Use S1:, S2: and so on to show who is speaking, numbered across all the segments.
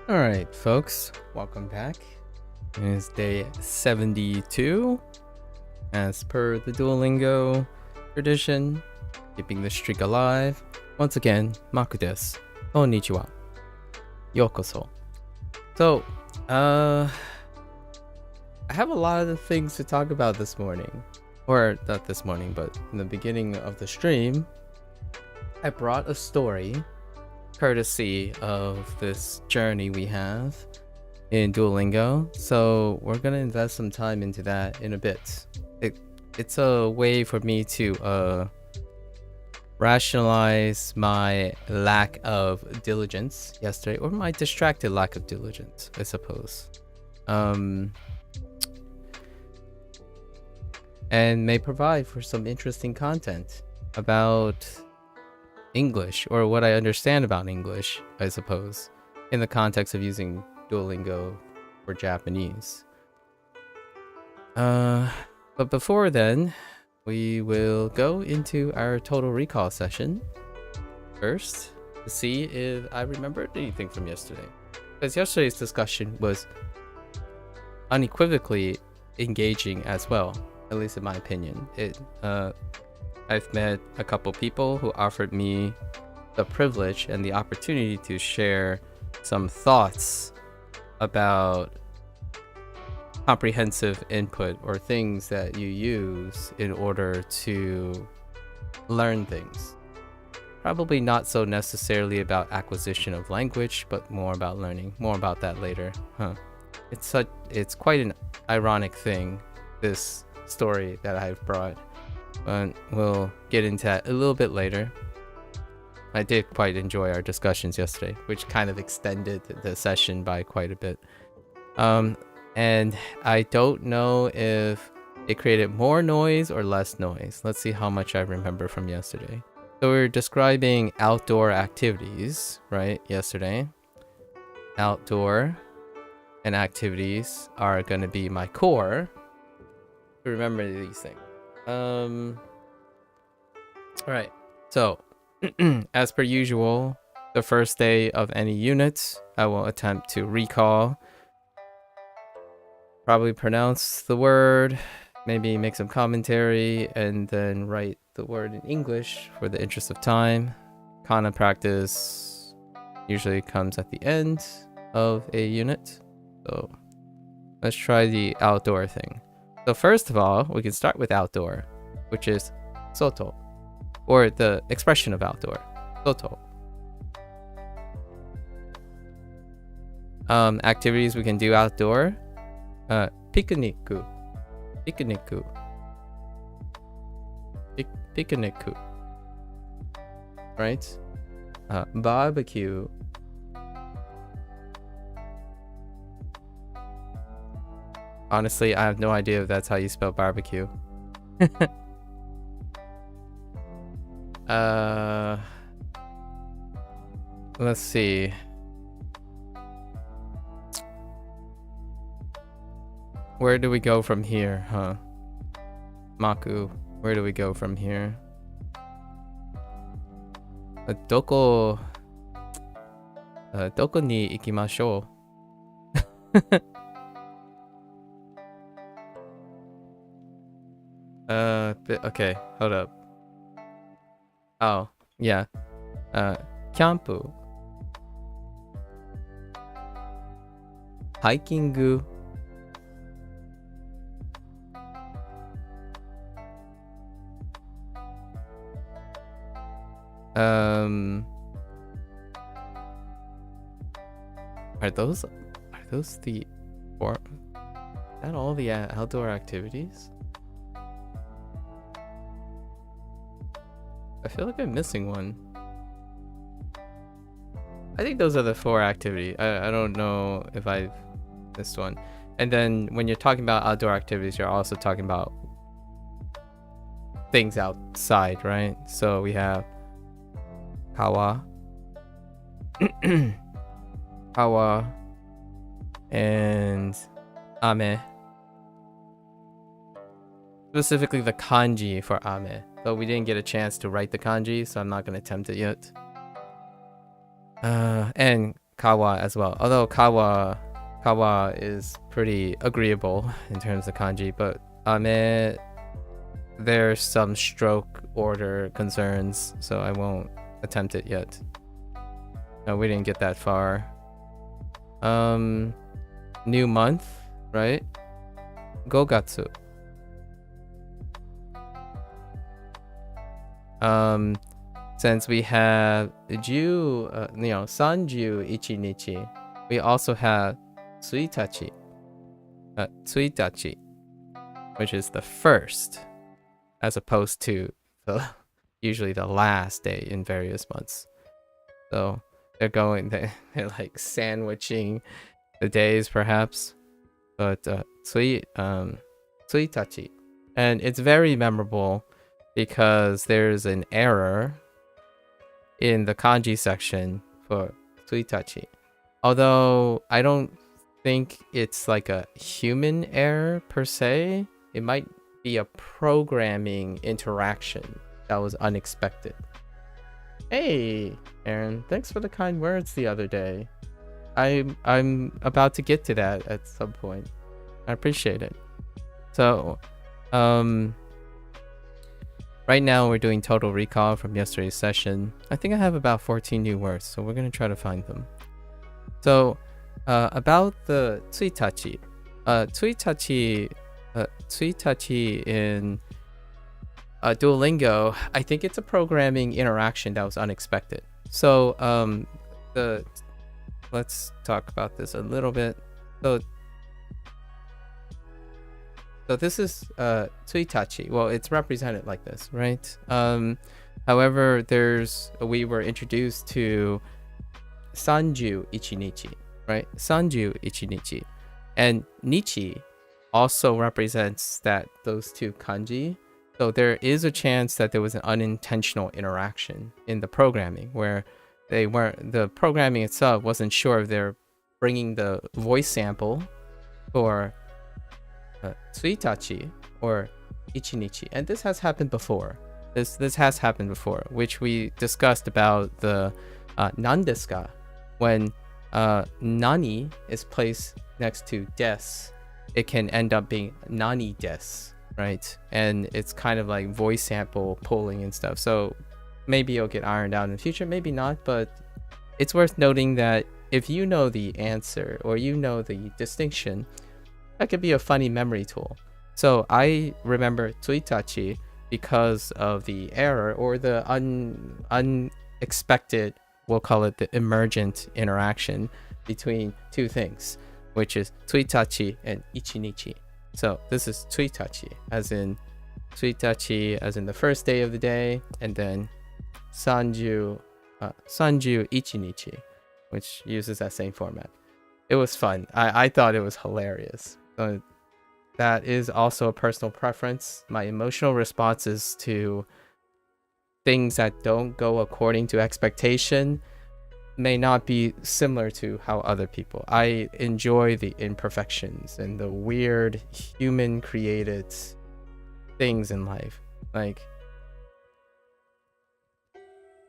S1: Alright, folks, welcome back. It is day 72. As per the Duolingo tradition, keeping the streak alive. Once again, Maku desu. Konnichiwa. Yokoso. So, I have a lot of things to talk about this morning. Or, not this morning, but in the beginning of the stream, I brought a story courtesy of this journey we have in Duolingo. So we're gonna invest some time into that in a bit. It's a way for me to rationalize my lack of diligence yesterday, or my distracted lack of diligence, I suppose. And may provide for some interesting content about English, or what I understand about English, I suppose, in the context of using Duolingo for Japanese. But before then, we will go into our total recall session first to see if I remembered anything from yesterday. Because yesterday's discussion was unequivocally engaging as well, at least in my opinion. I've met a couple people who offered me the privilege and the opportunity to share some thoughts about comprehensive input, or things that you use in order to learn things. Probably not so necessarily about acquisition of language, but more about learning. More about that later. It's quite an ironic thing, this story that I've brought. But we'll get into that a little bit later. I did quite enjoy our discussions yesterday, which kind of extended the session by quite a bit. And I don't know if it created more noise or less noise. Let's see how much I remember from yesterday. So we were describing outdoor activities, right, yesterday. Outdoor and activities are going to be my core to remember these things. Alright, so as per usual, the first day of any unit, I will attempt to recall, probably pronounce the word, maybe make some commentary, and then write the word in English for the interest of time. Kana practice usually comes at the end of a unit, so let's try the outdoor thing. So first of all, we can start with outdoor, which is soto, or the expression of outdoor, soto. Activities we can do outdoor, picnic, right? Barbecue. Honestly, I have no idea if that's how you spell barbecue. Let's see. Where do we go from here, huh? Maku, where do we go from here? Doko ni ikimashou? Okay, hold up. Oh, yeah. Campu. Hiking. Are those the, or is that all the outdoor activities? I feel like I'm missing one. I think those are the 4 activities. I don't know if I've missed one. And then when you're talking about outdoor activities, you're also talking about things outside, right? So we have kawa, kawa, and ame. Specifically the kanji for ame. Though we didn't get a chance to write the kanji, so I'm not going to attempt it yet. And kawa as well. Although kawa is pretty agreeable in terms of kanji, but ame, there's some stroke order concerns, so I won't attempt it yet. No, we didn't get that far. New month, right? Gogatsu. Since we have Sanju Ichinichi, we also have Tsuitachi, which is the first, as opposed to usually the last day in various months. So they're like sandwiching the days, perhaps. But Tsuitachi, and it's very memorable because there's an error in the kanji section for Tsuitachi. Although I don't think it's like a human error per se. It might be a programming interaction that was unexpected. Hey, Aaron, thanks for the kind words the other day. I'm about to get to that at some point. I appreciate it. So, right now we're doing total recall from yesterday's session. I think I have about 14 new words, so we're gonna try to find them. So, about the Tsuitachi. Tsuitachi in Duolingo, I think it's a programming interaction that was unexpected. So, let's talk about this a little bit. So this is Tsuitachi. Well, it's represented like this, right? However, we were introduced to Sanju Ichinichi, right? Sanju Ichinichi. And Nichi also represents those two kanji. So there is a chance that there was an unintentional interaction in the programming where the programming itself wasn't sure if they're bringing the voice sample for Tsuitachi or Ichinichi. And this has happened before. This has happened before, which we discussed about the nandesuka. When nani is placed next to des, it can end up being nani des, right? And it's kind of like voice sample pulling and stuff. So maybe it'll get ironed out in the future, maybe not, but it's worth noting that if you know the answer or you know the distinction, that could be a funny memory tool. So I remember Tsuitachi because of the error or the unexpected, we'll call it the emergent interaction between two things, which is Tsuitachi and Ichinichi. So this is Tsuitachi, as in the first day of the day, and then Sanju Ichinichi, which uses that same format. It was fun. I thought it was hilarious. That is also a personal preference. My emotional responses to things that don't go according to expectation may not be similar to how other people. I enjoy the imperfections and the weird human created things in life. Like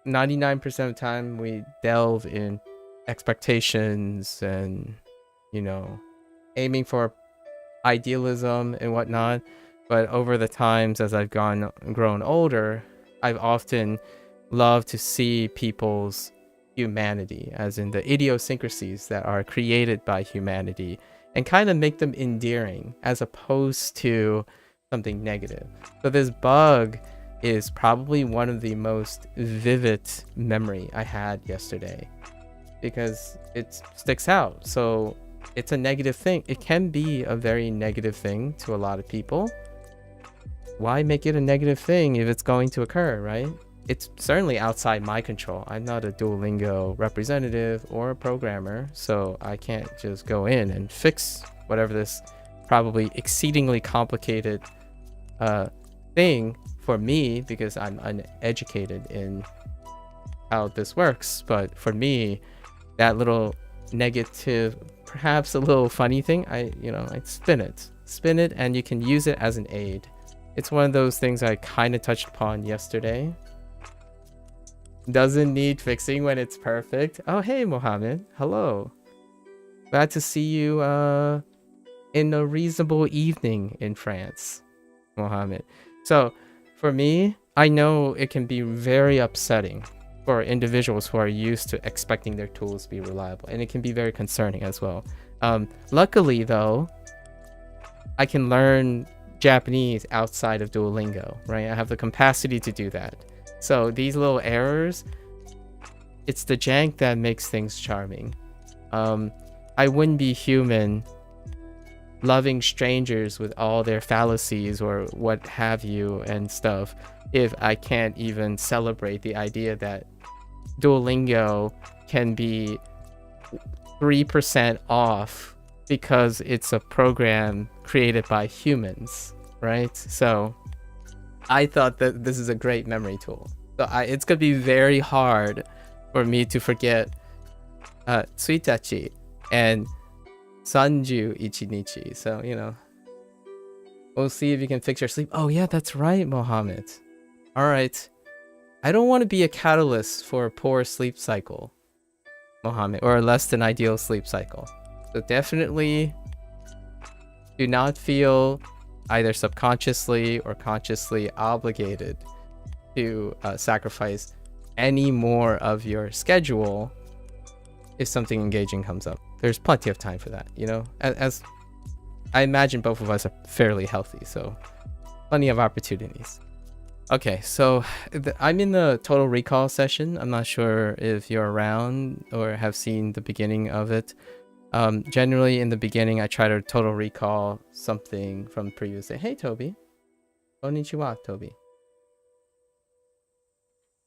S1: 99% of the time we delve in expectations and, aiming for idealism and whatnot. But over the times as I've grown older, I've often loved to see people's humanity, as in the idiosyncrasies that are created by humanity, and kind of make them endearing as opposed to something negative. So this bug is probably one of the most vivid memory I had yesterday because it sticks out. So it's a negative thing. It can be a very negative thing to a lot of people. Why make it a negative thing if it's going to occur, right? It's certainly outside my control. I'm not a Duolingo representative or a programmer, so I can't just go in and fix whatever this probably exceedingly complicated thing for me, because I'm uneducated in how this works. But for me, that little negative, perhaps a little funny thing, I spin it, and you can use it as an aid. It's one of those things I kind of touched upon yesterday. Doesn't need fixing when it's perfect. Oh, hey, Mohammed. Hello. Glad to see you in a reasonable evening in France, Mohammed. So, for me, I know it can be very upsetting for individuals who are used to expecting their tools to be reliable, and it can be very concerning as well. Luckily, though, I can learn Japanese outside of Duolingo, right? I have the capacity to do that. So these little errors, it's the jank that makes things charming. I wouldn't be human loving strangers with all their fallacies or what have you and stuff if I can't even celebrate the idea that Duolingo can be 3% off because it's a program created by humans, right? So I thought that this is a great memory tool. So it's gonna be very hard for me to forget Tsuitachi and Sanju Ichinichi. So, you know, we'll see if you can fix your sleep. Oh yeah, that's right, Mohammed. All right. I don't want to be a catalyst for a poor sleep cycle, Mohammed, or a less than ideal sleep cycle. So definitely do not feel either subconsciously or consciously obligated to sacrifice any more of your schedule if something engaging comes up. There's plenty of time for that, you know? As I imagine both of us are fairly healthy, so plenty of opportunities. Okay, so I'm in the Total Recall session. I'm not sure if you're around or have seen the beginning of it. Generally, in the beginning, I try to Total Recall something from the previous day. Hey, Toby. Konnichiwa, Toby.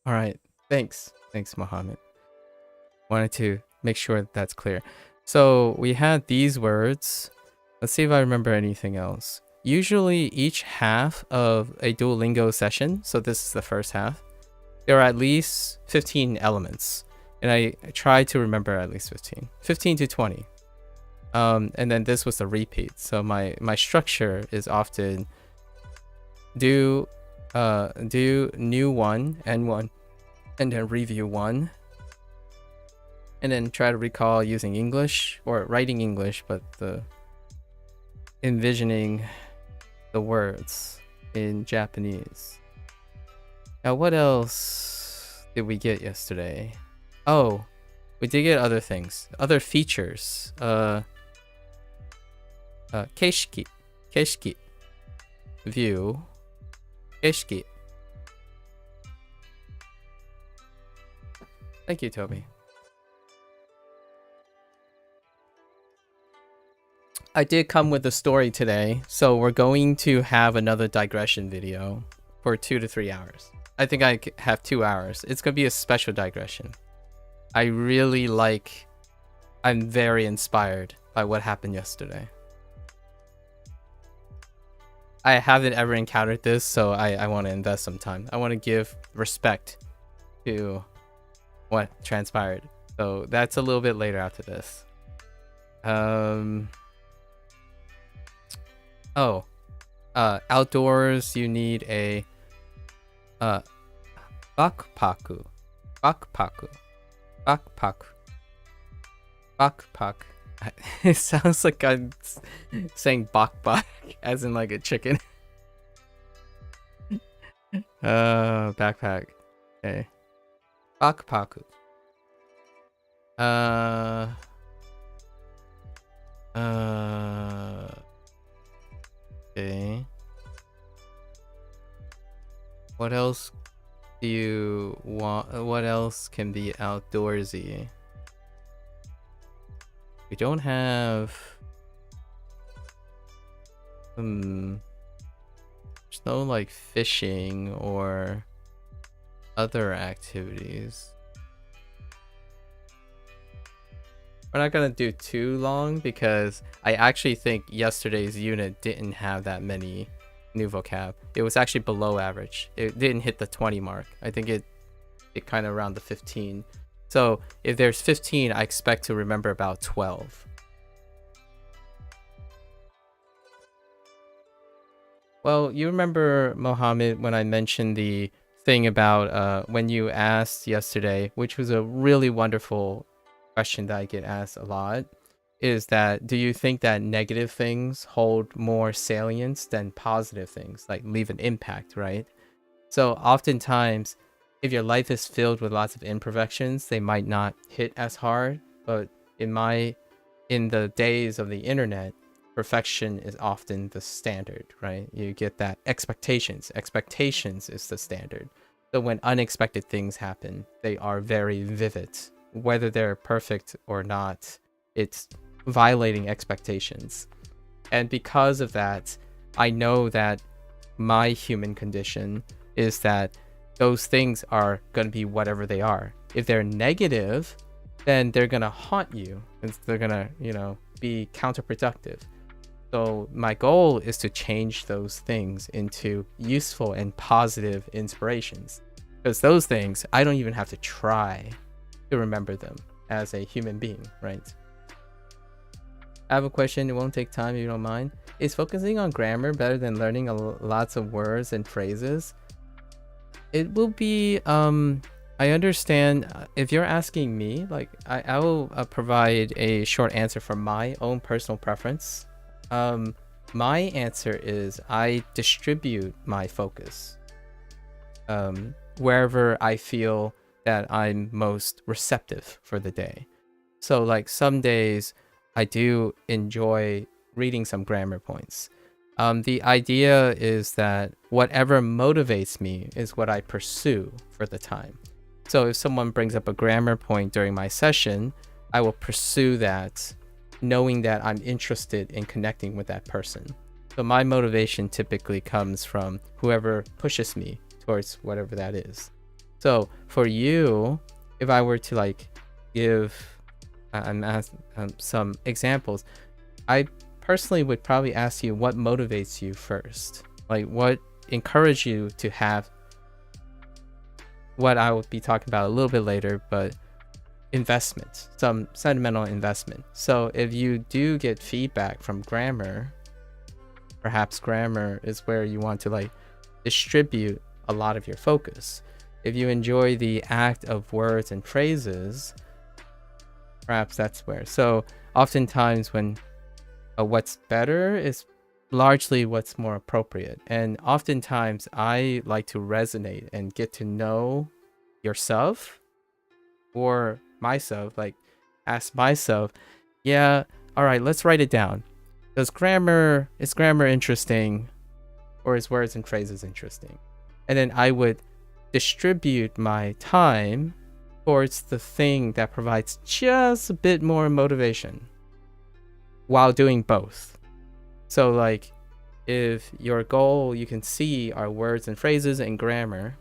S1: All right, thanks. Thanks, Mohammed. Wanted to make sure that's clear. So we had these words. Let's see if I remember anything else. Usually each half of a Duolingo session, so this is the first half, there are at least 15 elements. And I try to remember at least 15 to 20. And then this was the repeat. So my structure is often do new one, N1, and then review one. And then try to recall using English or writing English, but envisioning the words in Japanese. Now, what else did we get yesterday? Oh, we did get other things, other features. Keishiki, view, keishiki. Thank you, Toby. I did come with a story today, so we're going to have another digression video for 2 to 3 hours. I think I have 2 hours. It's going to be a special digression. I'm very inspired by what happened yesterday. I haven't ever encountered this, so I want to invest some time. I want to give respect to what transpired. So that's a little bit later after this. Outdoors, you need a backpack. It sounds like I'm saying bakbak as in like a chicken. Backpack. Okay. Backpack. Okay. What else do you want? What else can be outdoorsy? We don't have... There's no like fishing or other activities. We're not gonna do too long because I actually think yesterday's unit didn't have that many new vocab. It was actually below average. It didn't hit the 20 mark. I think it kind of around the 15. So if there's 15, I expect to remember about 12. Well, you remember, Mohammed, when I mentioned the thing about when you asked yesterday, which was a really wonderful question that I get asked a lot, is that do you think that negative things hold more salience than positive things, like leave an impact, right? So oftentimes, if your life is filled with lots of imperfections, they might not hit as hard. But in the days of the internet, perfection is often the standard, right? You get that expectations. Expectations is the standard. So when unexpected things happen, they are very vivid. Whether they're perfect or not, it's violating expectations. And because of that, I know that my human condition is that those things are going to be whatever they are. If they're negative, then they're going to haunt you. They're going to, be counterproductive. So my goal is to change those things into useful and positive inspirations. Because those things, I don't even have to try to remember them as a human being, right? I have a question. It won't take time if you don't mind. Is focusing on grammar better than learning lots of words and phrases? It will be, I understand if you're asking me, like I will provide a short answer from my own personal preference. My answer is I distribute my focus wherever I feel that I'm most receptive for the day. So like some days I do enjoy reading some grammar points. The idea is that whatever motivates me is what I pursue for the time. So if someone brings up a grammar point during my session, I will pursue that, knowing that I'm interested in connecting with that person. So my motivation typically comes from whoever pushes me towards whatever that is. So for you, if I were to like give some examples, I personally would probably ask you what motivates you first, like what encouraged you to have what I will be talking about a little bit later, but investment, some sentimental investment. So if you do get feedback from grammar, perhaps grammar is where you want to like distribute a lot of your focus. If you enjoy the act of words and phrases, perhaps that's where. So oftentimes when what's better is largely what's more appropriate. And oftentimes I like to resonate and get to know yourself or myself, like ask myself, yeah, all right, let's write it down. Is grammar interesting, or is words and phrases interesting? And then I would distribute my time towards the thing that provides just a bit more motivation while doing both. So like if your goal you can see are words and phrases and grammar,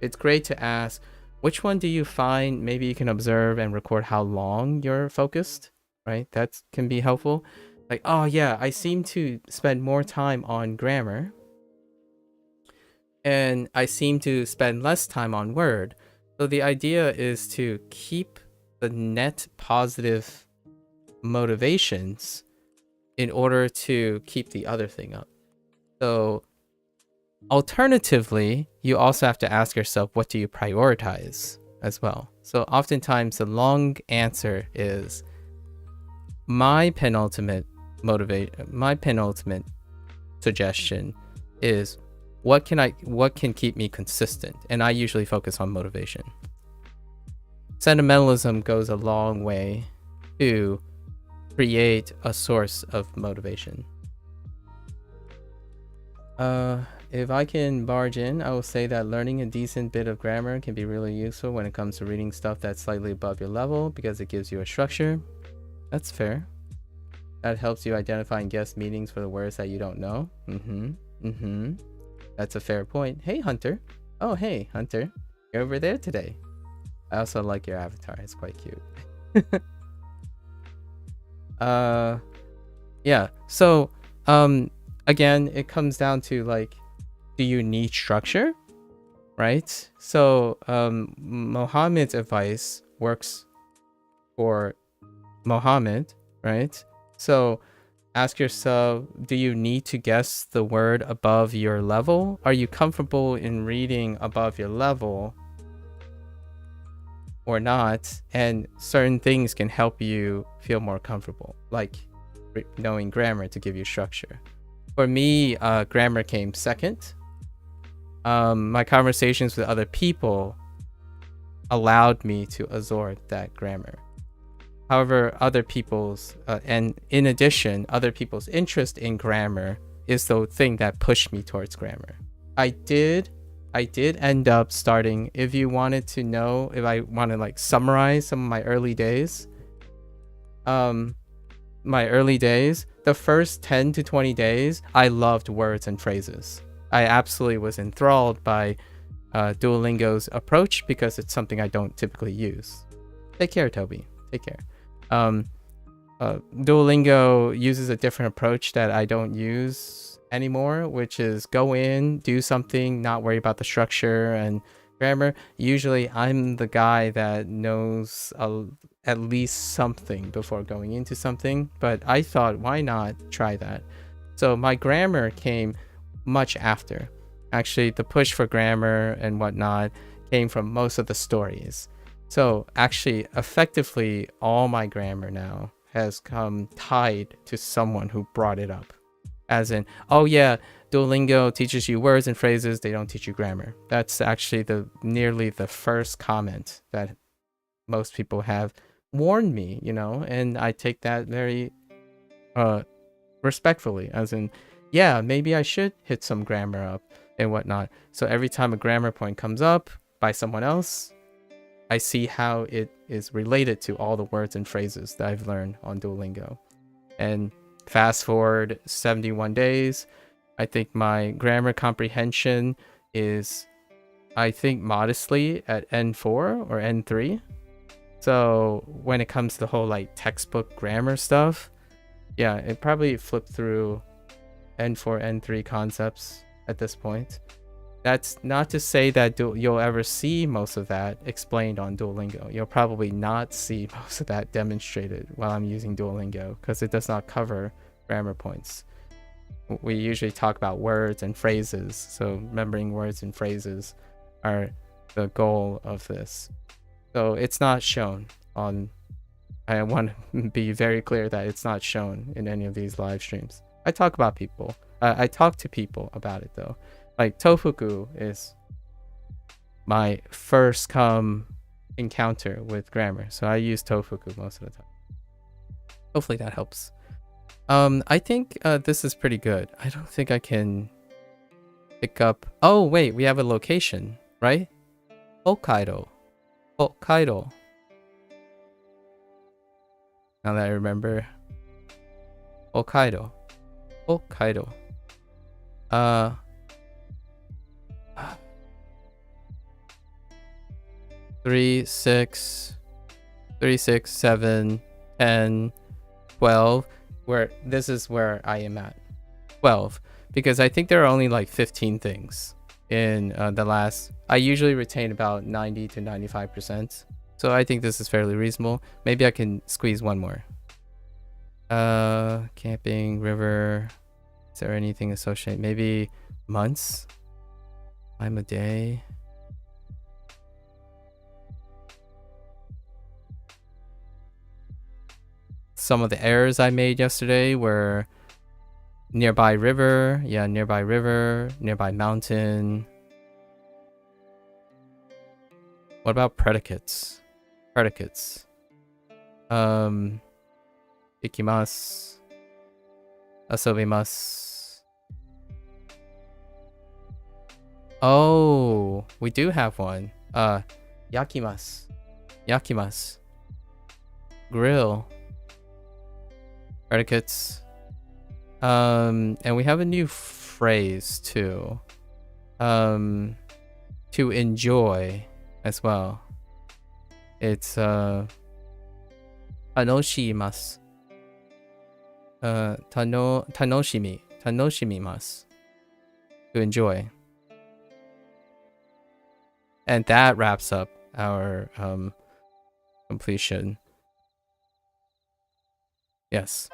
S1: it's great to ask which one do you find maybe you can observe and record how long you're focused, right? That can be helpful. Like, oh yeah, I seem to spend more time on grammar and I seem to spend less time on word. So the idea is to keep the net positive motivations in order to keep the other thing up. So alternatively, you also have to ask yourself, what do you prioritize as well? So oftentimes the long answer is my penultimate suggestion is what can keep me consistent? And I usually focus on motivation. Sentimentalism goes a long way to create a source of motivation. If I can barge in, I will say that learning a decent bit of grammar can be really useful when it comes to reading stuff that's slightly above your level because it gives you a structure. That's fair. That helps you identify and guess meanings for the words that you don't know. That's a fair point. Hey, Hunter. Oh, hey, Hunter. You're over there today. I also like your avatar. It's quite cute. Yeah. So, again, it comes down to like, do you need structure? Right? So, Mohammed's advice works for Mohammed, right? So, Ask yourself, do you need to guess the word above your level? Are you comfortable in reading above your level or not? And certain things can help you feel more comfortable, like knowing grammar to give you structure. For me, grammar came second. My conversations with other people allowed me to absorb that grammar. However, other people's, and in addition, other people's interest in grammar is the thing that pushed me towards grammar. I did end up starting, if you wanted to know, if I want to like summarize some of my early days, the first 10 to 20 days, I loved words and phrases. I absolutely was enthralled by Duolingo's approach because it's something I don't typically use. Take care, Toby. Take care. Duolingo uses a different approach that I don't use anymore, which is go in, do something, not worry about the structure and grammar. Usually I'm the guy that knows at least something before going into something, but I thought, why not try that? So my grammar came much after. Actually, the push for grammar and whatnot came from most of the stories. So actually, effectively, all my grammar now has come tied to someone who brought it up. As in, oh yeah, Duolingo teaches you words and phrases, they don't teach you grammar. That's actually nearly the first comment that most people have warned me, and I take that very respectfully, as in, yeah, maybe I should hit some grammar up and whatnot. So every time a grammar point comes up by someone else, I see how it is related to all the words and phrases that I've learned on Duolingo. And fast forward 71 days, I think my grammar comprehension is, I think, modestly at N4 or N3. So when it comes to the whole like textbook grammar stuff, yeah, it probably flipped through N4, N3 concepts at this point. That's not to say that you'll ever see most of that explained on Duolingo. You'll probably not see most of that demonstrated while I'm using Duolingo because it does not cover grammar points. We usually talk about words and phrases, so remembering words and phrases are the goal of this. So it's not shown on, I want to be very clear that it's not shown in any of these live streams. I talk to people about it though. Like Tofuku is my first encounter with grammar, so I use Tofuku most of the time. Hopefully that helps. I think this is pretty good. I don't think I can pick up. Oh wait, we have a location, right? Hokkaido. Now that I remember, Hokkaido. 3, 6, 7, 10, 12. This is where I am at. 12. Because I think there are only like 15 things in the last. I usually retain about 90 to 95%. So I think this is fairly reasonable. Maybe I can squeeze one more. Camping, river. Is there anything associated? Maybe months? Time of day? Some of the errors I made yesterday were nearby river. Yeah, nearby river, nearby mountain. What about predicates? Ikimasu. Asobimasu. Oh, we do have one. Yakimasu. Grill. Predicates. And we have a new phrase too. To enjoy as well. It's tanoshimasu. Tanoshimimasu. To enjoy. And that wraps up our completion. Yes.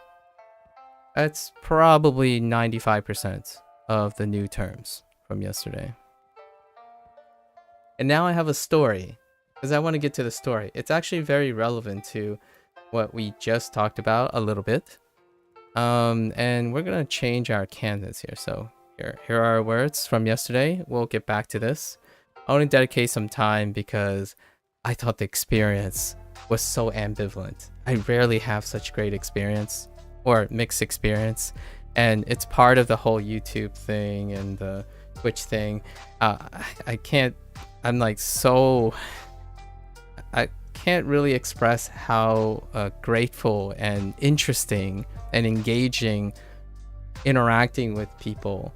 S1: That's probably 95% of the new terms from yesterday. And now I have a story, because I want to get to the story. It's actually very relevant to what we just talked about a little bit. And we're going to change our canvas here. So here are our words from yesterday. We'll get back to this. I want to dedicate some time because I thought the experience was so ambivalent. I rarely have such great experience or mixed experience. And it's part of the whole YouTube thing and the Twitch thing. I can't, I'm like so, I can't really express how grateful and interesting and engaging interacting with people.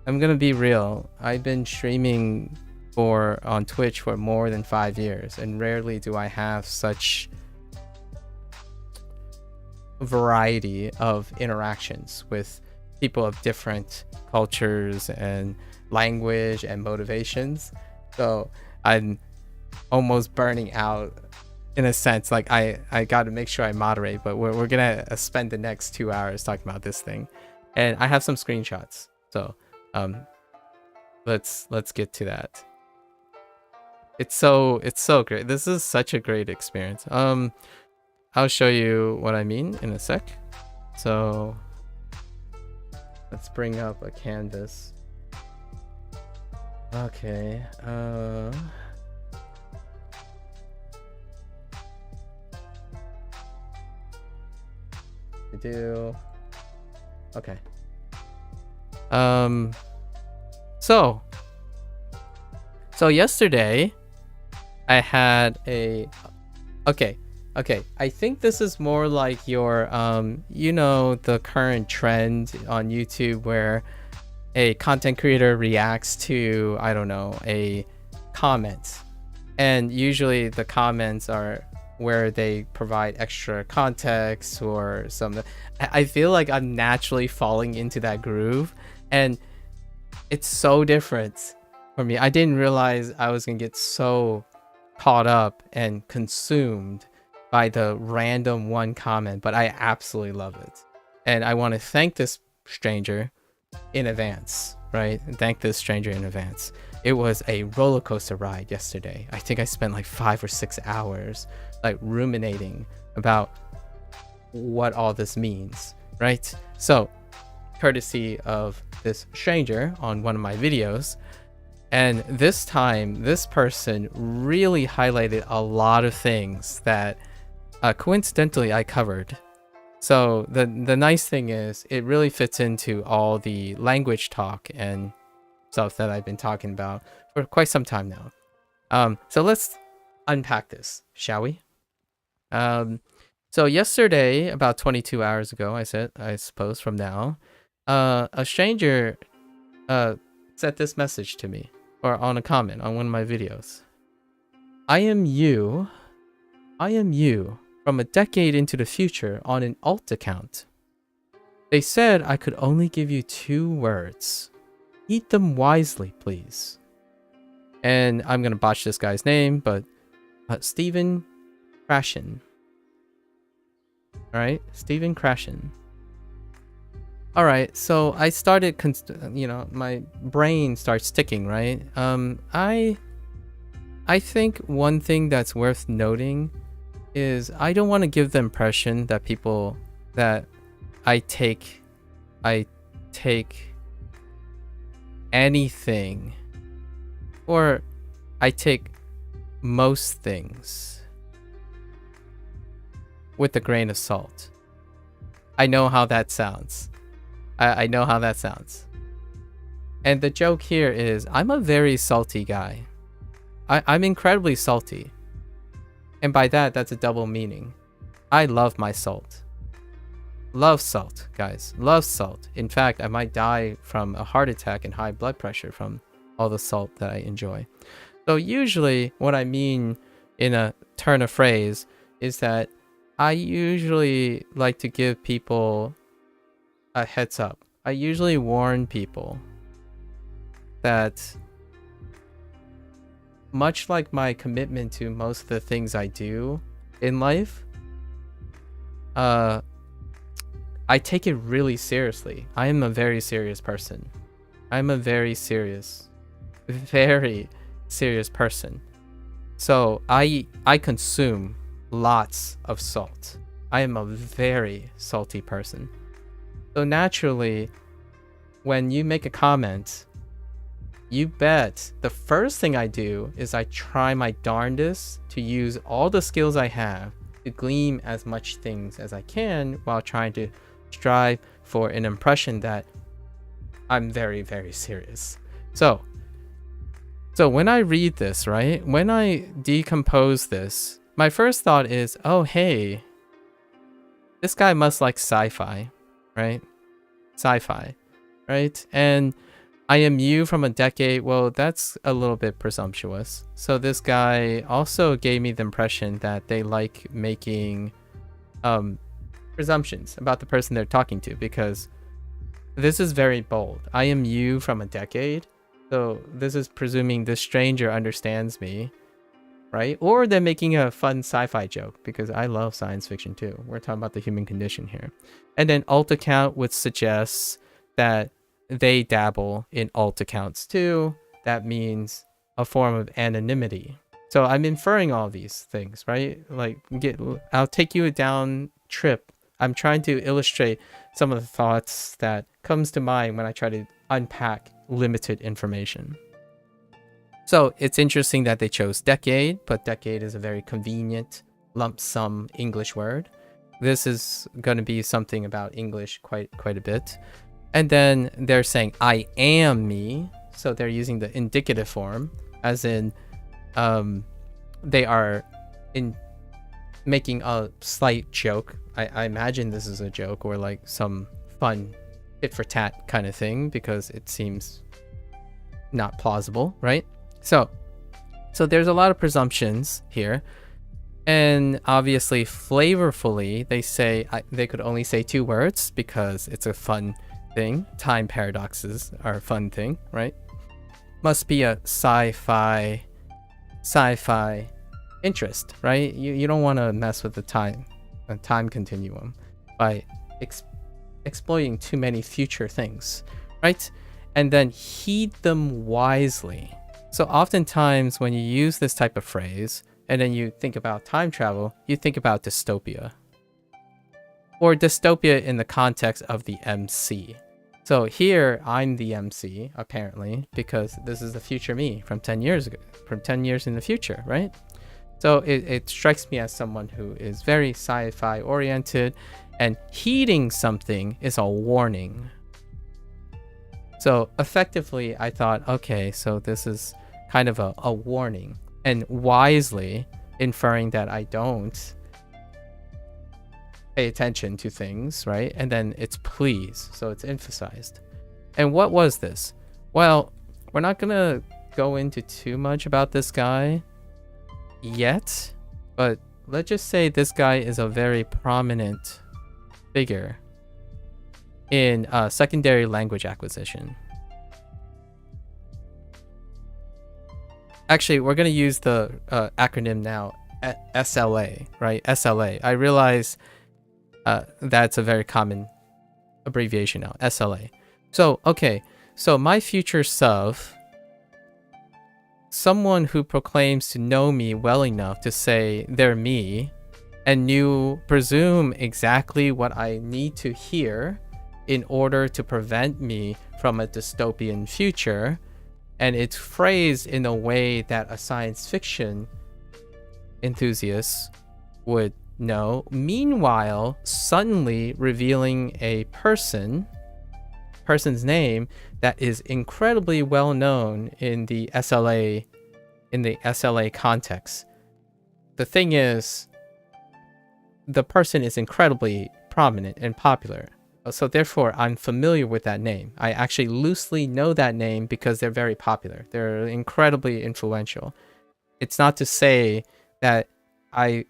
S1: I'm gonna be real. I've been streaming on Twitch for more than 5 years, and rarely do I have such variety of interactions with people of different cultures and language and motivations. So I'm almost burning out in a sense. Like I got to make sure I moderate, but we're gonna spend the next 2 hours talking about this thing, and I have some screenshots. So let's get to that. It's so great. This is such a great experience. I'll show you what I mean in a sec. So let's bring up a canvas. Okay. Okay. So yesterday I had a okay. I think this is more like your the current trend on YouTube where a content creator reacts to, I don't know, a comment, and usually the comments are where they provide extra context or something. I feel like I'm naturally falling into that groove, and it's so different for me. I didn't realize I was gonna get so caught up and consumed by the random one comment, but I absolutely love it. And I want to thank this stranger in advance, right? Thank this stranger in advance. It was a roller coaster ride yesterday. I think I spent like 5 or 6 hours like ruminating about what all this means, right? So, courtesy of this stranger on one of my videos, and this time this person really highlighted a lot of things that coincidentally I covered. So the nice thing is it really fits into all the language talk and stuff that I've been talking about for quite some time now. So let's unpack this, shall we? So yesterday, about 22 hours ago, I suppose from now, a stranger sent this message to me, or on a comment on one of my videos. I am you from a decade into the future on an alt account. They said I could only give you 2 words. Eat them wisely, please. And I'm gonna botch this guy's name, but Stephen Krashen. Alright, Stephen Krashen. Alright, so I started, my brain starts ticking, right? I think one thing that's worth noting is I don't want to give the impression that I take anything, or I take most things with a grain of salt. I know how that sounds. I know how that sounds. And the joke here is I'm a very salty guy. I'm incredibly salty. And by that, that's a double meaning. I love my salt. Love salt, guys. Love salt. In fact, I might die from a heart attack and high blood pressure from all the salt that I enjoy. So usually what I mean in a turn of phrase is that I usually like to give people a heads up. I usually warn people that, much like my commitment to most of the things I do in life, I I take it really seriously. I am a very serious person. I'm a very serious person. So I consume lots of salt. I am a very salty person. So naturally, when you make a comment, you bet the first thing I do is I try my darndest to use all the skills I have to glean as much things as I can while trying to strive for an impression that I'm very, very serious. So when I read this, right, when I decompose this, my first thought is, oh, hey, this guy must like sci-fi, right? Sci-fi, right? And I am you from a decade. Well, that's a little bit presumptuous. So this guy also gave me the impression that they like making presumptions about the person they're talking to, because this is very bold. I am you from a decade. So this is presuming this stranger understands me, right? Or they're making a fun sci-fi joke, because I love science fiction too. We're talking about the human condition here. And then alt account would suggest that they dabble in alt accounts too. That means a form of anonymity. So I'm inferring all these things, right? Like, I'll take you down trip. I'm trying to illustrate some of the thoughts that comes to mind when I try to unpack limited information. So it's interesting that they chose decade, but decade is a very convenient lump sum English word. This is going to be something about English quite a bit. And then they're saying, I am me. So they're using the indicative form, as in they are making a slight joke. I imagine this is a joke, or like some fun tit for tat kind of thing, because it seems not plausible, right? So there's a lot of presumptions here. And obviously, flavorfully, they say they could only say 2 words because it's a fun thing. Time paradoxes are a fun thing, right? Must be a sci-fi interest, right? You don't want to mess with the time continuum by exploiting too many future things, right? And then heed them wisely. So oftentimes when you use this type of phrase and then you think about time travel, you think about dystopia. Or dystopia in the context of the MC. So here, I'm the MC, apparently, because this is the future me from 10 years ago, from 10 years in the future, right? So it strikes me as someone who is very sci-fi oriented, and heeding something is a warning. So effectively, I thought, okay, so this is kind of a warning, and wisely inferring that I don't pay attention to things, right? And then it's please, so it's emphasized. And what was this? Well, we're not gonna go into too much about this guy yet, but let's just say this guy is a very prominent figure in secondary language acquisition. Actually, we're gonna use the acronym now, SLA, right? SLA. I realize that's a very common abbreviation now, SLA. So, okay, so my future self, someone who proclaims to know me well enough to say they're me, and you presume exactly what I need to hear in order to prevent me from a dystopian future, and it's phrased in a way that a science fiction enthusiast would know. Meanwhile, suddenly revealing a person's name that is incredibly well known in the SLA context. The thing is, the person is incredibly prominent and popular. So therefore, I'm familiar with that name. I actually loosely know that name because they're very popular. They're incredibly influential. It's not to say that I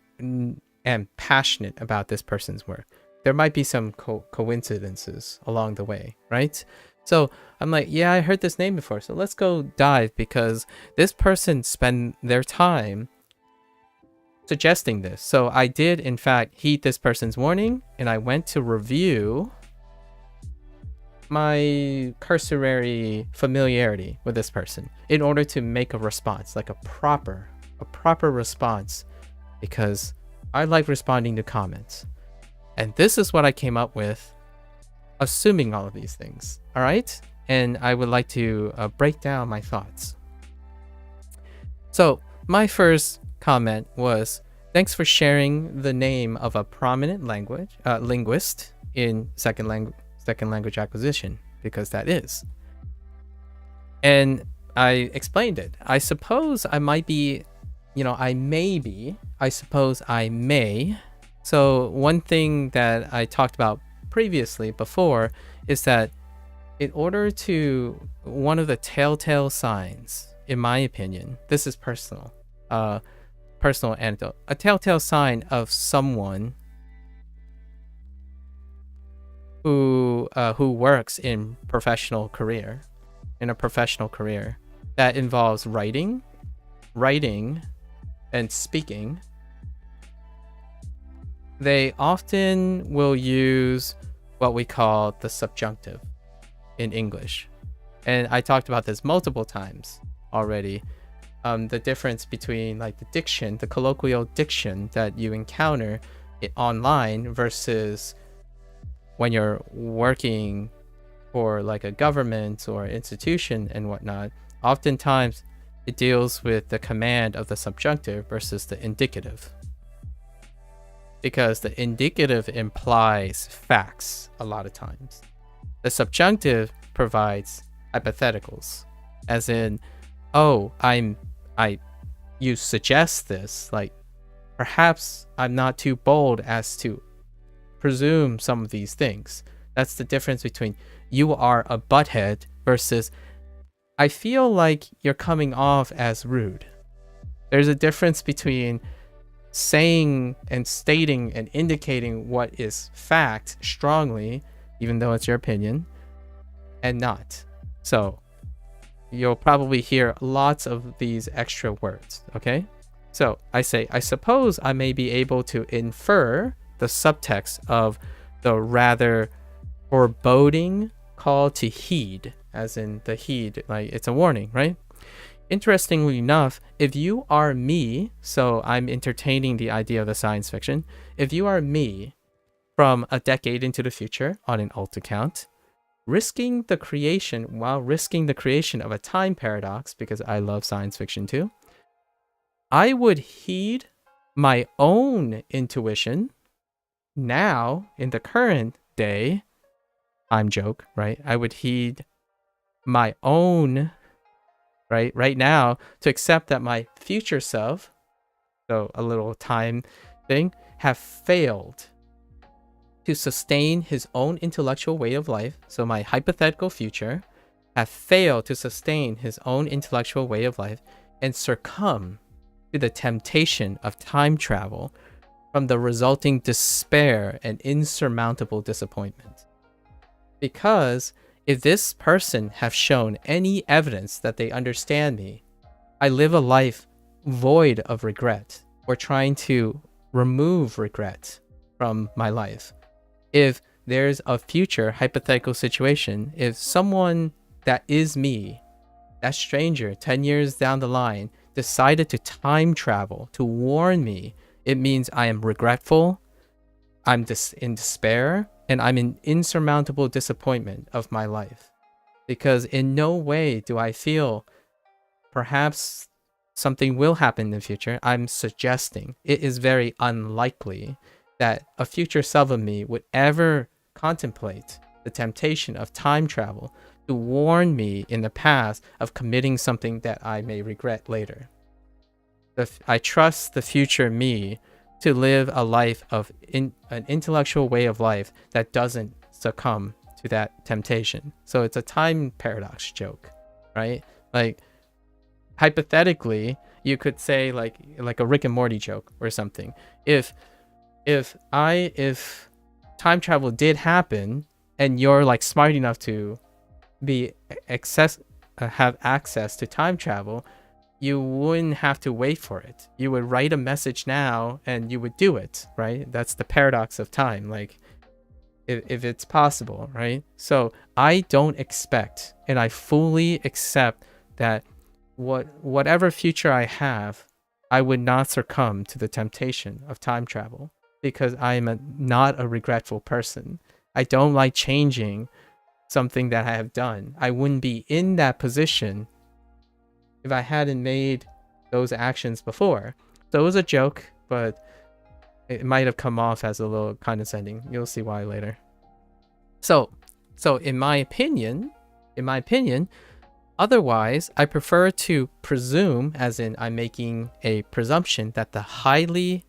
S1: am passionate about this person's work. There might be some coincidences along the way, right? So I'm like, yeah, I heard this name before. So let's go dive, because this person spent their time suggesting this. So I did, in fact, heed this person's warning, and I went to review my cursory familiarity with this person in order to make a response, like a proper response, because I like responding to comments. And this is what I came up with, assuming all of these things. All right? And I would like to break down my thoughts. So my first comment was, thanks for sharing the name of a prominent linguist in second language acquisition, because that is. And I explained it. I suppose I might be, I may. So one thing that I talked about before is that one of the telltale signs, in my opinion, this is personal anecdote, a telltale sign of someone who works in a professional career that involves writing and speaking, they often will use what we call the subjunctive in English. And I talked about this multiple times already. The difference between like the colloquial diction that you encounter online versus when you're working for like a government or institution and whatnot. Oftentimes it deals with the command of the subjunctive versus the indicative, because the indicative implies facts a lot of times. The subjunctive provides hypotheticals, as in, you suggest this, like perhaps I'm not too bold as to presume some of these things. That's the difference between you are a butthead versus I feel like you're coming off as rude. There's a difference between saying and stating and indicating what is fact strongly, even though it's your opinion, and not. So you'll probably hear lots of these extra words, okay? So I say, I suppose I may be able to infer the subtext of the rather foreboding call to heed, as in the heed, like it's a warning, right? Interestingly enough, if you are me, so I'm entertaining the idea of the science fiction, if you are me from a decade into the future on an alt account, risking the creation of a time paradox, because I love science fiction too, I would heed my own intuition now in the current day. I'm joke, right? I would heed my own right now to accept that my future self, so a little time thing, have failed to sustain his own intellectual way of life. So my hypothetical future have failed to sustain his own intellectual way of life and succumb to the temptation of time travel from the resulting despair and insurmountable disappointment. Because if this person have shown any evidence that they understand me, I live a life void of regret, or trying to remove regret from my life. If there's a future hypothetical situation, if someone that is me, that stranger 10 years down the line, decided to time travel to warn me, it means I am regretful, I'm in despair, and I'm in insurmountable disappointment of my life. Because in no way do I feel perhaps something will happen in the future. I'm suggesting it is very unlikely that a future self of me would ever contemplate the temptation of time travel to warn me in the past of committing something that I may regret later. I trust the future me to live a life of an intellectual way of life that doesn't succumb to that temptation. So it's a time paradox joke, right? Like hypothetically, you could say like a Rick and Morty joke or something. If time travel did happen and you're like smart enough to have access to time travel, you wouldn't have to wait for it. You would write a message now and you would do it, right? That's the paradox of time. Like, if it's possible, right? So I don't expect, and I fully accept that whatever future I have, I would not succumb to the temptation of time travel, because I am not a regretful person. I don't like changing something that I have done. I wouldn't be in that position if I hadn't made those actions before. So it was a joke, but it might have come off as a little condescending. You'll see why later. So in my opinion, otherwise, I prefer to presume, as in I'm making a presumption, that the highly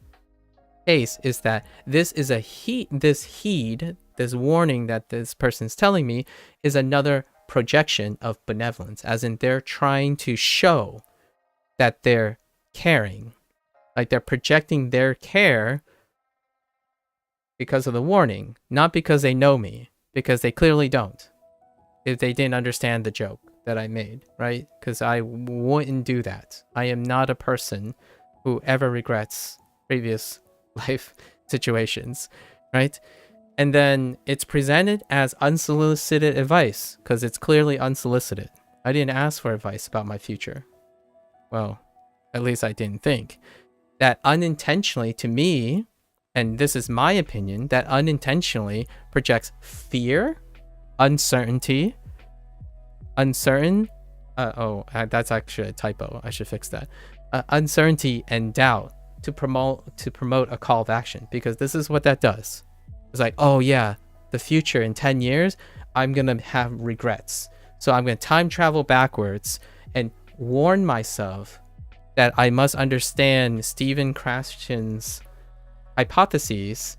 S1: case is that this is this warning that this person's telling me is another projection of benevolence, as in they're trying to show that they're caring, like they're projecting their care because of the warning, not because they know me, because they clearly don't, if they didn't understand the joke that I made, right? Because I wouldn't do that. I am not a person who ever regrets previous life situations, right? And then it's presented as unsolicited advice, because it's clearly unsolicited. I didn't ask for advice about my future. Well, at least I didn't think. That unintentionally, to me, and this is my opinion, that unintentionally projects fear, uncertainty, that's actually a typo. I should fix that. Uncertainty and doubt to promote a call of action, because this is what that does. It's like, oh yeah, the future in 10 years, I'm going to have regrets. So I'm going to time travel backwards and warn myself that I must understand Stephen Krashen's hypotheses,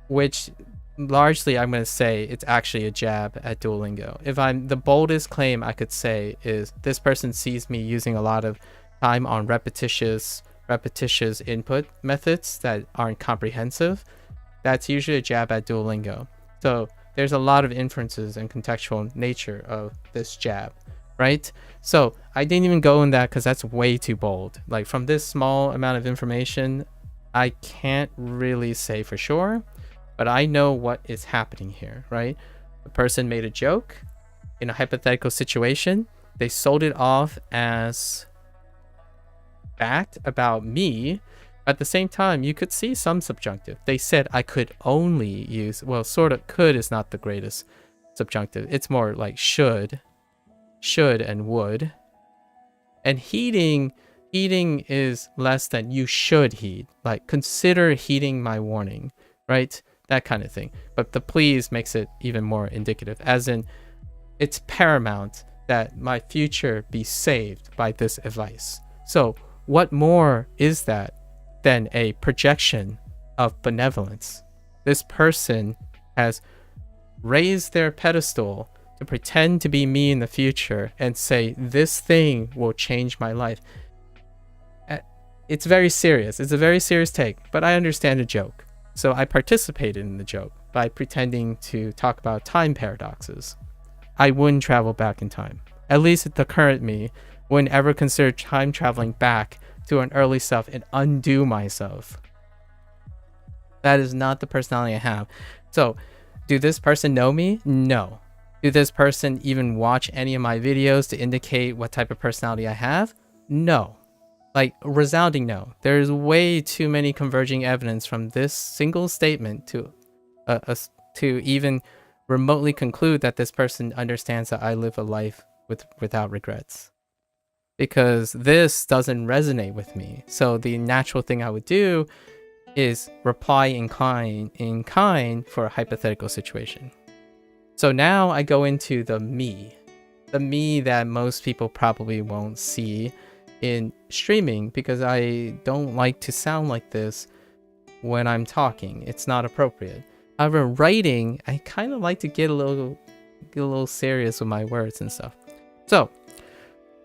S1: which largely I'm going to say it's actually a jab at Duolingo. If I'm the boldest claim I could say is this person sees me using a lot of time on repetitious input methods that aren't comprehensive, that's usually a jab at Duolingo. So there's a lot of inferences and contextual nature of this jab, right? So I didn't even go in that because that's way too bold. Like, from this small amount of information, I can't really say for sure, but I know what is happening here, right? The person made a joke in a hypothetical situation. They sold it off as fact about me. At the same time, you could see some subjunctive. They said I could only use, well, sort of, could is not the greatest subjunctive. It's more like should and would. And heeding is less than you should heed. Like, consider heeding my warning, right? That kind of thing. But the please makes it even more indicative, as in it's paramount that my future be saved by this advice. So what more is that than a projection of benevolence? This person has raised their pedestal to pretend to be me in the future and say, this thing will change my life. It's very serious. It's a very serious take, but I understand the joke. So I participated in the joke by pretending to talk about time paradoxes. I wouldn't travel back in time. At least the current me wouldn't ever consider time traveling back to an early self and undo myself. That is not the personality I have. So, do this person know me? No. Do this person even watch any of my videos to indicate what type of personality I have? No. Like, resounding no. There's way too many converging evidence from this single statement to even remotely conclude that this person understands that I live a life without regrets. Because this doesn't resonate with me. So the natural thing I would do is reply in kind for a hypothetical situation. So now I go into the me that most people probably won't see in streaming, because I don't like to sound like this when I'm talking. It's not appropriate. However, writing, I kind of like to get a little serious with my words and stuff. So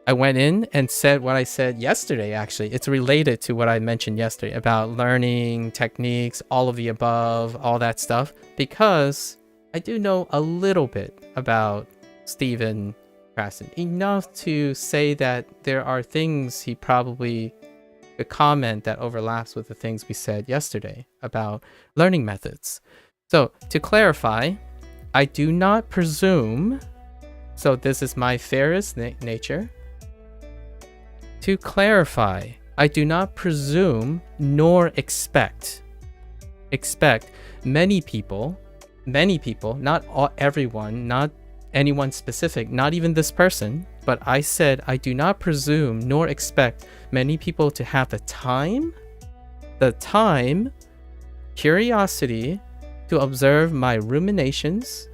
S1: I went in and said what I said yesterday. Actually, it's related to what I mentioned yesterday about learning techniques, all of the above, all that stuff, because I do know a little bit about Stephen Krasn, enough to say that there are things he probably could comment that overlaps with the things we said yesterday about learning methods. So to clarify, I do not presume, so this is my fairest nature. To clarify, I do not presume nor expect many people, not everyone, not anyone specific, not even this person, but I said I do not presume nor expect many people to have the time, curiosity to observe my ruminations,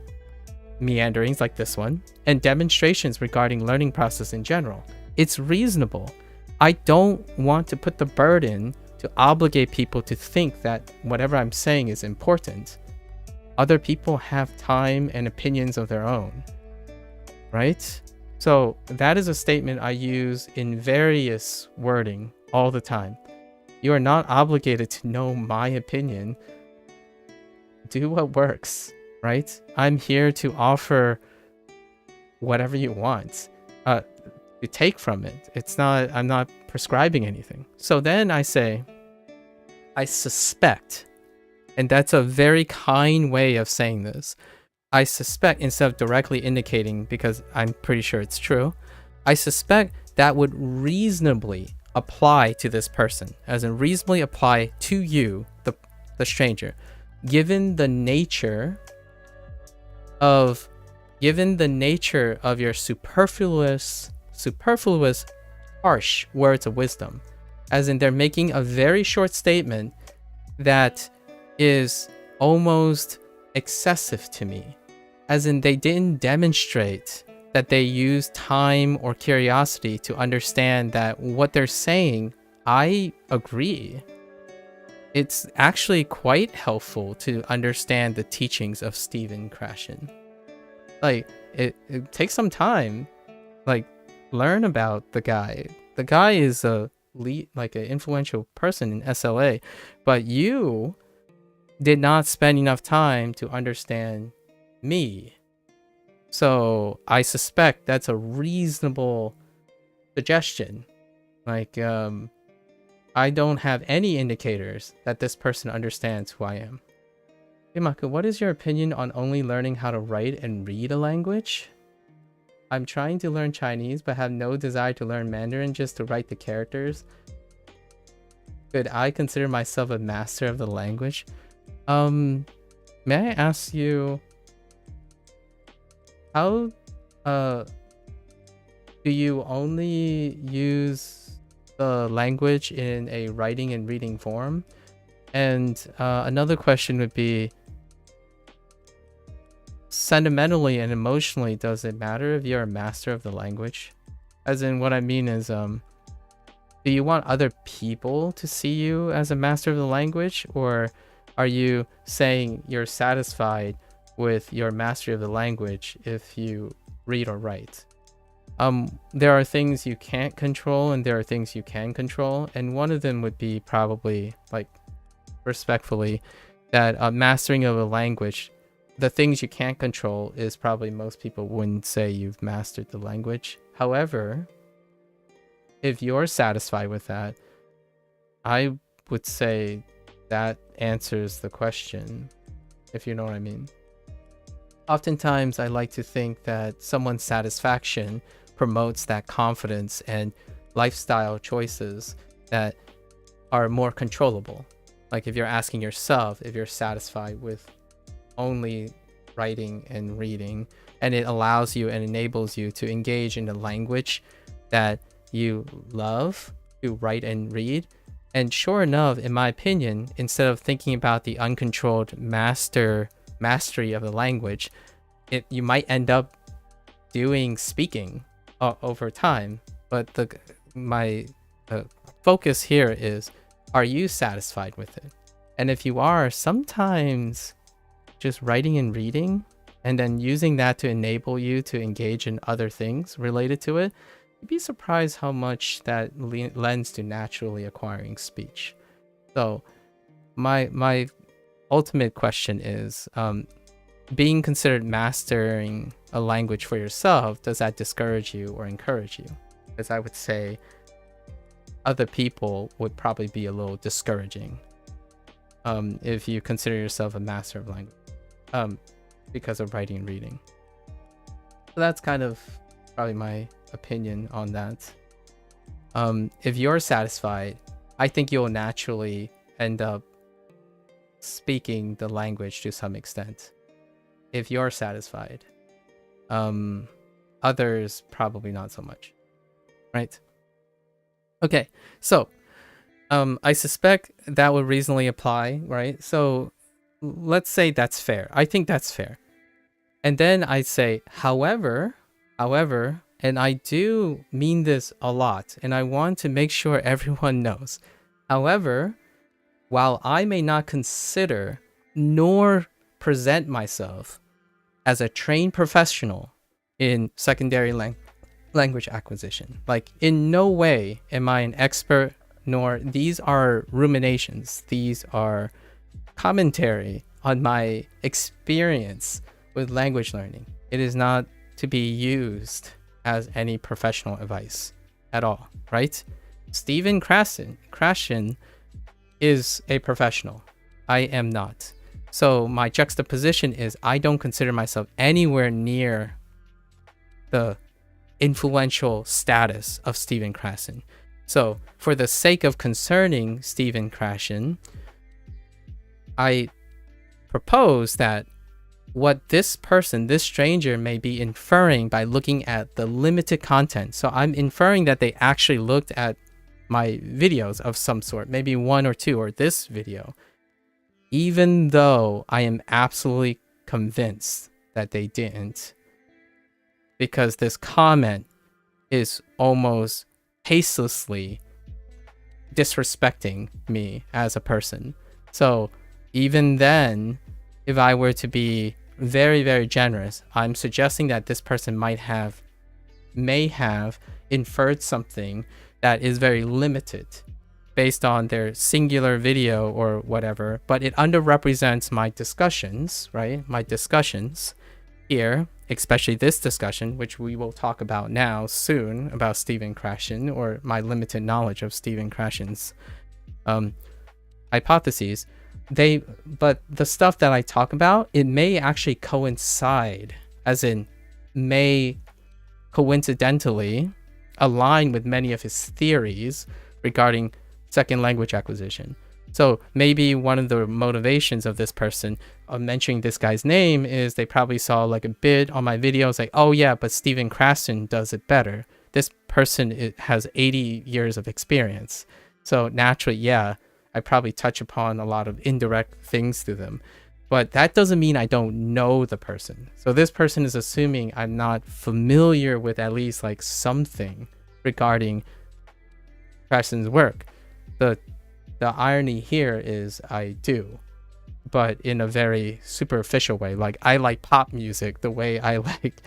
S1: meanderings like this one, and demonstrations regarding learning process in general. It's reasonable. I don't want to put the burden to obligate people to think that whatever I'm saying is important. Other people have time and opinions of their own, right? So that is a statement I use in various wording all the time. You are not obligated to know my opinion. Do what works, right? I'm here to offer whatever you want to take from it. I'm not prescribing anything. So then I say, I suspect, and that's a very kind way of saying this. I suspect, instead of directly indicating, because I'm pretty sure it's true, I suspect that would reasonably apply to this person, as in reasonably apply to you, the stranger, given the nature of your superfluous harsh words of wisdom, as in they're making a very short statement that is almost excessive to me, as in they didn't demonstrate that they use time or curiosity to understand that what they're saying, I agree. It's actually quite helpful to understand the teachings of Stephen Krashen. Like, it takes some time. Like, learn about the guy. The guy is a lead, like an influential person in SLA, but you did not spend enough time to understand me. So I suspect that's a reasonable suggestion. Like, I don't have any indicators that this person understands who I am. Imaku, what is your opinion on only learning how to write and read a language? I'm trying to learn Chinese, but have no desire to learn Mandarin just to write the characters. Could I consider myself a master of the language? May I ask you, how do you only use the language in a writing and reading form? And another question would be, sentimentally and emotionally, does it matter if you're a master of the language? As in, what I mean is, do you want other people to see you as a master of the language, or are you saying you're satisfied with your mastery of the language if you read or write? There are things you can't control and there are things you can control, and one of them would be probably, like, respectfully, that mastering of a language, the things you can't control is probably most people wouldn't say you've mastered the language. However, if you're satisfied with that, I would say that answers the question, if you know what I mean. Oftentimes, I like to think that someone's satisfaction promotes that confidence and lifestyle choices that are more controllable. Like, if you're asking yourself if you're satisfied with only writing and reading, and it allows you and enables you to engage in a language that you love to write and read. And sure enough, in my opinion, instead of thinking about the uncontrolled mastery of the language, you might end up doing speaking over time. But my focus here is, are you satisfied with it? And if you are, sometimes just writing and reading and then using that to enable you to engage in other things related to it, you'd be surprised how much that lends to naturally acquiring speech. So my ultimate question is, being considered mastering a language for yourself, does that discourage you or encourage you? Because I would say other people would probably be a little discouraging if you consider yourself a master of language because of writing and reading. So that's kind of probably my opinion on that. If you're satisfied, I think you'll naturally end up speaking the language to some extent. If you're satisfied, others probably not so much, right? Okay, so I suspect that would reasonably apply, right? So let's say that's fair. I think that's fair. And then I say, however, and I do mean this a lot, and I want to make sure everyone knows. However, while I may not consider nor present myself as a trained professional in secondary language acquisition, like in no way am I an expert, nor these are ruminations. These are commentary on my experience with language learning. It is not to be used as any professional advice at all, right? Stephen Krashen is a professional. I am not. So my juxtaposition is I don't consider myself anywhere near the influential status of Stephen Krashen. So for the sake of concerning Stephen Krashen, I propose that what this person, this stranger, may be inferring by looking at the limited content. So I'm inferring that they actually looked at my videos of some sort, maybe one or two, or this video, even though I am absolutely convinced that they didn't, because this comment is almost tastelessly disrespecting me as a person. So even then, if I were to be very, very generous, I'm suggesting that this person may have inferred something that is very limited based on their singular video or whatever, but it underrepresents my discussions, right? My discussions here, especially this discussion, which we will talk about now soon, about Stephen Krashen, or my limited knowledge of Stephen Krashen's hypotheses. But the stuff that I talk about, it may actually coincide, as in may coincidentally align with many of his theories regarding second language acquisition. So maybe one of the motivations of this person of mentioning this guy's name is they probably saw like a bit on my videos like, oh yeah, but Stephen Krashen does it better. This person has 80 years of experience. So naturally, yeah, I probably touch upon a lot of indirect things to them. But that doesn't mean I don't know the person. So this person is assuming I'm not familiar with at least like something regarding Krashen's work. The irony here is I do, but in a very superficial way. Like I like pop music the way I like,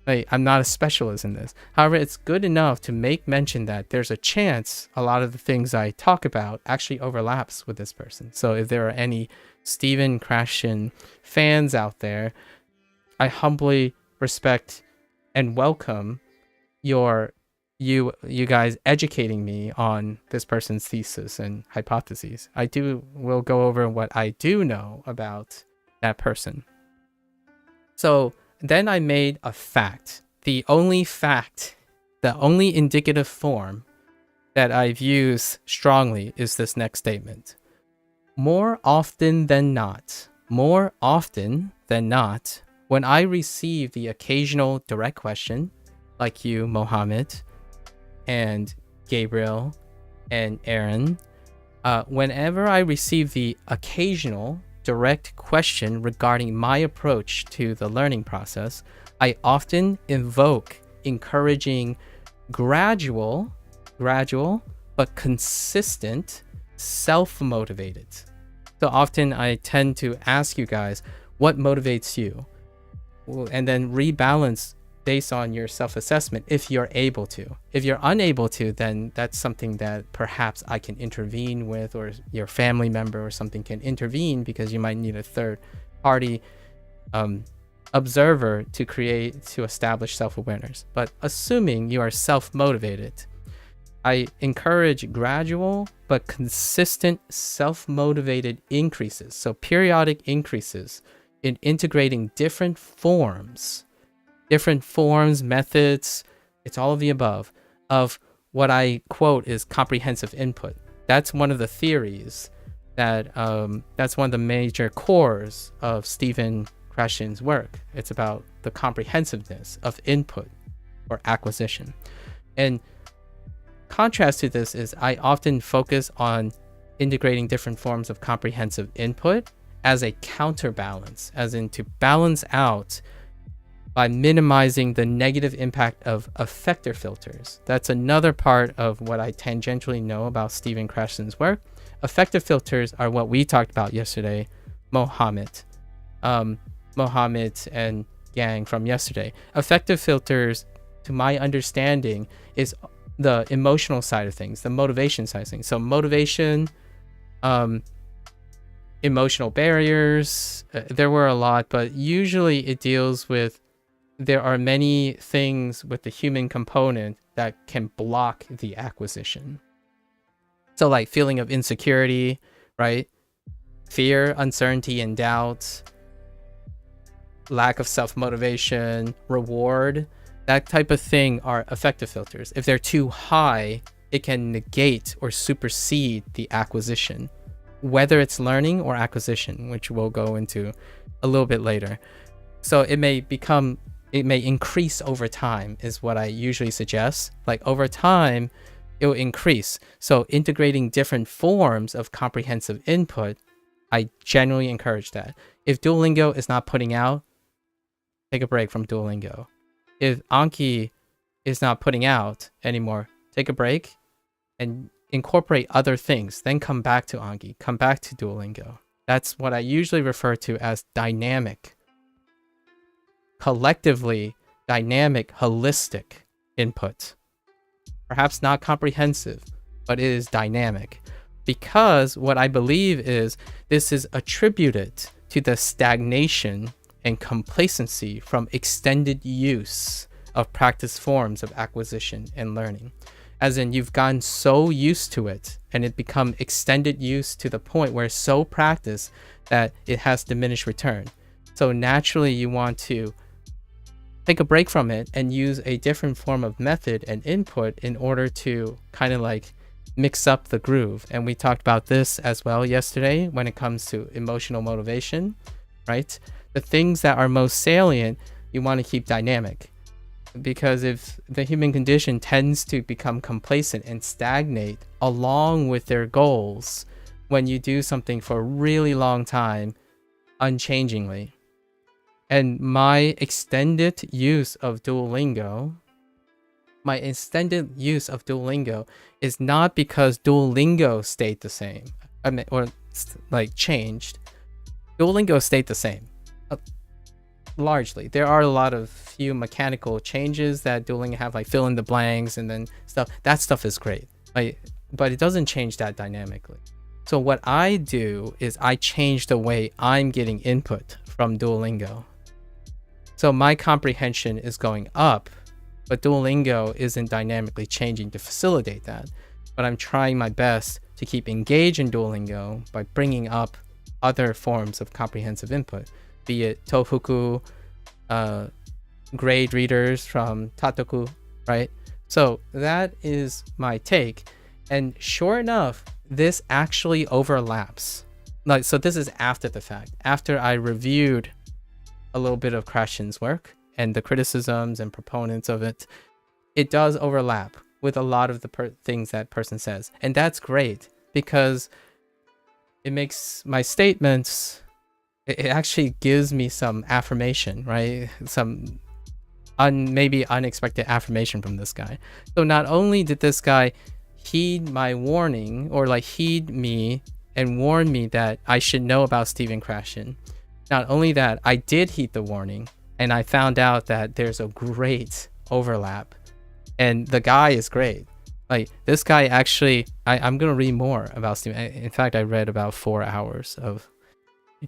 S1: like I'm not a specialist in this. However, it's good enough to make mention that there's a chance a lot of the things I talk about actually overlaps with this person. So if there are any Stephen Krashen fans out there, I humbly respect and welcome you guys educating me on this person's thesis and hypotheses. Will go over what I do know about that person. So then I made a fact. The only indicative form that I've used strongly is this next statement. More often than not, when I receive the occasional direct question, like you, Mohammed, and Gabriel, and Aaron, whenever I receive the occasional direct question regarding my approach to the learning process, I often invoke encouraging gradual but consistent self-motivated. So often I tend to ask you guys, what motivates you? And then rebalance based on your self-assessment if you're able to. If you're unable to, then that's something that perhaps I can intervene with, or your family member or something can intervene, because you might need a third party observer to establish self-awareness. But assuming you are self-motivated, I encourage gradual but consistent self-motivated increases. So periodic increases in integrating different forms, methods, it's all of the above, of what I quote is comprehensive input. That's one of the theories that's one of the major cores of Stephen Krashen's work. It's about the comprehensiveness of input or acquisition. And contrast to this is I often focus on integrating different forms of comprehensive input as a counterbalance, as in to balance out by minimizing the negative impact of effector filters. That's another part of what I tangentially know about Stephen Krashen's work. Effector filters are what we talked about yesterday, Mohammed and gang from yesterday. Effective filters, to my understanding, is the emotional side of things, the motivation side of things. So motivation, emotional barriers, there were a lot, but usually it deals with, there are many things with the human component that can block the acquisition. So like feeling of insecurity, right? Fear, uncertainty, and doubt, lack of self-motivation, reward, that type of thing are effective filters. If they're too high, it can negate or supersede the acquisition, whether it's learning or acquisition, which we'll go into a little bit later. So it may increase over time is what I usually suggest. Like over time, it will increase. So integrating different forms of comprehensive input, I generally encourage that. If Duolingo is not putting out, take a break from Duolingo. If Anki is not putting out anymore, take a break and incorporate other things. Then come back to Anki, come back to Duolingo. That's what I usually refer to as dynamic, collectively dynamic, holistic input. Perhaps not comprehensive, but it is dynamic. Because what I believe is this is attributed to the stagnation and complacency from extended use of practice forms of acquisition and learning. As in, you've gotten so used to it and it become extended use to the point where it's so practiced that it has diminished return. So naturally you want to take a break from it and use a different form of method and input in order to kind of like mix up the groove. And we talked about this as well yesterday when it comes to emotional motivation, right? The things that are most salient, you want to keep dynamic, because if the human condition tends to become complacent and stagnate along with their goals when you do something for a really long time unchangingly. And my extended use of Duolingo is not because Duolingo stayed the same, or like changed. Duolingo stayed the same. Largely, there are a lot of few mechanical changes that Duolingo have, like fill in the blanks and then stuff. That stuff is great, like, but it doesn't change that dynamically. So what I do is I change the way I'm getting input from Duolingo. So my comprehension is going up, but Duolingo isn't dynamically changing to facilitate that. But I'm trying my best to keep engaged in Duolingo by bringing up other forms of comprehensive input, be it Tofuku, grade readers from Tatoku, right? So that is my take. And sure enough, this actually overlaps. Like, so this is after the fact, after I reviewed a little bit of Krashen's work and the criticisms and proponents of it. It does overlap with a lot of the things that person says. And that's great because it makes my statements, it actually gives me some affirmation, right? Some maybe unexpected affirmation from this guy. So not only did this guy heed my warning, or like heed me and warn me that I should know about Stephen Krashen, not only that, I did heed the warning and I found out that there's a great overlap and the guy is great. Like this guy actually, I'm going to read more about Stephen. In fact, I read about 4 hours of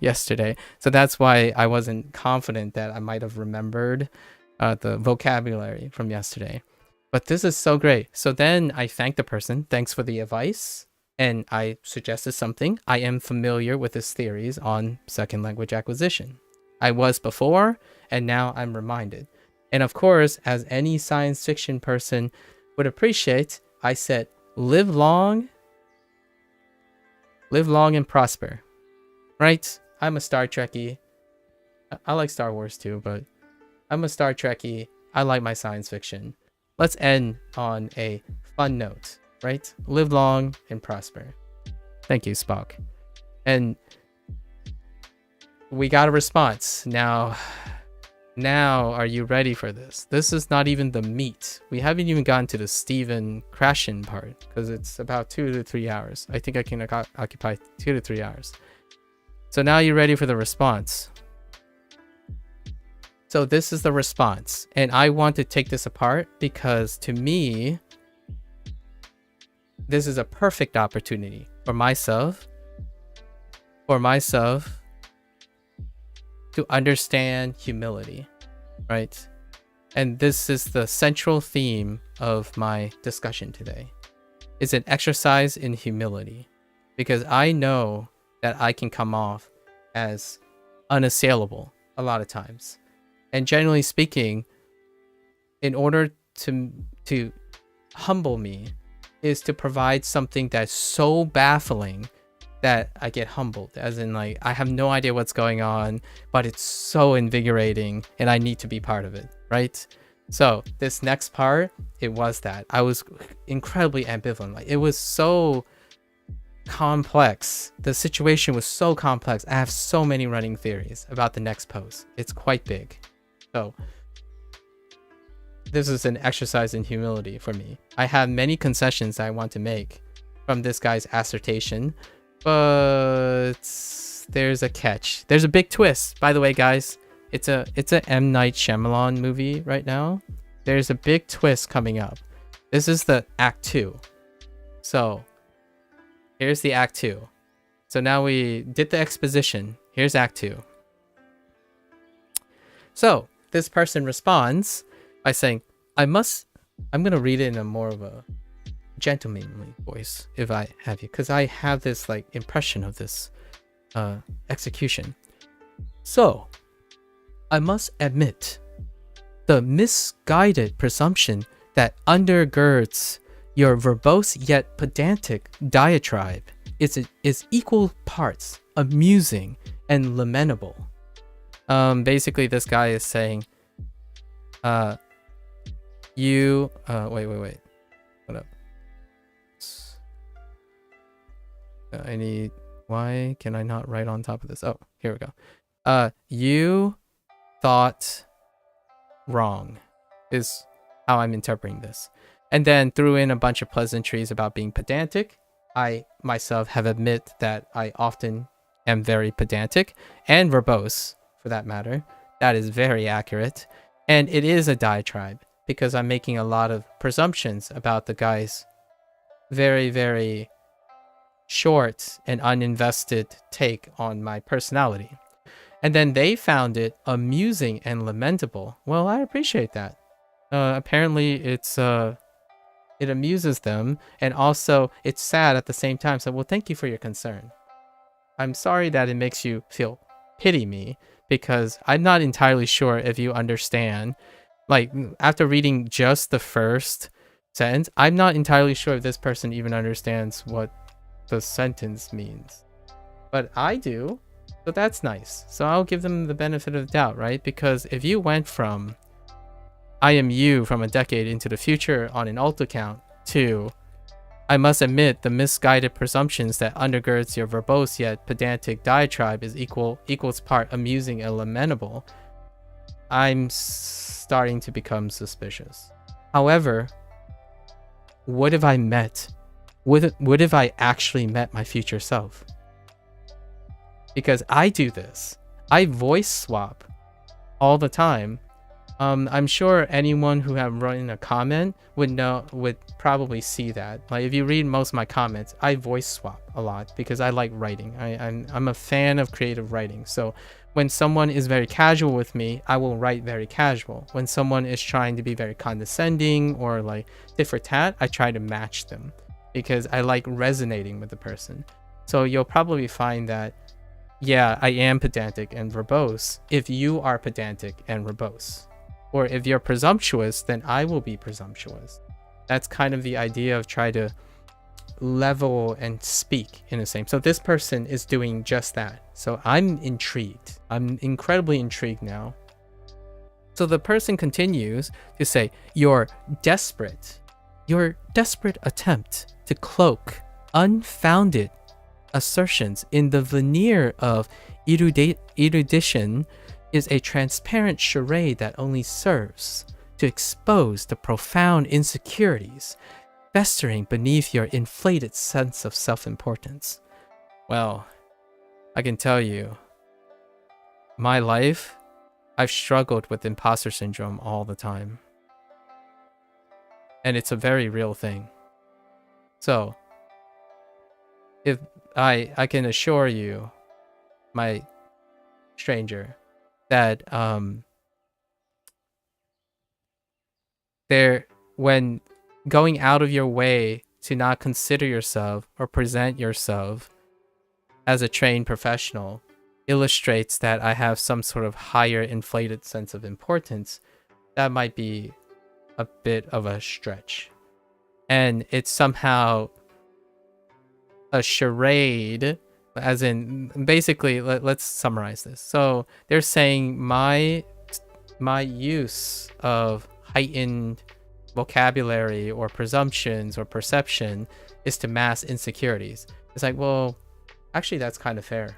S1: yesterday. So that's why I wasn't confident that I might have remembered the vocabulary from yesterday. But this is so great. So then I thanked the person. Thanks for the advice. And I suggested something. I am familiar with his theories on second language acquisition. I was before, and now I'm reminded. And of course, as any science fiction person would appreciate, I said, live long and prosper. Right? I'm a Star Trekkie. I like Star Wars too, but I'm a Star Trekkie. I like my science fiction. Let's end on a fun note, right? Live long and prosper. Thank you, Spock. And we got a response. Now, are you ready for this? This is not even the meat. We haven't even gotten to the Stephen Krashen part because it's about 2 to 3 hours. I think I can occupy 2 to 3 hours. So now you're ready for the response. So this is the response, and I want to take this apart because to me, this is a perfect opportunity for myself to understand humility, right? And this is the central theme of my discussion today. It's an exercise in humility because I know that I can come off as unassailable a lot of times. And generally speaking, in order to humble me is to provide something that's so baffling that I get humbled, as in like I have no idea what's going on, but it's so invigorating and I need to be part of it, right? So this next part, it was that I was incredibly ambivalent. Like it was so complex. The situation was so complex. I have so many running theories about the next post. It's quite big. So this is an exercise in humility for me. I have many concessions I want to make from this guy's assertion, but there's a catch. There's a big twist. By the way, guys, it's a M. Night Shyamalan movie right now. There's a big twist coming up. This is the Act 2. So here's the Act 2. So now we did the exposition. Here's Act 2. So this person responds by saying, I'm going to read it in a more of a gentlemanly voice if I have you, because I have this like impression of this execution. So, I must admit, the misguided presumption that undergirds your verbose yet pedantic diatribe is equal parts amusing and lamentable. Basically this guy is saying, wait. Hold up. Why can I not write on top of this? Oh, here we go. You thought wrong is how I'm interpreting this. And then threw in a bunch of pleasantries about being pedantic. I myself have admit that I often am very pedantic and verbose, for that matter. That is very accurate. And it is a diatribe because I'm making a lot of presumptions about the guy's very, very short and uninvested take on my personality. And then they found it amusing and lamentable. Well, I appreciate that. Apparently it amuses them, and also it's sad at the same time. So, well, thank you for your concern. I'm sorry that it makes you feel pity me, because I'm not entirely sure if you understand. Like, after reading just the first sentence, I'm not entirely sure if this person even understands what the sentence means. But I do, so that's nice. So I'll give them the benefit of the doubt, right? Because if you went from I am you from a decade into the future on an alt account to I must admit the misguided presumptions that undergirds your verbose yet pedantic diatribe is equals part amusing and lamentable, I'm starting to become suspicious. However, what if I actually met my future self? Because I do this. I voice swap all the time I'm sure anyone who have written a comment would probably see that. Like if you read most of my comments, I voice swap a lot because I like writing. I'm a fan of creative writing. So when someone is very casual with me, I will write very casual. When someone is trying to be very condescending or like tit for tat, I try to match them because I like resonating with the person. So you'll probably find that, yeah, I am pedantic and verbose if you are pedantic and verbose. Or if you're presumptuous, then I will be presumptuous. That's kind of the idea of try to level and speak in the same. So this person is doing just that. So I'm intrigued. I'm incredibly intrigued now. So the person continues to say, your desperate attempt to cloak unfounded assertions in the veneer of erudition is a transparent charade that only serves to expose the profound insecurities festering beneath your inflated sense of self-importance. Well, I can tell you, my life, I've struggled with imposter syndrome all the time. And it's a very real thing. So, if I can assure you, my stranger, that when going out of your way to not consider yourself or present yourself as a trained professional illustrates that I have some sort of higher inflated sense of importance, that might be a bit of a stretch. And it's somehow a charade, as in, basically, let's summarize this. So they're saying my use of heightened vocabulary or presumptions or perception is to mask insecurities. It's like, well, actually that's kind of fair.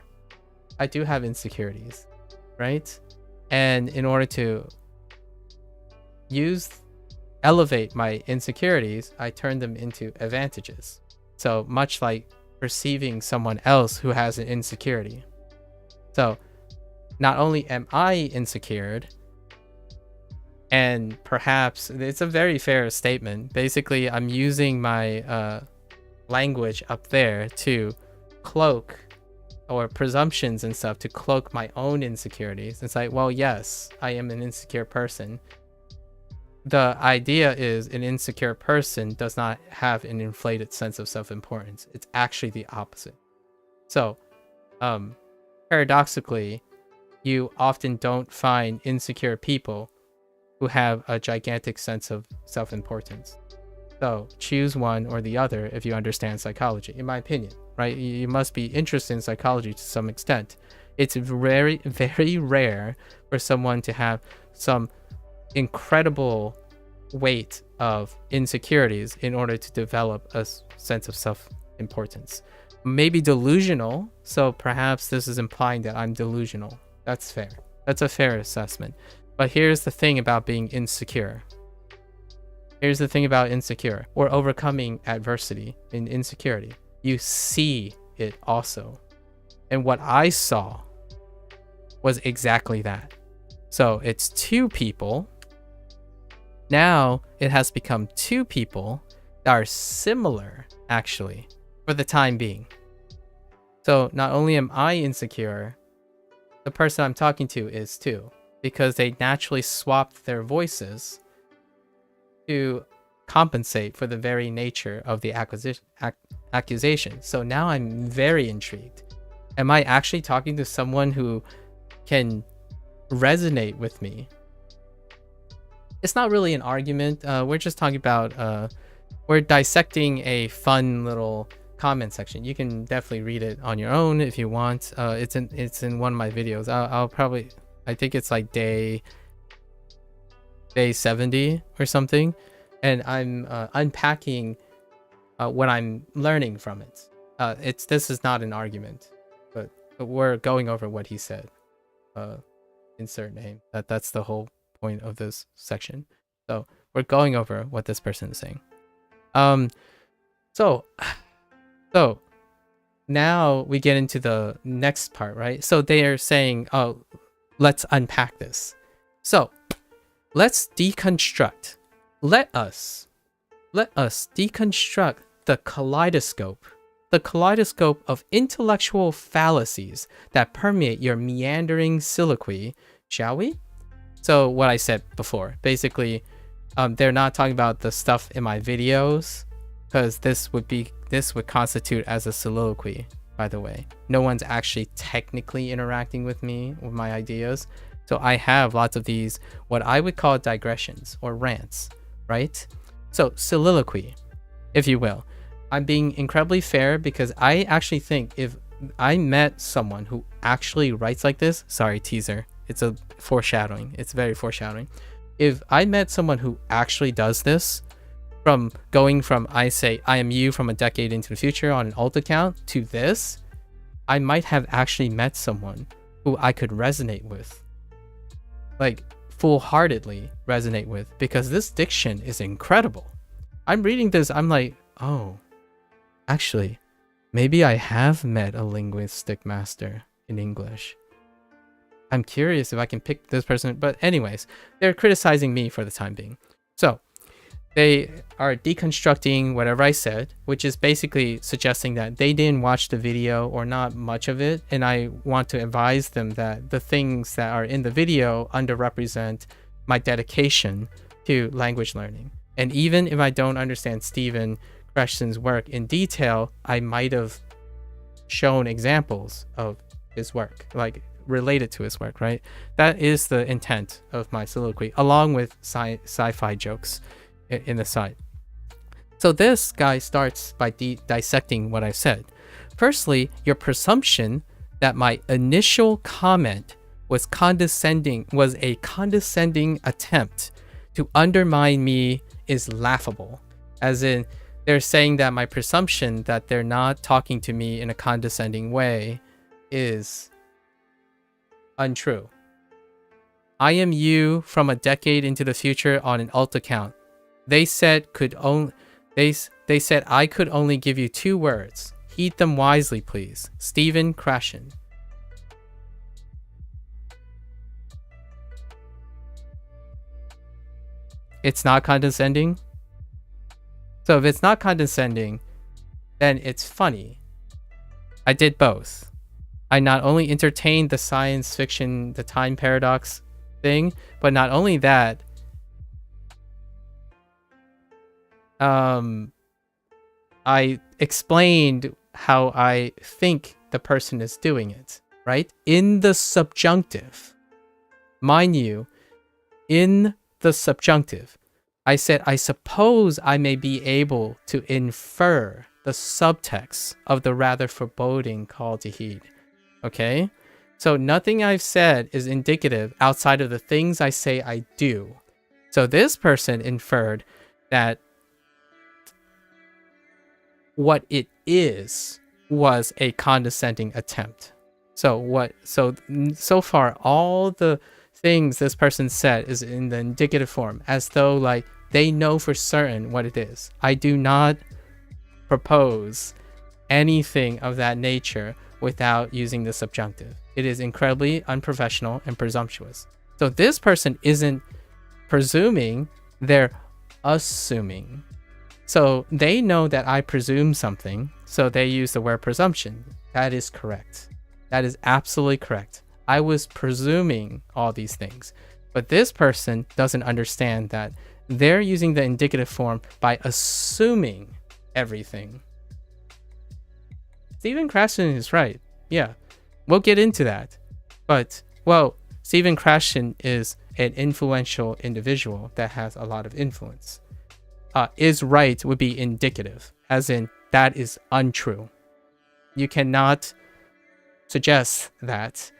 S1: I do have insecurities, right? And in order to elevate my insecurities, I turn them into advantages. So much like perceiving someone else who has an insecurity. So not only am I insecure, and perhaps it's a very fair statement. Basically, I'm using my language up there to cloak, or presumptions and stuff, to cloak my own insecurities. It's like, well, yes, I am an insecure person. The idea is an insecure person does not have an inflated sense of self-importance. It's actually the opposite. So, paradoxically, you often don't find insecure people who have a gigantic sense of self-importance. So, choose one or the other if you understand psychology, in my opinion, right? You must be interested in psychology to some extent. It's very, very rare for someone to have some incredible weight of insecurities in order to develop a sense of self-importance. Maybe delusional, so perhaps this is implying that I'm delusional. That's fair. That's a fair assessment. But here's the thing about being insecure. Here's the thing about insecure, or overcoming adversity in insecurity. You see it also. And what I saw was exactly that. So it's two people. Now it has become two people that are similar, actually, for the time being. So not only am I insecure, the person I'm talking to is too, because they naturally swapped their voices to compensate for the very nature of the accusation. So now I'm very intrigued. Am I actually talking to someone who can resonate with me? It's not really an argument. We're just talking about, we're dissecting a fun little comment section. You can definitely read it on your own if you want. It's in one of my videos. I'll probably, I think it's like day 70 or something. And I'm unpacking what I'm learning from it. This is not an argument, but we're going over what he said. Insert name. That's the whole point of this section. So we're going over what this person is saying. So now we get into the next part, right? So they are saying, oh, let's unpack this. So Let's deconstruct. Let us deconstruct the kaleidoscope of intellectual fallacies that permeate your meandering soliloquy, shall we? So what I said before, basically, they're not talking about the stuff in my videos, because this would constitute as a soliloquy, by the way. No one's actually technically interacting with me with my ideas. So I have lots of these, what I would call digressions or rants, right? So soliloquy, if you will. I'm being incredibly fair because I actually think if I met someone who actually writes like this, sorry, teaser, it's a foreshadowing. It's very foreshadowing. If I met someone who actually does this, from going from I say I am you from a decade into the future on an alt account to this, I might have actually met someone who I could resonate with. Like full-heartedly resonate with, because this diction is incredible. I'm reading this, I'm like, oh, actually, maybe I have met a linguistic master in English. I'm curious if I can pick this person, but anyways, they're criticizing me for the time being. So they are deconstructing whatever I said, which is basically suggesting that they didn't watch the video or not much of it. And I want to advise them that the things that are in the video underrepresent my dedication to language learning. And even if I don't understand Stephen Kreshton's work in detail, I might have shown examples of his work, like related to his work, right? That is the intent of my soliloquy, along with sci-fi jokes in the side. So this guy starts by dissecting what I've said. Firstly, your presumption that my initial comment was a condescending attempt to undermine me is laughable. As in, they're saying that my presumption that they're not talking to me in a condescending way is untrue. I am you from a decade into the future on an alt account. They said I could only give you 2 words. Heed them wisely, please. Severin. It's not condescending. So if it's not condescending, then it's funny. I did both. I not only entertained the science fiction, the time paradox thing, but not only that, I explained how I think the person is doing it, right? In the subjunctive. Mind you, in the subjunctive, I said, I suppose I may be able to infer the subtext of the rather foreboding call to heed. Okay? So nothing I've said is indicative outside of the things I say I do. So this person inferred that what it is was a condescending attempt. So far all the things this person said is in the indicative form, as though like they know for certain what it is. I do not propose anything of that nature without using the subjunctive. It is incredibly unprofessional and presumptuous. So this person isn't presuming, they're assuming. So they know that I presume something, so they use the word presumption. That is correct. That is absolutely correct. I was presuming all these things, but this person doesn't understand that they're using the indicative form by assuming everything. Severin Kreshton is right. Yeah, we'll get into that. But, well, Severin Kreshton is an influential individual that has a lot of influence. Is right would be indicative, as in that is untrue. You cannot suggest that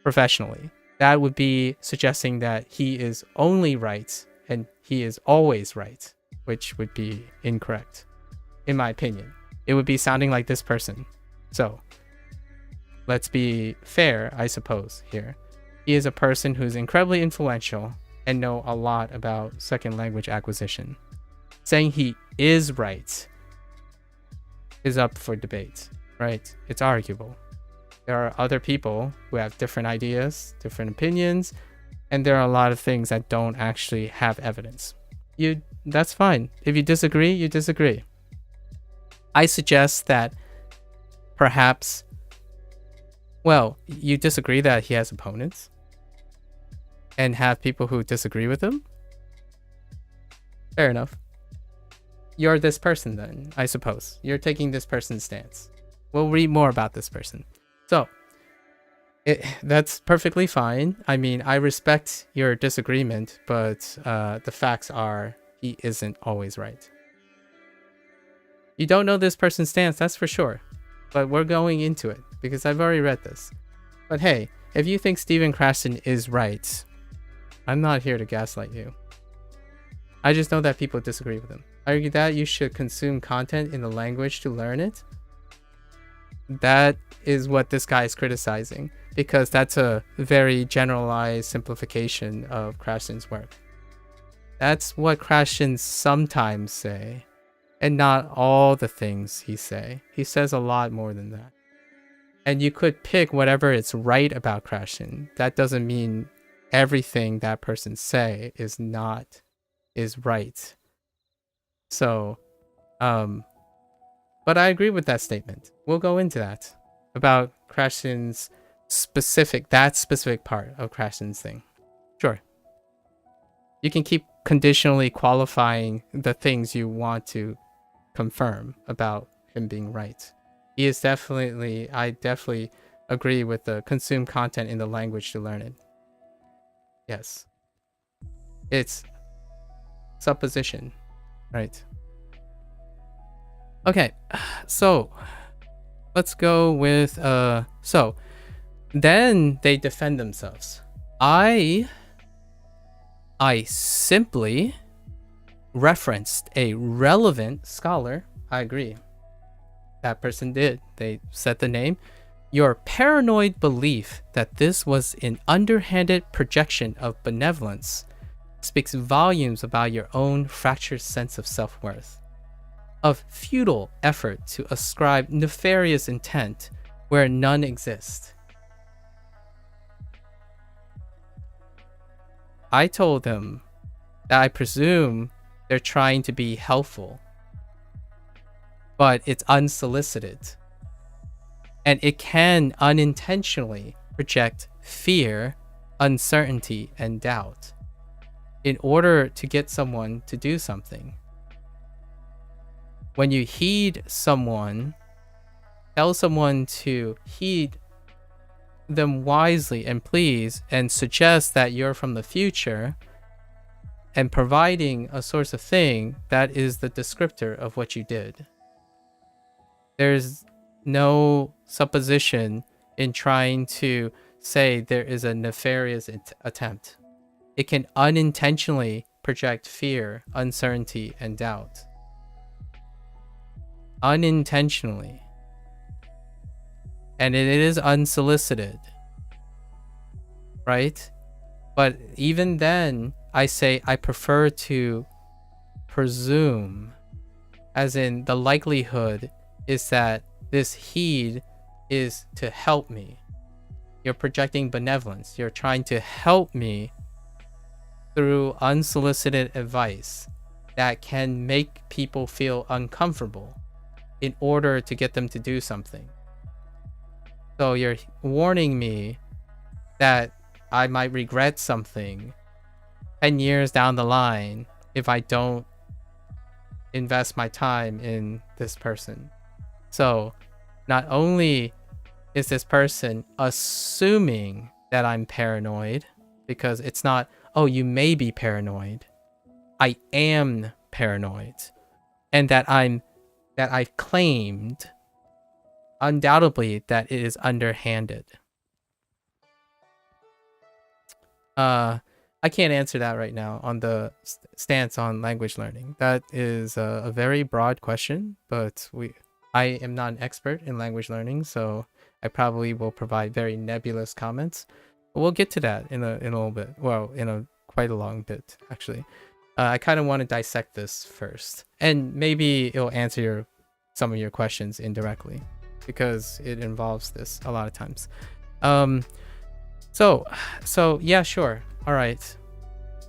S1: professionally. That would be suggesting that he is only right and he is always right, which would be incorrect, in my opinion. It would be sounding like this person. So let's be fair, I suppose, here. He is a person who's incredibly influential and know a lot about second language acquisition. Saying he is right is up for debate, right? It's arguable. There are other people who have different ideas, different opinions, And there are a lot of things that don't actually have evidence. That's fine. If you disagree, you disagree. I suggest that perhaps, well, you disagree that he has opponents and have people who disagree with him. Fair enough. You're this person then, I suppose. You're taking this person's stance. We'll read more about this person. So, that's perfectly fine. I mean, I respect your disagreement, but the facts are he isn't always right. You don't know this person's stance, that's for sure. But we're going into it because I've already read this. But hey, if you think Stephen Krashen is right, I'm not here to gaslight you. I just know that people disagree with him. I argue that you should consume content in the language to learn it. That is what this guy is criticizing, because that's a very generalized simplification of Krashen's work. That's what Krashen sometimes say, and not all the things he say. He says a lot more than that. And you could pick whatever is right about Krashen. That doesn't mean everything that person say is right. So, but I agree with that statement. We'll go into that about Krashen's specific part of Krashen's thing. Sure. You can keep conditionally qualifying the things you want to confirm about him being right. He is I definitely agree with the consume content in the language to learn it. Yes. It's supposition, right? Okay, so let's go with so then they defend themselves. I simply referenced a relevant scholar. I agree. That person did. They said the name. Your paranoid belief that this was an underhanded projection of benevolence speaks volumes about your own fractured sense of self-worth, of futile effort to ascribe nefarious intent where none exists. I told them that I presume they're trying to be helpful, but it's unsolicited. And it can unintentionally project fear, uncertainty, and doubt in order to get someone to do something. When you heed someone, tell someone to heed them wisely and please, and suggest that you're from the future, and providing a source of thing that is the descriptor of what you did. There's no supposition in trying to say there is a nefarious attempt. It can unintentionally project fear, uncertainty, and doubt. Unintentionally. And it is unsolicited. Right? But even then, I say I prefer to presume, as in the likelihood is that this heed is to help me. You're projecting benevolence. You're trying to help me through unsolicited advice that can make people feel uncomfortable in order to get them to do something. So you're warning me that I might regret something 10 years down the line if I don't invest my time in this person. So not only is this person assuming that I'm paranoid, because it's not, oh, you may be paranoid. I am paranoid. And that I've claimed undoubtedly that it is underhanded. I can't answer that right now on the stance on language learning. That is a very broad question, but I am not an expert in language learning, so I probably will provide very nebulous comments. But we'll get to that in a little bit. Well, in quite a long bit, actually. I kind of want to dissect this first, and maybe it'll answer some of your questions indirectly, because it involves this a lot of times. So yeah, sure. all right.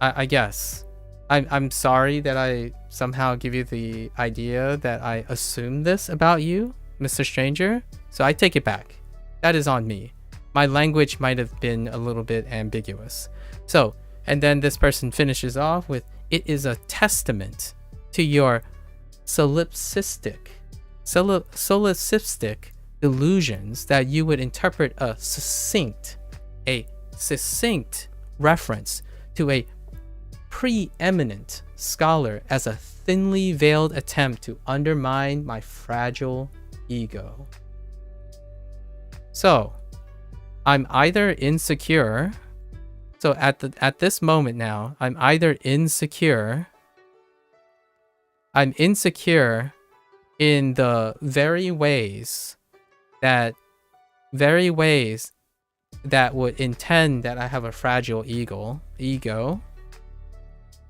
S1: I guess. I'm sorry that I somehow give you the idea that I assumed this about you, Mr. Stranger. So I take it back. That is on me. My language might have been a little bit ambiguous. So, and then this person finishes off with, it is a testament to your solipsistic illusions that you would interpret a succinct reference to a preeminent scholar as a thinly veiled attempt to undermine my fragile ego. So, I'm either insecure. So at this moment now, I'm either insecure. I'm insecure in the very ways that would intend that I have a fragile ego,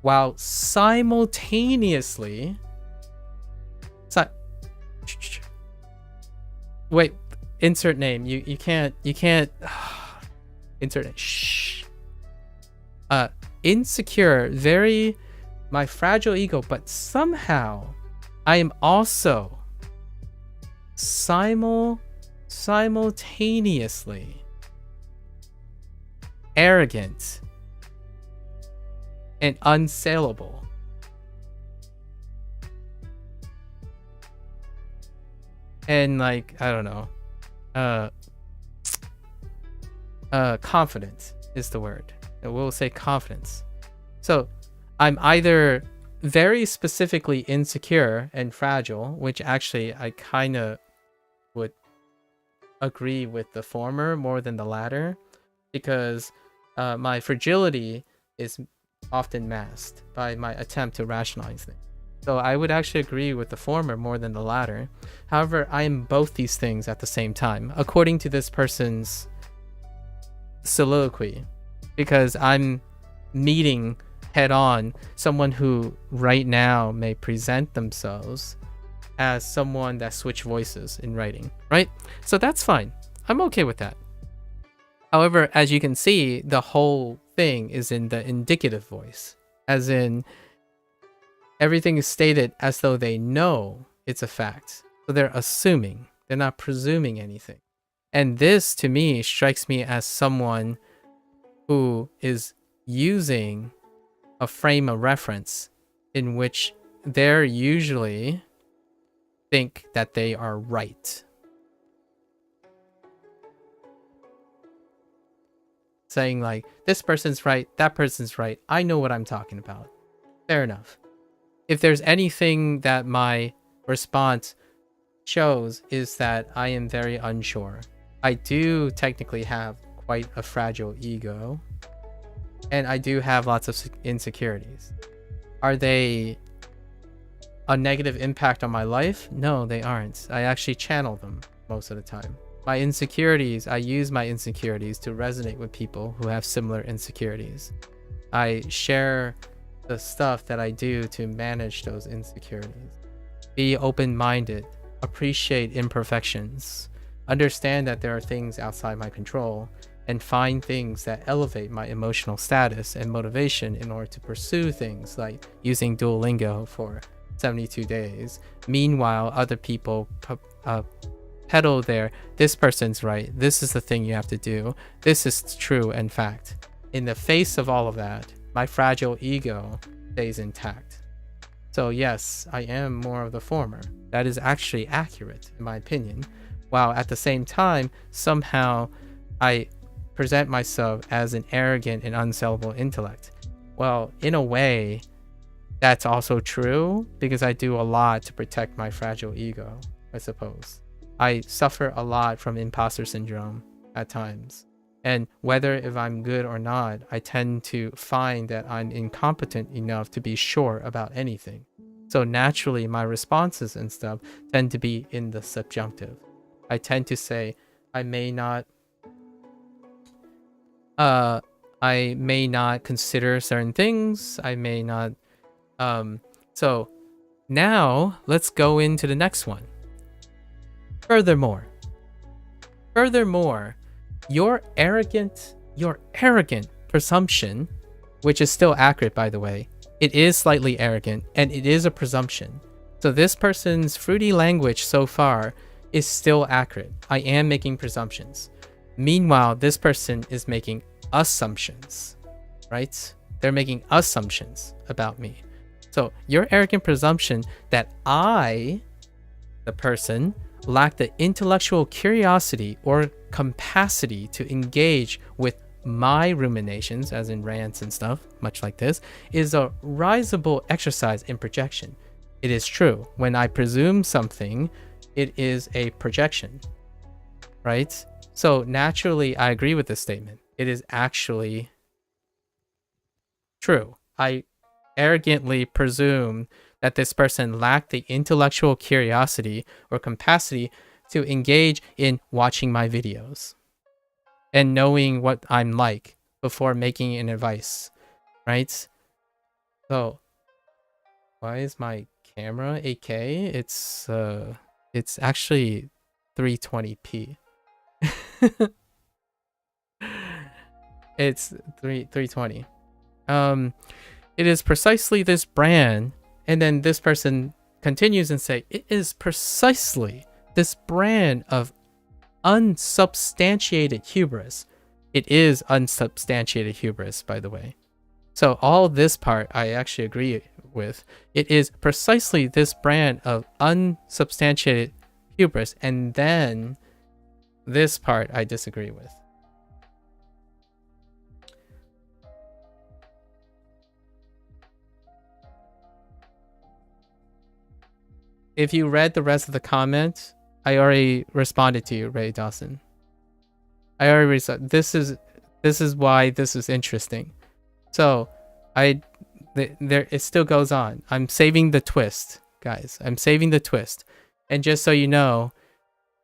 S1: while simultaneously wait, insert name. You can't insert name. Insecure, very my fragile ego, but somehow I am also simultaneously arrogant and unsaleable. And like, I don't know, confident is the word. We'll say confidence. So I'm either very specifically insecure and fragile, which actually I kind of would agree with the former more than the latter, because my fragility is often masked by my attempt to rationalize things. So I would actually agree with the former more than the latter. However, I am both these things at the same time, according to this person's soliloquy, because I'm meeting head on someone who right now may present themselves as someone that switch voices in writing, right? So that's fine. I'm okay with that. However, as you can see, the whole thing is in the indicative voice, as in everything is stated as though they know it's a fact. So they're assuming, they're not presuming anything. And this to me strikes me as someone who is using a frame of reference in which they're usually think that they are right. Saying like, this person's right, that person's right, I know what I'm talking about. Fair enough. If there's anything that my response shows is that I am very unsure. I do technically have quite a fragile ego, and I do have lots of insecurities. Are they a negative impact on my life? No, they aren't. I actually channel them most of the time. My insecurities, I use my insecurities to resonate with people who have similar insecurities. I share the stuff that I do to manage those insecurities. Be open-minded, appreciate imperfections, understand that there are things outside my control, and find things that elevate my emotional status and motivation in order to pursue things like using Duolingo for 72 days. Meanwhile, other people peddle their, this person's right, this is the thing you have to do, this is true and fact. In the face of all of that, my fragile ego stays intact. So yes, I am more of the former. That is actually accurate in my opinion, while at the same time, somehow I present myself as an arrogant and unsellable intellect. Well, in a way, that's also true because I do a lot to protect my fragile ego, I suppose. I suffer a lot from imposter syndrome at times. And whether if I'm good or not, I tend to find that I'm incompetent enough to be sure about anything. So naturally, my responses and stuff tend to be in the subjunctive. I tend to say, I may not consider certain things. I may not. So now let's go into the next one. Furthermore, you're arrogant presumption, which is still accurate, by the way. It is slightly arrogant, and it is a presumption. So this person's fruity language so far is still accurate. I am making presumptions. Meanwhile, this person is making assumptions, right? They're making assumptions about me. So your arrogant presumption that I, the person, lack the intellectual curiosity or capacity to engage with my ruminations, as in rants and stuff, much like this, is a risible exercise in projection. It is true. When I presume something, it is a projection, right? So naturally, I agree with this statement. It is actually true. I arrogantly presume that this person lacked the intellectual curiosity or capacity to engage in watching my videos and knowing what I'm like before making an advice, right? So why is my camera 8K? It's actually 320p. It's 320. It is precisely this brand, and then this person continues and say, it is precisely this brand of unsubstantiated hubris. It is unsubstantiated hubris, by the way. So all this part I actually agree with. It is precisely this brand of unsubstantiated hubris, and then this part I disagree with. If you read the rest of the comments, I already responded to you, Ray Dawson. I already this is why this is interesting. So there it still goes on. I'm saving the twist, guys. I'm saving the twist. And just so you know,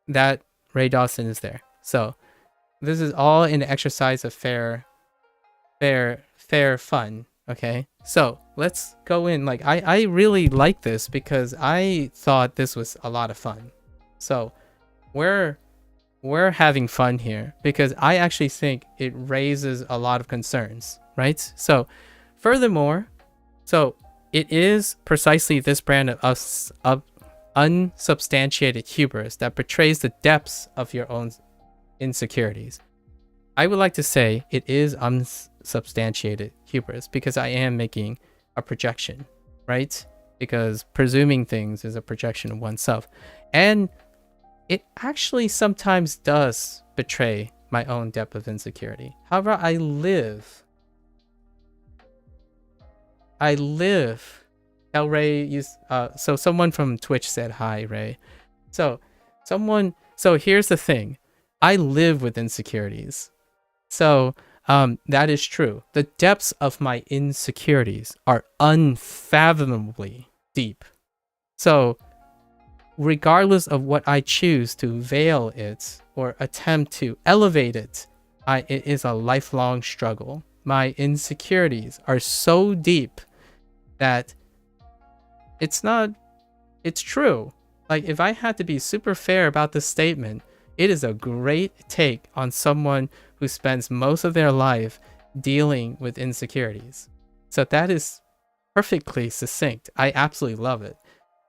S1: that Ray Dawson is there. So this is all an exercise of fair fun. Okay, so let's go in. Like I really like this because I thought this was a lot of fun. So we're having fun here because I actually think it raises a lot of concerns, right? So furthermore, so it is precisely this brand of unsubstantiated hubris that betrays the depths of your own insecurities. I would like to say it is unsubstantiated hubris because I am making a projection, right? Because presuming things is a projection of oneself. And it actually sometimes does betray my own depth of insecurity. However, I live. El Ray, so someone from Twitch said hi, Ray. So here's the thing. I live with insecurities. So that is true. The depths of my insecurities are unfathomably deep. So regardless of what I choose to veil it or attempt to elevate it, it is a lifelong struggle. My insecurities are so deep that it's true. Like if I had to be super fair about this statement, it is a great take on someone who spends most of their life dealing with insecurities. So that is perfectly succinct. I absolutely love it.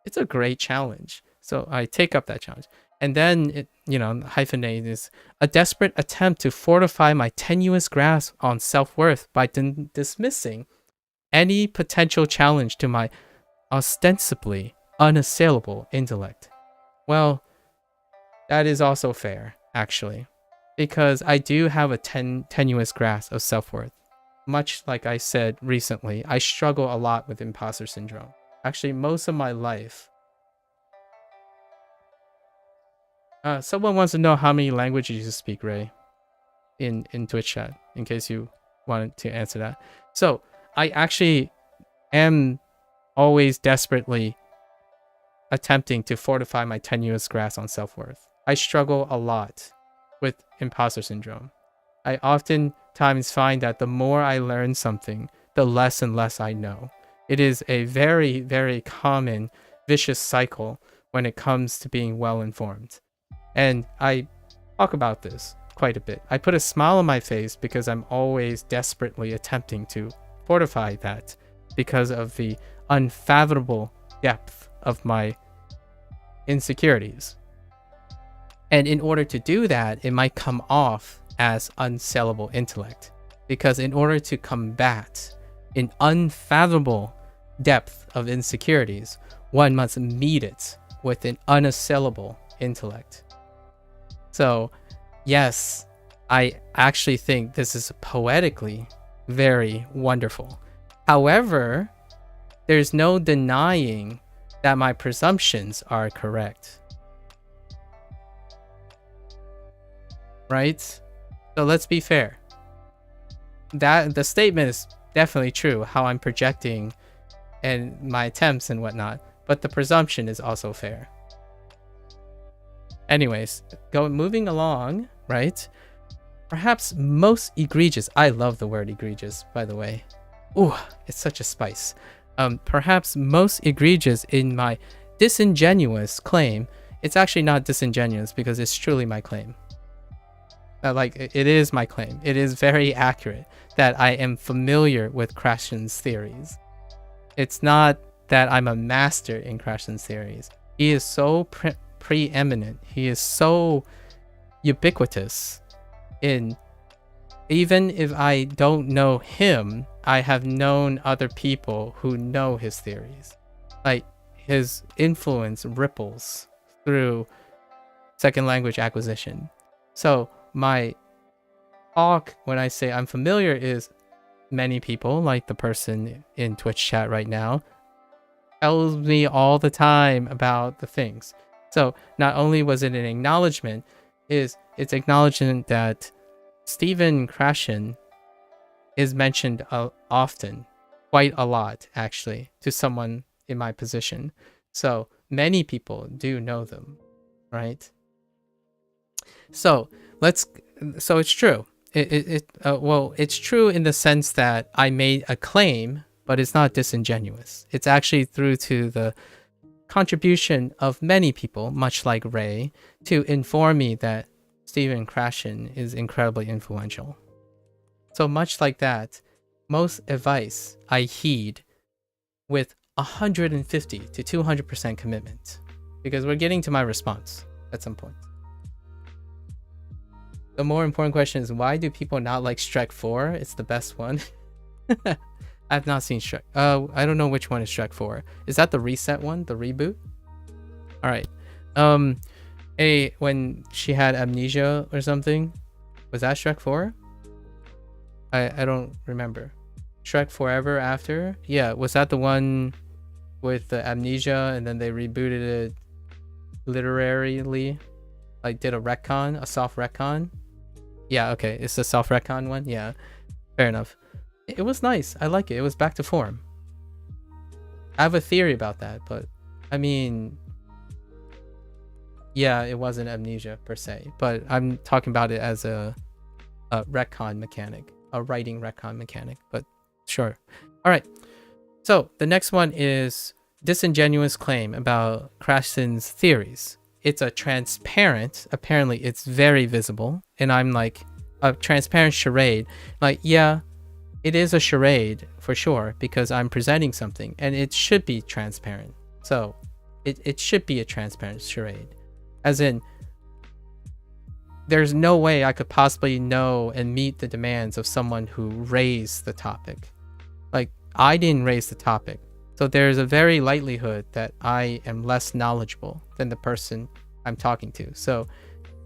S1: It's a great challenge. So I take up that challenge. And then it, hyphenate is a desperate attempt to fortify my tenuous grasp on self-worth by dismissing any potential challenge to my ostensibly unassailable intellect. Well, that is also fair, actually, because I do have a tenuous grasp of self-worth. Much like I said recently, I struggle a lot with imposter syndrome. Actually, most of my life. Someone wants to know how many languages you speak, Ray, in Twitch chat, in case you wanted to answer that. So I actually am always desperately attempting to fortify my tenuous grasp on self-worth. I struggle a lot with imposter syndrome. I oftentimes find that the more I learn something, the less and less I know. It is a very, very common vicious cycle when it comes to being well-informed. And I talk about this quite a bit. I put a smile on my face because I'm always desperately attempting to fortify that because of the unfathomable depth of my insecurities. And in order to do that, it might come off as unsellable intellect, because in order to combat an unfathomable depth of insecurities, one must meet it with an unassailable intellect. So yes, I actually think this is poetically very wonderful. However, there's no denying that my presumptions are correct. Right? So let's be fair. That the statement is definitely true, how I'm projecting and my attempts and whatnot, but the presumption is also fair. Anyways, moving along, right? Perhaps most egregious, I love the word egregious, by the way. Ooh, it's such a spice. Perhaps most egregious in my disingenuous claim. It's actually not disingenuous because it's truly my claim. It is my claim. It is very accurate that I am familiar with Krashen's theories. It's not that I'm a master in Krashen's theories. He is so preeminent. He is so ubiquitous in, even if I don't know him, I have known other people who know his theories. Like, his influence ripples through second language acquisition. So my talk, when I say I'm familiar, is many people, like the person in Twitch chat right now, tells me all the time about the things. So not only was it an acknowledgement, it's acknowledgement that Stephen Krashen is mentioned often, quite a lot actually, to someone in my position. So many people do know them, right? So it's true. It's true in the sense that I made a claim, but it's not disingenuous. It's actually through to the contribution of many people, much like Ray, to inform me that Stephen Krashen is incredibly influential. So much like that, most advice I heed with 150 to 200% commitment, because we're getting to my response at some point. The more important question is, why do people not like Shrek 4? It's the best one. I've not seen Shrek. I don't know which one is Shrek 4. Is that the reset one? The reboot? Alright. When she had amnesia or something? Was that Shrek 4? I don't remember. Shrek Forever After? Yeah, was that the one with the amnesia and then they rebooted it literarily? Like did a retcon? A soft retcon? Yeah, okay. It's the soft retcon one? Yeah. Fair enough. It was nice. I like it. It was back to form. I have a theory about that, but I mean, yeah, it wasn't amnesia per se, but I'm talking about it as a retcon mechanic, a writing retcon mechanic, but sure. All right. So the next one is disingenuous claim about Krashen's theories. It's a transparent, apparently it's very visible, and I'm like, a transparent charade. Like, yeah, it is a charade for sure, because I'm presenting something and it should be transparent. So it should be a transparent charade. As in, there's no way I could possibly know and meet the demands of someone who raised the topic. Like, I didn't raise the topic. So there's a very likelihood that I am less knowledgeable than the person I'm talking to. So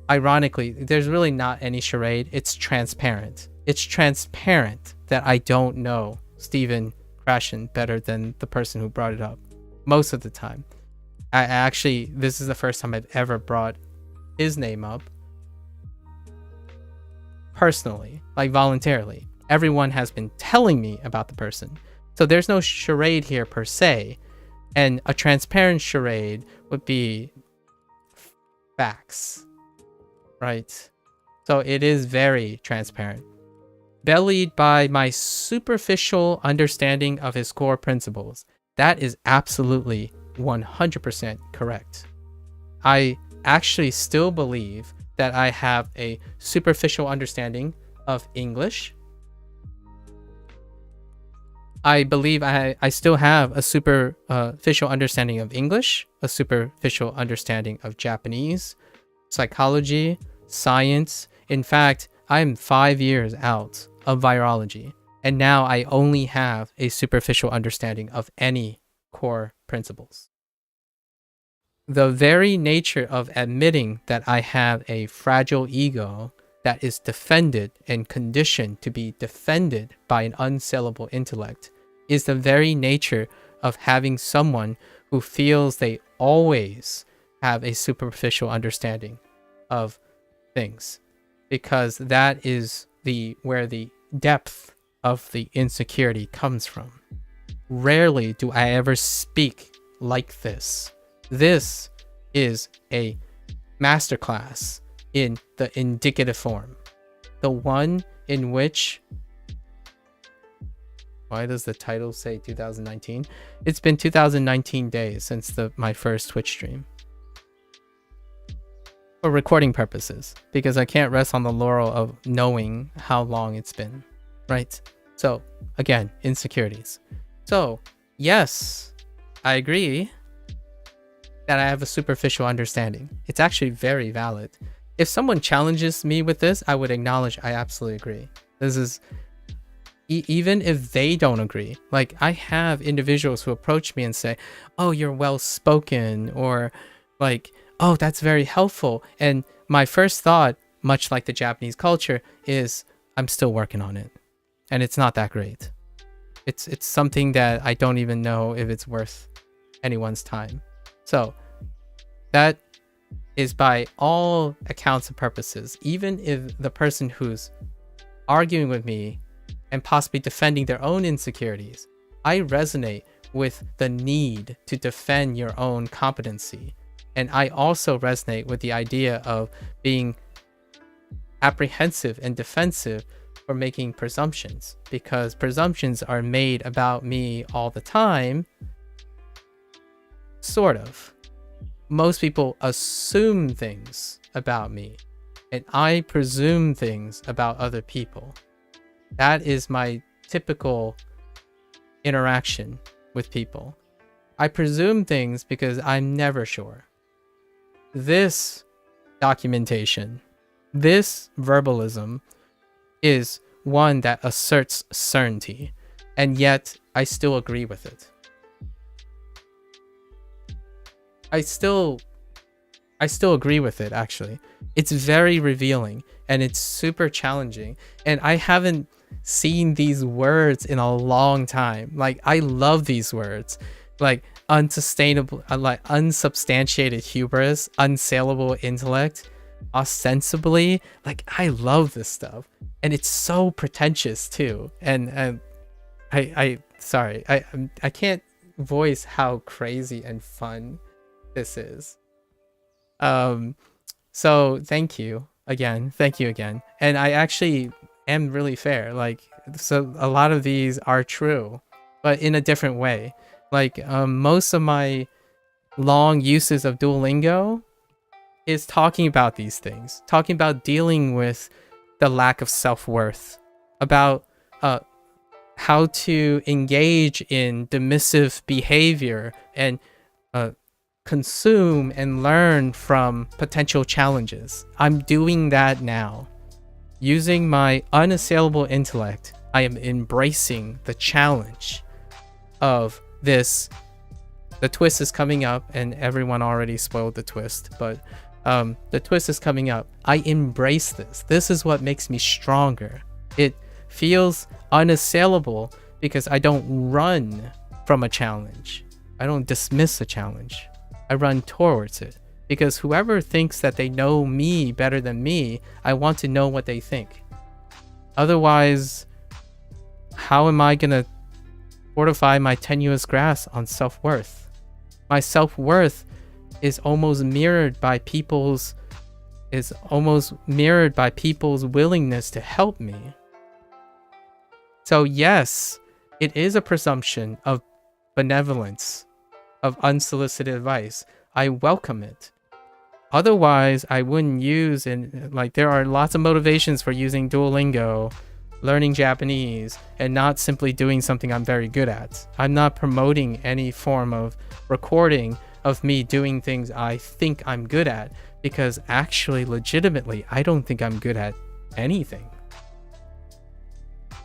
S1: ironically, there's really not any charade. It's transparent. It's transparent that I don't know Stephen Krashen better than the person who brought it up most of the time. I actually, this is the first time I've ever brought his name up personally, like voluntarily. Everyone has been telling me about the person. So there's no charade here per se. And a transparent charade would be facts, right? So it is very transparent. Bellied by my superficial understanding of his core principles. That is absolutely 100% correct. I actually still believe that I have a superficial understanding of English. I believe I still have a superficial understanding of English, a superficial understanding of Japanese, psychology, science. In fact, I'm 5 years out of virology, and now I only have a superficial understanding of any core principles. The very nature of admitting that I have a fragile ego that is defended and conditioned to be defended by an unsellable intellect is the very nature of having someone who feels they always have a superficial understanding of things, because that is where the depth of the insecurity comes from. Rarely do I ever speak like this. This is a masterclass in the indicative form, the one in which, why does the title say 2019? It's been 2019 days since my first Twitch stream. For recording purposes, because I can't rest on the laurel of knowing how long it's been, right? So, again, insecurities. So, yes, I agree that I have a superficial understanding. It's actually very valid. If someone challenges me with this, I would acknowledge I absolutely agree. This is, even if they don't agree, like I have individuals who approach me and say, oh, you're well spoken, or like, oh, that's very helpful. And my first thought, much like the Japanese culture, is I'm still working on it. And it's not that great. It's something that I don't even know if it's worth anyone's time. So that is, by all accounts and purposes, even if the person who's arguing with me and possibly defending their own insecurities, I resonate with the need to defend your own competency. And I also resonate with the idea of being apprehensive and defensive for making presumptions, because presumptions are made about me all the time. Sort of. Most people assume things about me, and I presume things about other people. That is my typical interaction with people. I presume things because I'm never sure. This documentation, this verbalism, is one that asserts certainty, and yet I still agree with it. I still agree with it, actually. It's very revealing, and it's super challenging, and I haven't seen these words in a long time. Like, I love these words, like unsustainable, like unsubstantiated hubris, unsaleable intellect, ostensibly. Like, I love this stuff, and it's so pretentious too. And I sorry, I can't voice how crazy and fun this is. So thank you again. And I actually am really fair. Like, so a lot of these are true, but in a different way. Like, most of my long uses of Duolingo is talking about these things, talking about dealing with the lack of self-worth, about how to engage in dismissive behavior and consume and learn from potential challenges. I'm doing that now. Using my unassailable intellect, I am embracing the challenge of this. The twist is coming up, and everyone already spoiled the twist, but the twist is coming up. I embrace this. This is what makes me stronger. It feels unassailable because I don't run from a challenge. I don't dismiss a challenge. I run towards it, because whoever thinks that they know me better than me, I want to know what they think. Otherwise, how am I gonna fortify my tenuous grasp on self-worth? My self-worth is almost mirrored by people's willingness to help me. So yes, it is a presumption of benevolence, of unsolicited advice. I welcome it. Otherwise, I wouldn't use, and like there are lots of motivations for using Duolingo, learning Japanese, and not simply doing something I'm very good at. I'm not promoting any form of recording of me doing things I think I'm good at, because actually, legitimately, I don't think I'm good at anything.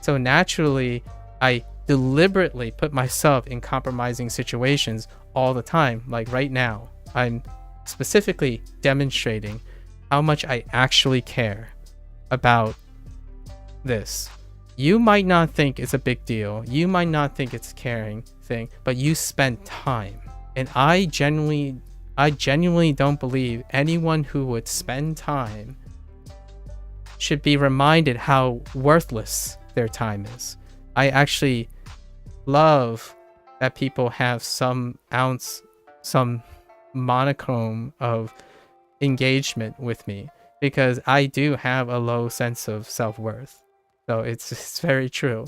S1: So naturally, I deliberately put myself in compromising situations all the time. Like right now, I'm specifically demonstrating how much I actually care about this. You might not think it's a big deal. You might not think it's a caring thing, but you spent time. And I genuinely don't believe anyone who would spend time should be reminded how worthless their time is. I actually love that people have some monochrome of engagement with me, because I do have a low sense of self-worth. So it's very true.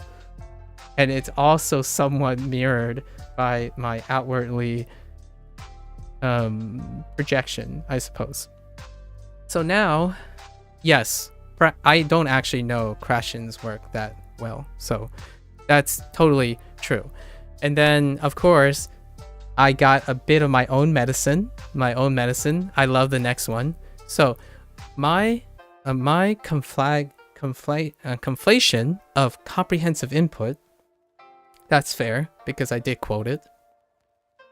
S1: And it's also somewhat mirrored by my outwardly projection, I suppose. So now, yes, I don't actually know Krashen's work that well, so that's totally true. And then, of course, I got a bit of my own medicine. I love the next one. So my conflation of comprehensive input, that's fair because I did quote it.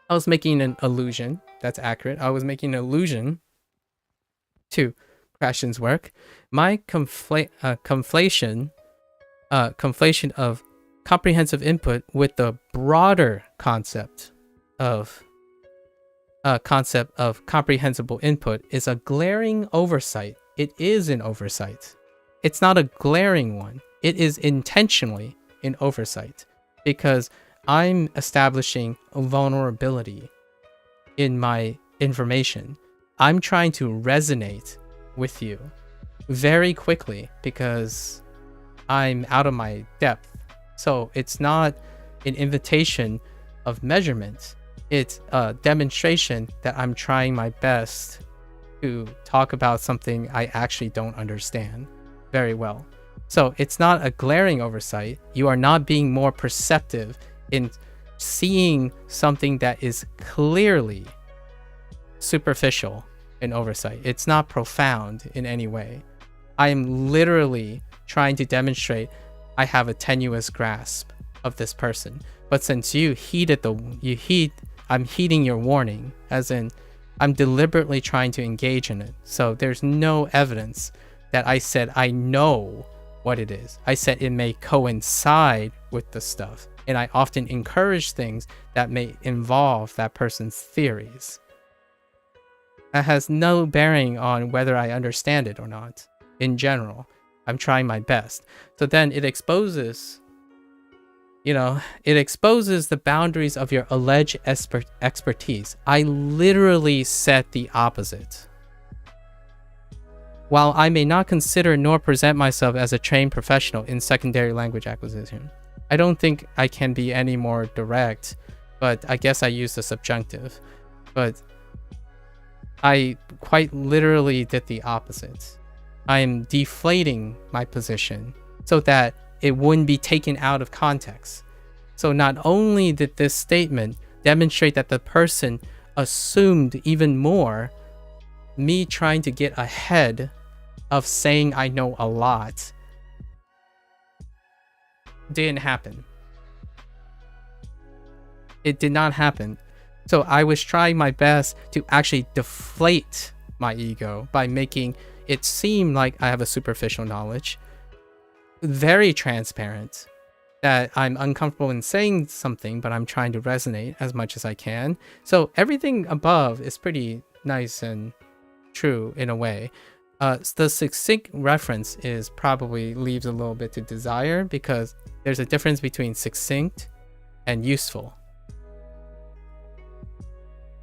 S1: I was making an allusion. That's accurate. I was making an allusion to Krashen's work. My conflation of comprehensive input with the broader concept of comprehensible input is a glaring oversight. It is an oversight. It's not a glaring one. It is intentionally an oversight, because I'm establishing a vulnerability in my information. I'm trying to resonate with you very quickly because I'm out of my depth. So it's not an invitation of measurement. It's a demonstration that I'm trying my best to talk about something I actually don't understand very well. So it's not a glaring oversight. You are not being more perceptive in seeing something that is clearly superficial in oversight. It's not profound in any way. I am literally trying to demonstrate I have a tenuous grasp of this person. But since I'm heeding your warning, as in I'm deliberately trying to engage in it. So there's no evidence that I said I know what it is. I said it may coincide with the stuff. And I often encourage things that may involve that person's theories. That has no bearing on whether I understand it or not. In general, I'm trying my best. So then it exposes the boundaries of your alleged expertise. I literally said the opposite. While I may not consider nor present myself as a trained professional in secondary language acquisition, I don't think I can be any more direct, but I guess I use the subjunctive. But I quite literally did the opposite. I am deflating my position so that it wouldn't be taken out of context. So not only did this statement demonstrate that the person assumed even more, me trying to get ahead of saying I know a lot didn't happen. It did not happen. So I was trying my best to actually deflate my ego by making it seem like I have a superficial knowledge, very transparent, that I'm uncomfortable in saying something, but I'm trying to resonate as much as I can. So everything above is pretty nice and true in a way. The succinct reference is probably leaves a little bit to desire, because there's a difference between succinct and useful.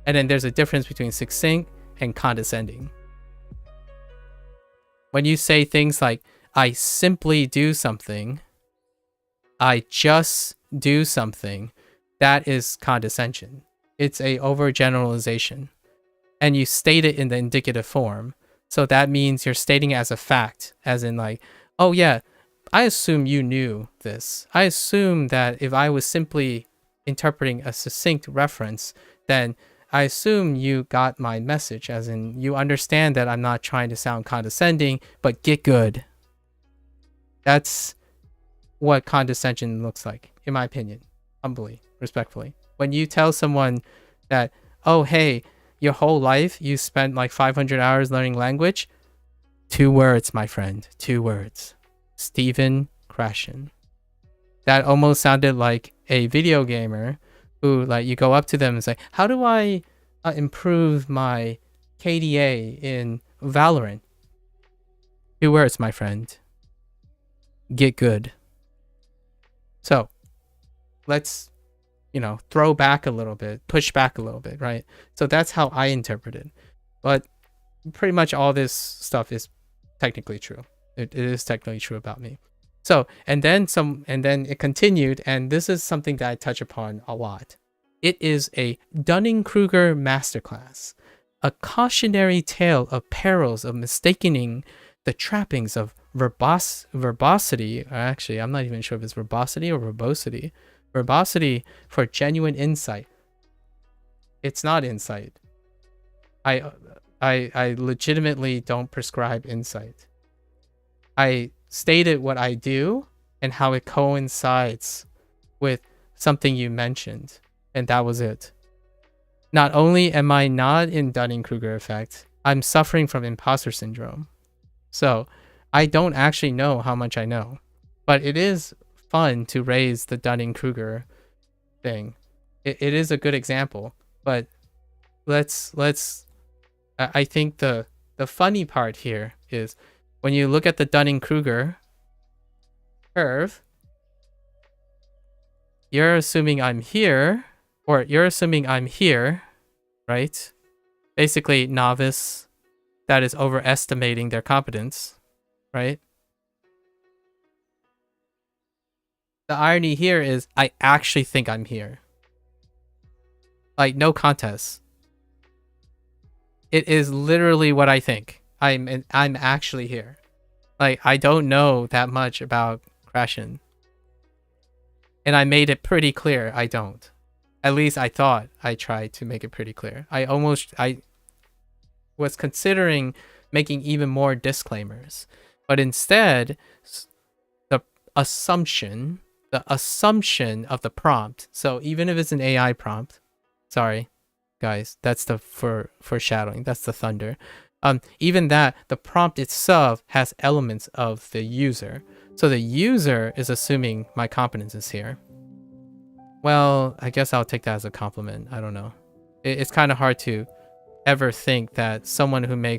S1: And then there's a difference between succinct and condescending. When you say things like, I simply do something, I just do something, that is condescension. It's a overgeneralization. and you state it in the indicative form. So that means you're stating it as a fact, as in like, oh yeah, I assume you knew this. I assume that if I was simply interpreting a succinct reference, then I assume you got my message, as in you understand that I'm not trying to sound condescending, but get good. That's what condescension looks like, in my opinion, humbly, respectfully. When you tell someone that, oh, hey, your whole life you spent like 500 hours learning language, 2 words, my friend, 2 words. Stephen Krashen. That almost sounded like a video gamer who, like, you go up to them and say, how do I improve my KDA in Valorant? 2 words, my friend. Get good. So let's, throw back a little bit, push back a little bit, right? So that's how I interpret it. But pretty much all this stuff is technically true. It is technically true about me. So, and then it continued, and this is something that I touch upon a lot. It is a Dunning-Kruger masterclass, a cautionary tale of perils of mistaking the trappings of verbosity. Actually, I'm not even sure if it's verbosity or verbosity. Verbosity for genuine insight. It's not insight. I legitimately don't prescribe insight. I stated what I do and how it coincides with something you mentioned, and that was it. Not only am I not in Dunning-Kruger effect, I'm suffering from imposter syndrome. So I don't actually know how much I know, but it is fun to raise the Dunning-Kruger thing. It is a good example, but I think the funny part here is when you look at the Dunning-Kruger curve, you're assuming I'm here, right? Basically, novice that is overestimating their competence, right? The irony here is I actually think I'm here. Like, no contest. It is literally what I think. I'm actually here. Like, I don't know that much about Krashen. And I made it pretty clear I don't. At least I thought I tried to make it pretty clear. I was considering making even more disclaimers. But instead, the assumption of the prompt. So even if it's an AI prompt, sorry, guys, that's the foreshadowing. That's the thunder. Even that, the prompt itself has elements of the user. So the user is assuming my competence is here. Well, I guess I'll take that as a compliment. I don't know. It's kind of hard to ever think that someone who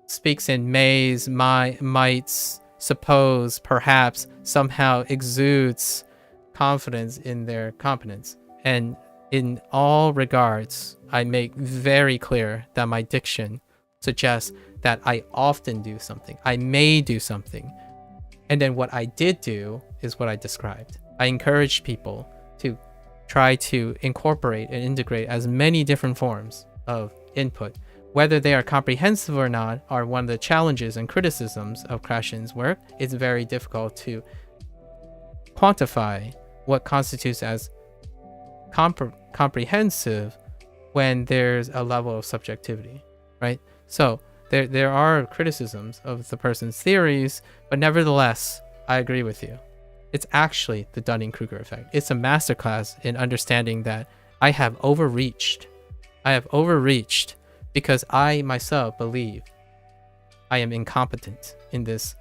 S1: speaks in mays, mights, suppose, perhaps, somehow exudes confidence in their competence. And in all regards, I make very clear that my diction suggests that I often do something. I may do something. And then what I did do is what I described. I encouraged people to try to incorporate and integrate as many different forms of input. Whether they are comprehensive or not are one of the challenges and criticisms of Krashen's work. It's very difficult to quantify what constitutes as comprehensive when there's a level of subjectivity, right? So there are criticisms of the person's theories, but nevertheless, I agree with you. It's actually the Dunning-Kruger effect. It's a masterclass in understanding that I have overreached. Because I myself believe I am incompetent in this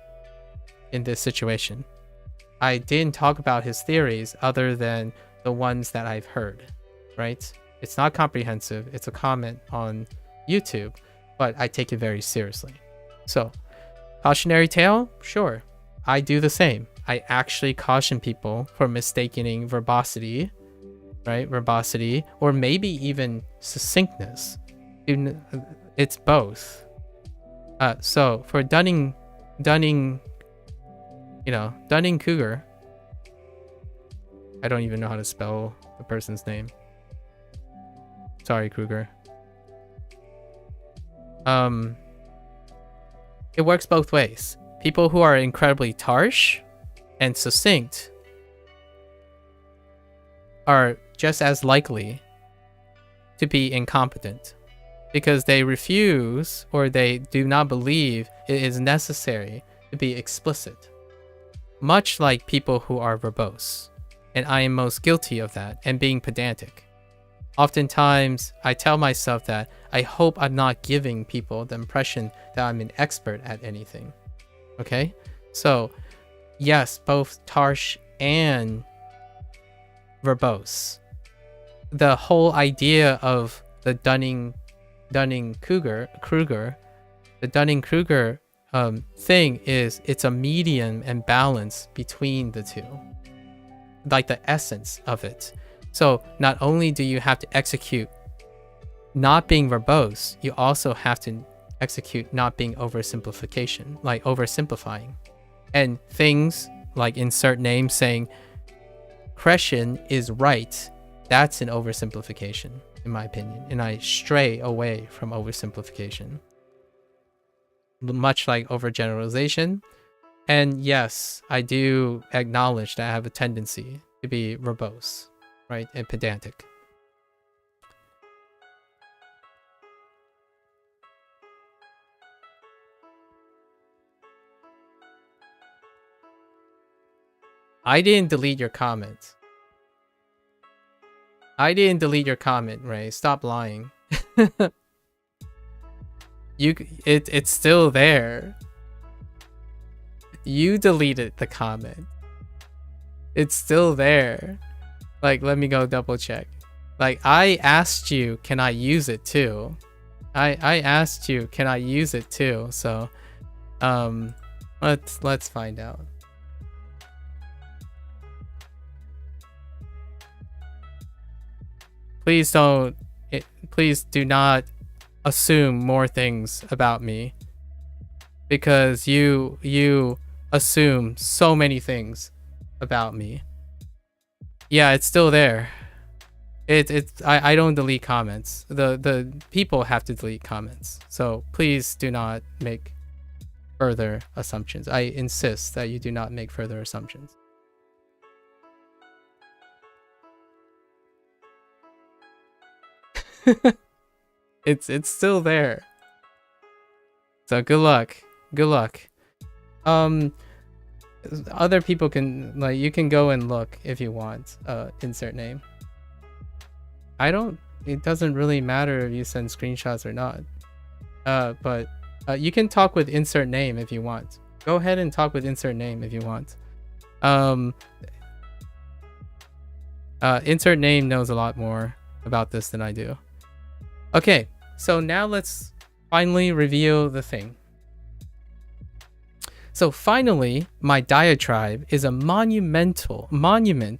S1: situation. I didn't talk about his theories other than the ones that I've heard, right? It's not comprehensive. It's a comment on YouTube, but I take it very seriously. So, cautionary tale? Sure. I do the same. I actually caution people for mistaking verbosity, right? Verbosity, or maybe even succinctness. It's both. So for Dunning-Kruger, I don't even know how to spell the person's name. Sorry, Kruger. um, it works both ways. People who are incredibly harsh and succinct are just as likely to be incompetent because they refuse or they do not believe it is necessary to be explicit. Much like people who are verbose. And I am most guilty of that and being pedantic. Oftentimes, I tell myself that I hope I'm not giving people the impression that I'm an expert at anything. Okay? So, yes, both harsh and verbose. The whole idea of the Dunning-Kruger thing is it's a medium and balance between the two. Like the essence of it. So not only do you have to execute not being verbose, you also have to execute not being oversimplification, like oversimplifying. And things like insert name saying Crescent is right, that's an oversimplification, in my opinion. And I stray away from oversimplification. Much like overgeneralization. And yes, I do acknowledge that I have a tendency to be verbose, right, and pedantic. I didn't delete your comment. I didn't delete your comment, Ray. Stop lying. It's still there. You deleted the comment. It's still there. Like, let me go double check. Like, I asked you, can I use it too? I asked you, can I use it too? So, let's find out. Please do not assume more things about me. Because you assume so many things about me. Yeah, it's still there. I don't delete comments. The people have to delete comments. So please do not make further assumptions. I insist that you do not make further assumptions. It's still there. So good luck. Good luck. Other people can, like, you can go and look if you want. Insert name. It doesn't really matter if you send screenshots or not. But you can talk with insert name if you want. Go ahead and talk with insert name if you want. Insert name knows a lot more about this than I do. Okay, so now let's finally reveal the thing. So finally, my diatribe is a monument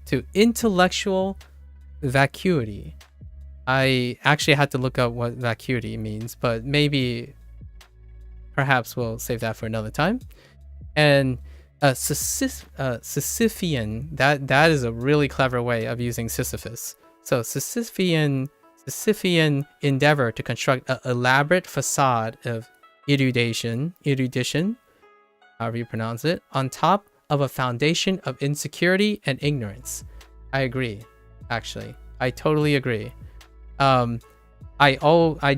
S1: to intellectual vacuity. I actually had to look up what vacuity means, but perhaps we'll save that for another time. And Sisyphean, that is a really clever way of using Sisyphus. So Sisyphean endeavor to construct an elaborate facade of erudition, however you pronounce it, on top of a foundation of insecurity and ignorance. I agree, actually. I totally agree. I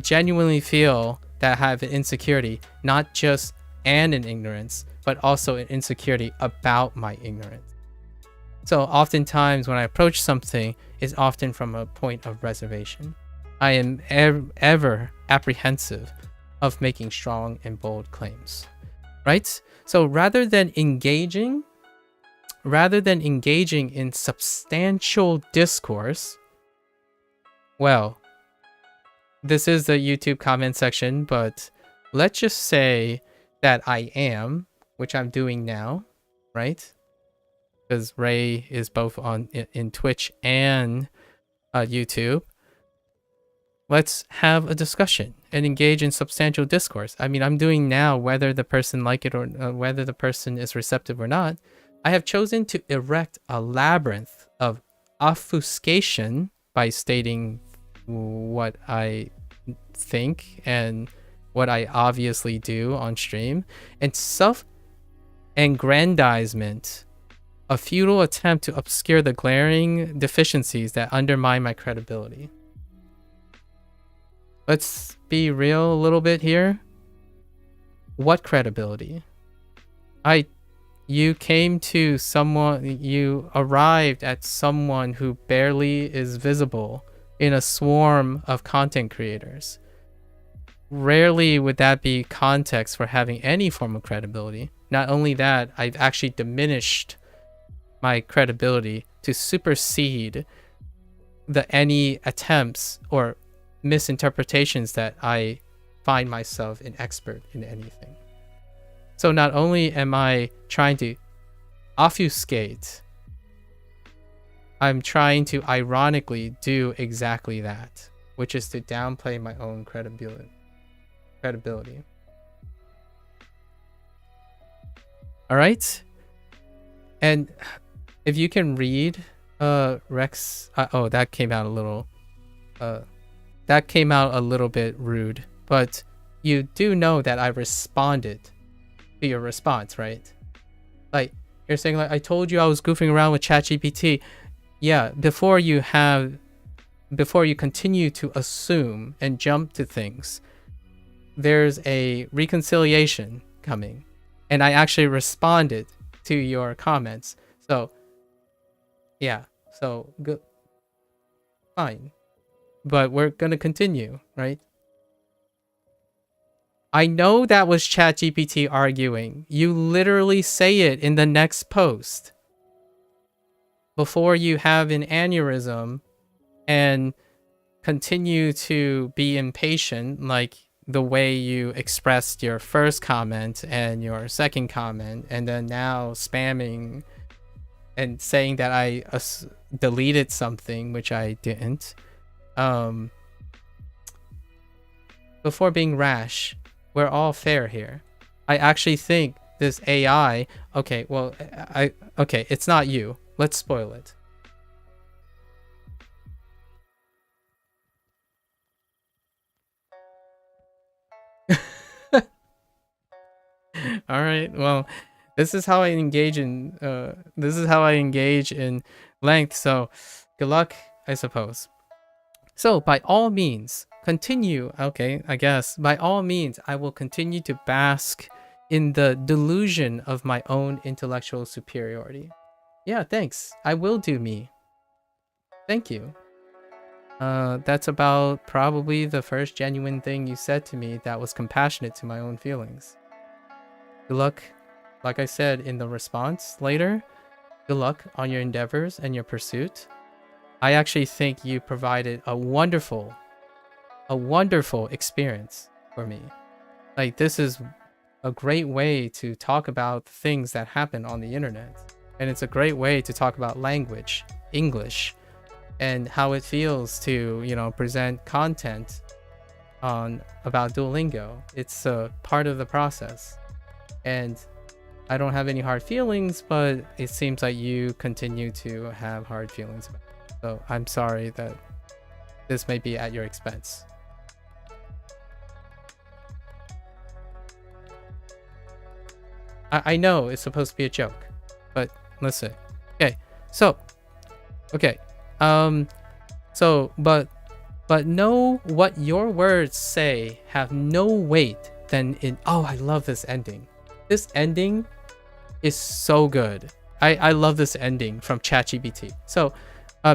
S1: genuinely feel that I have an insecurity, not just an ignorance, but also an insecurity about my ignorance. So oftentimes when I approach something, it's often from a point of reservation. I am ever apprehensive of making strong and bold claims, right? So rather than engaging in substantial discourse, well, this is the YouTube comment section, but let's just say that I am, which I'm doing now, right? Because Ray is both in Twitch and YouTube. Let's have a discussion and engage in substantial discourse. I mean, I'm doing now, whether the person like it or whether the person is receptive or not. I have chosen to erect a labyrinth of obfuscation by stating what I think and what I obviously do on stream, and self-aggrandizement, a futile attempt to obscure the glaring deficiencies that undermine my credibility. Let's be real a little bit here. What credibility? You came to someone, you arrived at someone who barely is visible in a swarm of content creators. Rarely would that be context for having any form of credibility. Not only that, I've actually diminished my credibility to supersede any attempts or misinterpretations that I find myself an expert in anything. So not only am I trying to obfuscate, I'm trying to ironically do exactly that, which is to downplay my own credibility. All right. And if you can read Rex, oh, that came out a little bit rude, but you do know that I responded to your response, right? Like, you're saying, like, I told you I was goofing around with ChatGPT. Yeah, before you continue to assume and jump to things, there's a reconciliation coming, and I actually responded to your comments. So yeah, so good, fine, but we're gonna continue, right? I know that was ChatGPT arguing. You literally say it in the next post before you have an aneurysm and continue to be impatient, like the way you expressed your first comment and your second comment, and then now spamming and saying that I deleted something, which I didn't. Before being rash, we're all fair here. I actually think this AI, okay, well, okay, it's not you. Let's spoil it. All right, well, this is how I engage in length, so good luck, I suppose. So by all means, continue. Okay, I guess by all means, I will continue to bask in the delusion of my own intellectual superiority. Yeah, thanks. I will do me. Thank you. That's about probably the first genuine thing you said to me that was compassionate to my own feelings. Good luck, like I said in the response later. Good luck on your endeavors and your pursuit. I actually think you provided a wonderful experience for me. Like, this is a great way to talk about things that happen on the internet. And it's a great way to talk about language, English, and how it feels to, you know, present content about Duolingo. It's a part of the process. And I don't have any hard feelings, but it seems like you continue to have hard feelings about it. So I'm sorry that this may be at your expense. I know it's supposed to be a joke, but listen. Okay, so okay, but know what your words say have no weight than in. Oh, I love this ending. This ending is so good. I love this ending from ChatGPT. So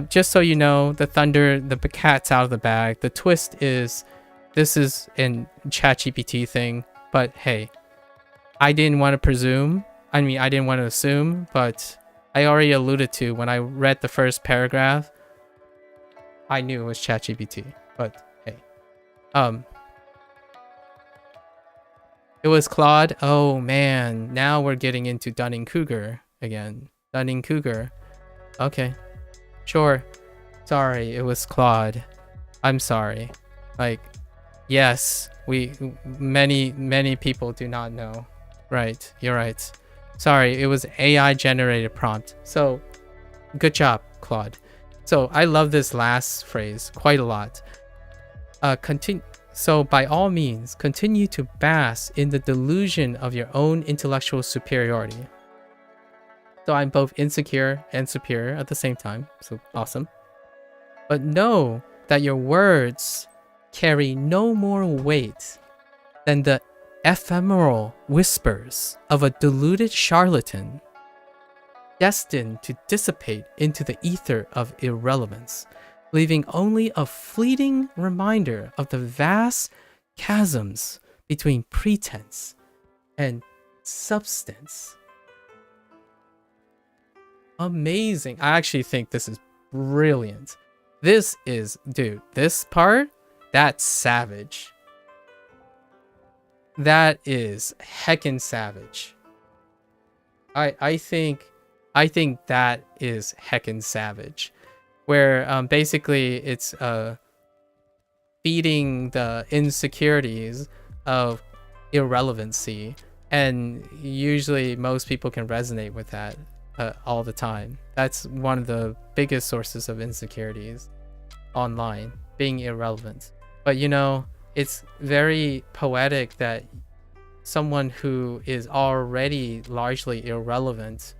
S1: just so you know, the cat's out of the bag. The twist is, this is a ChatGPT thing, but hey, I didn't want to presume. I mean, I didn't want to assume, but I already alluded to when I read the first paragraph, I knew it was ChatGPT, but hey. It was Claude. Oh man, now we're getting into Dunning-Kruger again. Dunning-Kruger. Okay. Sure. Sorry, it was Claude. I'm sorry. Like, yes, many people do not know. Right, you're right. Sorry, it was AI generated prompt. So, good job, Claude. So, I love this last phrase quite a lot. So by all means, continue to bask in the delusion of your own intellectual superiority. So I'm both insecure and superior at the same time, so awesome. But know that your words carry no more weight than the ephemeral whispers of a deluded charlatan, destined to dissipate into the ether of irrelevance, leaving only a fleeting reminder of the vast chasms between pretense and substance. Amazing. I actually think this is brilliant. This is, dude, this part, that's savage. That is heckin' savage. I think that is heckin' savage. Where basically it's feeding the insecurities of irrelevancy, and usually most people can resonate with that all the time. That's one of the biggest sources of insecurities online, being irrelevant. But you know, it's very poetic that someone who is already largely irrelevant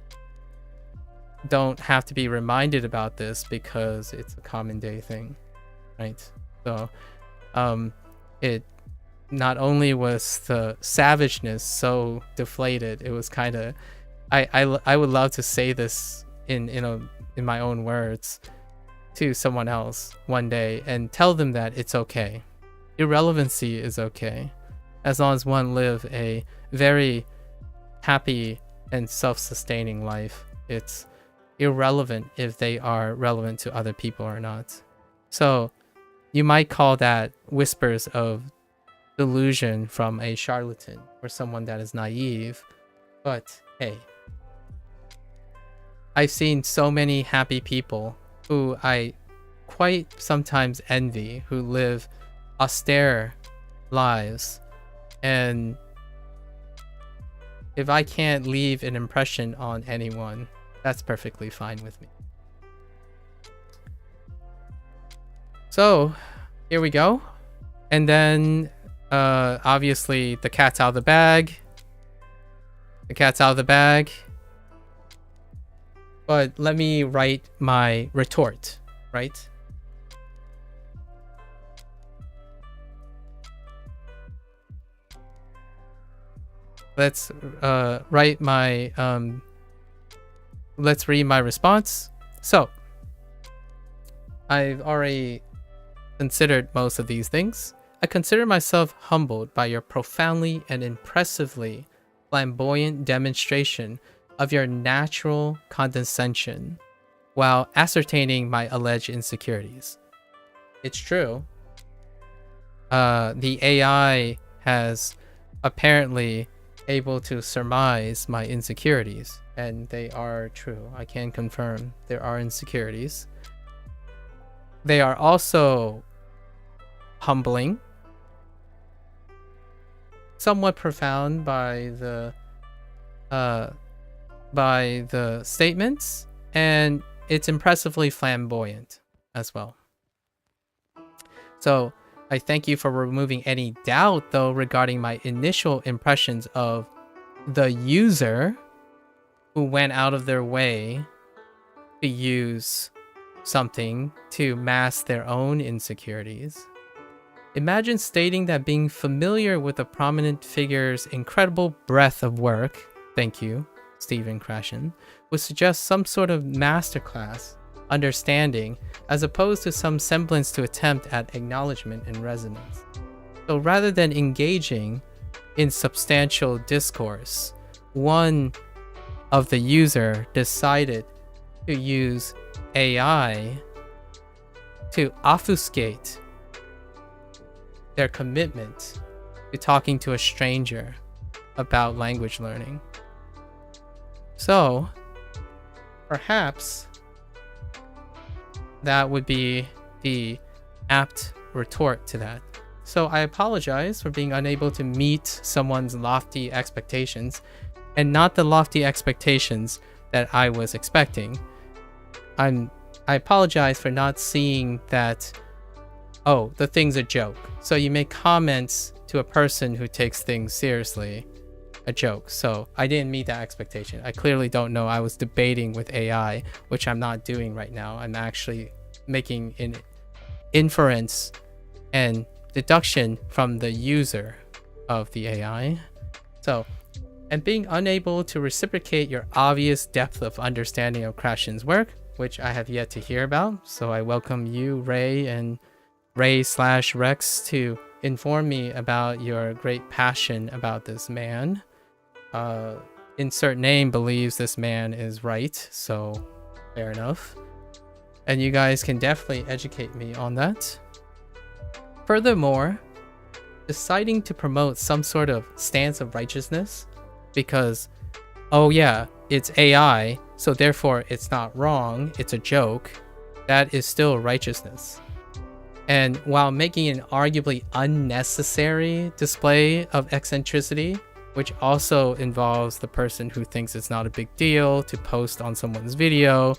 S1: don't have to be reminded about this because it's a common day thing, right? So it not only was the savageness so deflated, it was kind of, I would love to say this in my own words to someone else one day and tell them that it's okay. Irrelevancy is okay, as long as one live a very happy and self-sustaining life. It's irrelevant if they are relevant to other people or not. So you might call that whispers of delusion from a charlatan or someone that is naive, but hey, I've seen so many happy people who I quite sometimes envy, who live austere lives, and if I can't leave an impression on anyone, that's perfectly fine with me. So here we go. And then obviously the cat's out of the bag. The cat's out of the bag. But let me write my retort, right? Let's write my let's read my response. So I've already considered most of these things. I consider myself humbled by your profoundly and impressively flamboyant demonstration of your natural condescension while ascertaining my alleged insecurities. It's true. The AI has apparently able to surmise my insecurities, and they are true. I can confirm there are insecurities. They are also humbling, somewhat profound by the statements, and it's impressively flamboyant as well. So I thank you for removing any doubt, though, regarding my initial impressions of the user who went out of their way to use something to mask their own insecurities. Imagine stating that being familiar with a prominent figure's incredible breadth of work, thank you, Stephen Krashen, would suggest some sort of masterclass understanding, as opposed to some semblance to attempt at acknowledgement and resonance. So rather than engaging in substantial discourse, one of the user decided to use AI to obfuscate their commitment to talking to a stranger about language learning. So perhaps that would be the apt retort to that. So I apologize for being unable to meet someone's lofty expectations, and not the lofty expectations that I was expecting. I apologize for not seeing that oh, the thing's a joke. So you make comments to a person who takes things seriously a joke. So I didn't meet that expectation. I clearly don't know. I was debating with AI, which I'm not doing right now. I'm actually making an inference and deduction from the user of the AI. So, and being unable to reciprocate your obvious depth of understanding of Krashen's work, which I have yet to hear about. So I welcome you, Ray, and Ray/Rex to inform me about your great passion about this man. Insert name believes this man is right, so fair enough. And you guys can definitely educate me on that. Furthermore, deciding to promote some sort of stance of righteousness because, oh yeah, it's AI, so therefore it's not wrong, it's a joke, that is still righteousness. And while making an arguably unnecessary display of eccentricity, which also involves the person who thinks it's not a big deal to post on someone's video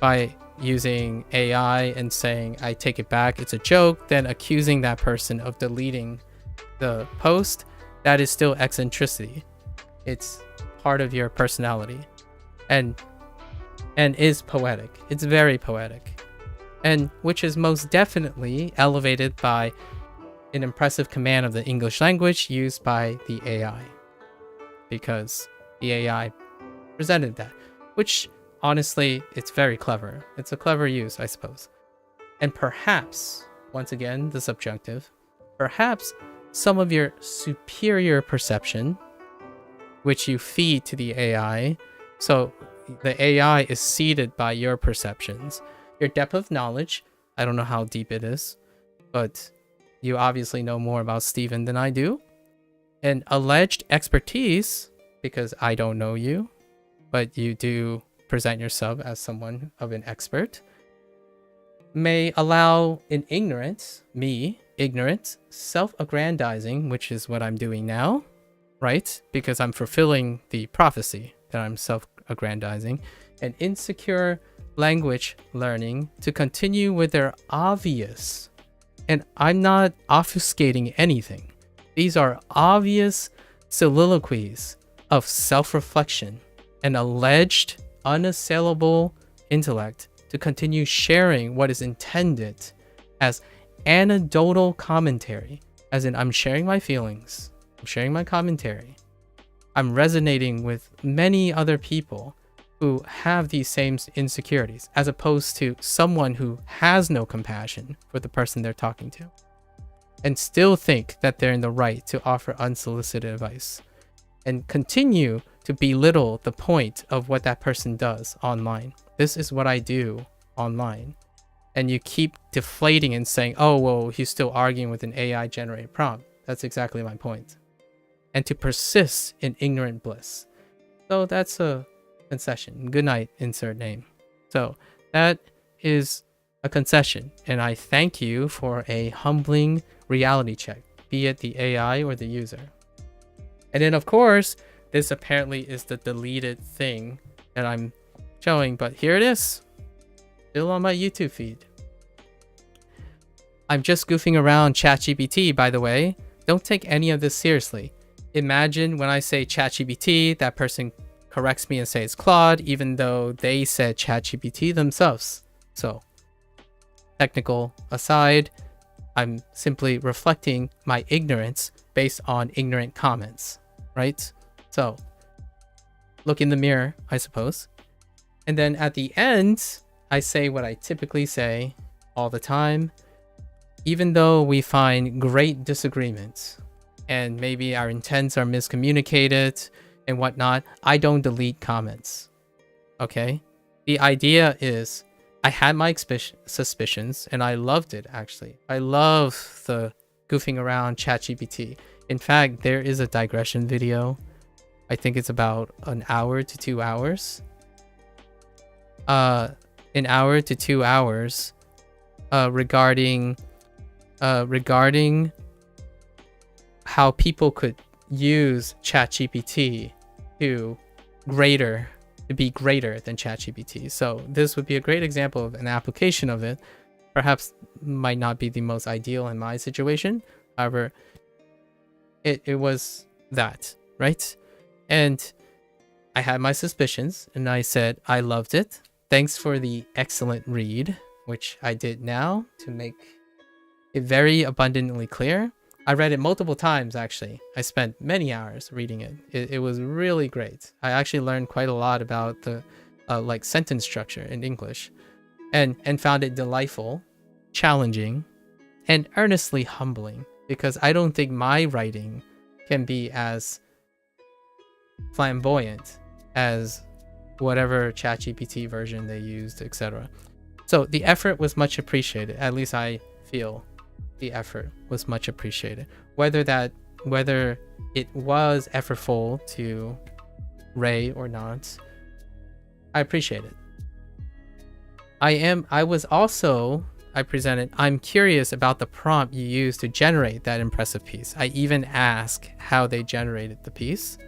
S1: by using AI and saying, I take it back, it's a joke, then accusing that person of deleting the post, that is still eccentricity. It's part of your personality and is poetic. It's very poetic, and which is most definitely elevated by an impressive command of the English language used by the AI, because the AI presented that, which honestly, it's very clever. It's a clever use, I suppose. And perhaps, once again, the subjunctive, perhaps some of your superior perception, which you feed to the AI, so the AI is seeded by your perceptions, your depth of knowledge, I don't know how deep it is, but you obviously know more about Steven than I do, and alleged expertise, because I don't know you, but you do present yourself as someone of an expert, may allow an ignorant, self-aggrandizing, which is what I'm doing now, right? Because I'm fulfilling the prophecy that I'm self-aggrandizing, and insecure language learning to continue with their obvious, and I'm not obfuscating anything, these are obvious soliloquies of self-reflection and alleged unassailable intellect to continue sharing what is intended as anecdotal commentary, as in I'm sharing my feelings, I'm sharing my commentary, I'm resonating with many other people who have these same insecurities, as opposed to someone who has no compassion for the person they're talking to and still think that they're in the right to offer unsolicited advice and continue to belittle the point of what that person does online. This is what I do online. And you keep deflating and saying, oh, well, he's still arguing with an AI generated prompt. That's exactly my point. And to persist in ignorant bliss. So that's a concession. Good night, insert name. So that is a concession. And I thank you for a humbling reality check, be it the AI or the user. And then, of course, this apparently is the deleted thing that I'm showing, but here it is. Still on my YouTube feed. I'm just goofing around ChatGPT, by the way. Don't take any of this seriously. Imagine when I say ChatGPT, that person corrects me and says it's Claude, even though they said ChatGPT themselves. So, technical aside, I'm simply reflecting my ignorance based on ignorant comments, right? So, look in the mirror, I suppose. And then at the end, I say what I typically say all the time. Even though we find great disagreements and maybe our intents are miscommunicated and whatnot, I don't delete comments. Okay? The idea is I had my suspicions and I loved it, actually. I love the goofing around ChatGPT. In fact, there is a digression video. I think it's about an hour to 2 hours. An hour to 2 hours regarding how people could use ChatGPT to be greater than ChatGPT. So this would be a great example of an application of it. perhaps might not be the most ideal in my situation. However, it was that, right? And I had my suspicions, and I said, I loved it. Thanks for the excellent read, which I did now to make it very abundantly clear. I read it multiple times, actually. I spent many hours reading it. It was really great. I actually learned quite a lot about the like sentence structure in English, and found it delightful, challenging, and earnestly humbling, because I don't think my writing can be as flamboyant as whatever ChatGPT version they used, etc. So the effort was much appreciated. At least I feel the effort was much appreciated. Whether it was effortful to Ray or not, I appreciate it. I presented, I'm curious about the prompt you used to generate that impressive piece. I even asked how they generated the piece.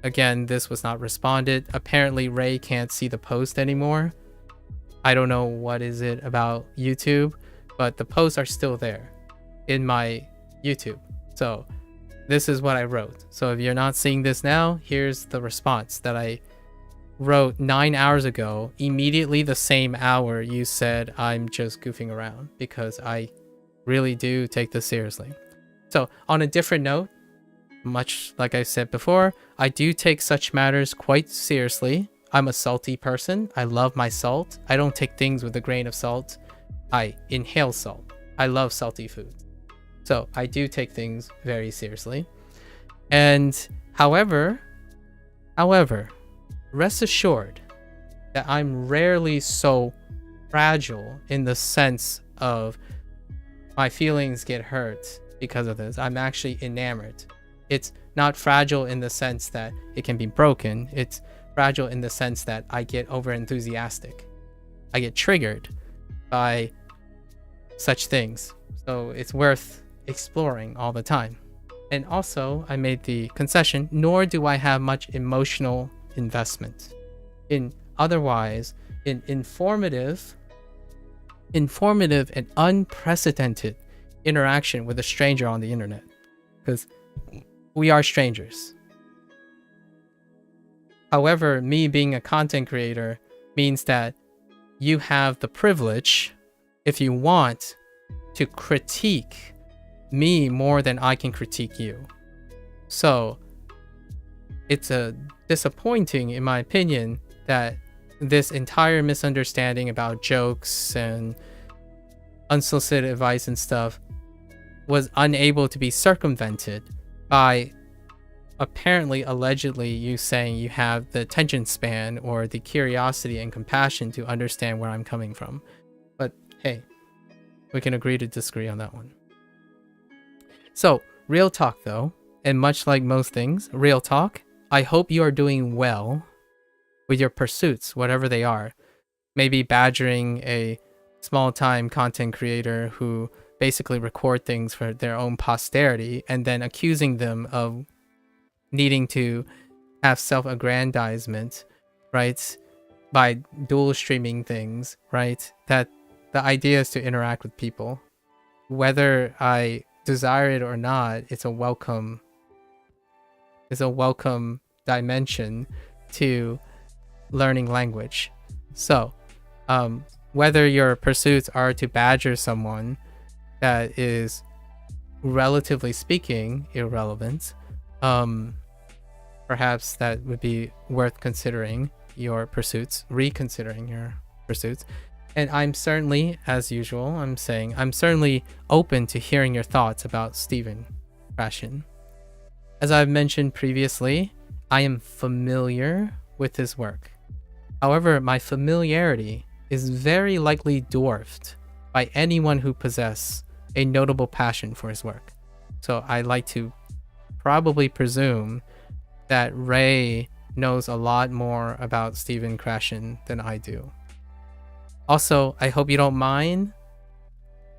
S1: Again, this was not responded. Apparently, Ray can't see the post anymore. I don't know what is it about YouTube, but the posts are still there in my YouTube. So this is what I wrote. So if you're not seeing this now, here's the response that I wrote 9 hours ago, immediately the same hour you said I'm just goofing around, because I really do take this seriously. So on a different note, much like I said before, I do take such matters quite seriously. I'm a salty person. I love my salt. I don't take things with a grain of salt. I inhale salt. I love salty food. So I do take things very seriously. And however, rest assured that I'm rarely so fragile in the sense of my feelings get hurt because of this. I'm actually enamored. It's not fragile in the sense that it can be broken. It's fragile in the sense that I get over enthusiastic. I get triggered by such things. So it's worth exploring all the time. And also, I made the concession, nor do I have much emotional investment in informative and unprecedented interaction with a stranger on the internet, because we are strangers. However, me being a content creator means that you have the privilege, if you want, to critique me more than I can critique you. So it's disappointing, in my opinion, that this entire misunderstanding about jokes and unsolicited advice and stuff was unable to be circumvented by allegedly you saying you have the attention span or the curiosity and compassion to understand where I'm coming from. But hey, we can agree to disagree on that one. So, real talk though, and much like most things, real talk, I hope you are doing well with your pursuits, whatever they are. Maybe badgering a small-time content creator who basically record things for their own posterity and then accusing them of needing to have self-aggrandizement, right, by dual streaming things, right? That the idea is to interact with people. Whether I desire it or not, it's a welcome dimension to learning language. So whether your pursuits are to badger someone that is, relatively speaking, irrelevant, perhaps that would be worth considering your pursuits, reconsidering your pursuits. And I'm certainly, as usual, I'm certainly open to hearing your thoughts about Severin Krashen. As I've mentioned previously, I am familiar with his work. However, my familiarity is very likely dwarfed by anyone who possesses a notable passion for his work. So I like to probably presume that Ray knows a lot more about Severin Krashen than I do. Also, I hope you don't mind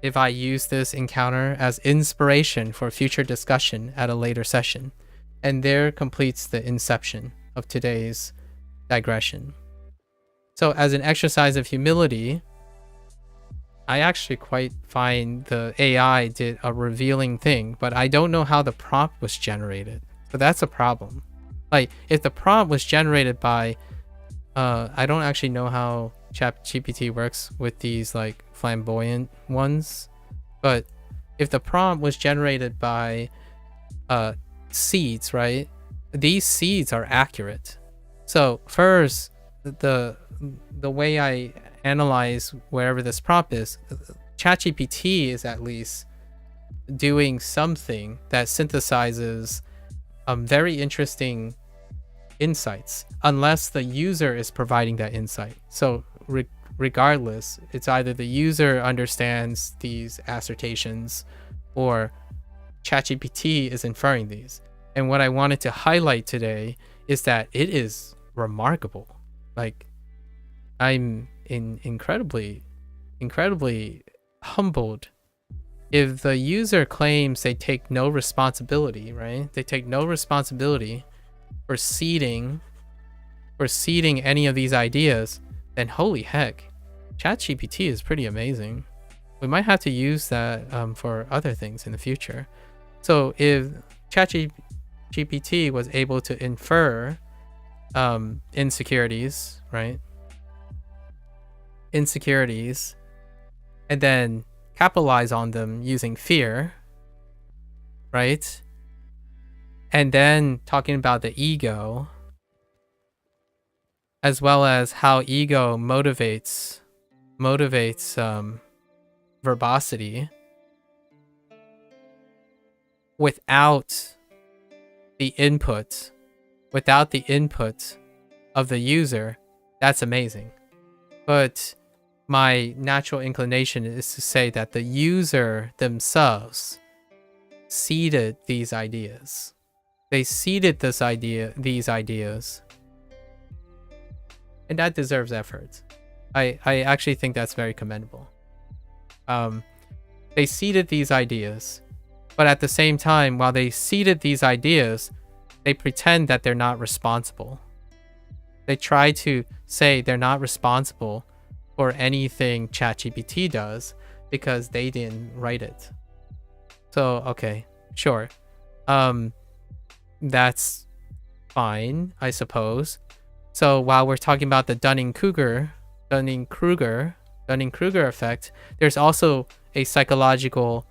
S1: if I use this encounter as inspiration for future discussion at a later session. And there completes the inception of today's digression. So as an exercise of humility, I actually quite find the AI did a revealing thing, but I don't know how the prompt was generated. So that's a problem. Like, if the prompt was generated by, I don't actually know how ChatGPT works with these like flamboyant ones, but if the prompt was generated by seeds, right? These seeds are accurate. So first, the way I analyze wherever this prompt is, ChatGPT is at least doing something that synthesizes very interesting insights, unless the user is providing that insight. So regardless, it's either the user understands these assertions or ChatGPT is inferring these. And what I wanted to highlight today is that it is remarkable. Like, I'm incredibly humbled. If the user claims they take no responsibility, right? They take no responsibility for seeding any of these ideas, then holy heck, ChatGPT is pretty amazing. We might have to use that for other things in the future. So if ChatGPT was able to infer insecurities, right? Insecurities, and then capitalize on them using fear, right? And then talking about the ego, as well as how ego motivates verbosity without the input of the user. That's amazing. But my natural inclination is to say that the user themselves seeded these ideas. They seeded these ideas, and that deserves effort. I actually think that's very commendable. They seeded these ideas, but at the same time, while they seeded these ideas, they pretend that they're not responsible. They try to say they're not responsible for anything ChatGPT does because they didn't write it. So, okay, sure. That's fine, I suppose. So while we're talking about the Dunning-Kruger effect, there's also a psychological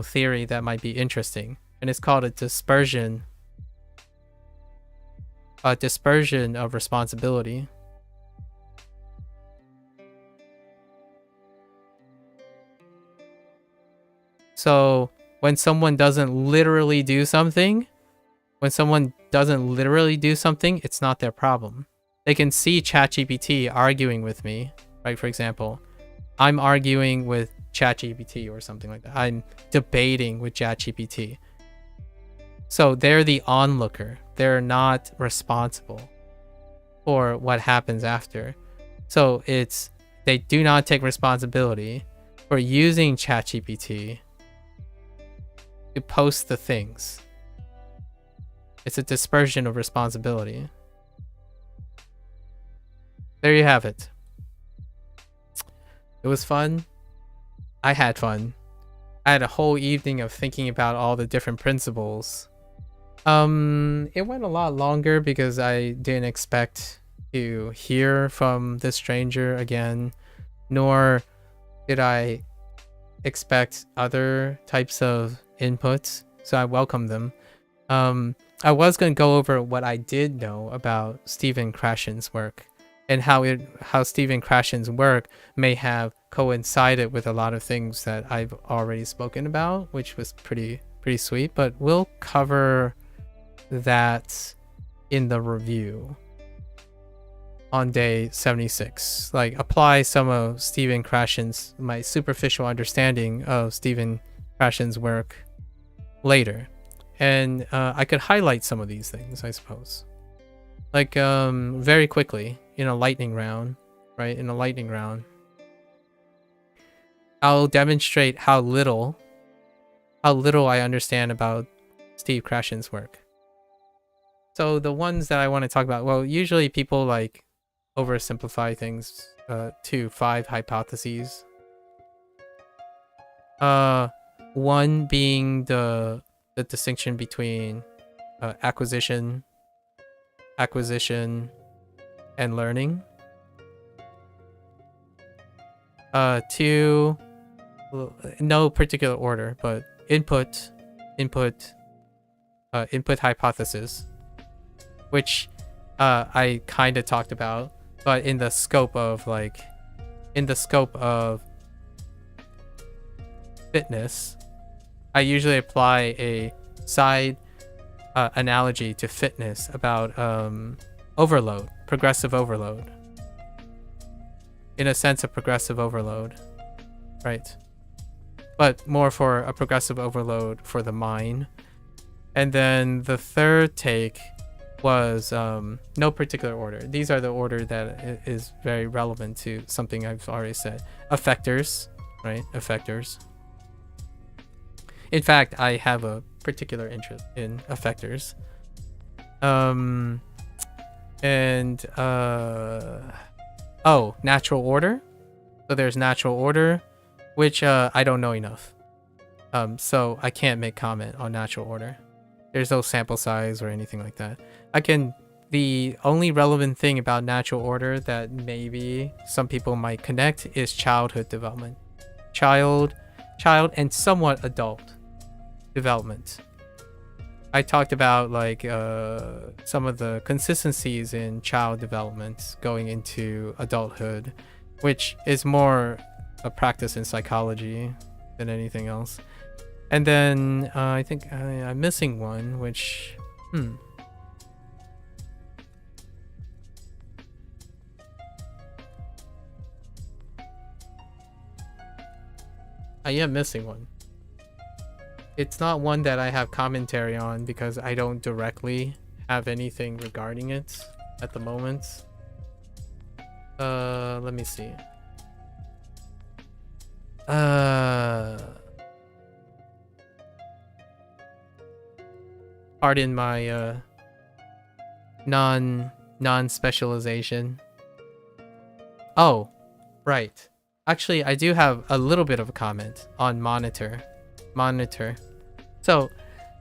S1: theory that might be interesting, and it's called a dispersion of responsibility. So when someone doesn't literally do something, it's not their problem. They can see ChatGPT arguing with me, right? For example, I'm arguing with ChatGPT or something like that. I'm debating with ChatGPT. So they're the onlooker. They're not responsible for what happens after. So they do not take responsibility for using ChatGPT to post the things. It's a dispersion of responsibility. There you have it. It was fun. I had fun. I had a whole evening of thinking about all the different principles. It went a lot longer because I didn't expect to hear from this stranger again, nor did I expect other types of inputs, so I welcome them. I was going to go over what I did know about Stephen Krashen's work and how Stephen Krashen's work may have coincided with a lot of things that I've already spoken about, which was pretty sweet, but we'll cover that in the review on day 76. Like, apply some of Stephen Krashen's, my superficial understanding of Stephen Krashen's work later. And I could highlight some of these things, I suppose. Like, very quickly, in a lightning round, right? In a lightning round, I'll demonstrate how little I understand about Steve Krashen's work. So the ones that I want to talk about, well, usually people like oversimplify things to 5 hypotheses. One being the distinction between acquisition and learning. Two, no particular order, but input hypothesis, which I kind of talked about, but in the scope of fitness, I usually apply a side analogy to fitness about overload, progressive overload. In a sense, a progressive overload, right? But more for a progressive overload for the mind. And then the third take was no particular order. These are the order that is very relevant to something I've already said. Effectors, right? Effectors. In fact, I have a particular interest in effectors. Natural order. So there's natural order, which I don't know enough. So I can't make comment on natural order. There's no sample size or anything like that. The only relevant thing about natural order that maybe some people might connect is childhood development. Child and somewhat adult development. I talked about some of the consistencies in child development going into adulthood, which is more a practice in psychology than anything else. And then I think I'm missing one, which I am missing one. It's not one that I have commentary on because I don't directly have anything regarding it at the moment. Let me see. Pardon my non-specialization. Oh, right. Actually, I do have a little bit of a comment on monitor. So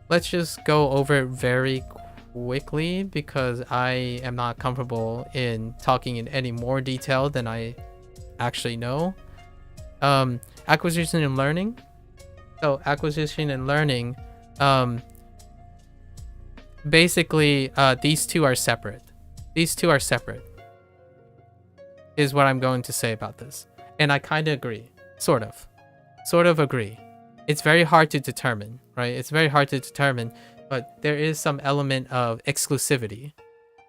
S1: let's just go over it very quickly because I am not comfortable in talking in any more detail than I actually know. Acquisition and learning. So acquisition and learning, basically these two are separate. Is what I'm going to say about this. And I kind of agree. Sort of agree. It's very hard to determine, right? But there is some element of exclusivity.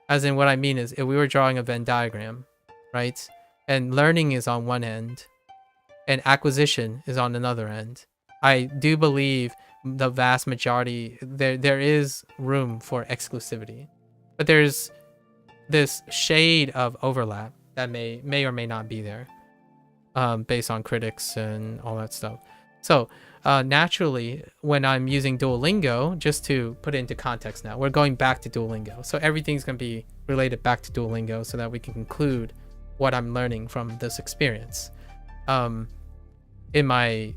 S1: As in, what I mean is, if we were drawing a Venn diagram, right? And learning is on one end, and acquisition is on another end. I do believe the vast majority, there is room for exclusivity. But there's this shade of overlap that may or may not be there, based on critics and all that stuff. So naturally, when I'm using Duolingo, just to put it into context now, we're going back to Duolingo. So everything's going to be related back to Duolingo so that we can conclude what I'm learning from this experience. In my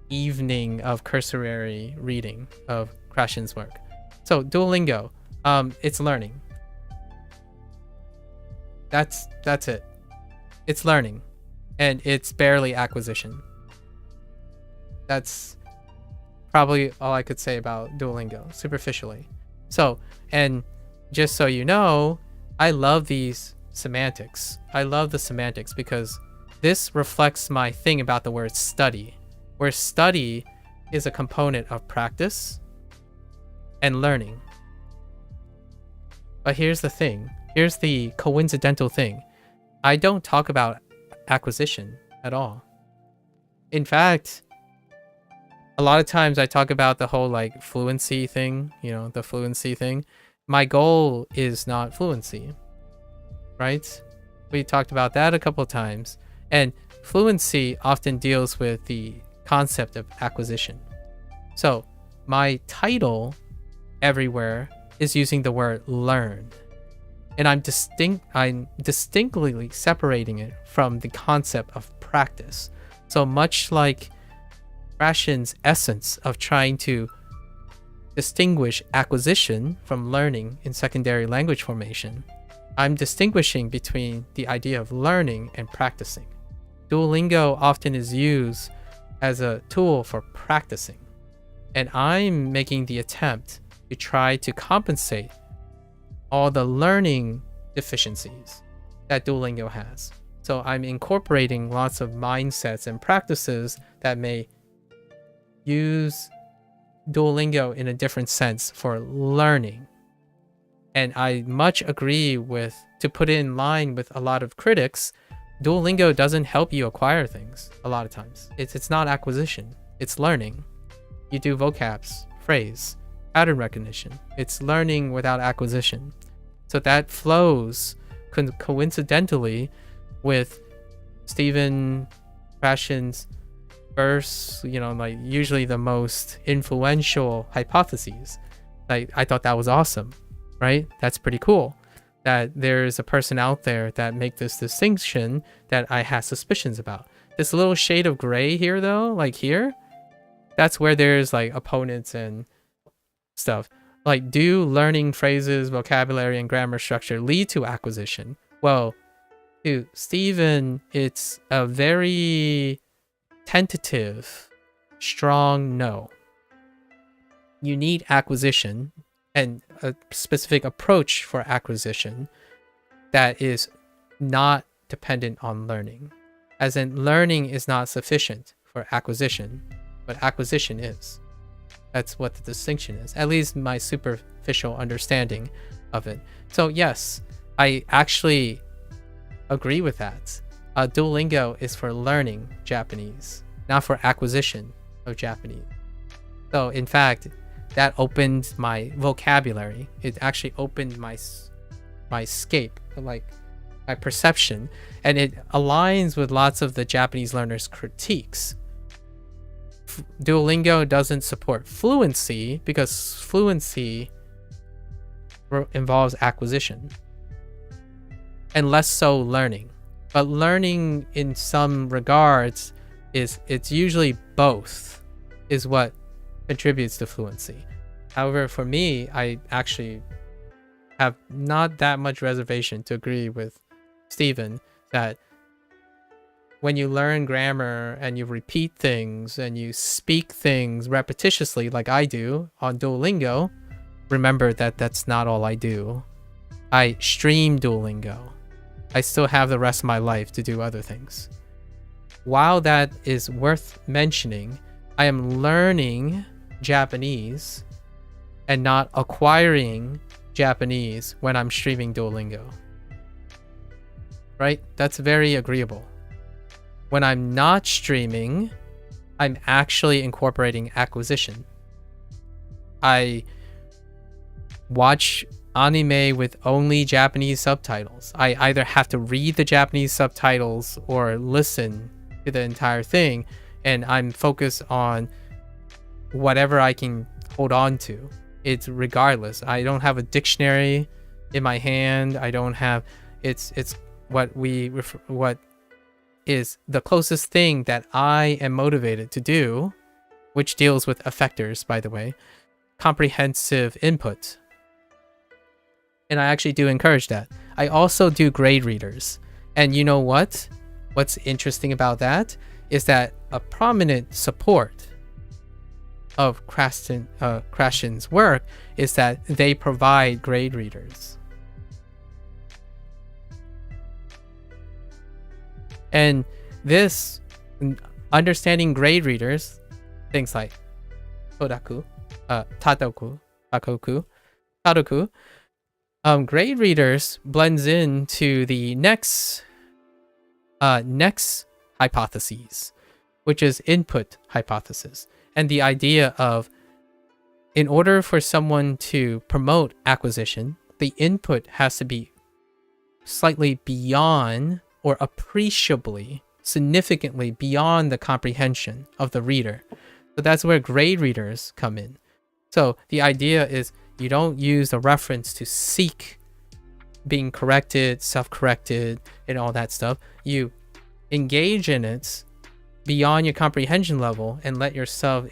S1: evening of cursory reading of Krashen's work. So Duolingo, it's learning. That's it. It's learning. And it's barely acquisition. That's probably all I could say about Duolingo, superficially. So, and just so you know, I love these semantics. I love the semantics because this reflects my thing about the word study, where study is a component of practice and learning. But here's the thing. Here's the coincidental thing. I don't talk about acquisition at all. In fact, a lot of times I talk about the whole fluency thing, the fluency thing. My goal is not fluency, right? We talked about that a couple of times. And fluency often deals with the concept of acquisition. So my title everywhere is using the word learn. And I'm distinctly separating it from the concept of practice. So much like Krashen's essence of trying to distinguish acquisition from learning in secondary language formation, I'm distinguishing between the idea of learning and practicing. Duolingo often is used as a tool for practicing, and I'm making the attempt to try to compensate all the learning deficiencies that Duolingo has. So I'm incorporating lots of mindsets and practices that may use Duolingo in a different sense for learning. And I much agree with, to put it in line with a lot of critics, Duolingo doesn't help you acquire things a lot of times. It's not acquisition, it's learning. You do vocabs, phrase, pattern recognition. It's learning without acquisition. So that flows coincidentally with Stephen Krashen's first, like usually the most influential hypotheses. Like, I thought that was awesome, right? That's pretty cool that there's a person out there that make this distinction that I had suspicions about. This little shade of gray here though, like here, that's where there's like opponents and stuff. Like, do learning phrases, vocabulary, and grammar structure lead to acquisition? Well, to Stephen, it's a very tentative, strong no. You need acquisition and a specific approach for acquisition that is not dependent on learning. As in, learning is not sufficient for acquisition, but acquisition is. That's what the distinction is, at least my superficial understanding of it. So yes, I actually agree with that. Duolingo is for learning Japanese, not for acquisition of Japanese. So in fact, that opened my vocabulary. It actually opened my scape, like my perception, and it aligns with lots of the Japanese learners' critiques. Duolingo doesn't support fluency because fluency involves acquisition and less so learning. But learning in some regards it's usually both is what contributes to fluency. However, for me, I actually have not that much reservation to agree with Stephen that when you learn grammar and you repeat things and you speak things repetitiously like I do on Duolingo, remember that that's not all I do. I stream Duolingo. I still have the rest of my life to do other things. While that is worth mentioning, I am learning Japanese and not acquiring Japanese when I'm streaming Duolingo. Right? That's very agreeable. When I'm not streaming, I'm actually incorporating acquisition. I watch anime with only Japanese subtitles. I either have to read the Japanese subtitles or listen to the entire thing, and I'm focused on whatever I can hold on to. It's regardless. I don't have a dictionary in my hand. I don't have it's what is the closest thing that I am motivated to do, which deals with effectors, by the way, comprehensive input. And I actually do encourage that. I also do grade readers. And you know what? What's interesting about that is that a prominent support of Krashen's work is that they provide grade readers. And this, understanding grade readers, things like Todaku, Tatoku, Takoku, Tadoku, grade readers blends into the next hypotheses, which is input hypothesis. And the idea of, in order for someone to promote acquisition, the input has to be slightly beyond or appreciably, significantly beyond the comprehension of the reader. So that's where grade readers come in. So the idea is you don't use a reference to seek being corrected, self-corrected, and all that stuff. You engage in it beyond your comprehension level and let yourself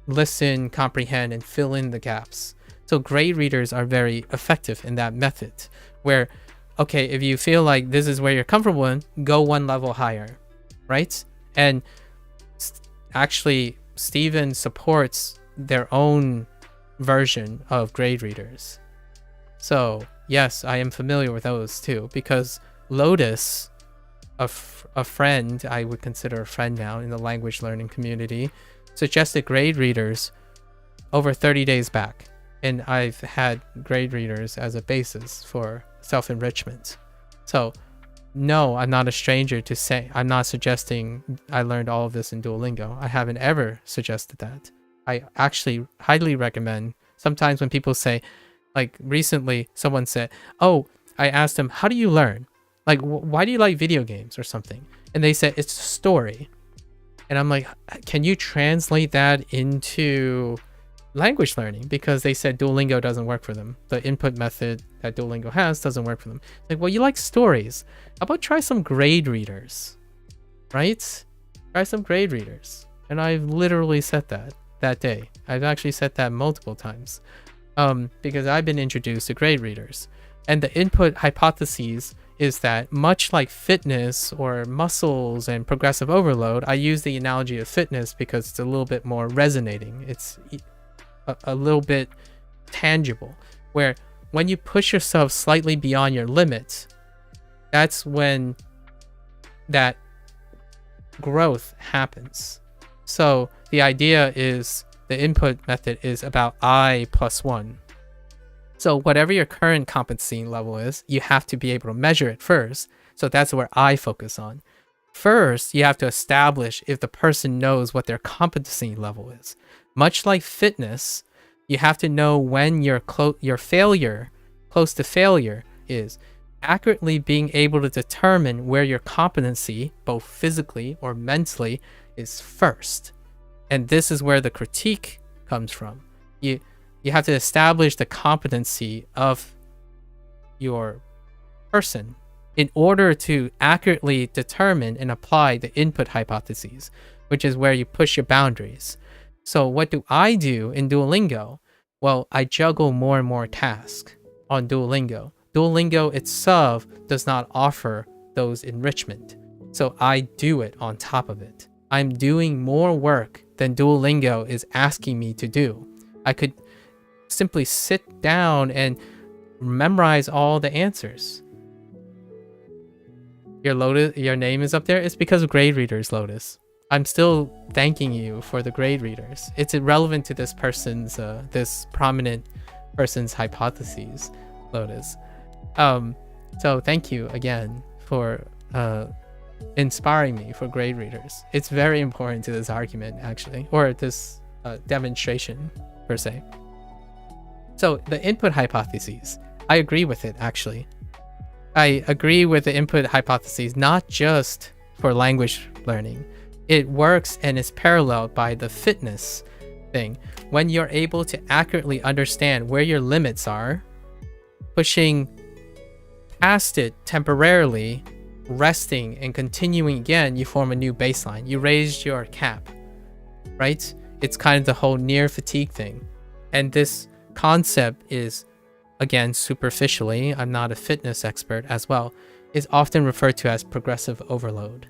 S1: listen, comprehend, and fill in the gaps. So grade readers are very effective in that method, where, okay, if you feel like this is where you're comfortable in, go one level higher, right? And actually, Steven supports their own version of grade readers. So yes, I am familiar with those too, because Lotus, a friend, I would consider a friend now in the language learning community, suggested grade readers over 30 days back. And I've had grade readers as a basis for self-enrichment. So no, I'm not a stranger to say, I'm not suggesting I learned all of this in Duolingo. I haven't ever suggested that. I actually highly recommend, sometimes when people say, like recently someone said, oh, I asked them, how do you learn? Like, why do you like video games or something? And they said, it's a story. And I'm like, can you translate that into language learning? Because they said Duolingo doesn't work for them. The input method that Duolingo has doesn't work for them. Like, well, you like stories. How about try some grade readers, right? Try some grade readers. And I've literally said that day. I've actually said that multiple times, because I've been introduced to grade readers. And the input hypotheses is that, much like fitness or muscles and progressive overload, I use the analogy of fitness because it's a little bit more resonating. It's a little bit tangible, where when you push yourself slightly beyond your limits, that's when that growth happens. So the idea is, the input method is about I plus 1. So whatever your current competency level is, you have to be able to measure it first. So that's where I focus on. First, you have to establish if the person knows what their competency level is. Much like fitness, you have to know when your close to failure is. Accurately being able to determine where your competency, both physically or mentally, is first. And this is where the critique comes from. You have to establish the competency of your person in order to accurately determine and apply the input hypotheses, which is where you push your boundaries. So what do I do in Duolingo? Well, I juggle more and more tasks on Duolingo. Duolingo itself does not offer those enrichment, so I do it on top of it. I'm doing more work than Duolingo is asking me to do. I could simply sit down and memorize all the answers. Your name is up there. It's because of grade readers, Lotus. I'm still thanking you for the grade readers. It's irrelevant to this person's, this prominent person's hypotheses, Lotus. So thank you again for inspiring me for grade readers. It's very important to this argument, actually, or this demonstration per se. So the input hypotheses, I agree with it, actually. I agree with the input hypotheses, not just for language learning. It works and is paralleled by the fitness thing. When you're able to accurately understand where your limits are, pushing past it temporarily, resting and continuing again, you form a new baseline. You raised your cap, right? It's kind of the whole near fatigue thing. And this concept is, again, superficially, I'm not a fitness expert as well, is often referred to as progressive overload.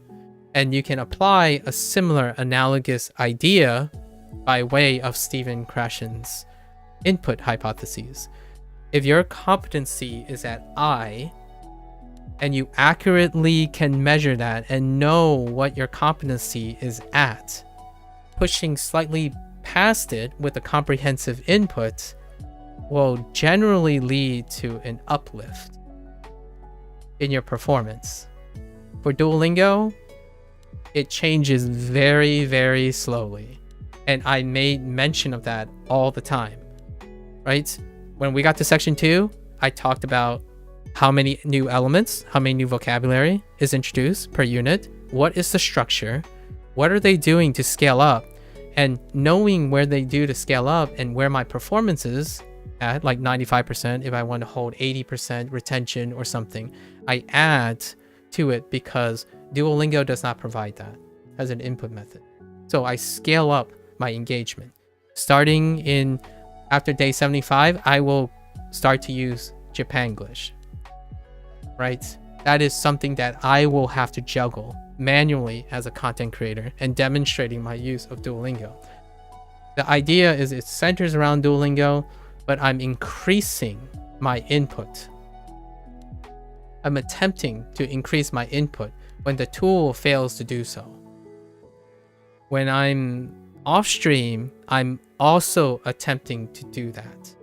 S1: And you can apply a similar analogous idea by way of Stephen Krashen's input hypotheses. If your competency is at I, and you accurately can measure that and know what your competency is at, pushing slightly past it with a comprehensive input will generally lead to an uplift in your performance. For Duolingo, it changes very, very slowly. And I made mention of that all the time, right? When we got to section 2, I talked about how many new elements, how many new vocabulary is introduced per unit, what is the structure, what are they doing to scale up, and knowing where they do to scale up and where my performance is at, like 95%, if I want to hold 80% retention or something, I add to it because Duolingo does not provide that. as an input method. So I scale up my engagement. Starting in after day 75, I will start to use Japanglish, right? That is something that I will have to juggle manually as a content creator and demonstrating my use of Duolingo. The idea is it centers around Duolingo, but I'm increasing my input. I'm attempting to increase my input when the tool fails to do so. When I'm off stream, I'm also attempting to do that.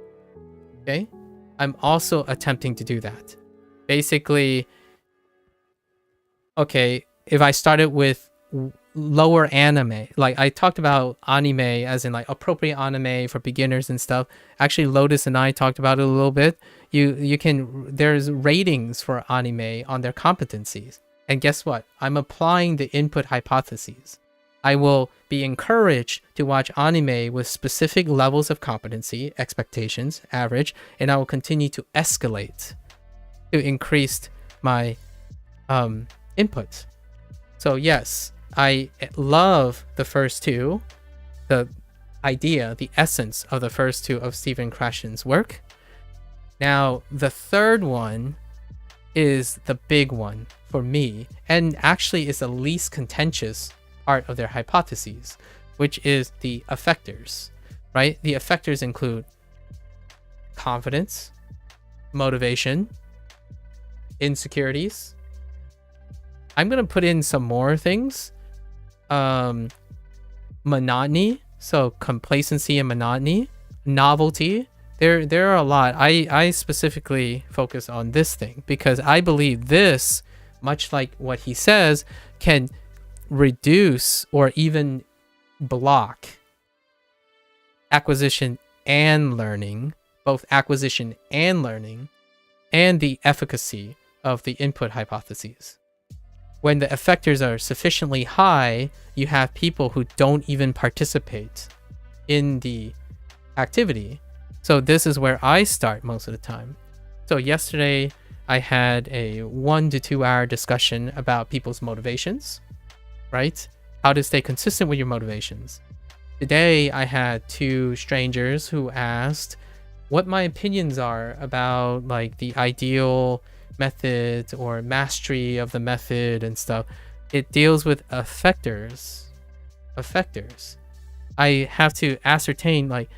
S1: Okay? I'm also attempting to do that. Basically, okay, if I started with lower anime, like I talked about anime as in like appropriate anime for beginners and stuff. Actually, Lotus and I talked about it a little bit. You can, there's ratings for anime on their competencies. And guess what? I'm applying the input hypotheses. I will be encouraged to watch anime with specific levels of competency, expectations, average, and I will continue to escalate to increase my input. So yes, I love the first two, the idea, the essence of the first two of Stephen Krashen's work. Now, the third one is the big one for me, and actually is the least contentious part of their hypotheses, which is the effectors, right? The effectors include confidence, motivation, insecurities. I'm going to put in some more things. Monotony, so complacency and monotony, novelty. There are a lot. I specifically focus on this thing because I believe this, much like what he says, can reduce or even block acquisition and learning, both acquisition and learning, and the efficacy of the input hypotheses. When the effectors are sufficiently high, you have people who don't even participate in the activity. So this is where I start most of the time. So yesterday I had a 1 to 2 hour discussion about people's motivations, right? How to stay consistent with your motivations. Today I had 2 strangers who asked what my opinions are about like the ideal method or mastery of the method and stuff. It deals with effectors. I have to ascertain, like,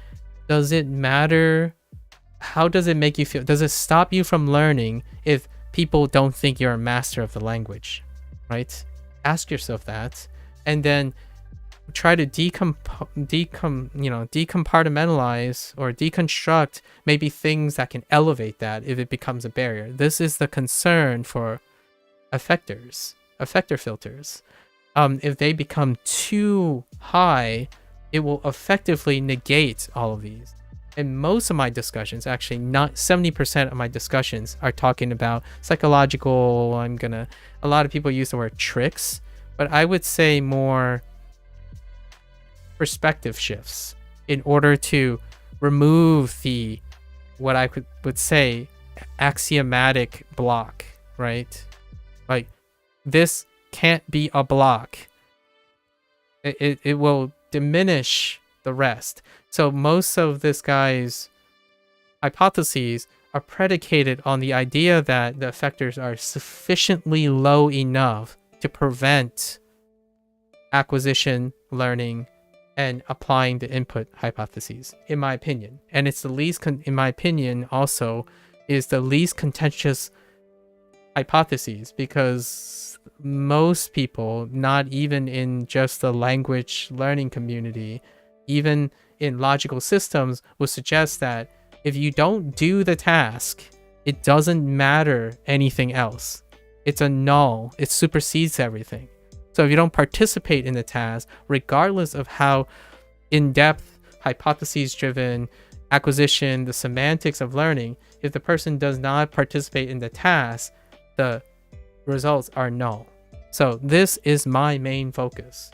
S1: does it matter? How does it make you feel? Does it stop you from learning if people don't think you're a master of the language, right? Ask yourself that, and then try to decompartmentalize or deconstruct maybe things that can elevate that if it becomes a barrier. This is the concern for effector filters. If they become too high, it will effectively negate all of these. And most of my discussions, actually not 70% of my discussions, are talking about psychological, a lot of people use the word tricks, but I would say more perspective shifts in order to remove the, what I would say, axiomatic block, right? Like, this can't be a block. It will diminish the rest. So most of this guy's hypotheses are predicated on the idea that the effectors are sufficiently low enough to prevent acquisition, learning, and applying the input hypotheses, in my opinion. And it's the least, in my opinion, also is the least contentious hypotheses, because most people, not even in just the language learning community, even in logical systems, would suggest that if you don't do the task, it doesn't matter anything else. It's a null. It supersedes everything. So if you don't participate in the task, regardless of how in-depth, hypotheses-driven acquisition, the semantics of learning, if the person does not participate in the task, the results are null. So this is my main focus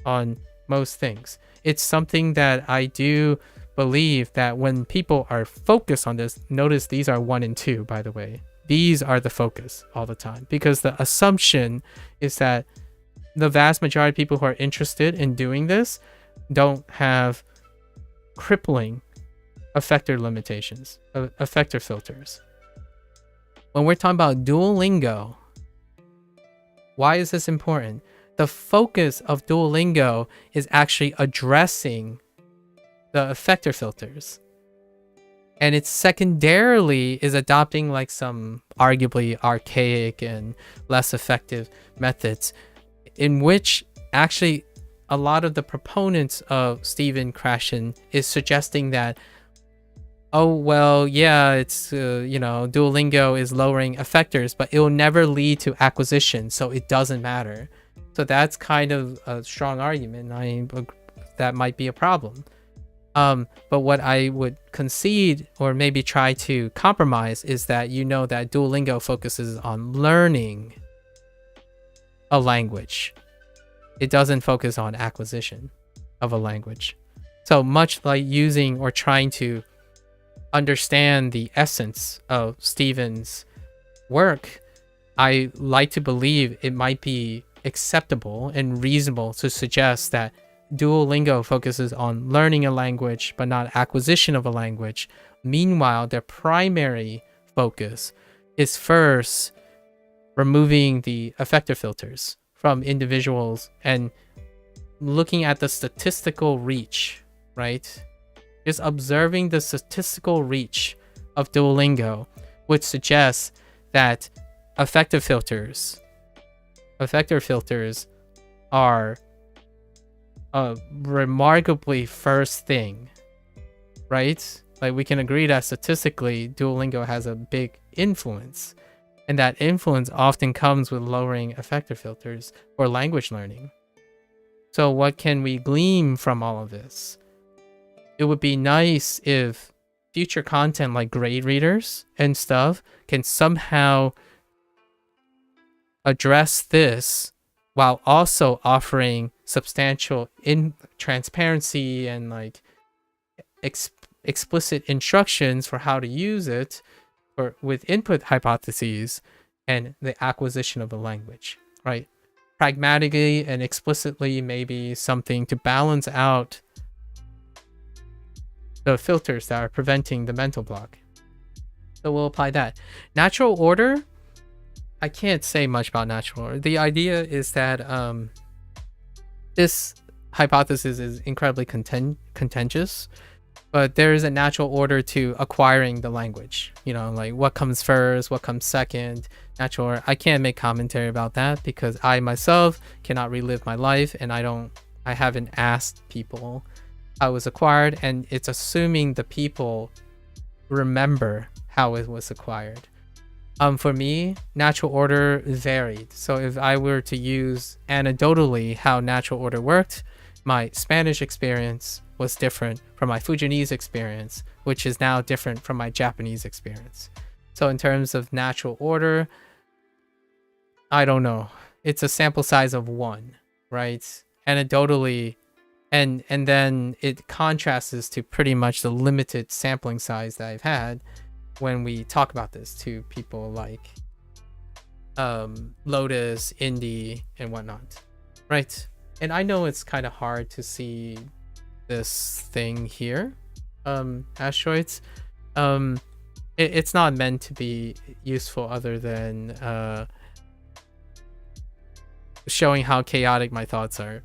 S1: on most things. It's something that I do believe that when people are focused on this, notice these are 1 and 2, by the way. These are the focus all the time, because the assumption is that the vast majority of people who are interested in doing this don't have crippling effector limitations, effector filters. When we're talking about Duolingo, why is this important? The focus of Duolingo is actually addressing the effector filters. And it secondarily is adopting like some arguably archaic and less effective methods in which actually a lot of the proponents of Severin Krashen is suggesting that, oh, well, yeah, it's, Duolingo is lowering effectors, but it will never lead to acquisition, so it doesn't matter. So that's kind of a strong argument. That might be a problem. But what I would concede or maybe try to compromise is that that Duolingo focuses on learning a language. It doesn't focus on acquisition of a language. So much like using or trying to understand the essence of Stephen's work, I like to believe it might be acceptable and reasonable to suggest that Duolingo focuses on learning a language but not acquisition of a language. Meanwhile, their primary focus is first removing the effector filters from individuals and looking at the statistical reach, right? Just observing the statistical reach of Duolingo, which suggests that effector filters are a remarkably first thing, right? Like we can agree that statistically Duolingo has a big influence, and that influence often comes with lowering effector filters for language learning. So what can we glean from all of this? It would be nice if future content like grade readers and stuff can somehow address this while also offering substantial transparency and like explicit instructions for how to use it, or with input hypotheses and the acquisition of a language, right? Pragmatically and explicitly, maybe something to balance out the filters that are preventing the mental block. So we'll apply that. Natural order, I can't say much about natural order. The idea is that this hypothesis is incredibly contentious, but there is a natural order to acquiring the language. Like what comes first, what comes second, natural order. I can't make commentary about that because I myself cannot relive my life, and I haven't asked people how it was acquired, and it's assuming the people remember how it was acquired. For me, natural order varied. So if I were to use anecdotally how natural order worked, my Spanish experience was different from my Fujianese experience, which is now different from my Japanese experience. So in terms of natural order, I don't know. It's a sample size of 1, right? Anecdotally, and then it contrasts to pretty much the limited sampling size that I've had when we talk about this to people like Lotus, Indy, and whatnot, right? And I know it's kind of hard to see this thing here, asteroids. It's not meant to be useful other than showing how chaotic my thoughts are.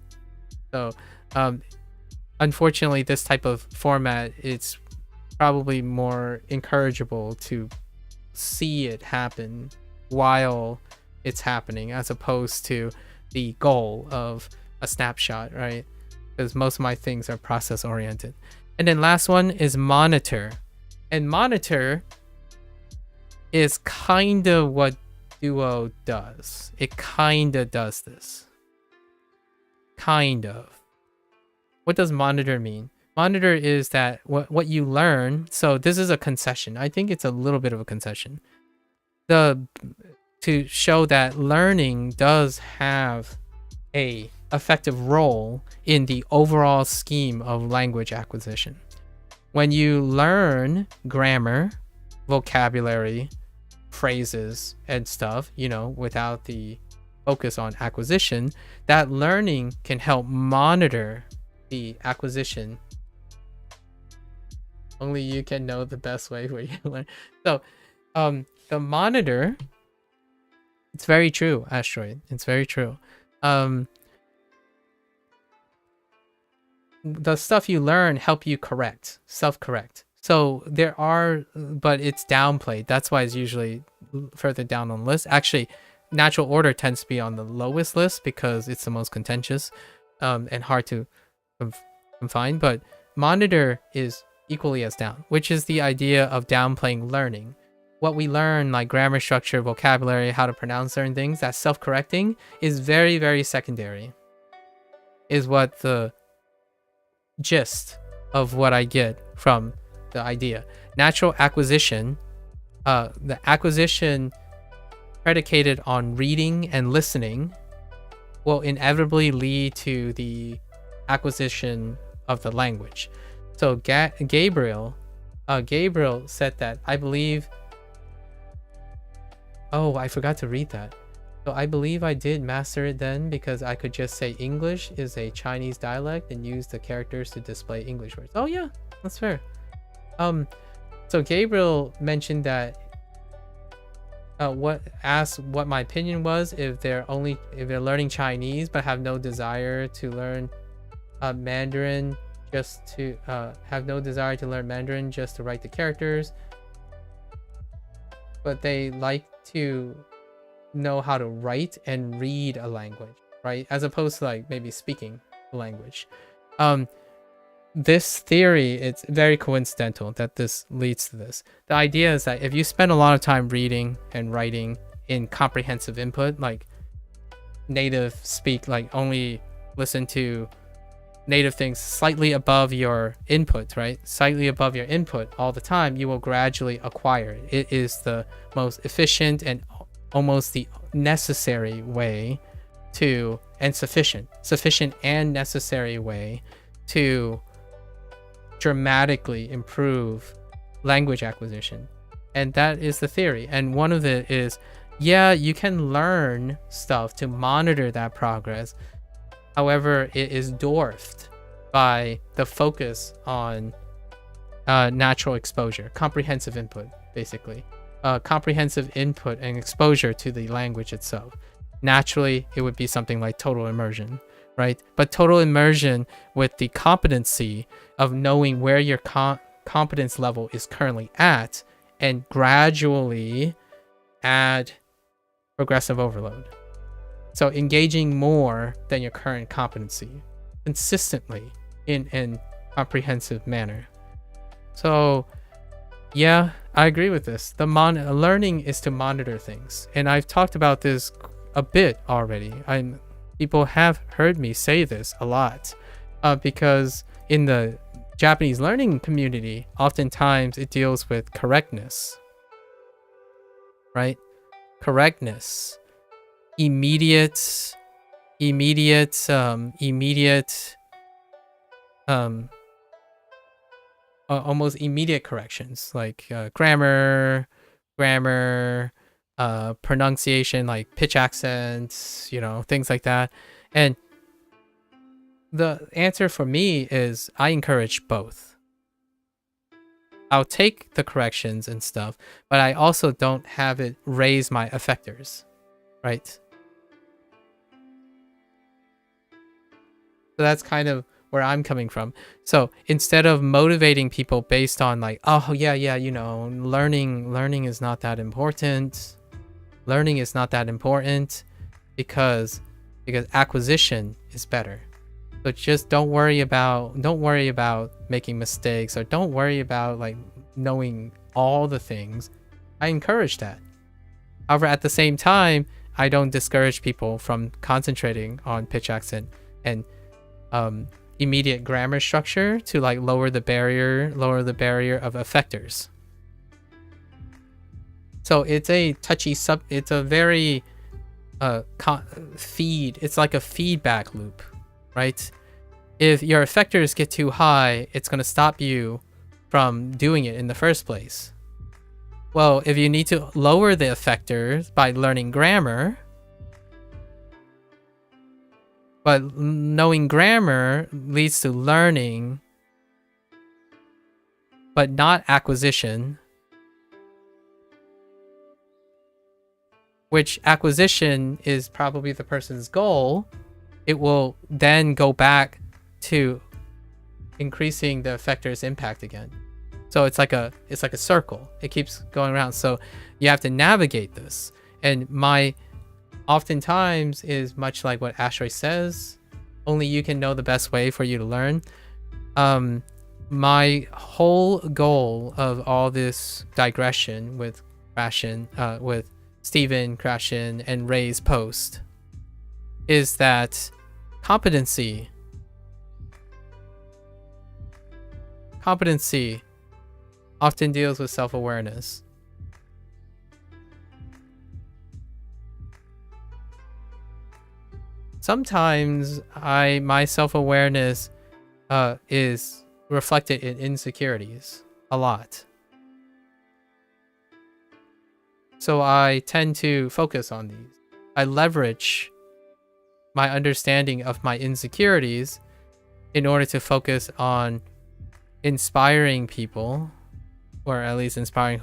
S1: So unfortunately, this type of format, it's probably more encourageable to see it happen while it's happening, as opposed to the goal of a snapshot, right? Because most of my things are process oriented. And then last one is monitor. And monitor is kind of what Duo does. It kind of does this. Kind of. What does monitor mean? Monitor is that what you learn. So this is a concession. I think it's a little bit of a concession. To show that learning does have a effective role in the overall scheme of language acquisition. When you learn grammar, vocabulary, phrases, and stuff, without the focus on acquisition, that learning can help monitor the acquisition. Only you can know the best way where you learn. So, the monitor, it's very true, Asteroid. It's very true. The stuff you learn help you self-correct. So there are, but it's downplayed. That's why it's usually further down on the list. Actually, natural order tends to be on the lowest list because it's the most contentious and hard to find. But monitor is equally as down, which is the idea of downplaying learning. What we learn, like grammar structure, vocabulary, how to pronounce certain things, that self-correcting is very, very secondary. Is what the gist of what I get from the idea. Natural acquisition, the acquisition predicated on reading and listening will inevitably lead to the acquisition of the language. So Gabriel said that, I believe, oh, I forgot to read that. So I believe I did master it then because I could just say English is a Chinese dialect and use the characters to display English words. Oh yeah, that's fair. So Gabriel mentioned that asked what my opinion was if they're learning Chinese but have no desire to learn Mandarin just to write the characters, but they like to know how to write and read a language, right? As opposed to like maybe speaking the language. This theory, it's very coincidental that this leads to this. The idea is that if you spend a lot of time reading and writing in comprehensive input, like native speak, like only listen to native things slightly above your input, right? Slightly above your input all the time, you will gradually acquire it. It is the most efficient and almost the necessary way to, and sufficient and necessary way to dramatically improve language acquisition. And that is the theory. And one of it is, yeah, you can learn stuff to monitor that progress. However, it is dwarfed by the focus on natural exposure, comprehensive input, basically. Comprehensive input and exposure to the language itself. Naturally, it would be something like total immersion, right? But total immersion with the competency of knowing where your competence level is currently at and gradually add progressive overload. So engaging more than your current competency consistently in a comprehensive manner. So yeah, I agree with this. The learning is to monitor things. And I've talked about this a bit already. People have heard me say this a lot because in the Japanese learning community, oftentimes it deals with correctness, right? Correctness, almost immediate corrections like grammar, pronunciation, like pitch accents, things like that. And the answer for me is I encourage both. I'll take the corrections and stuff, but I also don't have it raise my effectors, right? So that's kind of where I'm coming from. So instead of motivating people based on like, oh yeah, learning is not that important. Learning is not that important because acquisition is better. So just don't worry about making mistakes, or don't worry about like knowing all the things. I encourage that. However, at the same time, I don't discourage people from concentrating on pitch accent and immediate grammar structure to like lower the barrier of effectors. So it's a touchy it's a very it's like a feedback loop, right? If your effectors get too high, it's going to stop you from doing it in the first place. Well, if you need to lower the effectors by learning grammar, But knowing grammar leads to learning, but not acquisition. Which acquisition is probably the person's goal. It will then go back to increasing the effector's impact again. So it's like a circle. It keeps going around. So you have to navigate this. And my oftentimes is much like what Ashray says. Only you can know the best way for you to learn. My whole goal of all this digression with with Stephen, Krashen, and Ray's post is that competency often deals with self-awareness. Sometimes my self-awareness is reflected in insecurities a lot. So I tend to focus on these. I leverage my understanding of my insecurities in order to focus on inspiring people, or at least inspiring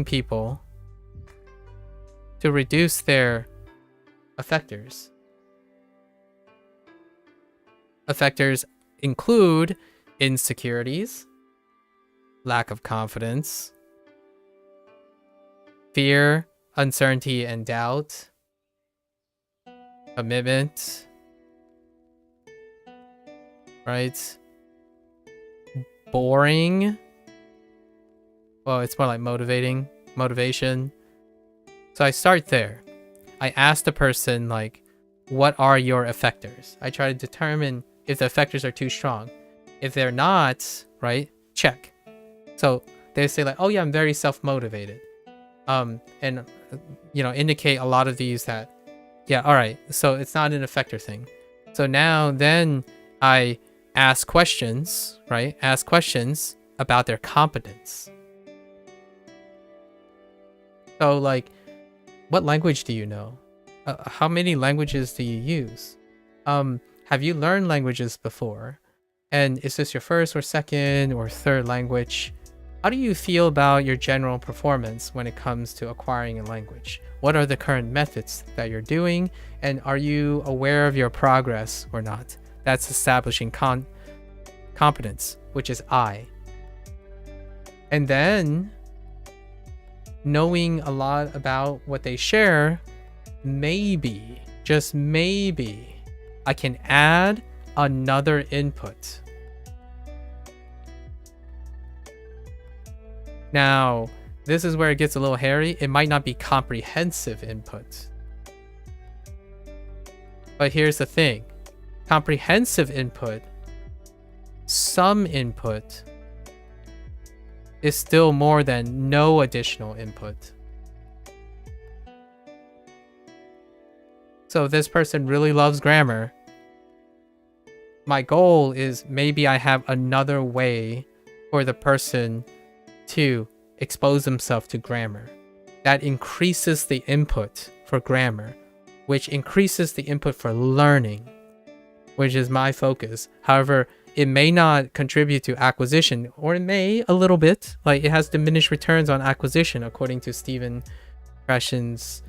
S1: people to reduce their effectors. Effectors include insecurities, lack of confidence, fear, uncertainty, and doubt, commitment, right? Boring. Well, it's more like motivation. So I start there. I ask the person, like, what are your effectors? I try to determine if the effectors are too strong. If they're not, right, check. So they say like, oh yeah, I'm very self-motivated. And, indicate a lot of these that, yeah, all right, so it's not an effector thing. So now then I ask questions, right? Ask questions about their competence. So like, what language do you know? How many languages do you use? Have you learned languages before? And is this your first or second or third language? How do you feel about your general performance when it comes to acquiring a language? What are the current methods that you're doing? And are you aware of your progress or not? That's establishing competence, which is I. And then knowing a lot about what they share, maybe, just maybe, I can add another input. Now, this is where it gets a little hairy. It might not be comprehensive input. But here's the thing. Comprehensive input, some input, is still more than no additional input. So if this person really loves grammar, my goal is maybe I have another way for the person to expose themselves to grammar. That increases the input for grammar, which increases the input for learning, which is my focus. However, it may not contribute to acquisition, or it may a little bit. Like, it has diminished returns on acquisition according to Stephen Krashen's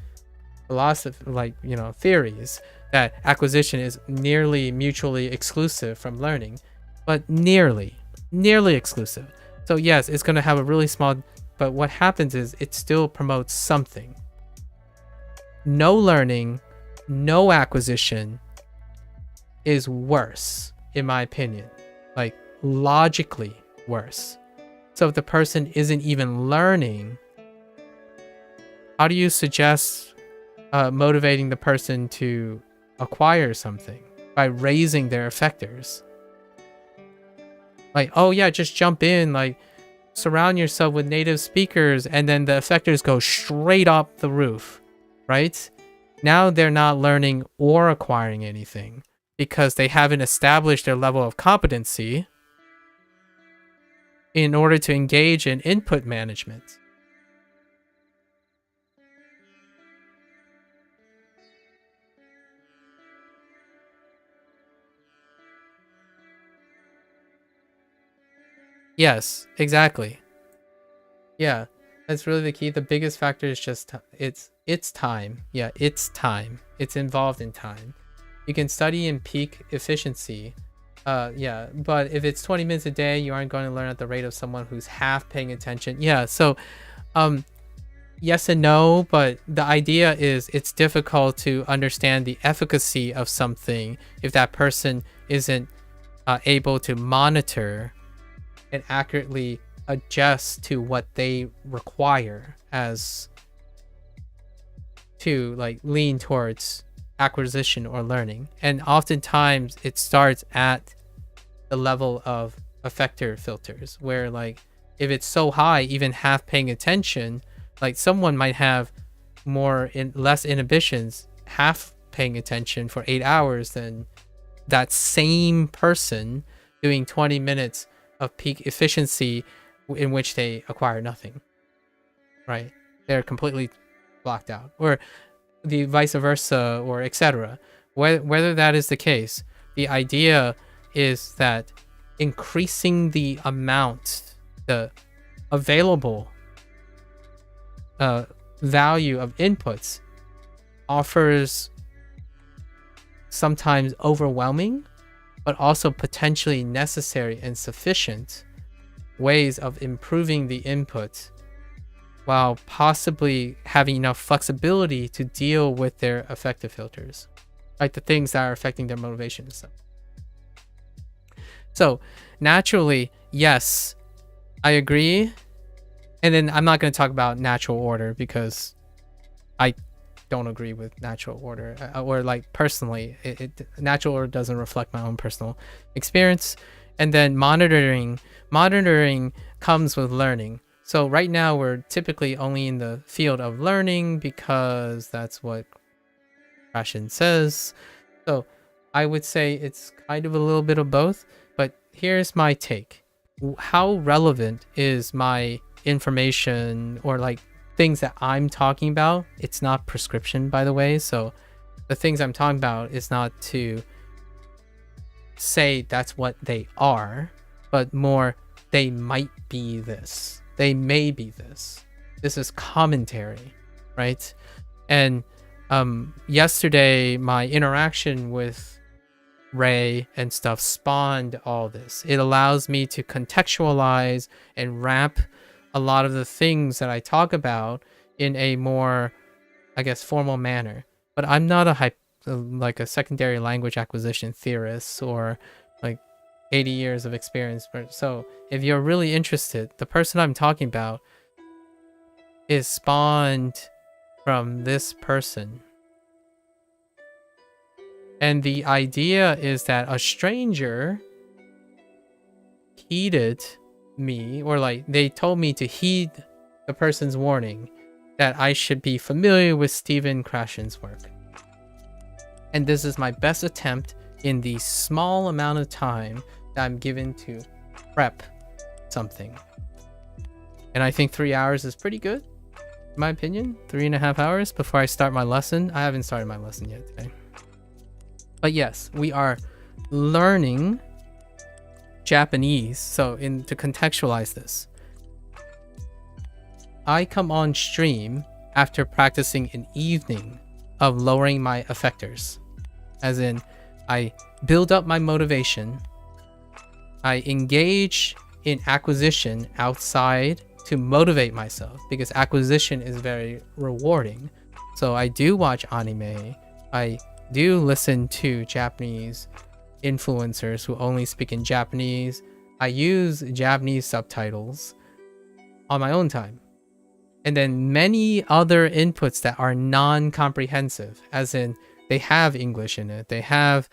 S1: philosophy, theories, that acquisition is nearly mutually exclusive from learning, but nearly exclusive. So yes, it's going to have a really small, but what happens is it still promotes something. No learning, no acquisition is worse, in my opinion. Like, logically worse. So if the person isn't even learning, how do you suggest motivating the person to acquire something? By raising their effectors. Like, oh yeah, just jump in, like, surround yourself with native speakers, and then the effectors go straight up the roof, right? Now they're not learning or acquiring anything because they haven't established their level of competency in order to engage in input management. Yes, exactly. Yeah, that's really the key. The biggest factor is just it's time. Yeah, it's time. It's involved in time. You can study in peak efficiency. Yeah, but if it's 20 minutes a day, you aren't going to learn at the rate of someone who's half paying attention. Yeah, so um yes and no, but the idea is it's difficult to understand the efficacy of something if that person isn't able to monitor and accurately adjust to what they require as to like lean towards acquisition or learning. And oftentimes it starts at the level of effector filters where like if it's so high, even half paying attention, like someone might have less inhibitions half paying attention for 8 hours than that same person doing 20 minutes of peak efficiency in which they acquire nothing, right? They're completely blocked out, or the vice versa, or etc. Whether that is the case, the idea is that increasing the amount, the available value of inputs offers sometimes overwhelming, but also potentially necessary and sufficient ways of improving the input while possibly having enough flexibility to deal with their affective filters, like the things that are affecting their motivation and stuff. So naturally, yes, I agree. And then I'm not going to talk about natural order because I don't agree with natural order, or like personally, natural order doesn't reflect my own personal experience. And then monitoring comes with learning. So right now we're typically only in the field of learning because that's what Krashen says. So I would say it's kind of a little bit of both, but here's my take. How relevant is my information or like things that I'm talking about? It's not prescription, by the way. So the things I'm talking about is not to say that's what they are, but more they might be this. They may be this. This is commentary, right? And yesterday, my interaction with Ray and stuff spawned all this. It allows me to contextualize and wrap a lot of the things that I talk about in a more, I guess, formal manner. But I'm not like a secondary language acquisition theorist or like 80 years of experience. So if you're really interested, the person I'm talking about is spawned from this person. And the idea is that a stranger heeded me, or like they told me to heed the person's warning that I should be familiar with Stephen Krashen's work. And this is my best attempt in the small amount of time that I'm given to prep something. And I think 3 hours is pretty good, in my opinion. 3.5 hours before I start my lesson. I haven't started my lesson yet today. But yes, we are learning Japanese. So to contextualize this, I come on stream after practicing an evening of lowering my effectors. As in, I build up my motivation. I engage in acquisition outside to motivate myself because acquisition is very rewarding. So I do watch anime. I do listen to Japanese influencers who only speak in Japanese. I use Japanese subtitles on my own time. And then many other inputs that are non-comprehensive, as in they have English in it. They have,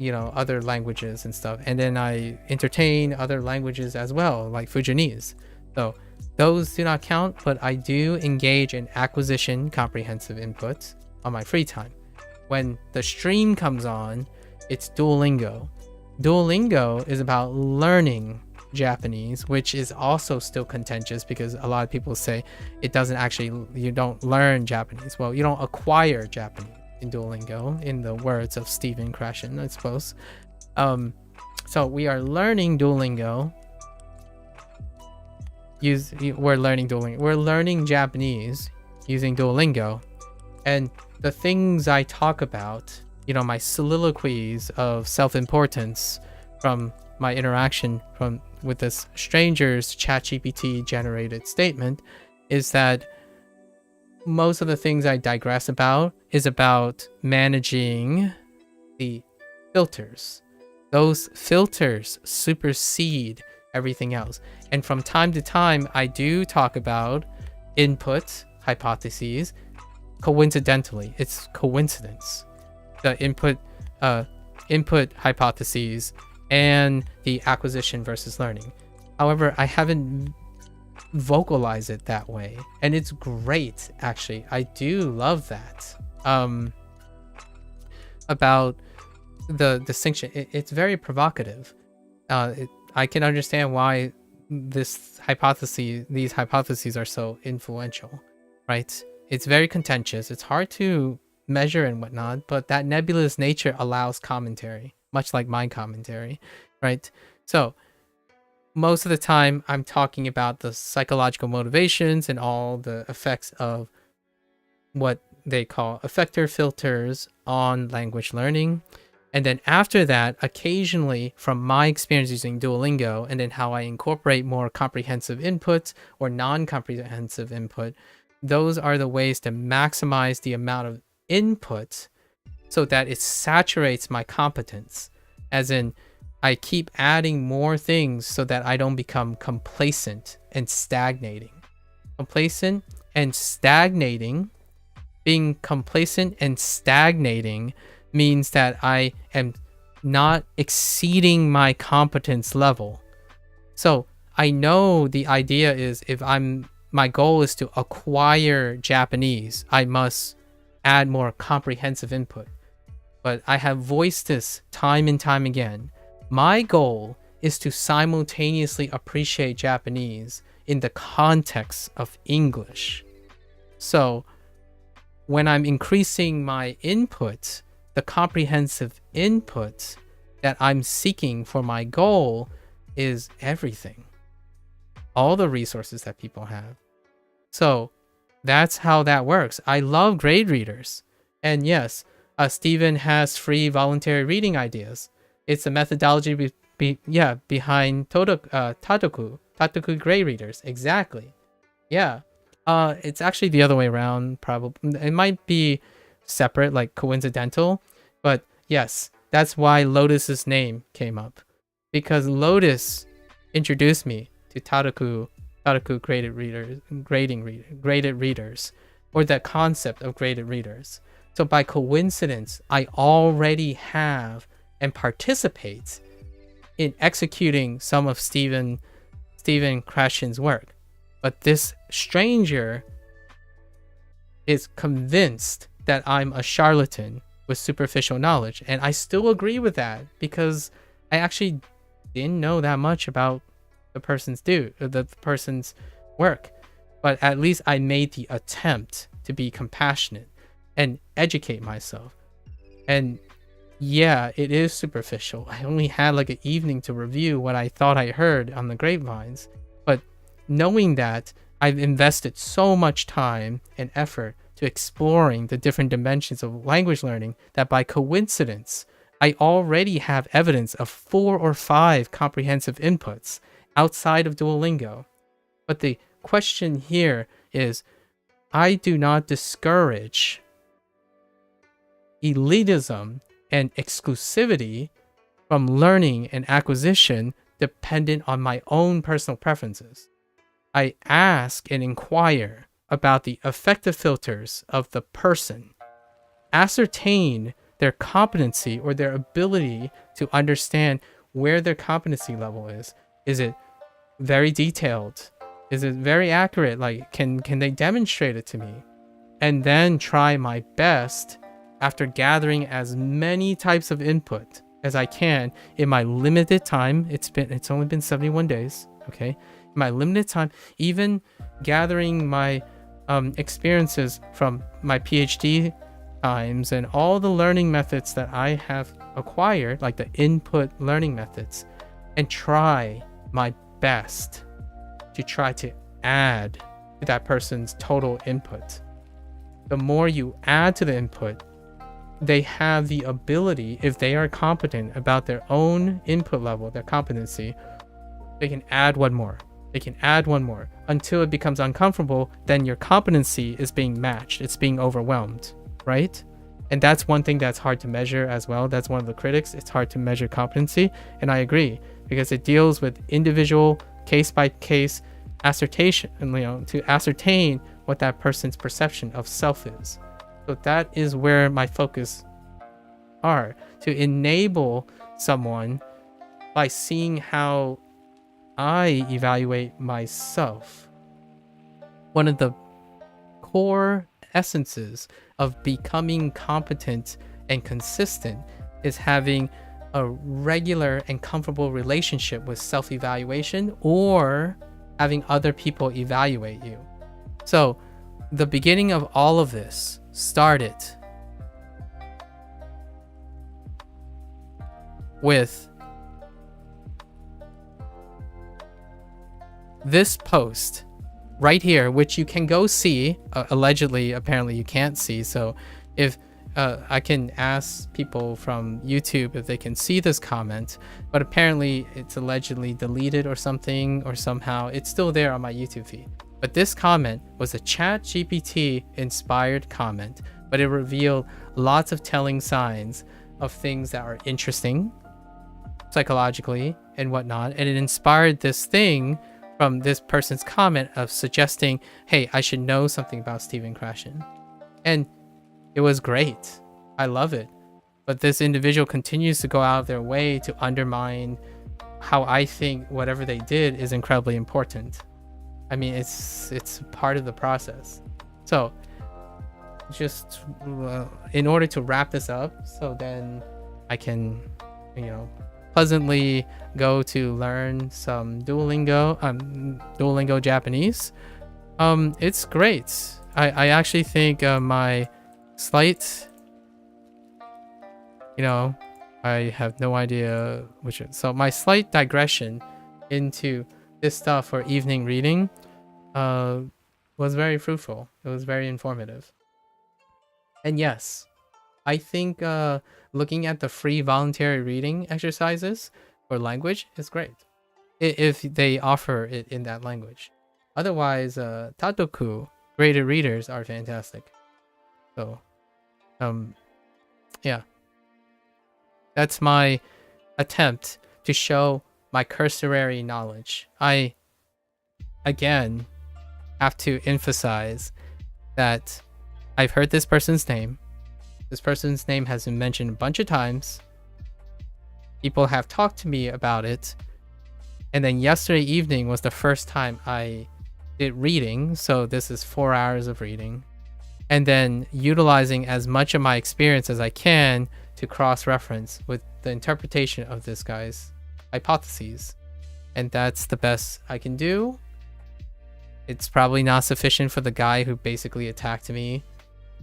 S1: other languages and stuff. And then I entertain other languages as well, like Fujianese. So those do not count, but I do engage in acquisition comprehensive inputs on my free time. When the stream comes on, it's Duolingo. Duolingo is about learning Japanese, which is also still contentious because a lot of people say it doesn't actually, you don't learn Japanese. Well, you don't acquire Japanese in Duolingo, in the words of Stephen Krashen, I suppose. So we are learning Duolingo we're learning Duolingo. We're learning Japanese using Duolingo, and the things I talk about, my soliloquies of self-importance from my interaction with this stranger's ChatGPT generated statement, is that most of the things I digress about is about managing the filters. Those filters supersede everything else. And from time to time, I do talk about input hypotheses. Coincidentally, it's coincidence. The input hypotheses and the acquisition versus learning. However, I haven't vocalized it that way, and it's great, actually. I do love that. About the distinction, it's very provocative. I can understand why these hypotheses are so influential, right? It's very contentious. It's hard to measure and whatnot, but that nebulous nature allows commentary, much like my commentary, right? So most of the time I'm talking about the psychological motivations and all the effects of what they call effector filters on language learning. And then after that, occasionally from my experience using Duolingo, and then how I incorporate more comprehensive input or non-comprehensive input, those are the ways to maximize the amount of input so that it saturates my competence. As in, I keep adding more things so that I don't become complacent and stagnating. Being complacent and stagnating means that I am not exceeding my competence level. So I know the idea is, if my goal is to acquire Japanese, I must add more comprehensive input. But I have voiced this time and time again. My goal is to simultaneously appreciate Japanese in the context of English. So when I'm increasing my input, the comprehensive input that I'm seeking for my goal is everything. All the resources that people have. So that's how that works. I love grade readers. And yes, Steven has free voluntary reading ideas. It's the methodology behind Tatoku grade readers. Exactly. Yeah. It's actually the other way around, probably. It might be separate, like coincidental, but yes, that's why Lotus's name came up, because Lotus introduced me to Tatoku graded readers, or the concept of graded readers. So by coincidence, I already have and participate in executing some of Steven Krashen's work. But this stranger is convinced that I'm a charlatan with superficial knowledge. And I still agree with that, because I actually didn't know that much about the person's work. But at least I made the attempt to be compassionate and educate myself. And yeah, it is superficial. I only had like an evening to review what I thought I heard on the grapevines. But knowing that, I've invested so much time and effort to exploring the different dimensions of language learning that by coincidence, I already have evidence of 4 or 5 comprehensive inputs outside of Duolingo. But the question here is, I do not discourage elitism and exclusivity from learning and acquisition dependent on my own personal preferences. I ask and inquire about the effective filters of the person, ascertain their competency or their ability to understand where their competency level is. Is it very detailed? Is it very accurate? Like, can they demonstrate it to me? And then try my best after gathering as many types of input as I can in my limited time. It's only been 71 days, okay? In my limited time, even gathering my experiences from my PhD times and all the learning methods that I have acquired, like the input learning methods, and try my best to try to add to that person's total input. The more you add to the input, they have the ability, if they are competent about their own input level, their competency, they can add one more. They can add one more until it becomes uncomfortable. Then your competency is being matched. It's being overwhelmed, right? And that's one thing that's hard to measure as well. That's one of the critics. It's hard to measure competency. And I agree, because it deals with individual case-by-case assertion, and to ascertain what that person's perception of self is. So that is where my focus are, to enable someone by seeing how I evaluate myself. One of the core essences of becoming competent and consistent is having a regular and comfortable relationship with self-evaluation, or having other people evaluate you. So the beginning of all of this started with this post right here, which you can go see. Allegedly, apparently you can't see. So if I can ask people from YouTube if they can see this comment, but apparently it's allegedly deleted or something, or somehow it's still there on my YouTube feed. But this comment was a ChatGPT inspired comment, but it revealed lots of telling signs of things that are interesting psychologically and whatnot. And it inspired this thing from this person's comment of suggesting, hey, I should know something about Stephen Krashen. And it was great. I love it. But this individual continues to go out of their way to undermine how I think whatever they did is incredibly important. I mean, it's part of the process. So just in order to wrap this up, so then I can, pleasantly go to learn some Duolingo Japanese. It's great. I actually think my slight, I have no idea which. So my slight digression into this stuff for evening reading was very fruitful. It was very informative. And yes, I think looking at the free voluntary reading exercises for language is great if they offer it in that language. Otherwise, Tatoku graded readers are fantastic. So, yeah, that's my attempt to show my cursory knowledge. I, again, have to emphasize that I've heard this person's name. This person's name has been mentioned a bunch of times. People have talked to me about it. And then yesterday evening was the first time I did reading. So this is 4 hours of reading. And then utilizing as much of my experience as I can to cross-reference with the interpretation of this guy's hypotheses. And that's the best I can do. It's probably not sufficient for the guy who basically attacked me,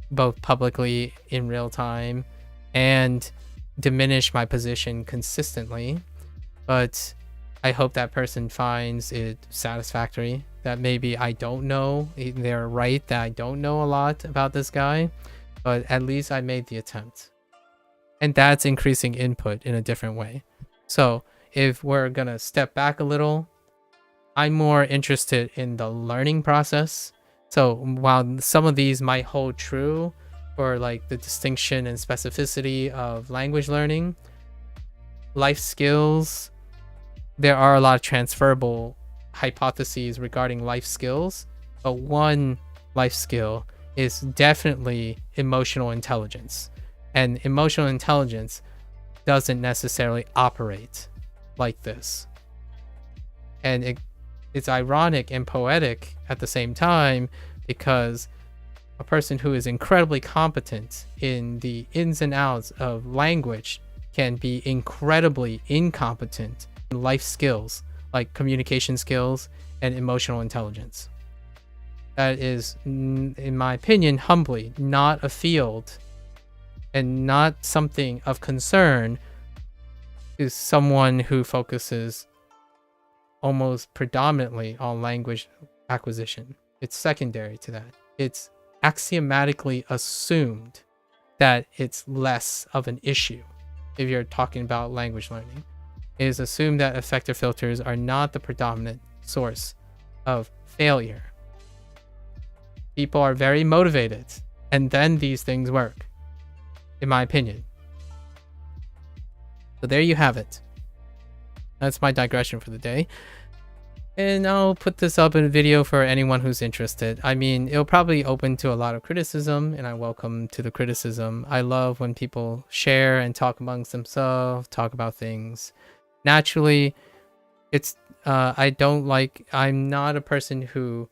S1: both publicly in real time and diminish my position consistently. But I hope that person finds it satisfactory, that maybe I don't know, they're right that I don't know a lot about this guy, but at least I made the attempt. And that's increasing input in a different way. So if we're gonna step back a little, I'm more interested in the learning process. So while some of these might hold true for like the distinction and specificity of language learning, life skills, there are a lot of transferable hypotheses regarding life skills, but one life skill is definitely emotional intelligence. And emotional intelligence doesn't necessarily operate like this. And it's ironic and poetic at the same time, because a person who is incredibly competent in the ins and outs of language can be incredibly incompetent in life skills like communication skills and emotional intelligence. That is, in my opinion, humbly not a field and not something of concern to someone who focuses almost predominantly on language acquisition. It's secondary to that. It's axiomatically assumed that it's less of an issue if you're talking about language learning. It is assumed that effective filters are not the predominant source of failure. People are very motivated, and then these things work, in my opinion. So there you have it. That's my digression for the day. And I'll put this up in a video for anyone who's interested. I mean, it'll probably open to a lot of criticism, and I welcome to the criticism. I love when people share and talk amongst themselves, talk about things. Naturally, I'm not a person who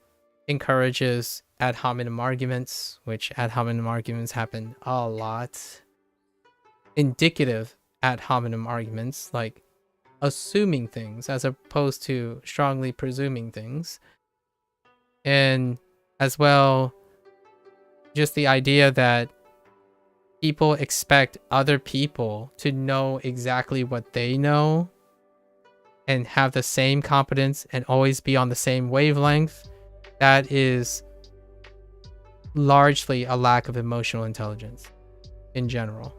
S1: encourages ad hominem arguments, which ad hominem arguments happen a lot. Indicative ad hominem arguments, like assuming things as opposed to strongly presuming things. And as well, just the idea that people expect other people to know exactly what they know and have the same competence and always be on the same wavelength. That is largely a lack of emotional intelligence in general.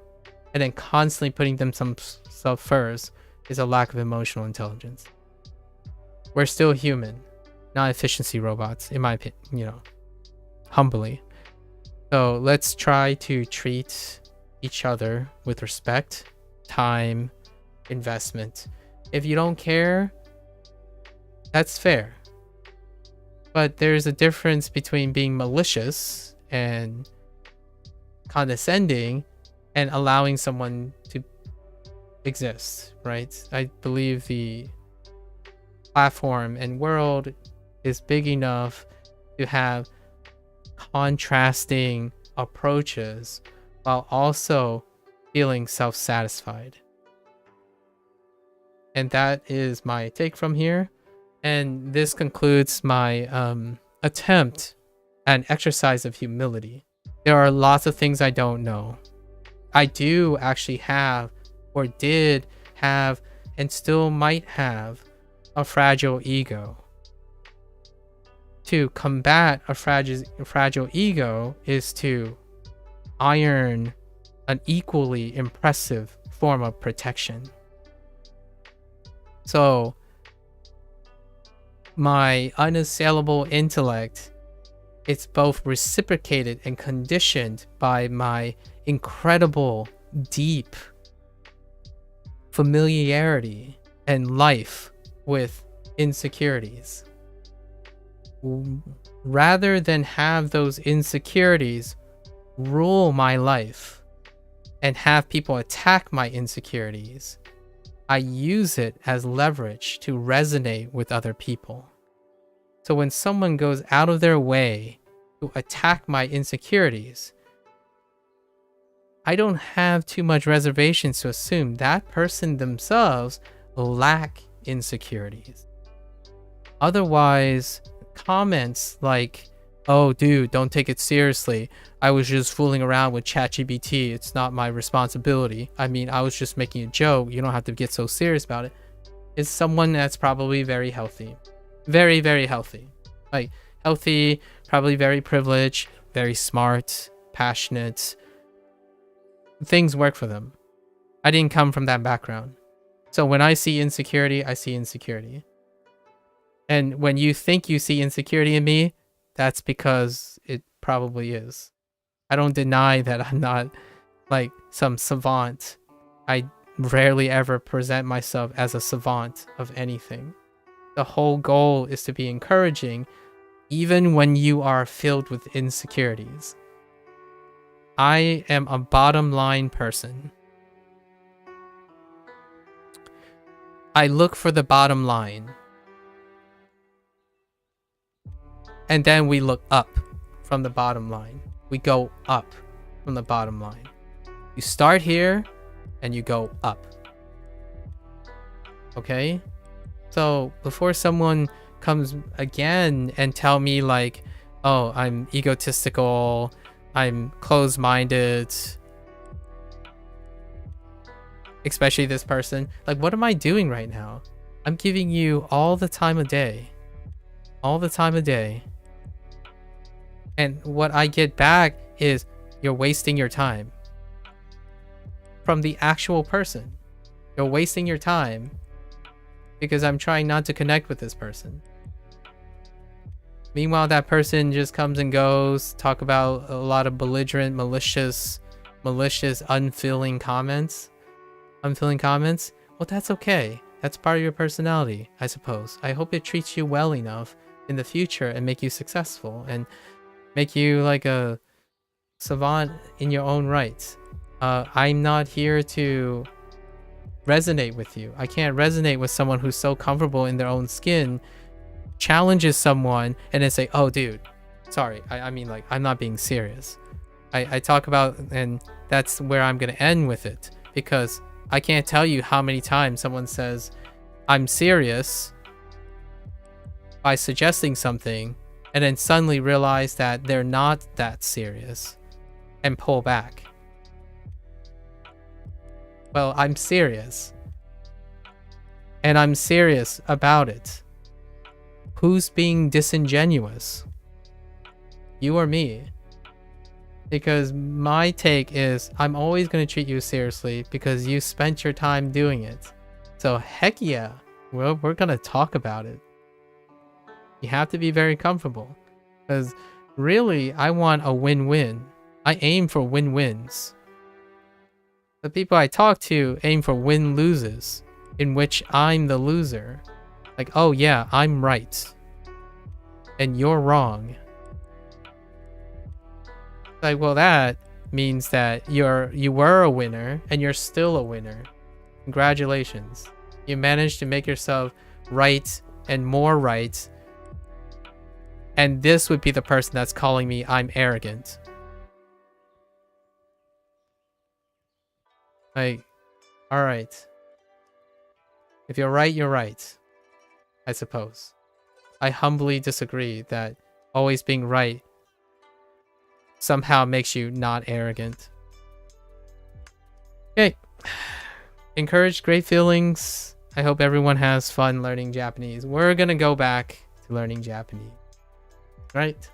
S1: And then constantly putting themselves first is a lack of emotional intelligence. We're still human, not efficiency robots, in my opinion, humbly. So let's try to treat each other with respect, time, investment. If you don't care, that's fair. But there's a difference between being malicious and condescending and allowing someone to exist, right? I believe the platform and world is big enough to have contrasting approaches while also feeling self-satisfied. And that is my take from here. And this concludes my attempt at an exercise of humility. There are lots of things I don't know. I do actually have, or did have, and still might have a fragile ego. To combat a fragile ego is to iron an equally impressive form of protection. So my unassailable intellect, it's both reciprocated and conditioned by my incredible, deep familiarity and life with insecurities. Rather than have those insecurities rule my life and have people attack my insecurities, I use it as leverage to resonate with other people. So when someone goes out of their way to attack my insecurities, I don't have too much reservations to assume that person themselves lack insecurities. Otherwise, comments like, "Oh dude, don't take it seriously. I was just fooling around with ChatGPT. It's not my responsibility. I mean, I was just making a joke. You don't have to get so serious about it." Is someone that's probably very healthy. Very, very healthy. Like, healthy, probably very privileged, very smart, passionate. Things work for them. I didn't come from that background. So when I see insecurity, I see insecurity. And when you think you see insecurity in me, that's because it probably is. I don't deny that I'm not like some savant. I rarely ever present myself as a savant of anything. The whole goal is to be encouraging, even when you are filled with insecurities. I am a bottom line person. I look for the bottom line. And then we look up from the bottom line. We go up from the bottom line. You start here and you go up. Okay? So before someone comes again and tell me like, "Oh, I'm egotistical, I'm closed-minded," especially this person, like, what am I doing right now? I'm giving you all the time of day. All the time of day. And what I get back is you're wasting your time. From the actual person. You're wasting your time because I'm trying not to connect with this person. Meanwhile, that person just comes and goes, talk about a lot of belligerent, malicious, unfeeling comments. Well, that's okay. That's part of your personality, I suppose. I hope it treats you well enough in the future and make you successful and make you like a savant in your own right. I'm not here to resonate with you. I can't resonate with someone who's so comfortable in their own skin, challenges someone, and then say, oh, dude, sorry. I mean, like, I'm not being serious. I talk about, and that's where I'm going to end with it, because I can't tell you how many times someone says, I'm serious, by suggesting something, and then suddenly realize that they're not that serious and pull back. Well, I'm serious. And I'm serious about it. Who's being disingenuous? You or me? Because my take is I'm always going to treat you seriously because you spent your time doing it. So heck yeah, well, we're going to talk about it. You have to be very comfortable. Because really, I want a win-win. I aim for win-wins. The people I talk to aim for win-loses, in which I'm the loser. Like, oh yeah, I'm right. And you're wrong. Like, well, that means that you were a winner, and you're still a winner. Congratulations. You managed to make yourself right and more right. And this would be the person that's calling me I'm arrogant. Like, alright. If you're right, you're right. I suppose. I humbly disagree that always being right somehow makes you not arrogant. Okay. Encourage great feelings. I hope everyone has fun learning Japanese. We're gonna go back to learning Japanese. Right?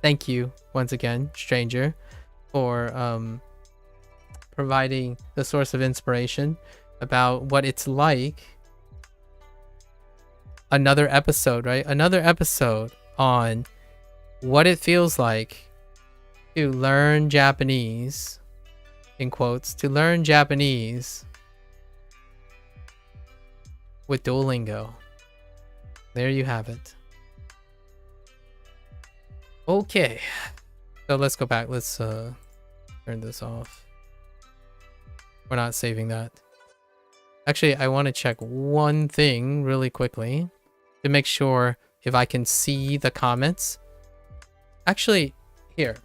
S1: Thank you once again, stranger, for providing the source of inspiration about what it's like. Another episode, right? Another episode on what it feels like to learn Japanese, in quotes, to learn Japanese with Duolingo. There you have it. Okay, so let's go back. Let's turn this off. We're not saving that. Actually, I want to check one thing really quickly to make sure if I can see the comments. Actually, here.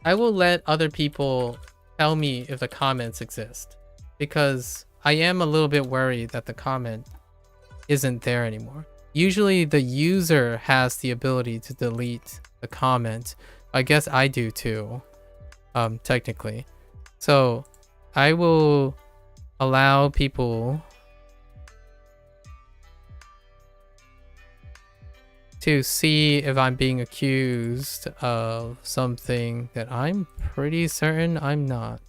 S1: I will let other people tell me if the comments exist, because I am a little bit worried that the comment isn't there anymore. Usually the user has the ability to delete the comment. I guess I do too, technically. So I will allow people to see if I'm being accused of something that I'm pretty certain I'm not.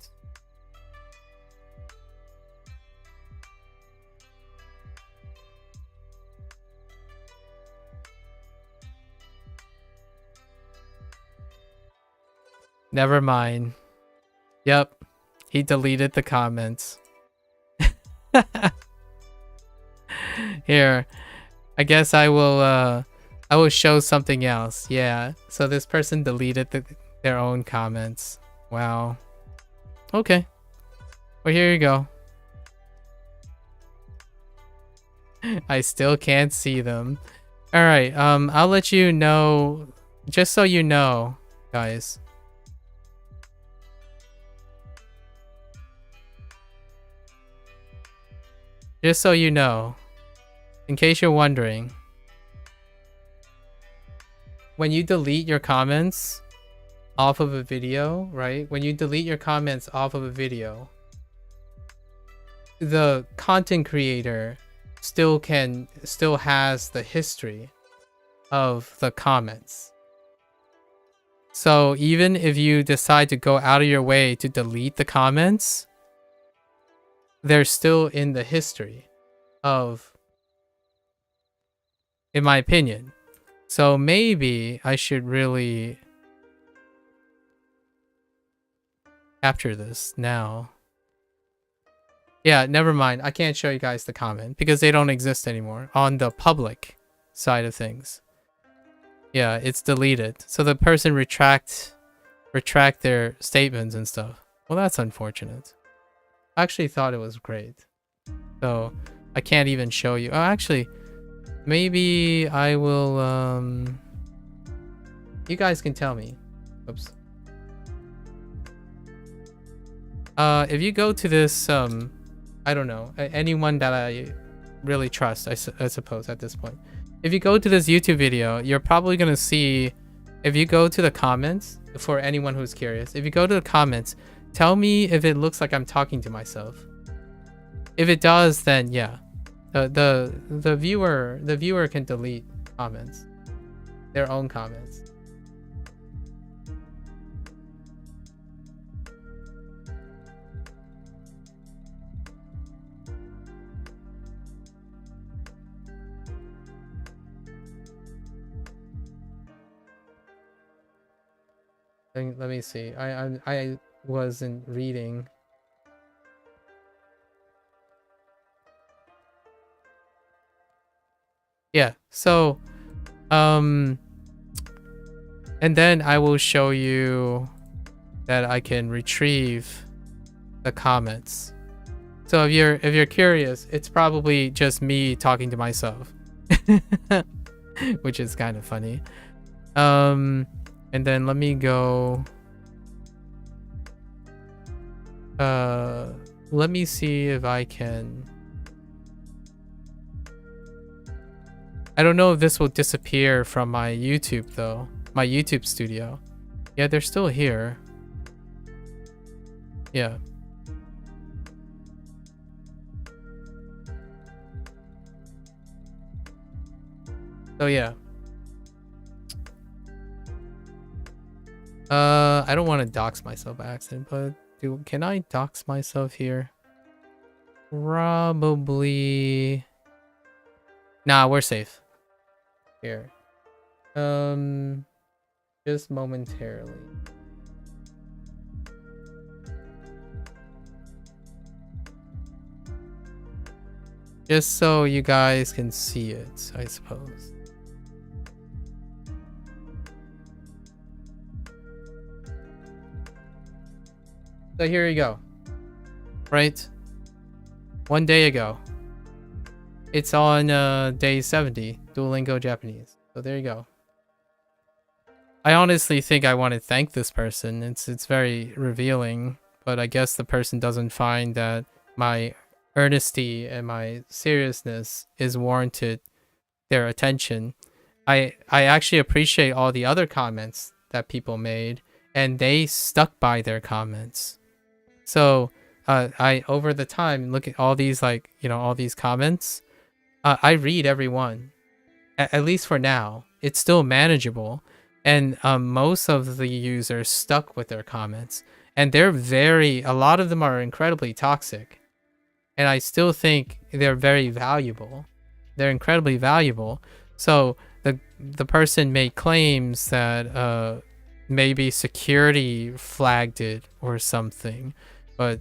S1: Never mind. Yep, he deleted the comments. Here, I guess I will show something else. Yeah, so this person deleted their own comments. Wow. Okay. Well, here you go. I still can't see them. All right, I'll let you know, just so you know, guys. Just so you know, in case you're wondering, when you delete your comments off of a video, right? When you delete your comments off of a video, the content creator still has the history of the comments. So even if you decide to go out of your way to delete the comments, they're still in the history of, in my opinion. So maybe I should really capture this now. Yeah, never mind. I can't show you guys the comment because they don't exist anymore on the public side of things. Yeah, it's deleted. So the person retract their statements and stuff. Well, that's unfortunate. I actually thought it was great. So I can't even show you. Oh, actually, maybe I will, you guys can tell me. Oops. If you go to this, I don't know, anyone that I really trust, I suppose at this point. If you go to this YouTube video, you're probably going to see, if you go to the comments, for anyone who's curious, if you go to the comments, tell me if it looks like I'm talking to myself. If it does, then yeah, the viewer can delete comments, their own comments. Let me see. I wasn't reading. Yeah. So, and then I will show you that I can retrieve the comments. So if you're curious, it's probably just me talking to myself, which is kind of funny. And then let me go. Let me see if I can. I don't know if this will disappear from my YouTube though. My YouTube studio. Yeah, they're still here. Yeah. So yeah. I don't want to dox myself by accident, but can I dox myself here? Probably. Nah, we're safe. Here. Just momentarily. Just so you guys can see it, I suppose. So here you go. Right? 1 day ago. It's on day 70, Duolingo Japanese. So there you go. I honestly think I want to thank this person. It's very revealing, but I guess the person doesn't find that my earnesty and my seriousness is warranted their attention. I actually appreciate all the other comments that people made, and they stuck by their comments. So I over the time look at all these, like, you know, all these comments. I read every one, at least for now. It's still manageable, and most of the users stuck with their comments, and a lot of them are incredibly toxic, and I still think they're very valuable. They're incredibly valuable. So the person made claims that maybe security flagged it or something, but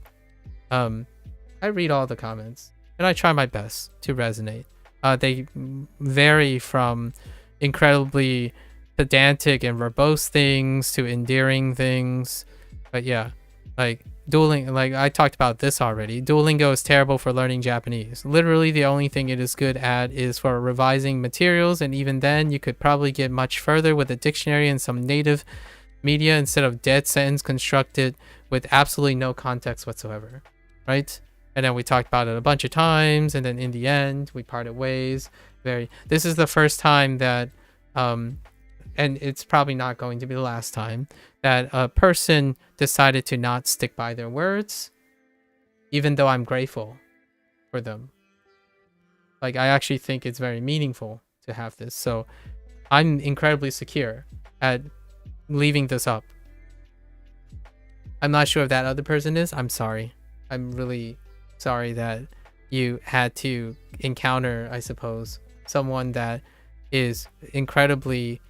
S1: I read all the comments and I try my best to resonate. They vary from incredibly pedantic and verbose things to endearing things, but yeah, like Duolingo, like I talked about this already. Duolingo is terrible for learning Japanese. Literally the only thing it is good at is for revising materials, and even then you could probably get much further with a dictionary and some native media instead of dead sentence constructed with absolutely no context whatsoever, right? And then we talked about it a bunch of times, and then in the end we parted ways. This is the first time that and it's probably not going to be the last time that a person decided to not stick by their words, even though I'm grateful for them. Like, I actually think it's very meaningful to have this. So I'm incredibly secure at leaving this up. I'm not sure if that other person is. I'm sorry. I'm really sorry that you had to encounter, I suppose, someone that is incredibly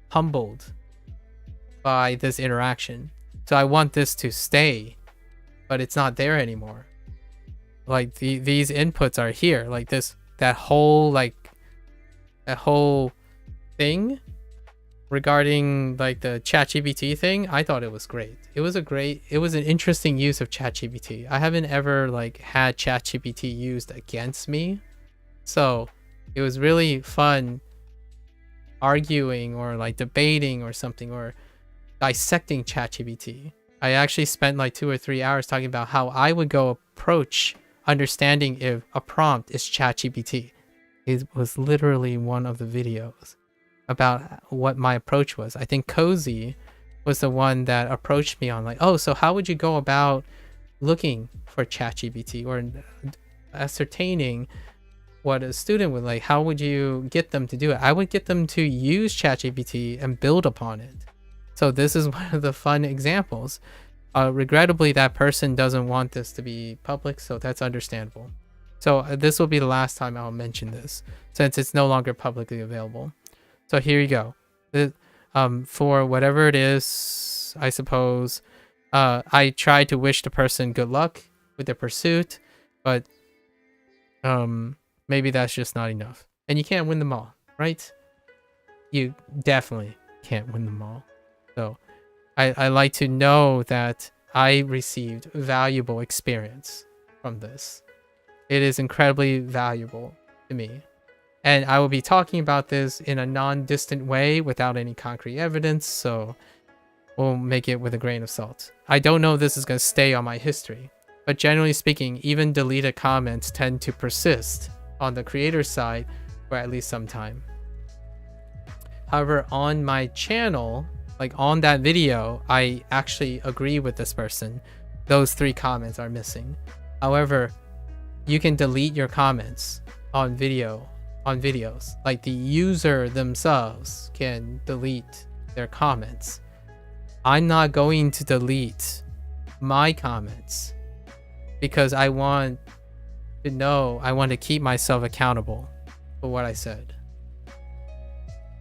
S1: humbled by this interaction. So I want this to stay, but it's not there anymore. Like these inputs are here, like that whole thing regarding like the ChatGPT thing. I thought it was great. It was an interesting use of ChatGPT. I haven't ever like had ChatGPT used against me, so it was really fun arguing or like debating or something, or dissecting ChatGPT. I actually spent like 2 or 3 hours talking about how I would go approach understanding if a prompt is ChatGPT. It was literally one of the videos about what my approach was. I think Cozy was the one that approached me on like, oh, so how would you go about looking for ChatGPT or ascertaining what a student would like? How would you get them to do it? I would get them to use ChatGPT and build upon it. So this is one of the fun examples. Regrettably, that person doesn't want this to be public, so that's understandable. So this will be the last time I'll mention this, since it's no longer publicly available. So here you go. For whatever it is, I suppose, I tried to wish the person good luck with their pursuit, but maybe that's just not enough. And you can't win them all, right? You definitely can't win them all. So I like to know that I received valuable experience from this. It is incredibly valuable to me. And I will be talking about this in a non-distant way without any concrete evidence, so we'll make it with a grain of salt. I don't know if this is going to stay on my history, but generally speaking, even deleted comments tend to persist on the creator's side for at least some time. However, on my channel, like on that video, I actually agree with this person. Those 3 comments are missing. However, you can delete your comments on videos. Like the user themselves can delete their comments. I'm not going to delete my comments because I want to keep myself accountable for what I said.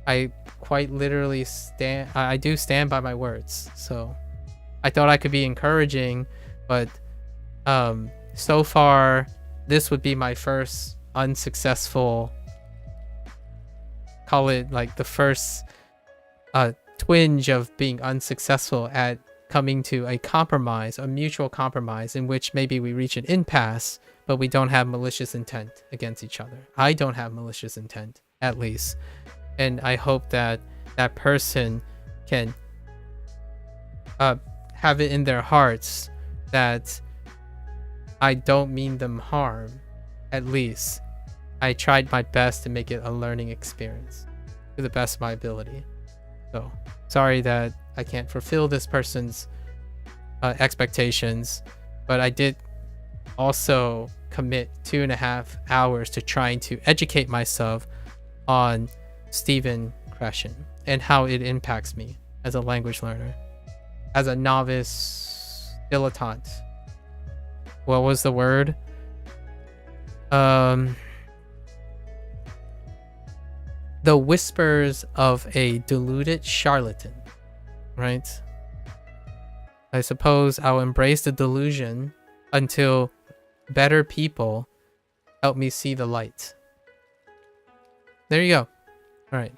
S1: I quite literally do stand by my words. So I thought I could be encouraging, but so far this would be my first unsuccessful, call it like the first twinge of being unsuccessful at coming to a compromise, a mutual compromise in which maybe we reach an impasse, but we don't have malicious intent against each other. I don't have malicious intent, at least. And I hope that that person can have it in their hearts that I don't mean them harm. At least I tried my best to make it a learning experience to the best of my ability. So sorry that I can't fulfill this person's expectations, but I did also commit 2.5 hours to trying to educate myself on Stephen Krashen and how it impacts me as a language learner, as a novice dilettante. What was the word? The whispers of a deluded charlatan, right? I suppose I'll embrace the delusion until better people help me see the light. There you go. All right.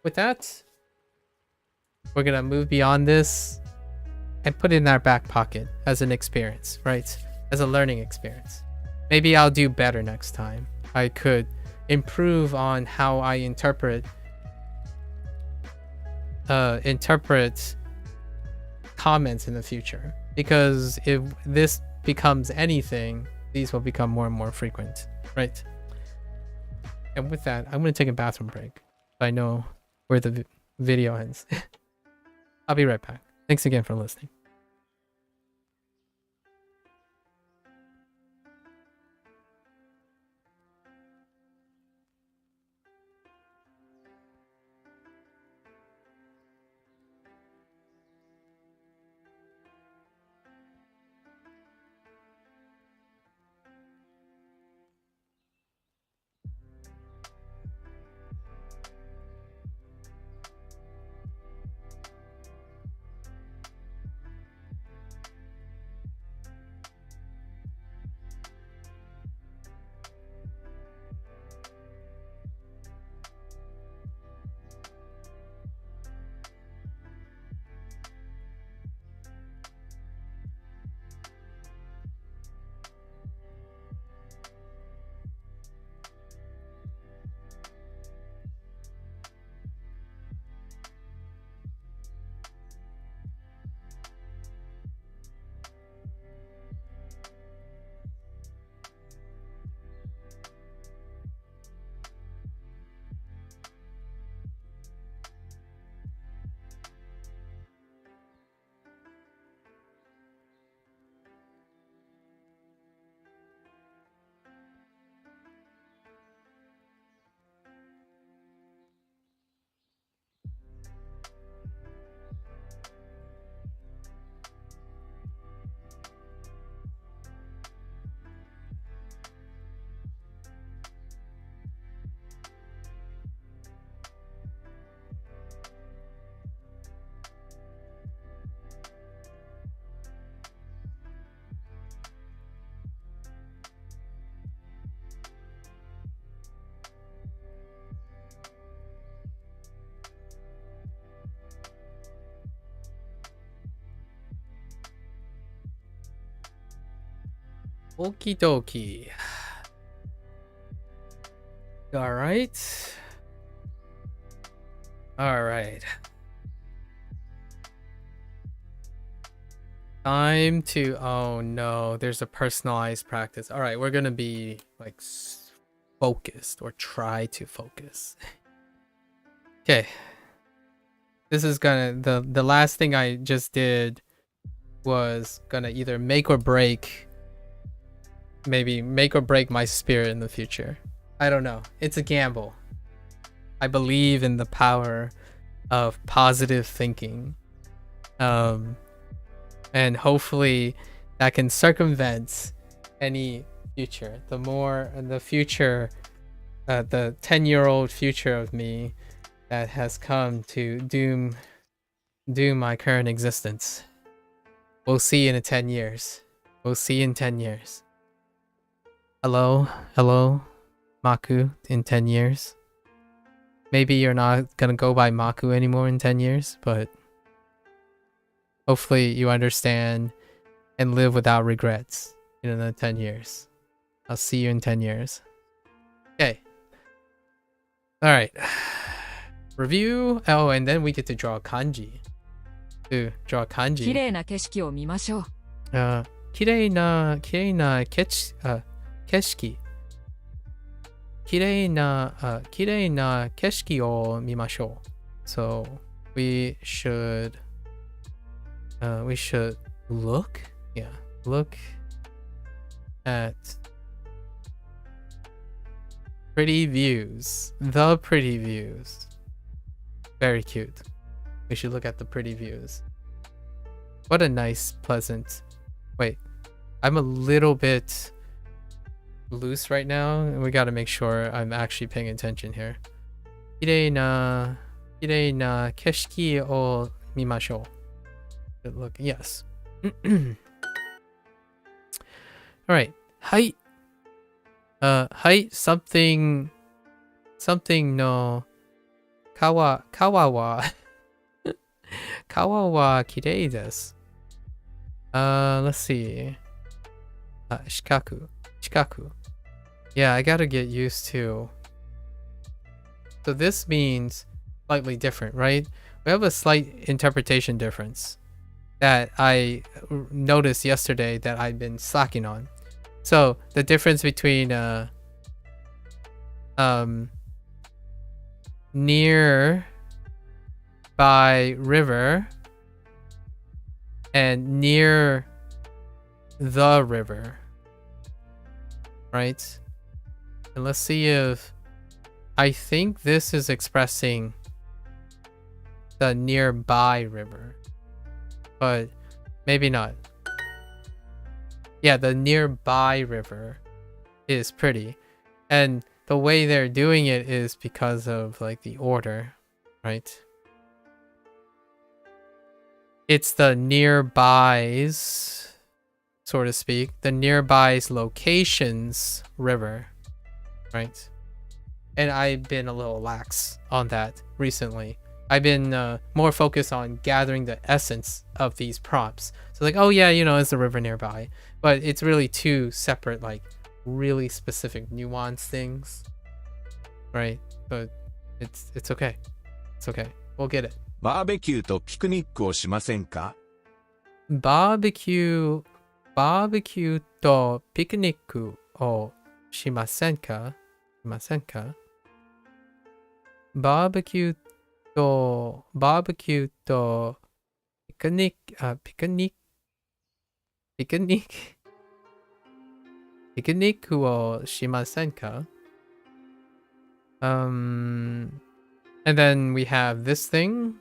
S1: With that, we're going to move beyond this and put it in our back pocket as an experience, right? As a learning experience. Maybe I'll do better next time. I could improve on how I interpret comments in the future, because if this becomes anything, these will become more and more frequent, right? And with that, I'm going to take a bathroom break. I know where the video ends. I'll be right back. Thanks again for listening. Okie dokie. All right. All right. Time to, oh no, there's a personalized practice. All right, we're gonna be like focused, or try to focus. Okay. This is gonna, the last thing I just did was gonna either make or break, maybe make or break my spirit in the future. I don't know. It's a gamble. I believe in the power of positive thinking. And hopefully that can circumvent any future. The more the future, the 10-year-old future of me that has come to doom my current existence. We'll see in 10 years. We'll see in 10 years. Hello, Maku, in 10 years. Maybe you're not gonna go by Maku anymore in 10 years, but hopefully you understand and live without regrets in another 10 years. I'll see you in 10 years. Okay. Alright. Review. Oh, and then we get to draw kanji. To draw kanji.
S2: 綺麗な景色を見ましょう。
S1: 綺麗な景色。綺麗な景色を見ましょう。So, we should look at pretty views. The pretty views. Very cute. We should look at the pretty views. What a nice, pleasant... Wait, I'm a little bit loose right now, and we gotta make sure I'm actually paying attention here. 綺麗な景色を見ましょう. Good look. Yes. Alright. はい。はい。something の川は綺麗です。Let's see. 近く。Yeah, I gotta get used to. So this means slightly different, right? We have a slight interpretation difference that I noticed yesterday that I've been slacking on. So the difference between near by river and near the river, right? And let's see if I think this is expressing the nearby river, but maybe not. Yeah, the nearby river is pretty, and the way they're doing it is because of like the order, right? It's the nearbys, so to speak, the nearbys locations river, right? And I've been a little lax on that recently. I've been more focused on gathering the essence of these prompts. So like, oh yeah, you know, it's a river nearby. But it's really two separate, like, really specific nuanced things. Right? But it's okay. It's okay. We'll get it.
S3: バーベキューとピクニックをしませんか?
S1: バーベキューとピクニックをしませんか? バーベキューとピクニックをしませんか? And then we have this thing,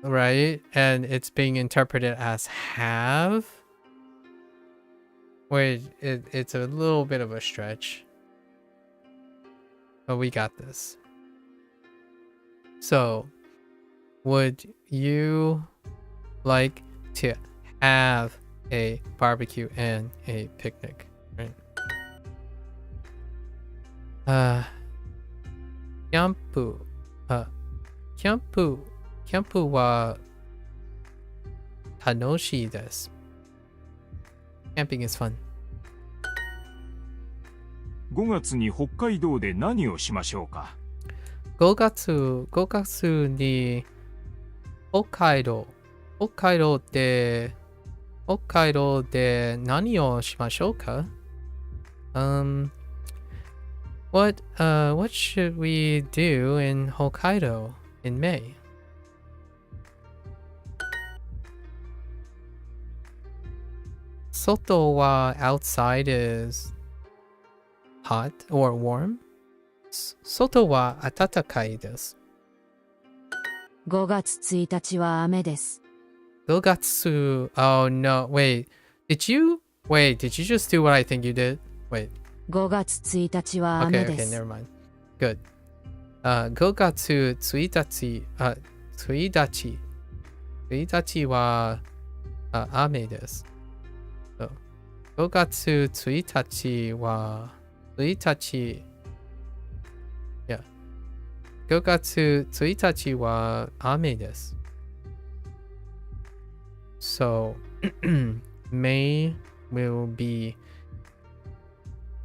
S1: right? And it's being interpreted as have. Wait, it's a little bit of a stretch. But we got this. So, would you like to have a barbecue and a picnic? Right? キャンプは楽しいです. Camping is fun.
S2: 5月に北海道で何をしましょうか。
S1: 5月に北海道で何をしましょうか? What should we do in Hokkaido in May? Soto wa outside is hot or warm? Soto wa atatakai desu.
S4: 5月1日は雨です。
S1: 5月 oh no, wait. Did you just do what I think you did? Wait.
S4: 5月1日は雨
S1: Okay,
S4: で
S1: okay,
S4: す。
S1: never mind. Good. 5月1日は雨です。So, 5月1日はYeah. 5月1日は雨です。So, May will be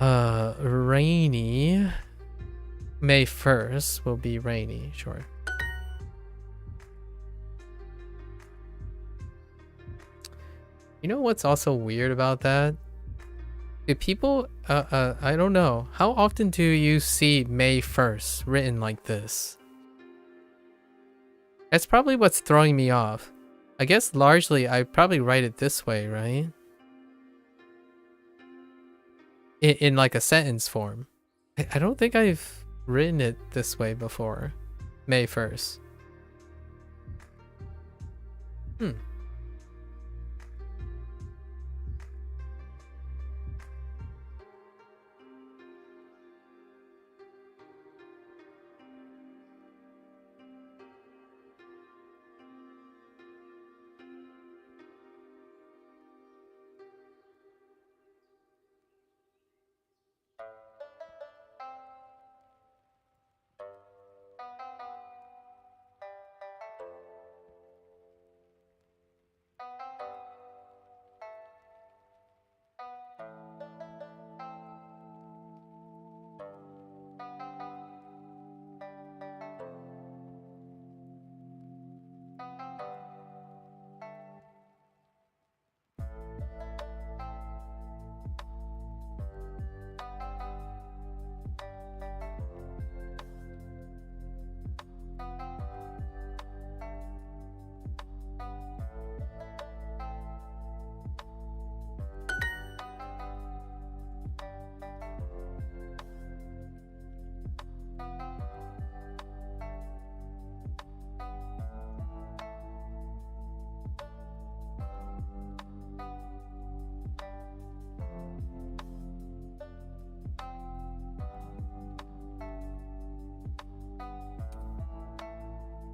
S1: rainy. May 1st will be rainy, sure. You know what's also weird about that? Do people, I don't know. How often do you see May 1st written like this? That's probably what's throwing me off. I guess largely I probably write it this way, right? In like a sentence form. I don't think I've written it this way before. May 1st.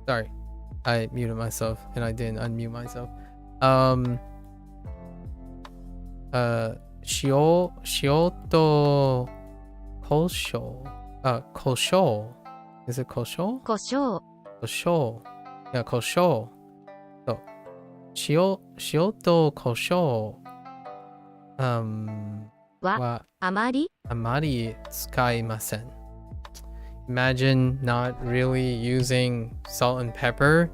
S1: Sorry, I muted myself and I didn't unmute myself. Shio to kosho. Kosho. Is it kosho?
S4: 胡椒。
S1: Kosho. Yeah, kosho. So, shio to kosho.
S4: はあまり
S1: Amari tsukaimasen. Imagine not really using salt and pepper.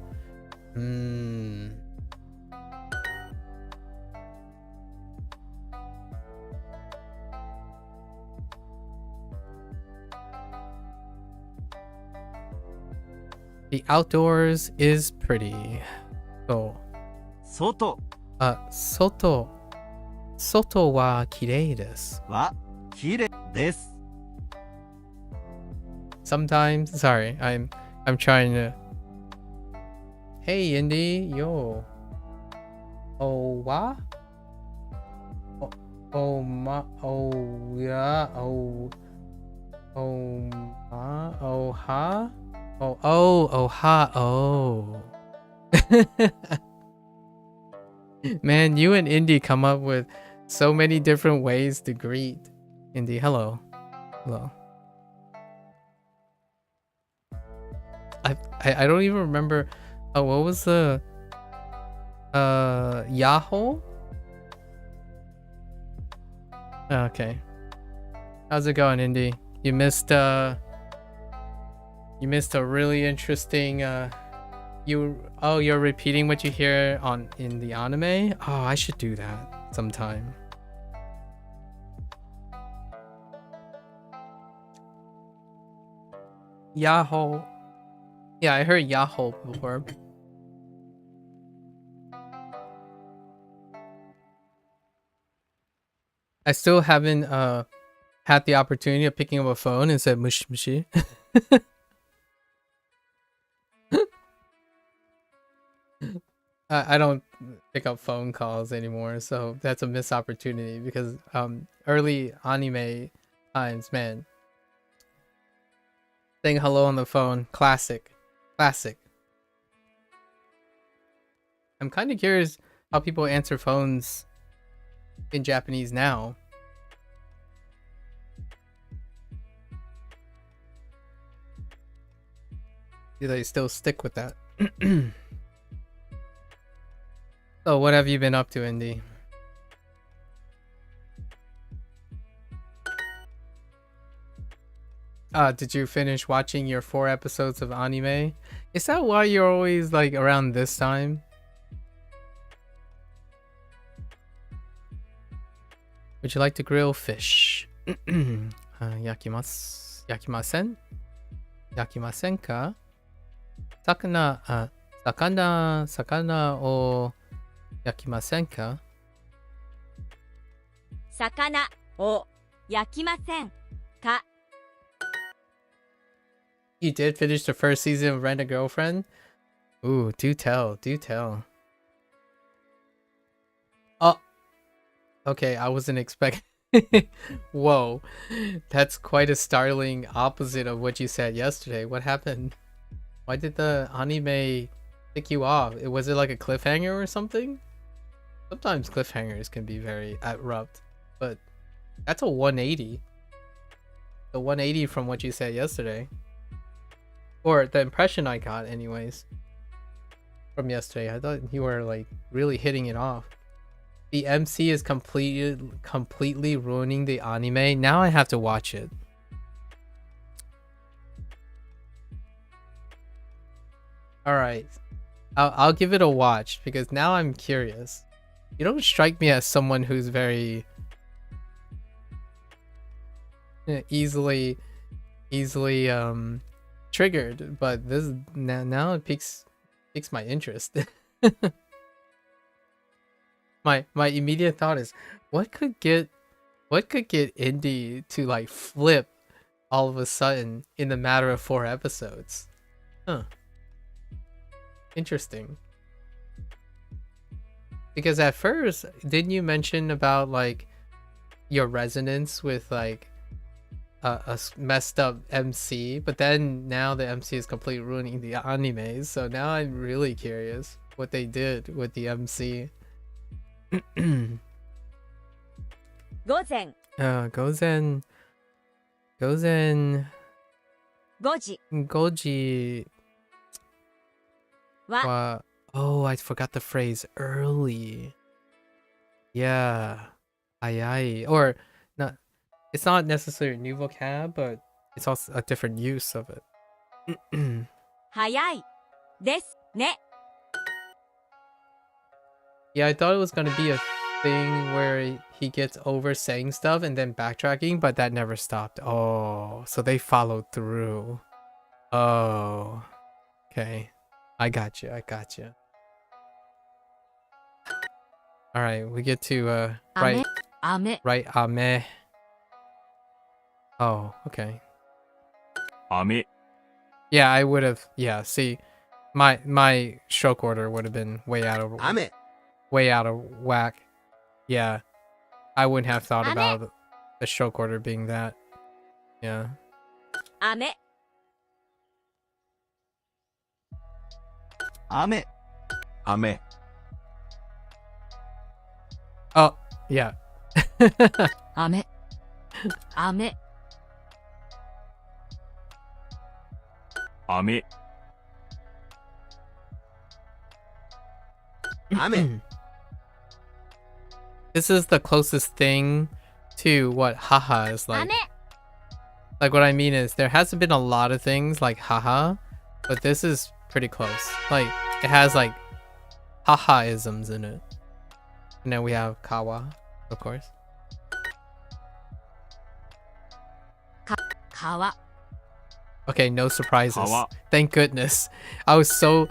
S1: The outdoors is pretty. So,
S2: 外
S1: soto wa kirei desu.
S2: はきれいです。
S1: Sometimes, sorry, I'm trying to. Hey, Indy, yo. Oh, wa? Oh, ma, oh, yeah, oh, ma, oh, ha? Oh, ha, oh. Man, you and Indy come up with so many different ways to greet. Indy, hello. Hello. I don't even remember. Oh, what was the Yahoo? Okay. How's it going, Indy? You missed a really interesting you're repeating what you hear in the anime? Oh, I should do that sometime. Yahoo. Yeah, I heard Yahoo before. I still haven't had the opportunity of picking up a phone and said mush mushy. I don't pick up phone calls anymore, so that's a missed opportunity because early anime times, man. Saying hello on the phone, classic. I'm kind of curious how people answer phones in Japanese now. Do they still stick with that? So what have you been up to, Indy? Did you finish watching your 4 episodes of anime? Is that why you're always like around this time? Would you like to grill fish? Yakimasu. Yakimasen? Yakimasen ka? Sakana o yakimasen ka?
S5: Sakana o yakimasen ka?
S1: You did finish the first season of Rent a Girlfriend? Ooh, do tell. Oh, okay, I wasn't expecting. Whoa, that's quite a startling opposite of what you said yesterday. What happened? Why did the anime tick you off? Was it like a cliffhanger or something? Sometimes cliffhangers can be very abrupt, but that's a 180. The 180 from what you said yesterday. Or the impression I got anyways from yesterday. I thought you were like really hitting it off. The MC is completely ruining the anime. Now I have to watch it. All right, I'll give it a watch because now I'm curious. You don't strike me as someone who's very easily triggered, but this now it piques my interest. My immediate thought is, what could get Indy to like flip all of a sudden in the matter of 4 episodes? Huh. Interesting. Because at first, didn't you mention about like your resonance with like a messed up MC, but then now the MC is completely ruining the anime, so now I'm really curious what they did with the MC.
S5: 午前
S1: 午前
S5: 5時
S1: 5時
S5: は
S1: Oh, I forgot the phrase early. Yeah. Ayai. Or not, it's not necessarily a new vocab, but it's also a different use of it.
S5: 早いですね
S1: Yeah, I thought it was gonna be a thing where he gets over saying stuff and then backtracking, but that never stopped. Oh, so they followed through. Oh, okay. I got you. All right, we get to right,
S4: 雨
S1: right, ame. Oh, okay.
S2: 雨
S1: Yeah, I would have. Yeah, see, my stroke order would have been way out of whack. Yeah, I wouldn't have thought about the stroke order being that. Yeah.
S5: 雨
S2: 雨
S3: 雨
S1: Oh, yeah.
S4: 雨雨
S2: 雨
S3: 雨
S1: This is the closest thing to what haha is like.
S5: 雨
S1: Like what I mean is there hasn't been a lot of things like haha, but this is pretty close. Like it has like haha-isms in it. And then we have kawa, of course.
S5: 川
S1: Okay, no surprises.
S2: Kawa.
S1: Thank goodness. I was so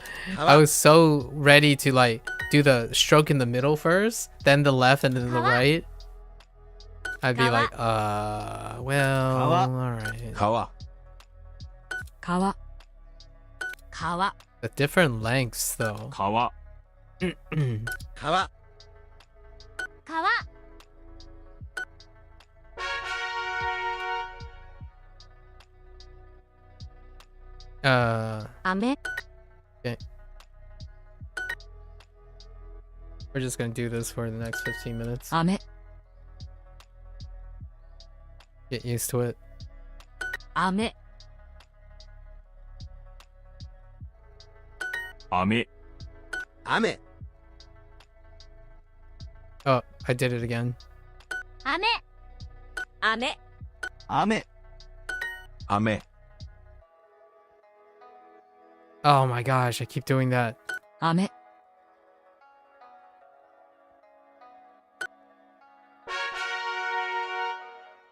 S1: ready to like do the stroke in the middle first, then the left and then the right. I'd be like, well, alright.
S3: 川
S4: 川
S5: 川
S1: The different lengths though.
S2: 川
S3: 川
S5: 川
S4: 雨
S1: We're just gonna do this for the next 15 minutes.
S4: 雨
S1: Get used to it.
S5: 雨
S2: 雨
S3: 雨
S1: Oh, I did it again.
S5: 雨雨
S3: 雨雨
S1: Oh my gosh, I keep doing that.
S4: 雨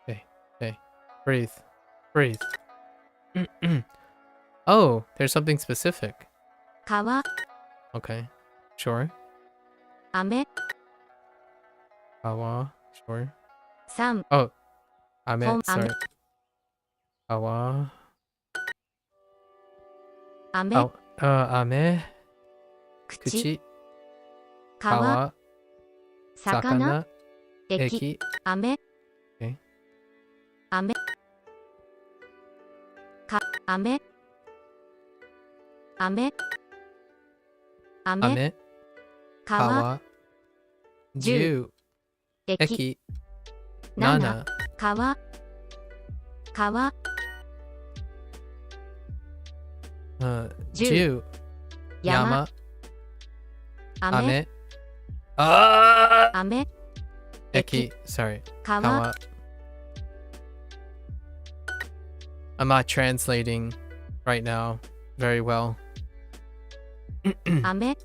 S1: Okay, breathe. Breathe. Oh, there's something specific.
S4: 川
S1: Okay, sure.
S4: 雨
S1: Kawa, sure.
S4: 3
S1: Oh, ame,
S4: Ame.
S1: sorry. Kawa.
S4: 雨
S1: Oh, ame,
S4: 口
S1: kuchi,
S4: 川
S1: kawa,
S4: 魚
S1: sakana,
S4: 駅
S1: eki.
S4: 雨
S1: Okay.
S4: 雨か雨雨雨
S1: Ame,
S4: 川
S1: kawa, ju,
S4: 駅
S1: eki,
S4: 7
S1: nana,
S4: 川川
S1: ju,
S4: 山
S1: yama,
S4: 雨
S1: ame. Ah!
S4: 雨
S1: Eki, sorry.
S4: 川
S1: Kawa. I'm not translating right now very well.
S4: 雨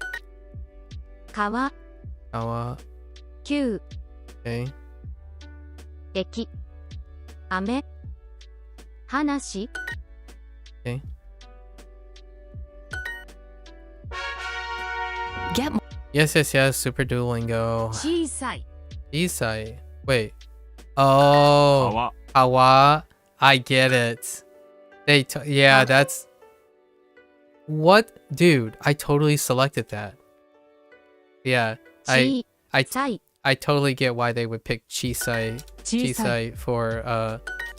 S4: 川
S1: Kawa,
S4: 9
S1: okay.
S4: 駅雨話
S1: Okay.
S4: Get
S1: Yes, yes, yes. Super Duolingo.
S5: 小さい
S1: Isai. Wait. Oh.
S2: 川
S1: Kawa. I get it. Yeah, that's. What? Dude, I totally selected that. Yeah. I
S4: 小さい
S1: I totally get why they would pick Chisai
S4: 小さい
S1: Chisai for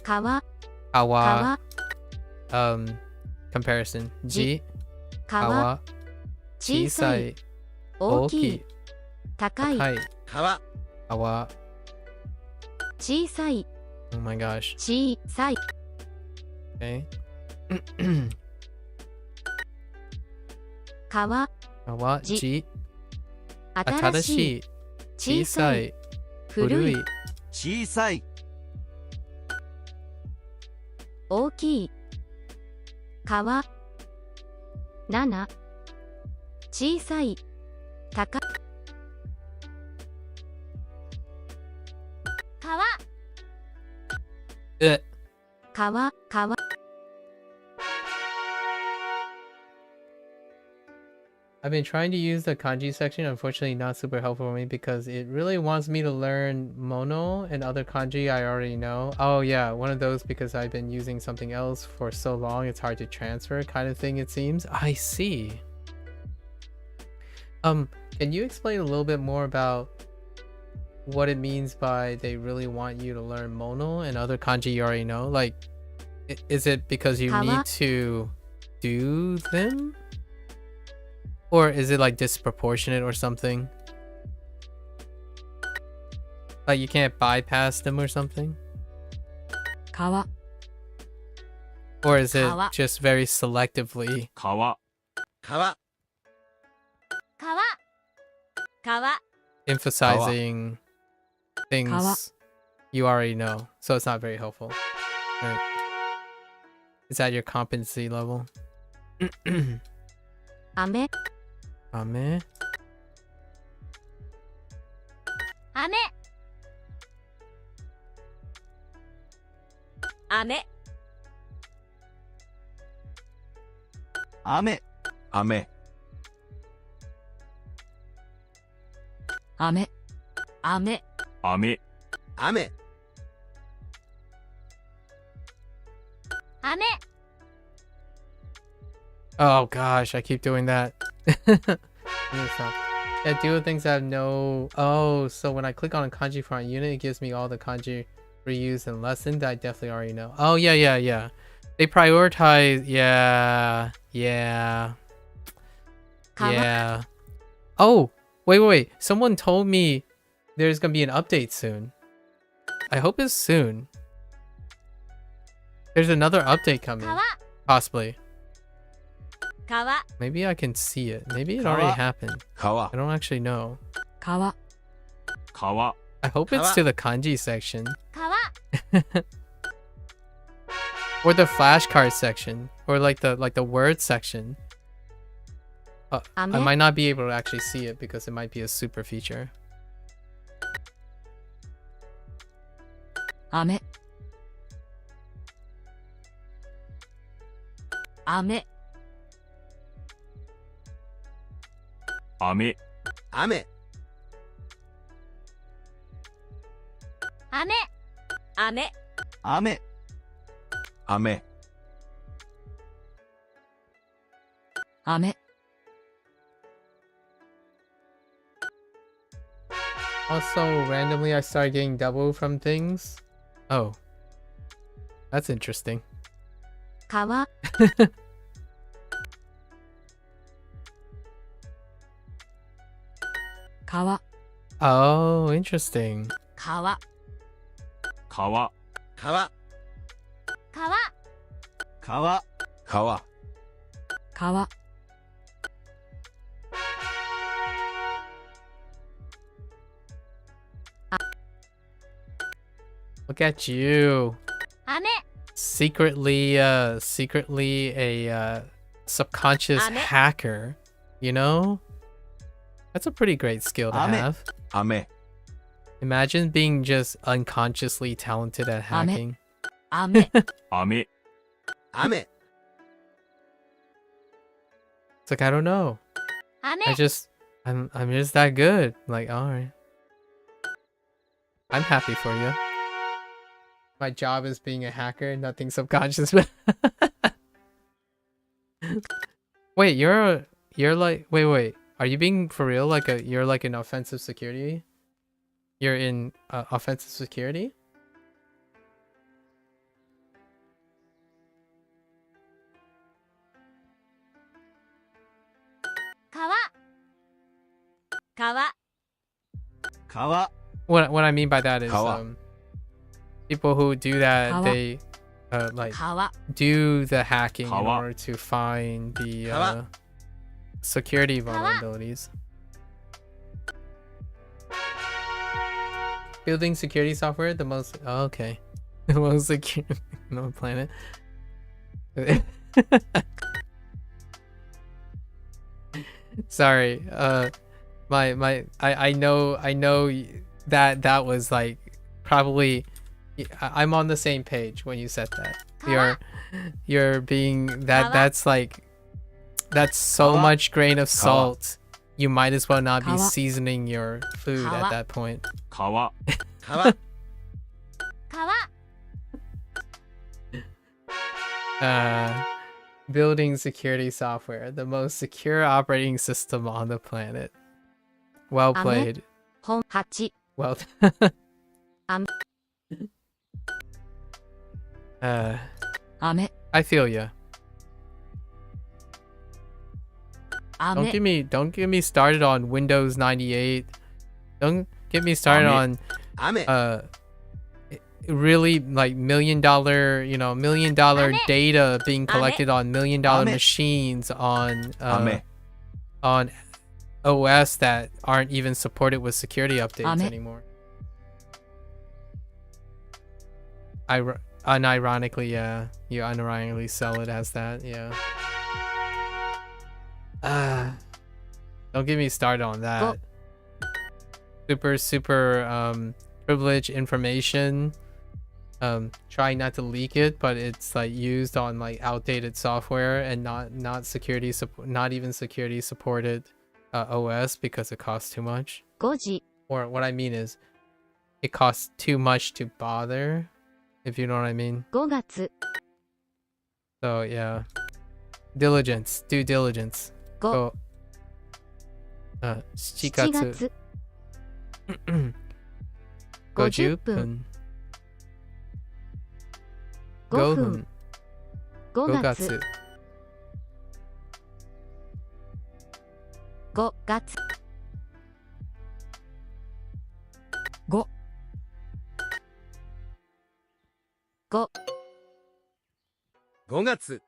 S4: 川
S1: Kawa
S4: 川
S1: comparison. Ji
S4: 川
S1: Kawa
S4: 小さい
S1: Chisai
S4: 大きい
S1: Oki
S4: 高い
S1: Kai
S3: 川
S1: Kawa.
S4: 小さい
S1: Oh my gosh.
S4: 小さい
S1: Okay.
S4: 川
S1: Kawa
S4: Ji
S1: Ji
S4: 新しい
S1: Atarashi
S4: 小さい
S1: Chisai
S4: 古い
S1: Furui
S3: 小さい
S4: 大きい川7小さい高
S5: 川
S4: 川川
S1: I've been trying to use the kanji section, unfortunately not super helpful for me because it really wants me to learn mono and other kanji I already know. Oh yeah, one of those because I've been using something else for so long it's hard to transfer kind of thing it seems. I see. Can you explain a little bit more about what it means by they really want you to learn mono and other kanji you already know? Like, is it because you need to do them? Or is it like disproportionate or something? Like you can't bypass them or something?
S4: 川
S1: Or is it
S5: Kawa.
S1: just very selectively
S2: 川
S3: 川
S5: 川川
S1: emphasizing things
S4: Kawa.
S1: you already know? So it's not very helpful. Right. Is that your competency level?
S5: 飴
S1: Ame.
S5: 飴飴
S3: 雨雨
S5: 飴飴
S2: 飴、
S3: 雨
S5: 飴
S1: Oh gosh, I keep doing that. Yeah, do things that have no. Oh, so when I click on a kanji font unit, it gives me all the kanji reused in lesson that I definitely already know. Oh yeah. They prioritize. Yeah. Oh, wait. Someone told me there's gonna be an update soon. I hope it's soon. There's another update coming.
S5: 川
S1: Possibly.
S5: 川
S1: Maybe I can see it. Maybe it already happened.
S3: 川
S1: I don't actually know.
S5: 川
S2: 川、
S1: I hope it's to the kanji section.
S5: 川
S1: Or the flashcard section. Or like the word section. I
S5: Ame?
S1: might not be able to actually see it because it might be a super feature.
S5: 飴飴
S2: 飴、
S3: 雨
S5: 飴飴
S3: 雨雨
S5: 飴
S1: Also, randomly I started getting double from things. Oh. That's interesting.
S5: 川川
S1: Oh, interesting.
S5: 川
S2: 川、
S3: 川
S5: 川
S3: 川川
S5: 川
S1: Look at you.
S5: 飴
S1: Secretly a subconscious
S5: Ame?
S1: hacker. You know? That's a pretty great skill to
S3: Ame.
S1: have.
S3: 雨
S1: Imagine being just unconsciously talented at hacking.
S5: 飴
S2: 飴、
S3: 雨
S1: It's like I don't know.
S5: 飴
S1: I'm just that good. Like, alright. I'm happy for you. My job is being a hacker, nothing subconscious. Wait, you're like wait. Are you being for real? You're like in offensive security? You're in offensive security?
S5: Kawa.
S3: 川
S1: What I mean by that is
S3: Kawa.
S1: People who do that,
S5: Kawa.
S1: they like
S5: Kawa.
S1: do the hacking in
S2: Kawa.
S1: order to find the
S3: Kawa.
S1: security
S5: Kawa.
S1: vulnerabilities. Building security software, the most okay. The most secure on the planet. Sorry. I know that was like probably I'm on the same page when you said that. You're being that's like that's so
S3: Kawa.
S1: much grain of
S3: Kawa.
S1: salt. You might as well not be
S5: Kawa.
S1: seasoning your food
S5: Kawa.
S1: at that point.
S2: 川、
S3: 川
S5: Kawa.
S1: Building security software, the most secure operating system on the planet. Well
S5: Ame.
S1: played.
S5: 本8.
S1: Well
S5: Am- Ame.
S1: I feel ya. Don't
S5: Ame.
S1: get me started on Windows 98. Don't get me started
S2: Ame.
S1: on
S3: 雨
S1: really like million dollar
S5: Ame.
S1: data being collected on million dollar
S3: Ame.
S1: machines on
S3: 雨
S1: on OS that aren't even supported with security updates
S5: Ame.
S1: anymore. unironically, yeah. You unironically sell it as that, yeah. Don't get me started on that. Super privileged information. Try not to leak it, but it's like used on like outdated software and not security not even security supported OS because it costs too much.
S5: 5時
S1: Or what I mean is it costs too much to bother, if you know what I mean.
S5: 5月
S1: So yeah. Diligence, due diligence.
S5: 5
S1: Go 7
S5: 7
S1: 月
S5: 月
S1: 50
S5: 50
S1: 分
S5: 5
S1: 5
S5: 分
S1: 分
S5: 5
S1: 5
S5: 月
S1: 月
S5: 5月
S4: 5
S5: 5
S3: 5月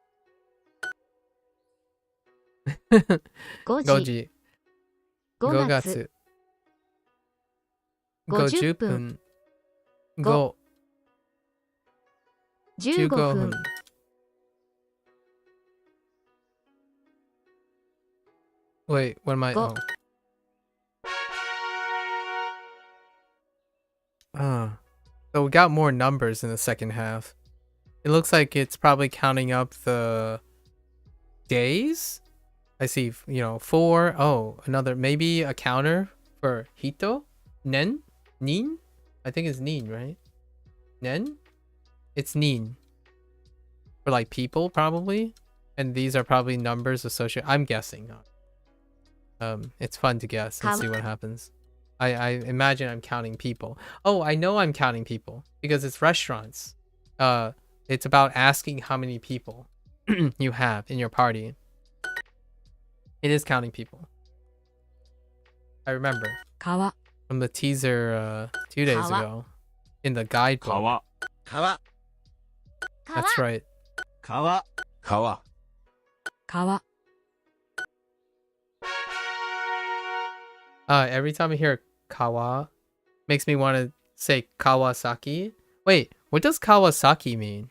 S5: 5
S1: 5
S5: 時
S1: 時
S5: 5
S1: 5
S5: 月
S1: 月50
S5: 50分
S1: 分5
S5: 15
S1: 15
S5: 分
S1: 分 Wait, what am I?
S5: Go.
S1: So we got more numbers in the second half. It looks like it's probably counting up the days. I see, 4. Oh, another, maybe a counter for hito? Nen? Nin? I think it's nin, right? Nen? It's nin. For like people, probably. And these are probably numbers associated. I'm guessing. It's fun to guess and see what happens. I imagine I'm counting people. Oh, I know I'm counting people because it's restaurants. It's about asking how many people you have in your party. It is counting people. I remember
S4: 川
S1: from the teaser 2 days
S5: Kawa.
S1: ago in the guidebook.
S2: 川
S3: 川
S1: That's right.
S3: 川川
S4: 川
S1: Every time I hear kawa, makes me want to say Kawasaki. Wait, what does Kawasaki mean?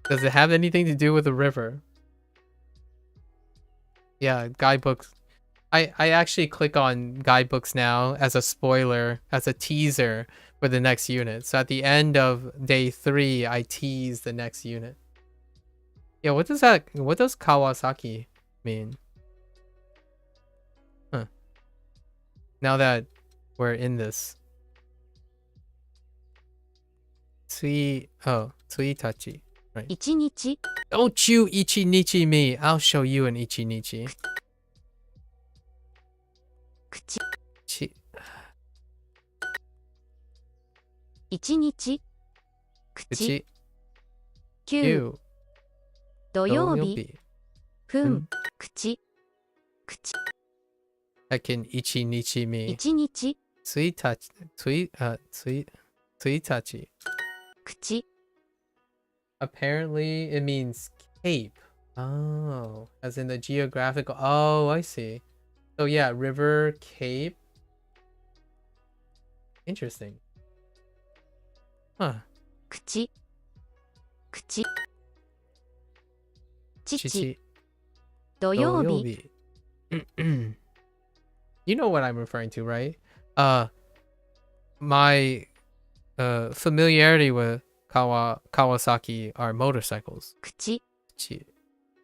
S1: Does it have anything to do with the river? Yeah, guidebooks. I actually click on guidebooks now as a spoiler, as a teaser for the next unit. So at the end of day 3, I tease the next unit. Yeah, what does Kawasaki mean? Huh. Now that we're in this. Tsuitachi. Right.
S5: 1日
S1: Don't you ichinichi me. I'll show you an ichinichi.
S5: 口
S1: Chi
S5: 1日口
S1: uchi
S5: 9
S1: you
S5: 土曜日
S1: yobi.
S5: 分口口
S1: I can ichinichi me.
S5: 1日
S1: Tsuitachi.
S5: 口
S1: Apparently it means cape. Oh, as in the geographical. Oh, I see. So yeah, river, cape. Interesting. Huh.
S5: 口口父
S1: Chichi.
S5: 土曜日
S1: Yoyobi. You know what I'm referring to, right? My familiarity with Kawasaki are motorcycles.
S5: 口
S1: Chi.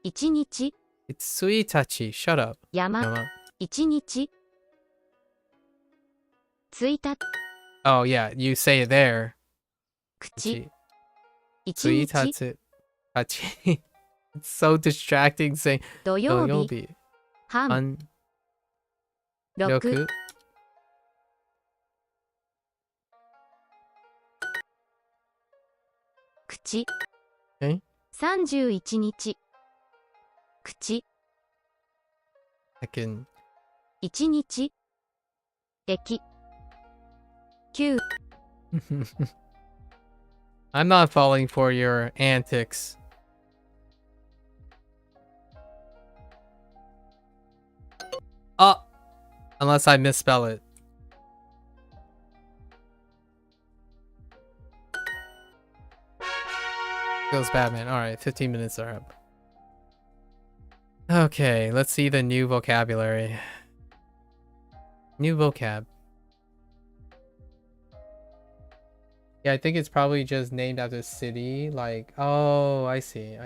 S5: 1日
S1: It's Suitachi. Shut up.
S5: 山
S1: Yama.
S5: 1日1日
S1: Oh yeah, you say it there.
S5: 口
S1: Chi.
S5: 1日
S1: Suitatsu. Tachi. It's so distracting saying
S5: 土曜日
S1: Yoyobi.
S5: 半
S1: Un
S5: 6
S1: Yoku.
S5: 口
S1: Okay.
S5: 31日口
S1: I can
S5: 1日駅9
S1: I'm not falling for your antics. Unless I misspell it. Feels bad, man. Alright, 15 minutes are up. Okay, let's see the new vocabulary. New vocab. Yeah, I think it's probably just named after city. Like, oh, I see.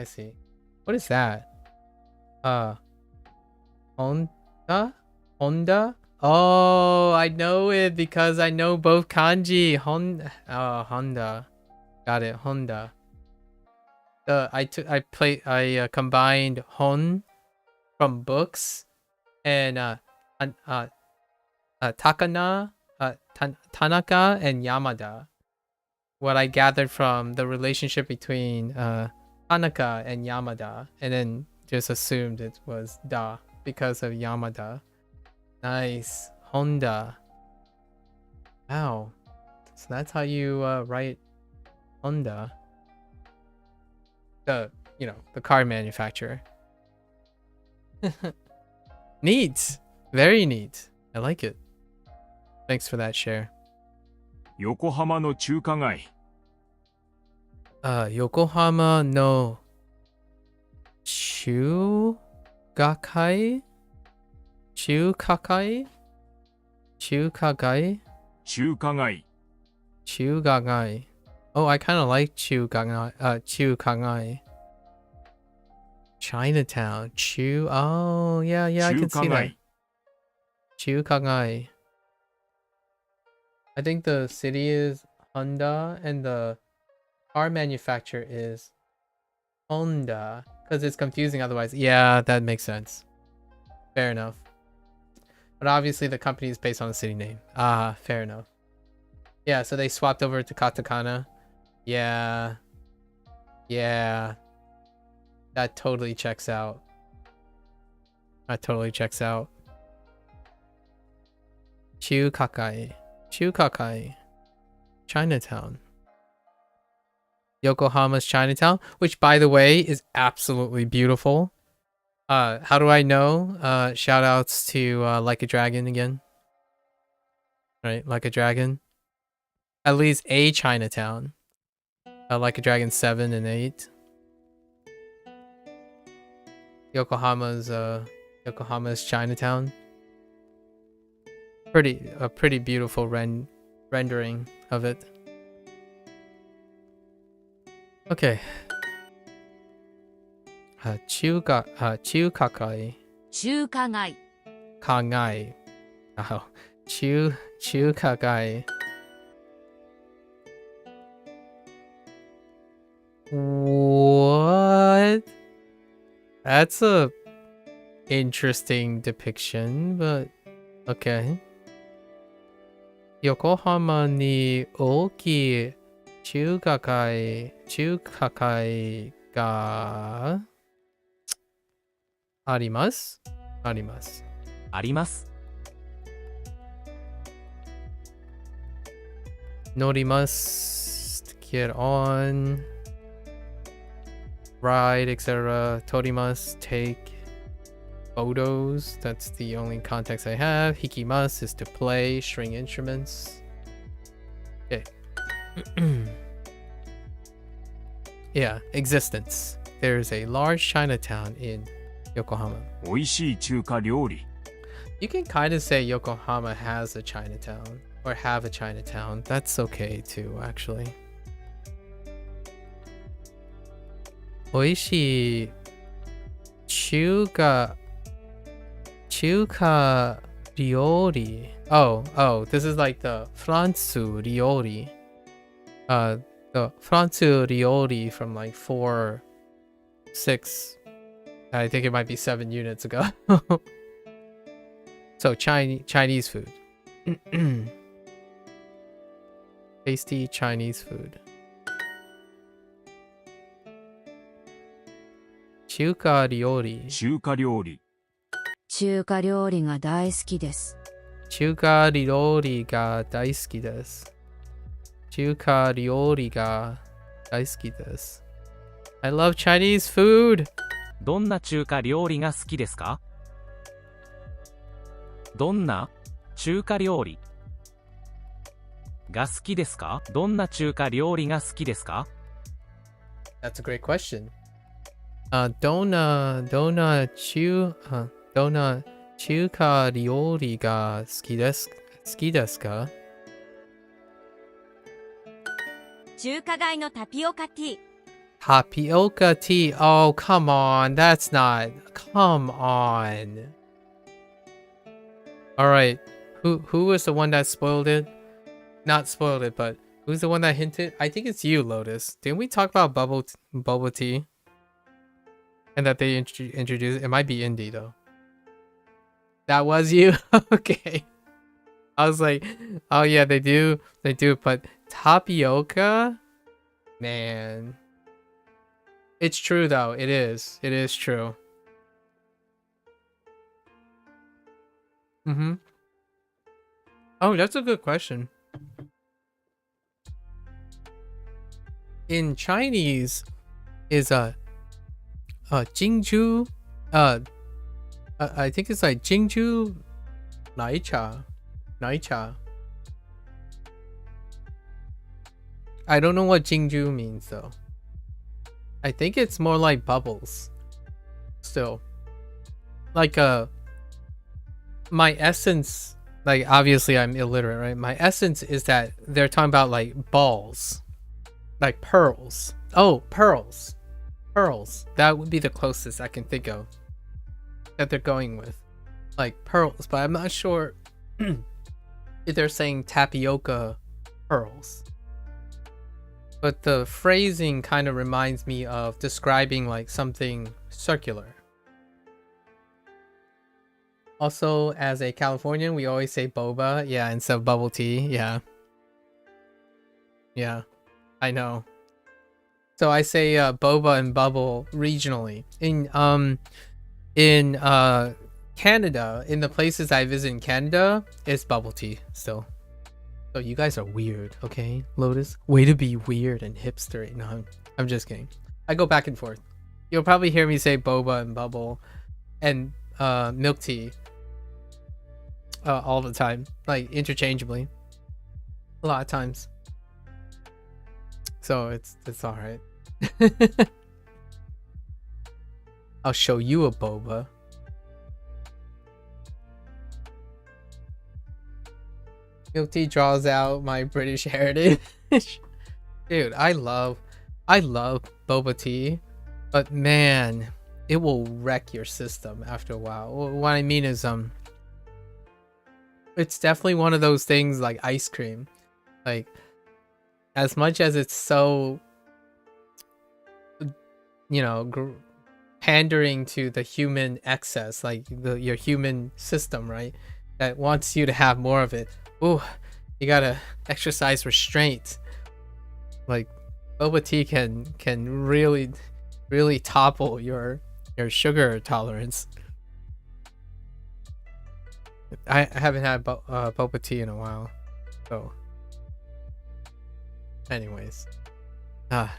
S1: What is that? Honda? Honda? Oh, I know it because I know both kanji. Honda. Got it. Honda. I combined hon from books and Takana, Tanaka and Yamada. What I gathered from the relationship between Tanaka and Yamada, and then just assumed it was Da because of Yamada. Nice. Honda. Wow. So that's how you write Honda. The car manufacturer. Neat. Very neat. I like it. Thanks for that share.
S2: 横浜の中華街。
S1: 横浜の中華街中華街中華街
S2: 中華街。
S1: 中華街 Oh, I kind of like 中華街 Chinatown. Oh, yeah, I can see that. 中華街 I think the city is Honda and the car manufacturer is Honda because it's confusing otherwise. Yeah, that makes sense. Fair enough. But obviously the company is based on the city name. Fair enough. Yeah, so they swapped over to katakana. Yeah. That totally checks out. Chukakai. Chinatown. Yokohama's Chinatown, which by the way is absolutely beautiful. How do I know? Shout outs to Like a Dragon again. Right, Like a Dragon. At least a Chinatown. Like a Dragon 7 and 8. Yokohama's Chinatown. A pretty beautiful rendering of it. Okay. Chukakai.
S4: 中華街
S1: Kangai. Oh. Chukakai. What? That's a interesting depiction, but okay. Yokohama ni oki chukakai ga arimasu?
S3: あります。
S1: Norimasu. Get on. Ride, etc. Torimasu. Take photos. That's the only context I have. Hikimasu is to play string instruments. Okay. Yeah, existence. There's a large Chinatown in Yokohama.
S2: 美味しい中華料理。
S1: You can kind of say Yokohama has a Chinatown or have a Chinatown. That's okay too, actually. Oishii chuka ryori. Oh, this is like the Fransu ryori. The Fransu ryori from like 6, I think it might be 7 units ago. So Chinese food. Tasty Chinese food. Chuka ryori.
S2: 中華料理。
S4: 中華料理が大好きです
S1: Chuka ryori ga daisuki desu. Chuka ryori ga daisuki desu. I love Chinese food.
S3: どんな中華料理が好きですか？どんな中華料理が好きですか？どんな中華料理が好きですか？
S1: That's a great question. Dona chuka ryori ga suki desu ka?
S6: 中華街のタピオカティー。
S1: Tapioca tea. Oh, come on. That's not. Come on. All right. Who was the one that spoiled it? Not spoiled it, but who's the one that hinted? I think it's you, Lotus. Didn't we talk about bubble tea? And that they introduced it might be indie though. That was you? Okay. I was like, oh yeah, they do, but tapioca? Man. It's true though. It is true. Oh, that's a good question. In Chinese is Jingju, I think it's like Jingju Naicha. I don't know what Jingju means though. I think it's more like bubbles. Still. Like my essence, like obviously I'm illiterate, right? My essence is that they're talking about like balls. Like pearls. Oh, pearls. Pearls. That would be the closest I can think of that they're going with. Like pearls, but I'm not sure if they're saying tapioca pearls. But the phrasing kind of reminds me of describing like something circular. Also, as a Californian, we always say boba, yeah, instead of bubble tea, yeah. Yeah, I know. So I say boba and bubble regionally. In Canada, in the places I visit in Canada, it's bubble tea still. So you guys are weird, okay, Lotus? Way to be weird and hipster. No, I'm just kidding. I go back and forth. You'll probably hear me say boba and bubble and milk tea all the time, like interchangeably, a lot of times. So it's all right. I'll show you a boba. Milk tea draws out my British heritage. Dude, I love boba tea, but man, it will wreck your system after a while. What I mean is it's definitely one of those things like ice cream. Like, as much as it's so, you know, pandering to the human excess, like your human system, right, that wants you to have more of it. Ooh, you gotta exercise restraint. Like boba tea can really topple your sugar tolerance. I haven't had boba tea in a while, so anyways, I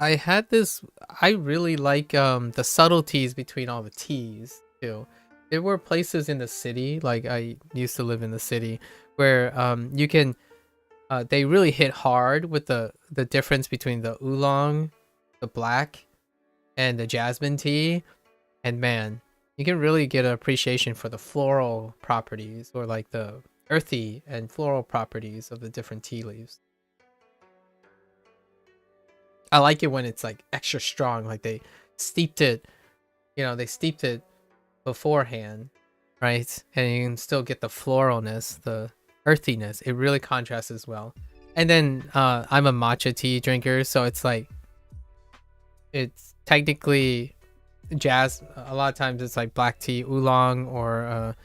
S1: had this. I really like the subtleties between all the teas too. There were places in the city, like I used to live in the city, where you can they really hit hard with the difference between the oolong, the black, and the jasmine tea. And man, you can really get an appreciation for the floral properties, or like the earthy and floral properties of the different tea leaves. I like it when it's like extra strong, like they steeped it, they steeped it beforehand, right? And you can still get the floralness, the earthiness. It really contrasts as well. And then I'm a matcha tea drinker, so it's like, it's technically a lot of times it's like black tea oolong, or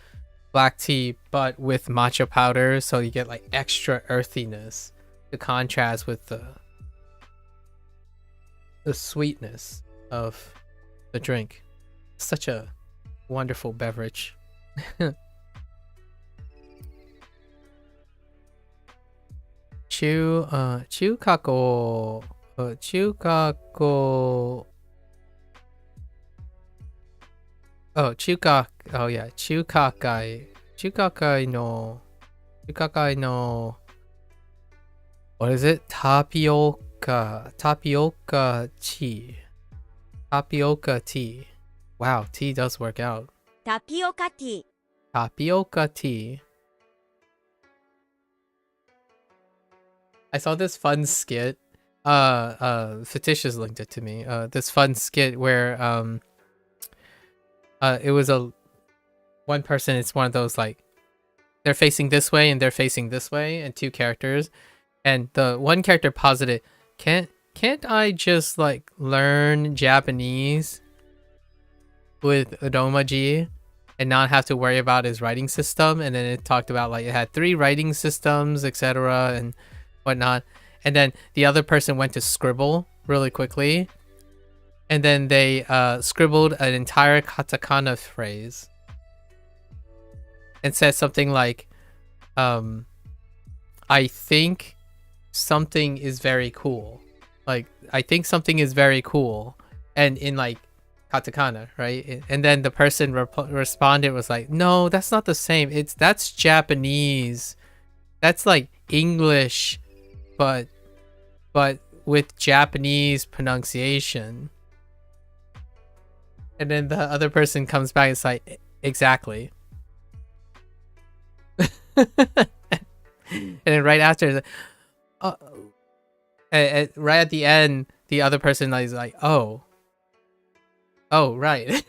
S1: black tea but with matcha powder, so you get like extra earthiness to contrast with the sweetness of the drink. Such a wonderful beverage. Chukako. Oh, oh yeah, Chukakai no What is it? Tapioca. Tapioca tea. Tapioca tea. Wow, tea does work out.
S6: タピオカティー
S1: Tapioca tea. I saw this fun skit. Fictitious linked it to me. This fun skit where it was one person. It's one of those like they're facing this way and they're facing this way, and two characters. And the one character posited, can't I just like learn Japanese with Romaji and not have to worry about his writing system? And then it talked about like it had 3 writing systems, etc. and whatnot. And then the other person went to scribble really quickly, and then they scribbled an entire katakana phrase and said something like, I think something is very cool. Like, I think something is very cool. And in like katakana, right? And then the person responded was like, no, that's not the same. That's Japanese. That's like English, but with Japanese pronunciation. And then the other person comes back and it's like, exactly. And then right after, right at the end, the other person is like, oh, right.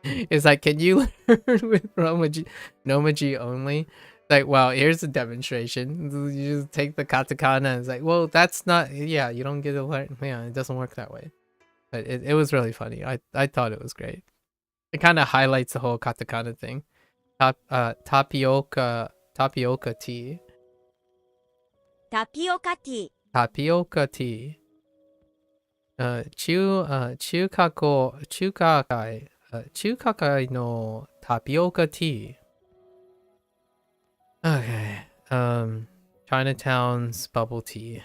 S1: It's like, can you learn with Nomaji only? Like, well, here's a demonstration. You just take the katakana and it's like, well, that's not, yeah, you don't get to learn. Yeah, it doesn't work that way. But it was really funny. I thought it was great. It kind of highlights the whole katakana thing. Tapioca tea.
S6: タピオカティー
S1: Tapioca tea. Chukakai no tapioca tea. Okay. Chinatown's bubble tea.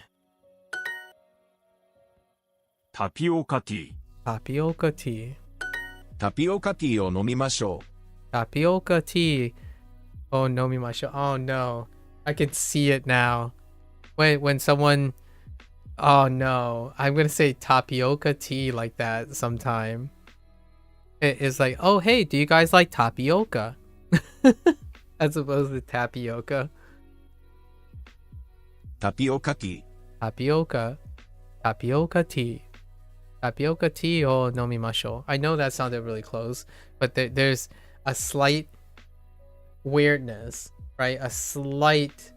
S2: タピオカティー
S1: Tapioca tea.
S7: タピオカティーを飲みましょ
S1: Tapioca tea. Oh, nomimasho. Oh no. I can see it now. When someone, oh no, I'm gonna say tapioca tea like that sometime. It's like, oh hey, do you guys like tapioca? As opposed to tapioca.
S7: う。タピオカティー
S1: Tapioca tea. Tapioca tea or nomimasho. I know that sounded really close, but there's a slight weirdness, right? A slight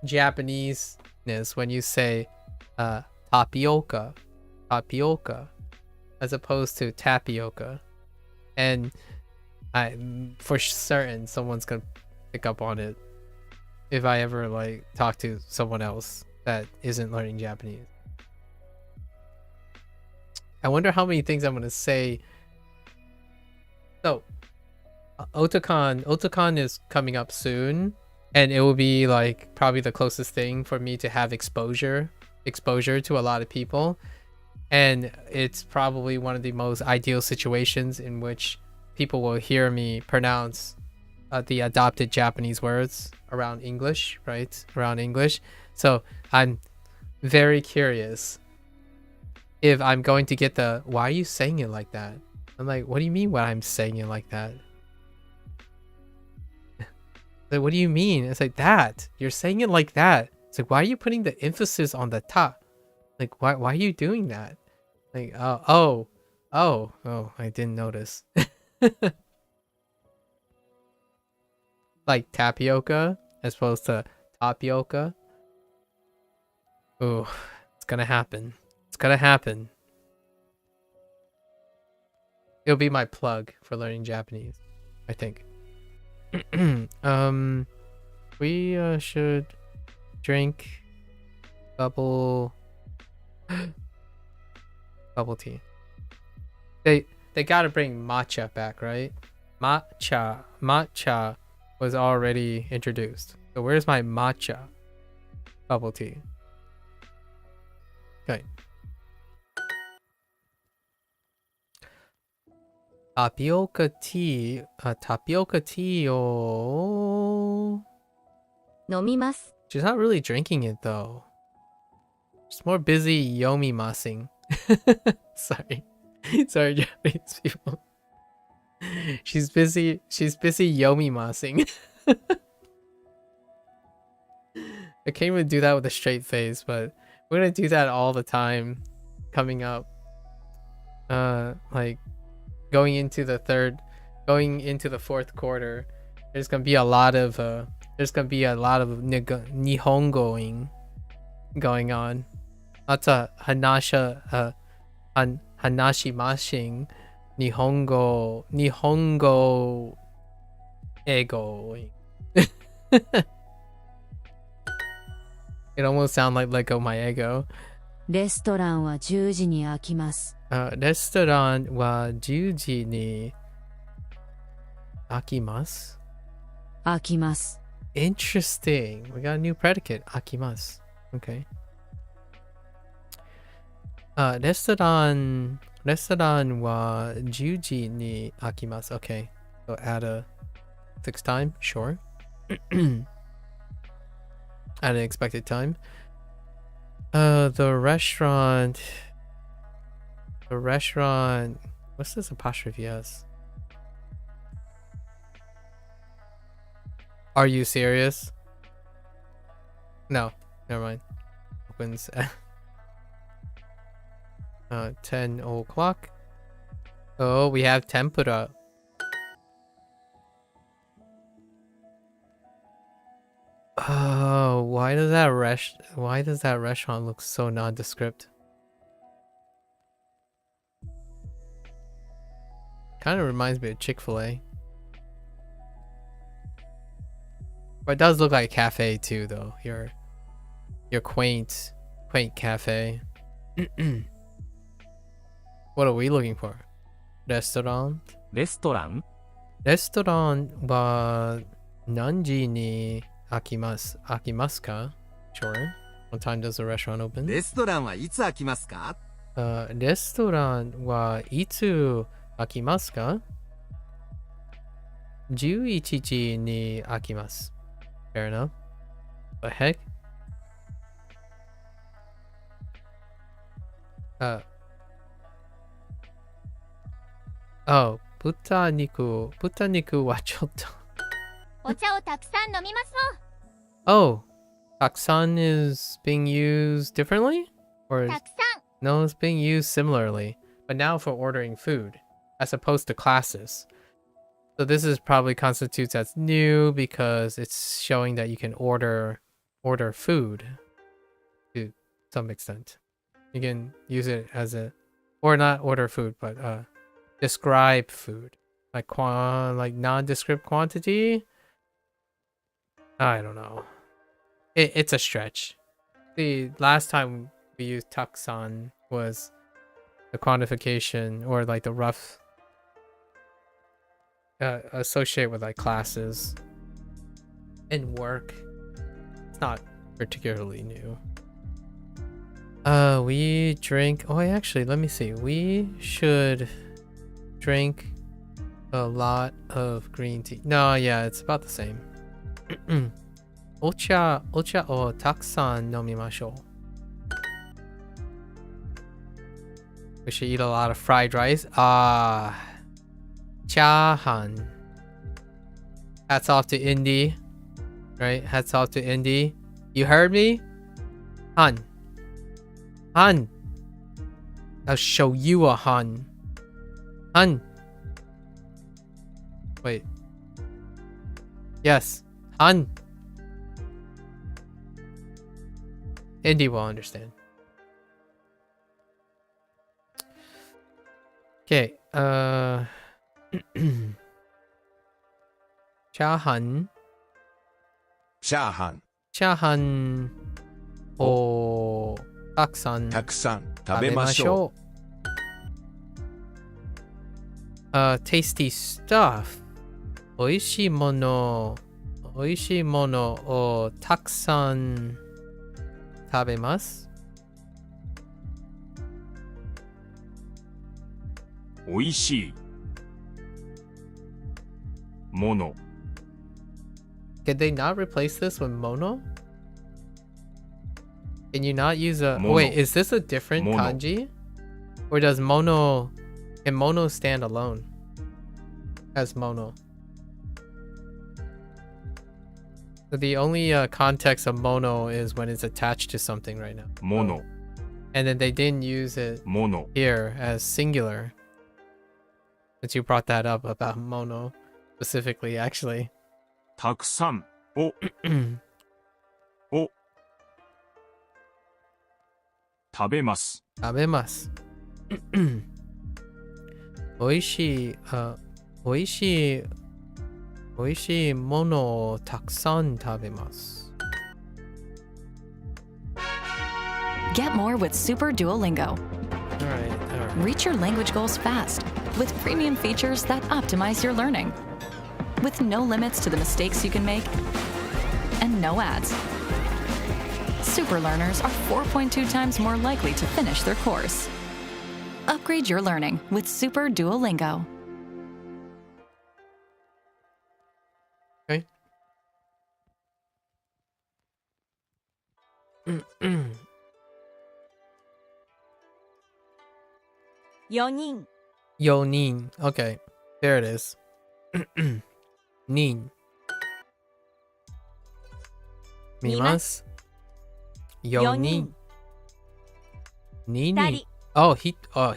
S1: Japanese-ness when you say tapioca, as opposed to tapioca. And for certain, someone's gonna pick up on it if I ever like talk to someone else that isn't learning Japanese. I wonder how many things I'm gonna say. So, Otakon is coming up soon, and it will be like probably the closest thing for me to have exposure to a lot of people, and it's probably one of the most ideal situations in which people will hear me pronounce the adopted Japanese words around English, right? Around English. So I'm very curious if I'm going to get the, why are you saying it like that? I'm like, what do you mean why I'm saying it like that? Like, what do you mean? It's like that. You're saying it like that. It's like, why are you putting the emphasis on the ta? Like, why are you doing that? Like, oh, I didn't notice. Like tapioca as opposed to tapioca. Ooh, it's gonna happen. It's gonna happen. It'll be my plug for learning Japanese, I think. We should drink bubble tea. They gotta bring matcha back, right? Matcha was already introduced. So where's my matcha bubble tea? Okay. Tapioca tea. Tapioca tea. Oh.
S5: 飲みます
S1: She's not really drinking it though. She's more busy yomi-masing. Sorry. Sorry, Japanese people. She's busy yomi-masing. I can't even do that with a straight face, but we're gonna do that all the time coming up. Like going into the fourth quarter, there's gonna be a lot of nihongoing going on. Lots of hanashimashing, nihongo egoing. It almost sounds like let go my ego.
S4: レストランは10時に開きます。
S1: レストランは10時に開きます。
S4: 開きます。
S1: Interesting. We got a new predicate. 開きます。Okay. レストランは10時に開きます。Okay. So add a fixed time. Sure. At an expected time. The restaurant. What's this apostrophe S? Are you serious? No, never mind. Opens at 10 o'clock. Oh, we have tempura. Oh, why does that restaurant look so nondescript? Kind of reminds me of Chick-fil-A. But it does look like a cafe too, though. Your quaint cafe. What are we looking for? Restaurant?
S3: レストラン
S1: Restaurant wa nanji ni akimasu ka? Sure. What time does the restaurant open?
S8: レストランはいつ開きますか？
S1: レストランはいつ開きますか ?11 時に開きます。Fair enough. The heck? Oh, 豚肉はちょっと。
S5: お茶をたくさん飲みますの
S1: Oh, たくさん is being used differently? Or
S5: たくさん
S1: no, it's being used similarly, but now for ordering food, as opposed to classes. So this is probably constitutes as new because it's showing that you can order food to some extent. You can use it as or not order food, but describe food, like nondescript quantity. I don't know. It's a stretch. The last time we used taksan was the quantification or like the rough associated with like classes and work. It's not particularly new. We drink. Oh, actually, let me see. We should drink a lot of green tea. No, yeah, it's about the same. Ocha o takusan nomimashou. We should eat a lot of fried rice. Chahan. Hats off to Indy. Right? Hats off to Indy. You heard me? Han. Han. I'll show you a Han. Han. Wait. Yes. Han. Indy will understand. Okay. Chahan. Chahan. O. Takusan.
S7: たくさん食べましょう。
S1: Tasty stuff. 美味しいものをたくさん食べます。
S2: おいしい。mono,
S1: Could they not replace this with mono? Can you not use a...
S2: Mono.
S1: Wait, is this a different
S2: Mono.
S1: kanji? Or does mono... Can mono stand alone? As mono. So the only context of mono is when it's attached to something right now.
S2: mono,
S1: And then they didn't use it
S2: mono,
S1: here as singular. Since you brought that up about mono specifically, actually.
S2: たくさんを食べます。
S1: 食べます。美味しい、美味しい、美味しいものをたくさん食べます。
S9: Get more with Super Duolingo.
S1: Alright.
S9: Reach your language goals fast with premium features that optimize your learning. With no limits to the mistakes you can make and no ads. Super learners are 4.2 times more likely to finish their course. Upgrade your learning with Super Duolingo.
S1: Okay.
S6: 4人、
S1: 4人. Okay. There it is. 人. 見ます. 4人. 22人.
S6: 人、
S1: Oh, oh,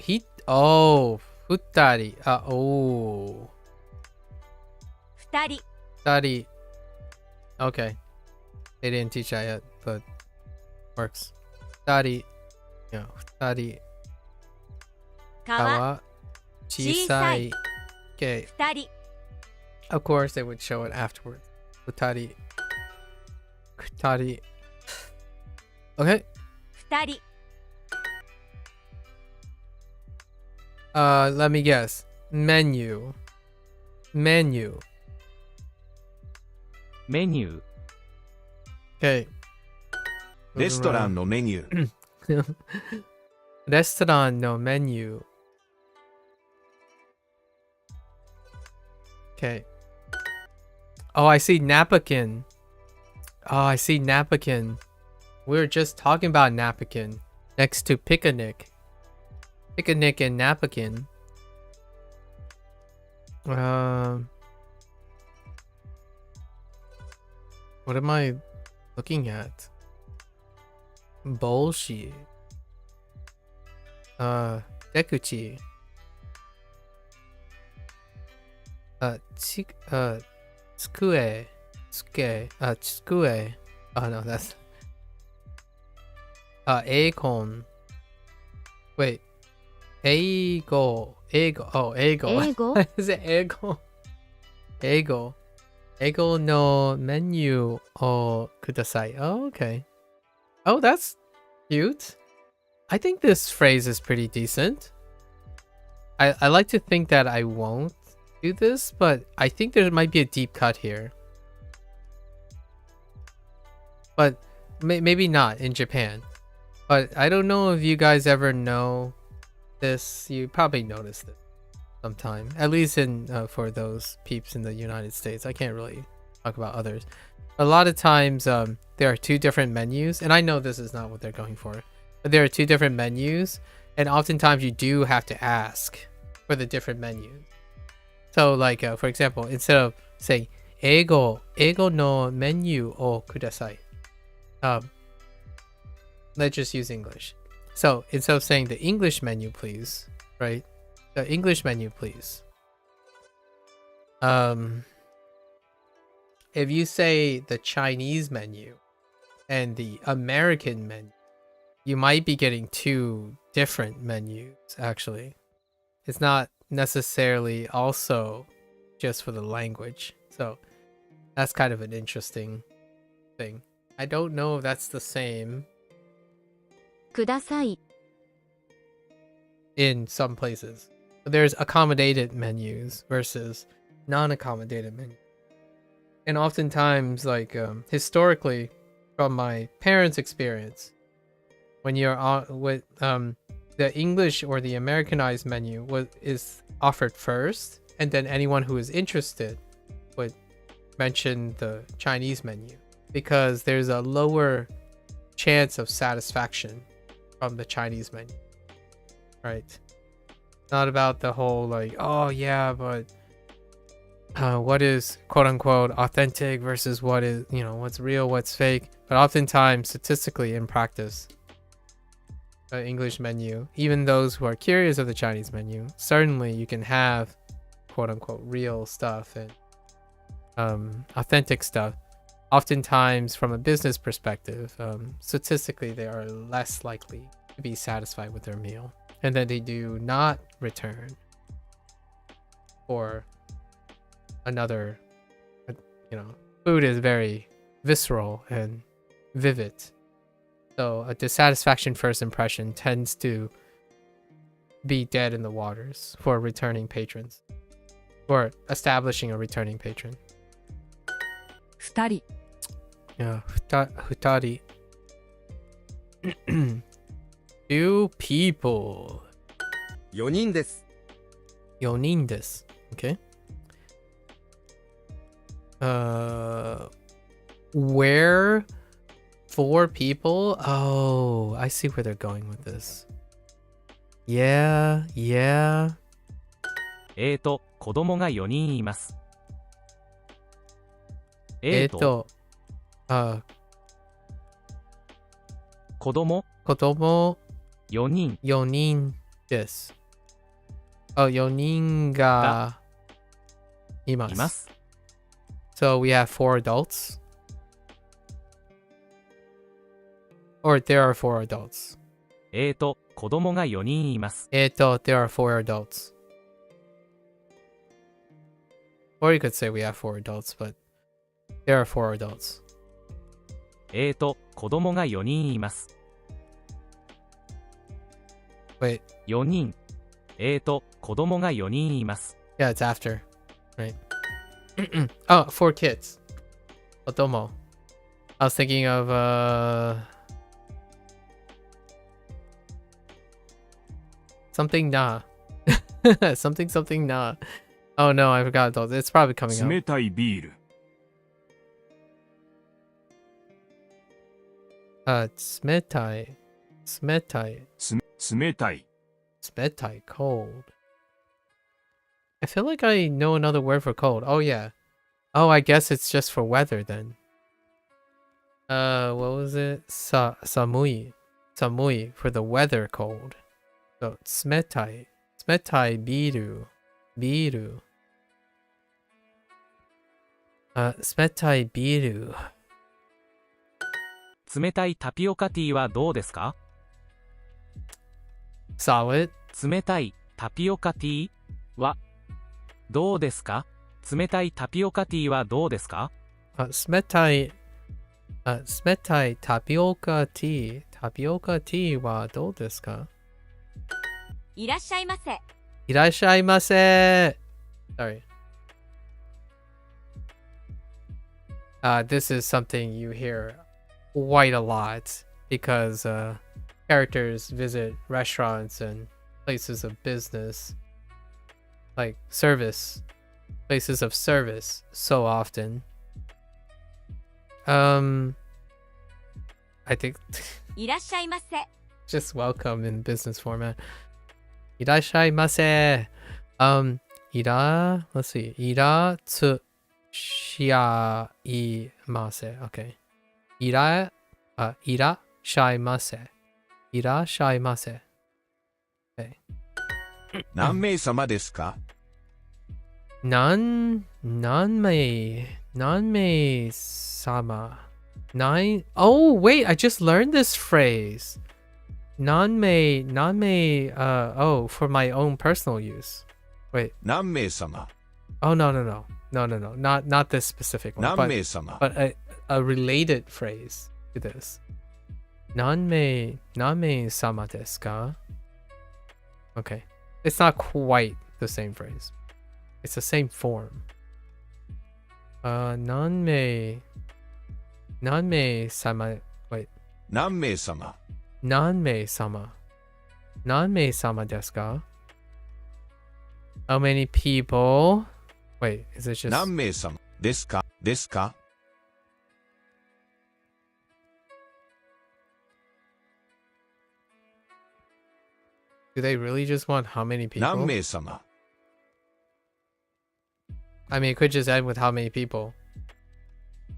S1: 2人. Oh.
S6: 2人、
S1: 2人. Okay. They didn't teach that yet, but works. 2人. Yeah, 2人.
S6: 川、
S1: 小さい. Okay.
S6: 2人、
S1: Of course, they would show it afterwards. 2人. 2人. Okay.
S6: 2人、
S1: Let me guess. Menu.
S3: メニュー、
S1: Okay.
S7: レストランのメニュー。
S1: レストランのメニュー. Okay. Oh, I see napkin. Oh, I see napkin. We were just talking about napkin next to picnic. Picnic and napkin. What am I looking at? Bullshit. Dekuchi. Tsukue. Tsukue. Oh no, that's Acorn. Wait. Eigo. Oh, Eigo.
S4: 英語
S1: Is it Eigo? Eigo. Eigo no menu o kudasai. Oh, okay. Oh, that's cute. I think this phrase is pretty decent. I like to think that I won't do this, but I think there might be a deep cut here. But maybe not in Japan. But I don't know if you guys ever know this. You probably noticed it sometime. At least in for those peeps in the United States. I can't really talk about others. A lot of times there are two different menus. And I know this is not what they're going for. But there are two different menus. And oftentimes you do have to ask for the different menus. So like, for example, instead of saying, Eigo no menu o kudasai. Let's just use English. So instead of saying the English menu, please, right? The English menu, please. If you say the Chinese menu and the American menu, you might be getting two different menus, actually. It's not necessarily also just for the language. So that's kind of an interesting thing. I don't know if that's the same
S4: ください
S1: in some places. But there's accommodated menus versus non-accommodated menus. And oftentimes, like historically, from my parents' experience, when you're on with the English or the Americanized menu is offered first, and then anyone who is interested
S3: mention the Chinese menu because there's a lower chance of satisfaction from the Chinese menu, right? Not about the whole like, oh yeah, but what is quote unquote authentic versus what is, what's real, what's fake. But oftentimes, statistically in practice, the English menu, even those who are curious of the Chinese menu, certainly you can have quote unquote real stuff and authentic stuff. Oftentimes, from a business perspective, statistically, they are less likely to be satisfied with their meal, and then they do not return for another. Food is very visceral and vivid, so a dissatisfaction first impression tends to be dead in the waters for returning patrons, or establishing a returning patron.
S4: 2人
S3: Yeah, futari. 2 people.
S8: 4人です。
S3: 4人です. Okay. Where 4 people? Oh, I see where they're going with this. Yeah.
S10: 子供が4人います。子供4人
S3: 4人です。4人がいます。
S10: います。
S3: So we have 4 adults. Or there are 4 adults.
S10: 子供が4人います。
S3: there are 4 adults. Or you could say we have 4 adults, but there are 4 adults.
S10: 子供が4人います。
S3: Wait.
S10: 4人。子供が4人います。
S3: Yeah, it's after. Right. Oh, 4 kids. Otomo. I was thinking of something na. something na. Oh no, I forgot adults. It's probably coming up.
S2: 冷たいビール。
S3: Smetai.
S2: 冷たい。
S3: Smetai, cold. I feel like I know another word for cold. Oh yeah. Oh, I guess it's just for weather then. What was it? Samui. Samui for the weather cold. So smetai. Smetai biru. Biru. Smetai biru.
S10: 冷たいタピオカティーはどうですか？
S3: Solid.
S10: 冷たいタピオカティーはどうですか？冷たいタピオカティーはどうですか？
S3: Smetai tapioca tea. Tapioca tea はどうですか？
S6: いらっしゃいませ。
S3: いらっしゃいませ. Sorry. This is something you hear quite a lot because characters visit restaurants and places of business, like places of service so often. I think
S6: いらっしゃいませ。
S3: just welcome in business format. いらっしゃいませ. Let's see. いらっしゃいませ. Okay. いらっしゃいませ. いらっしゃいませ. Okay.
S7: 何名様ですか？
S3: 何名様. 9. Oh, wait, I just learned this phrase. 何名, for my own personal use. Wait.
S7: 何名様？
S3: Oh, no. Not this specific one.
S7: 何名様？
S3: But a related phrase to this. 何名様ですか? Okay. It's not quite the same phrase. It's the same form. 何名様. Wait.
S7: 何名様？
S3: 何名様ですか? How many people? Wait, is it just
S7: 何名様？ですかですか
S3: Do they really just want how many
S7: 何
S3: people?
S7: 名様
S3: I mean, it could just end with how many people.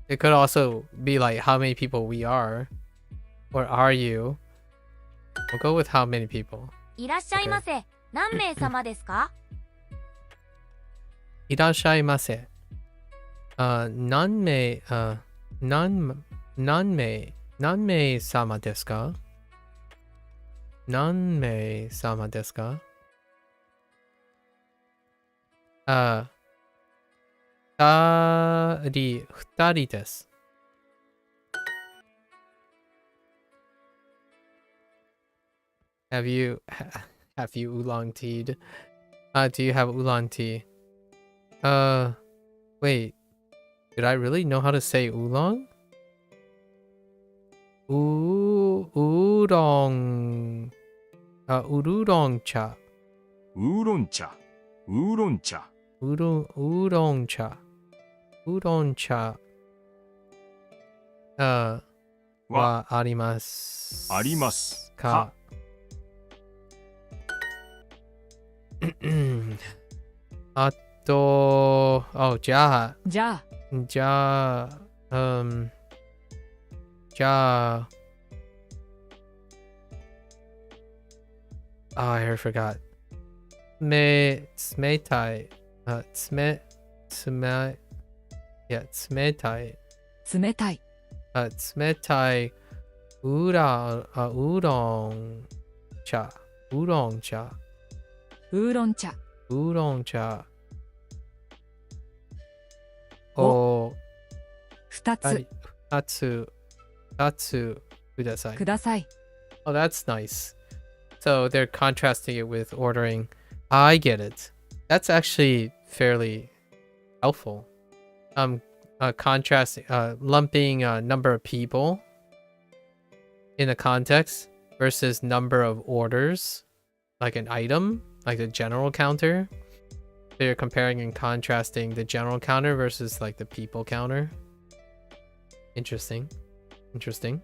S3: It could also be like how many people we are. Or are you? We'll go with how many people.
S5: いらっしゃいませ。何名様ですか？
S3: いらっしゃいませ。何名様ですか？何名様ですか？二人です。Have you oolong tea'd? Do you have oolong tea? Wait. Did I really know how to say oolong? Oolong. Oolong cha.
S2: ウーロン茶。ウーロン茶。
S3: Oolong cha. Oolong cha. はあります。
S2: あります
S3: か。あと、じゃあ、
S4: じゃあ、
S3: じゃあ、じゃあ、I forgot. 冷たい。冷たい。
S4: 冷たい。
S3: 冷たい。ウーロン茶。ウーロン茶。
S4: ウーロン茶。
S3: ウーロン茶。を
S4: 二つ。
S3: 二つください。
S4: ください。
S3: Oh, that's nice. So they're contrasting it with ordering. I get it. That's actually fairly helpful. Contrasting, lumping number of people in a context versus number of orders, like an item, like the general counter. They're comparing and contrasting the general counter versus like the people counter. Interesting. Interesting.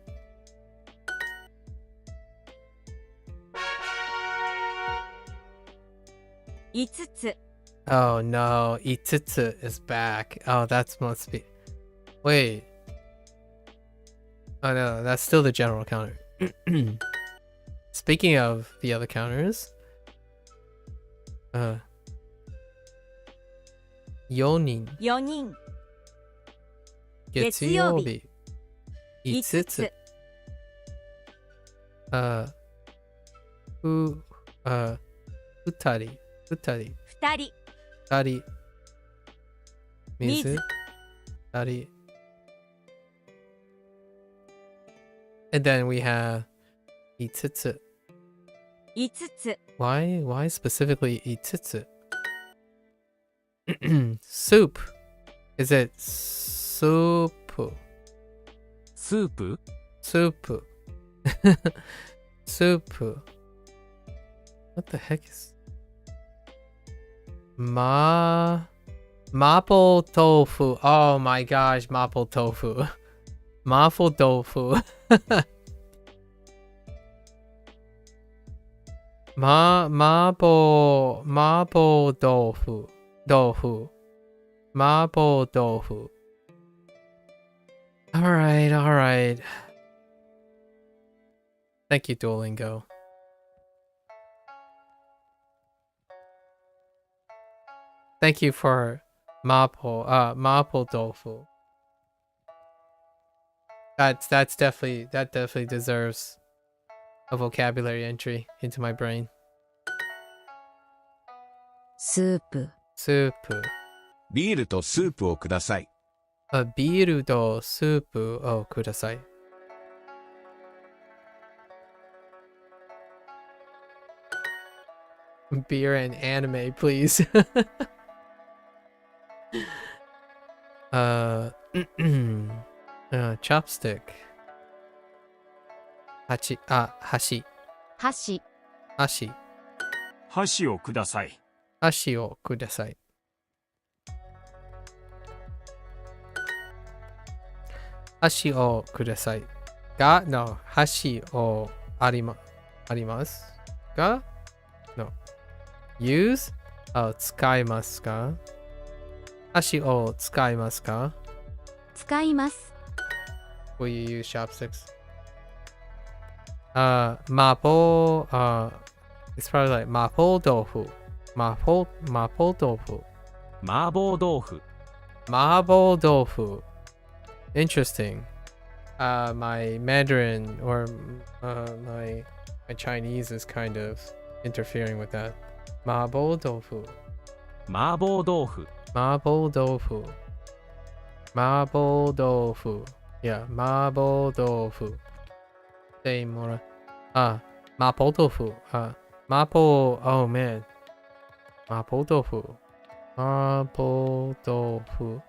S3: Oh no, itutsu is back. Oh, that must be. Wait. Oh no, that's still the general counter. Speaking of the other counters, 4人。
S6: 4人。
S3: 月曜日。5つ。2人。
S6: 2人。
S3: 2人。水。2人。And then we have 5つ。
S6: 5つ。
S3: Why specifically 5つ? Soup. Is it soup?
S10: スープ
S3: Soup. Soup. What the heck is... Mapo tofu. Oh my gosh, mapo tofu. Mapo tofu. Mapo tofu. Mapo tofu. Alright. Thank you, Duolingo. Thank you for mapo tofu. That definitely deserves a vocabulary entry into my brain.
S4: スープ。
S3: Soup.
S7: ビールとスープをください。
S3: ビールとスープをください。Beer and anime, please. Chopstick. 箸。
S5: 箸。
S2: 箸をください。
S3: 箸をください。Hashi o kudasai. Ga? No. Hashi o arimasu? Ga? No. Use? Oh, tsukaimasu ka? Hashi o tsukaimasu ka?
S5: 使います
S3: Will you use chopsticks? Mapo, it's probably like mapo tofu. Mapo tofu.
S10: 麻婆豆腐
S3: Mapo tofu. Interesting. My Mandarin or my Chinese is kind of interfering with that. Mapo tofu.
S10: 麻婆豆腐
S3: Mapo tofu. Mapo tofu. Yeah, mapo tofu. Say more. Mapo tofu. Mapo. Oh man. Mapo tofu. Mapo tofu.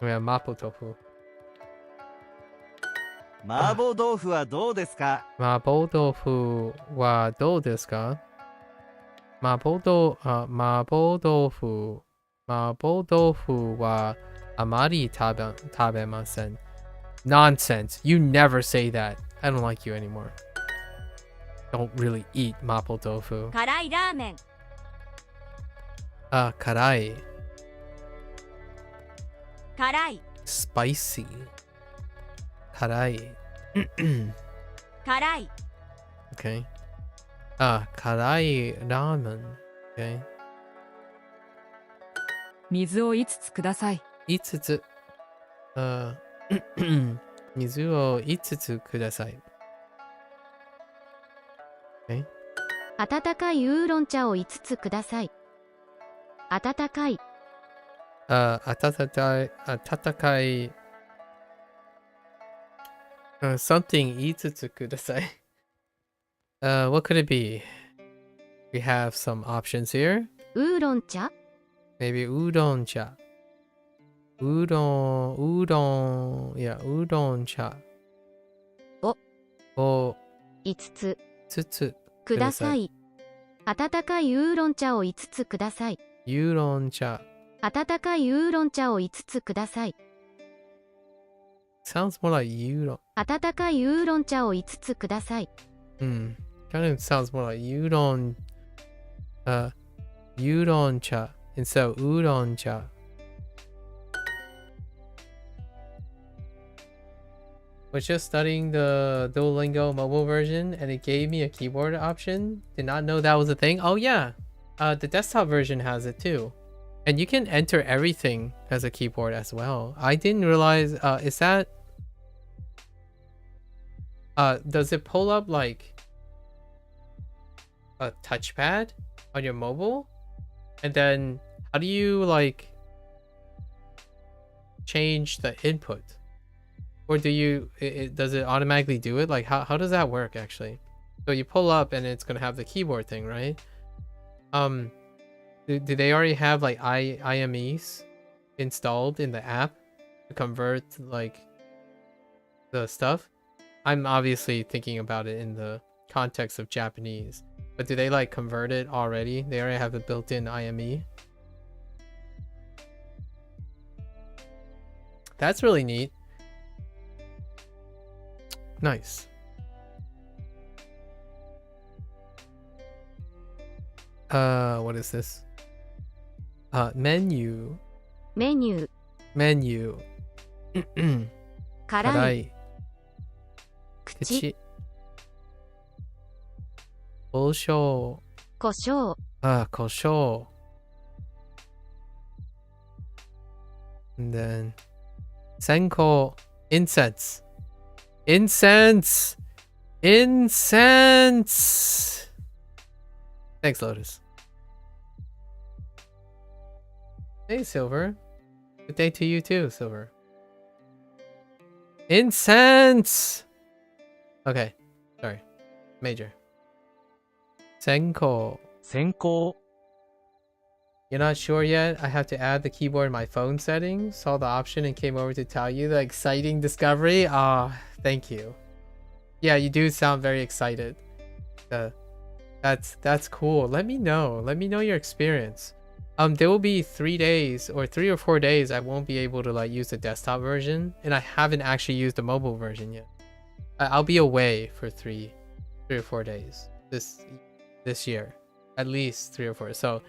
S3: Yeah, mapo tofu.
S8: 麻婆豆腐はどうですか？
S3: Mapo tofu wa do desu ka? Mapo tofu. Mapo tofu wa amari tabemasen. Nonsense. You never say that. I don't like you anymore. Don't really eat mapo tofu.
S6: 辛いラーメン
S3: Karai.
S6: 辛い
S3: Spicy. Karai.
S6: 辛い
S3: Okay. Karai ramen. Okay.
S4: 水を5つください。
S3: 5つ。水を5つください。
S5: 温かいウーロン茶を5つください温かい
S3: 温かい。Something 5つください。What could it be? We have some options here.
S5: ウーロン茶
S3: Maybe udon cha. Yeah, udon cha.
S5: お5つ
S3: 5つ
S5: ください温かいウーロン茶を5つください
S3: Udon cha.
S5: 温かいウーロン茶を5つください
S3: Sounds more like udon.
S5: 温かいウーロン茶を5つください
S3: Kind of sounds more like udon. Udon cha instead of udon cha. Was just studying the Duolingo mobile version and it gave me a keyboard option. Did not know that was a thing. Oh yeah, the desktop version has it too. And you can enter everything as a keyboard as well. I didn't realize, is that... does it pull up like a touchpad on your mobile? And then how do you like change the input? Or do you, does it automatically do it? Like how does that work actually? So you pull up and it's gonna have the keyboard thing, right? Do they already have like IMEs installed in the app to convert like the stuff? I'm obviously thinking about it in the context of Japanese, but do they like convert it already? They already have a built-in IME. That's really neat. Nice. What is this? Menu.
S5: メニュー
S3: Menu.
S5: 辛い
S3: 口。
S5: 口
S3: 胡椒。
S5: 胡椒
S3: 胡椒. And then senko. Incense. Incense. Incense. Thanks, Lotus. Hey, Silver. Good day to you too, Silver. Incense. Okay, sorry. Major. Senko.
S10: 先行
S3: You're not sure yet? I have to add the keyboard in my phone settings. Saw the option and came over to tell you the exciting discovery. Thank you. Yeah, you do sound very excited. That's cool. Let me know. Let me know your experience. There will be 3 days or 3 or 4 days I won't be able to like use the desktop version, and I haven't actually used the mobile version yet. I'll be away for 3 or 4 days this year, at least 3 or 4. So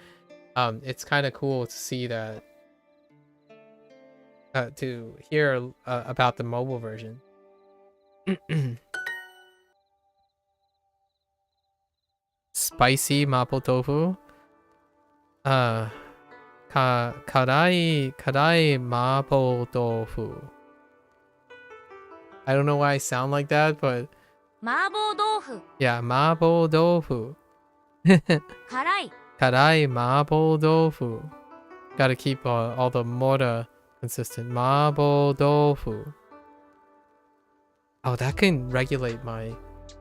S3: it's kind of cool to see that, to hear about the mobile version. Spicy mapo tofu. Karai mapo tofu. I don't know why I sound like that, but
S6: 麻婆豆腐
S3: yeah, mapo tofu.
S6: 辛い
S3: Karai mapo tofu. Gotta keep all the mora consistent. Mapo tofu. Oh, that can regulate my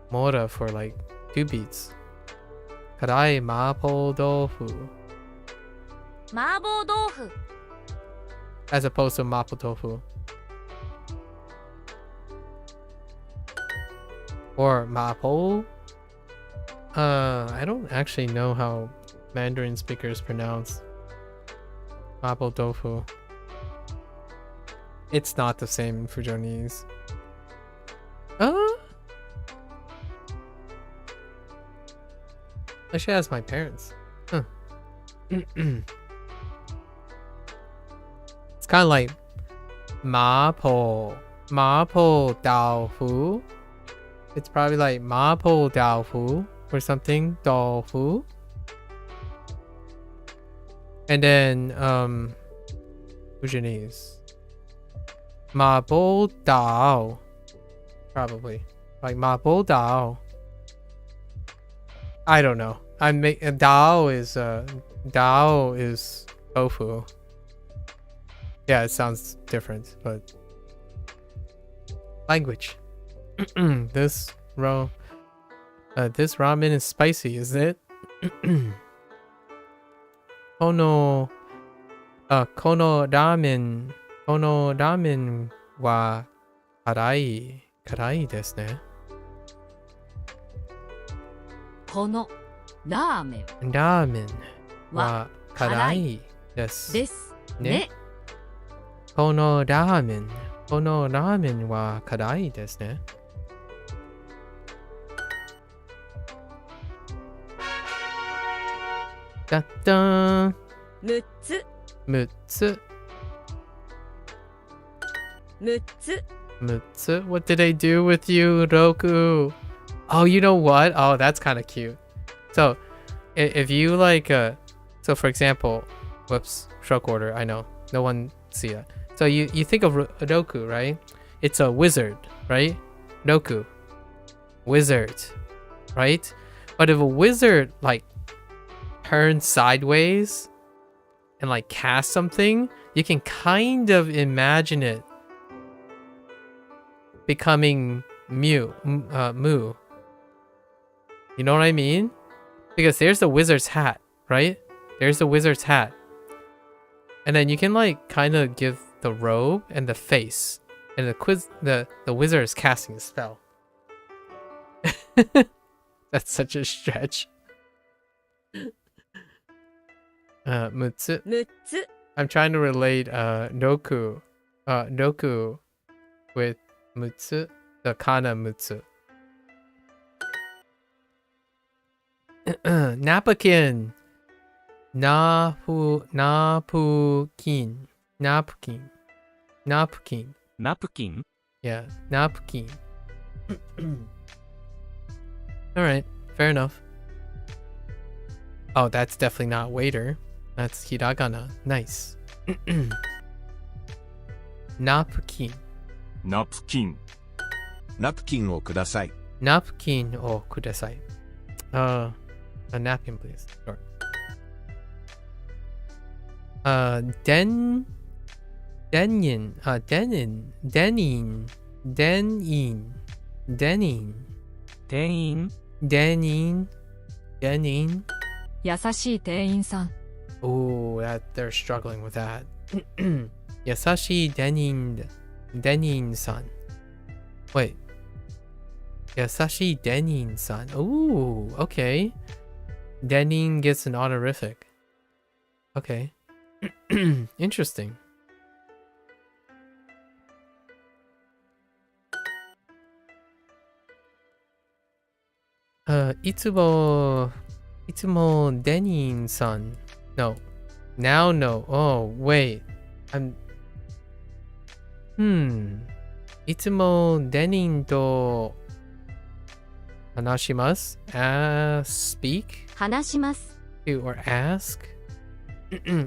S3: mora for like 2 beats. Karai mapo tofu.
S6: 麻婆豆腐
S3: As opposed to mapo tofu. Or mapo. I don't actually know how Mandarin speakers pronounce mapo tofu. It's not the same in Fujonese. I should ask my parents. Huh. It's kind of like mapo daofu. It's probably like mapo daofu or something, daofu. And then Fujonese, mapo dao, probably like mapo dao. I don't know. Dao is tofu. Yeah, it sounds different, but language. This ramen is spicy, isn't it? Kono ramen wa karai desu ne.
S6: このラーメン
S3: Ramen wa karai desu
S6: ですね
S3: ne. Kono ramen wa karai desu ne. Da da.
S6: 6つ
S3: Mutsu.
S6: 6つ
S3: Mutsu. What did I do with you, Roku? Oh, you know what? Oh, that's kind of cute. So, if you like, so for example, whoops, stroke order. I know, no one see that. So you think of Roku, right? It's a wizard, right? Roku, wizard, right? But if a wizard like turns sideways and like casts something, you can kind of imagine it becoming Mu. You know what I mean? Because there's the wizard's hat, right? There's the wizard's hat. And then you can like kind of give the robe and the face. And the wizard is casting a spell. That's such a stretch. Mutsu.
S6: 6つ
S3: I'm trying to relate Roku with Mutsu, the kana Mutsu. Napkin. Napkin. Napkin.
S10: ナプキン
S3: Yeah, napkin. Alright, fair enough. Oh, that's definitely not waiter. That's hiragana. Nice. Napkin.
S2: ナプキン、
S7: ナプキンをください。
S3: Napkin o kudasai. A napkin, please. Sure. Denin. Denin. Denin.
S4: 優しい店員さん。
S3: Ooh, they're struggling with that. Yasashi Denin-san. Wait. Yasashi Denin-san. Ooh, okay. Denin gets an honorific. Okay. Interesting. Itsumo Denin-san. No. Now no. Oh, wait. Itsumo Denin to hanashimasu? Speak?
S5: 話します。
S3: To or ask?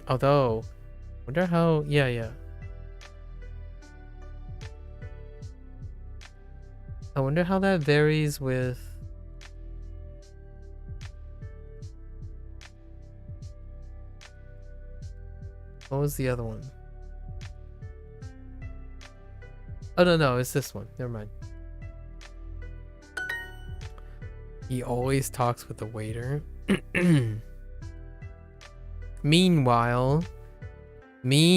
S3: Although, wonder how. Yeah. I wonder how that varies with. What was the other one? Oh, no, it's this one. Never mind. He always talks with the waiter. Meanwhile. Okay.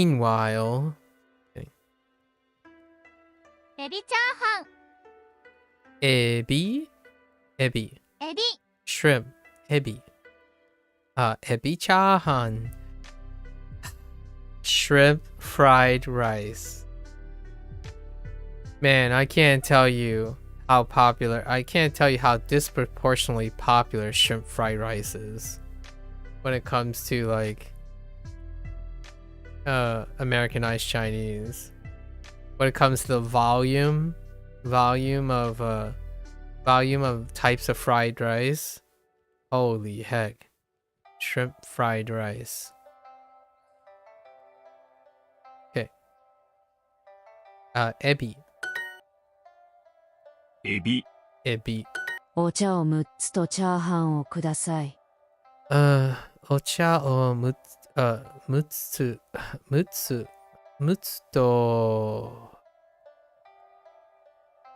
S5: エビチャーハン。
S3: Ebi.
S5: エビ。
S3: Shrimp. Ebi. Ebi chahan. Shrimp fried rice. Man, I can't tell you how disproportionately popular shrimp fried rice is when it comes to like Americanized Chinese. When it comes to the volume of types of fried rice. Holy heck. Shrimp fried rice. Okay. Ebi.
S2: エビ、
S3: Ebi.
S4: お茶を6つとチャーハンをください。
S3: お茶を6つと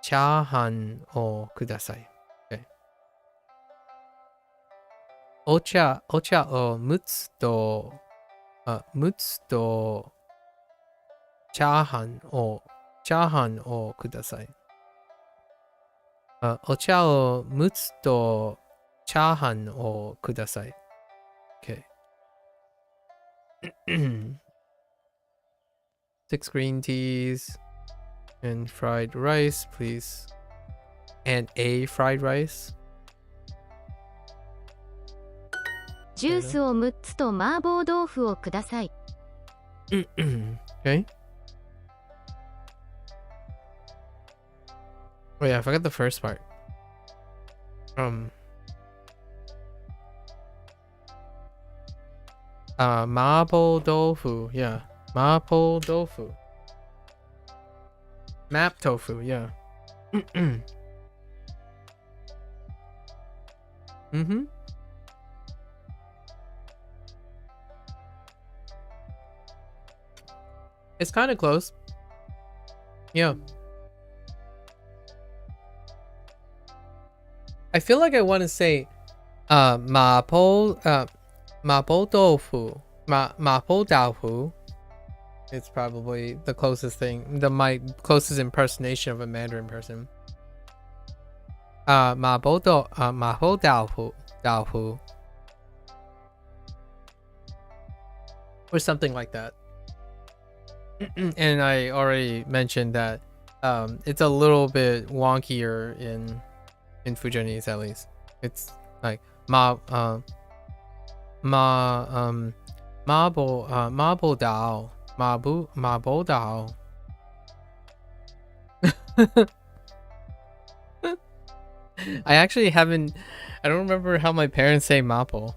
S3: チャーハンをください。Okay. お茶を6つとチャーハンをください。お茶を6つとチャーハンをください。Okay. 6 green teas and fried rice, please. And a fried rice.
S5: ジュースを6つと麻婆豆腐をください。
S3: Okay. Oh yeah, I forgot the first part. Mapo tofu, yeah. Mapo tofu. Map tofu, yeah. It's kind of close. Yeah. I feel like I want to say mapo tofu. Mapo tofu. It's probably the closest thing, my closest impersonation of a Mandarin person. Mapo tofu. Or something like that. And I already mentioned that it's a little bit wonkier in Fujianese, at least. It's like mabo dao. I actually haven't. I don't remember how my parents say mapo.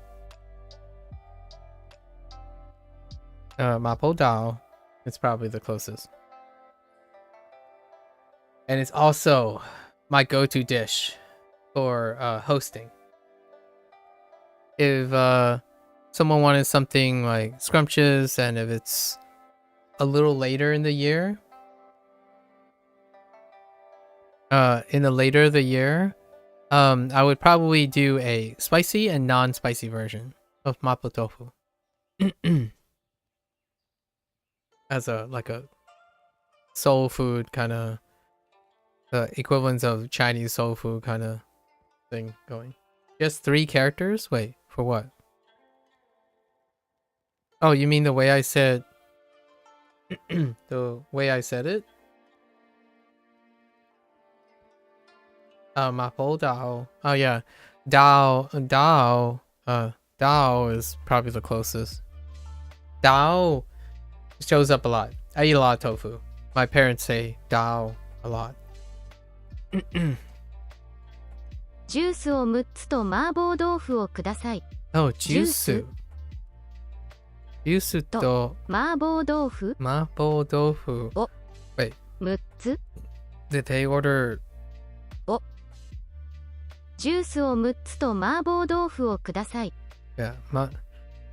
S3: Mapo dao. It's probably the closest. And it's also my go-to dish for hosting. If someone wanted something like scrumptious and if it's a little later in the year, I would probably do a spicy and non-spicy version of mapo tofu. As a soul food kind of, the equivalents of Chinese soul food kind of thing going. Just 3 characters? Wait, for what? Oh, you mean the way I said the way I said it? Mapo Dao. Oh yeah. Dao is probably the closest. Dao shows up a lot. I eat a lot of tofu. My parents say Dao a lot.
S5: ジュースを6つと麻婆豆腐をください。
S3: Oh, juice. Juice と
S5: 麻婆豆腐
S3: 麻婆豆腐。
S5: お
S3: Wait,
S5: 6つ
S3: did they order?
S5: ジュースを6つと麻婆豆腐をください。
S3: Yeah,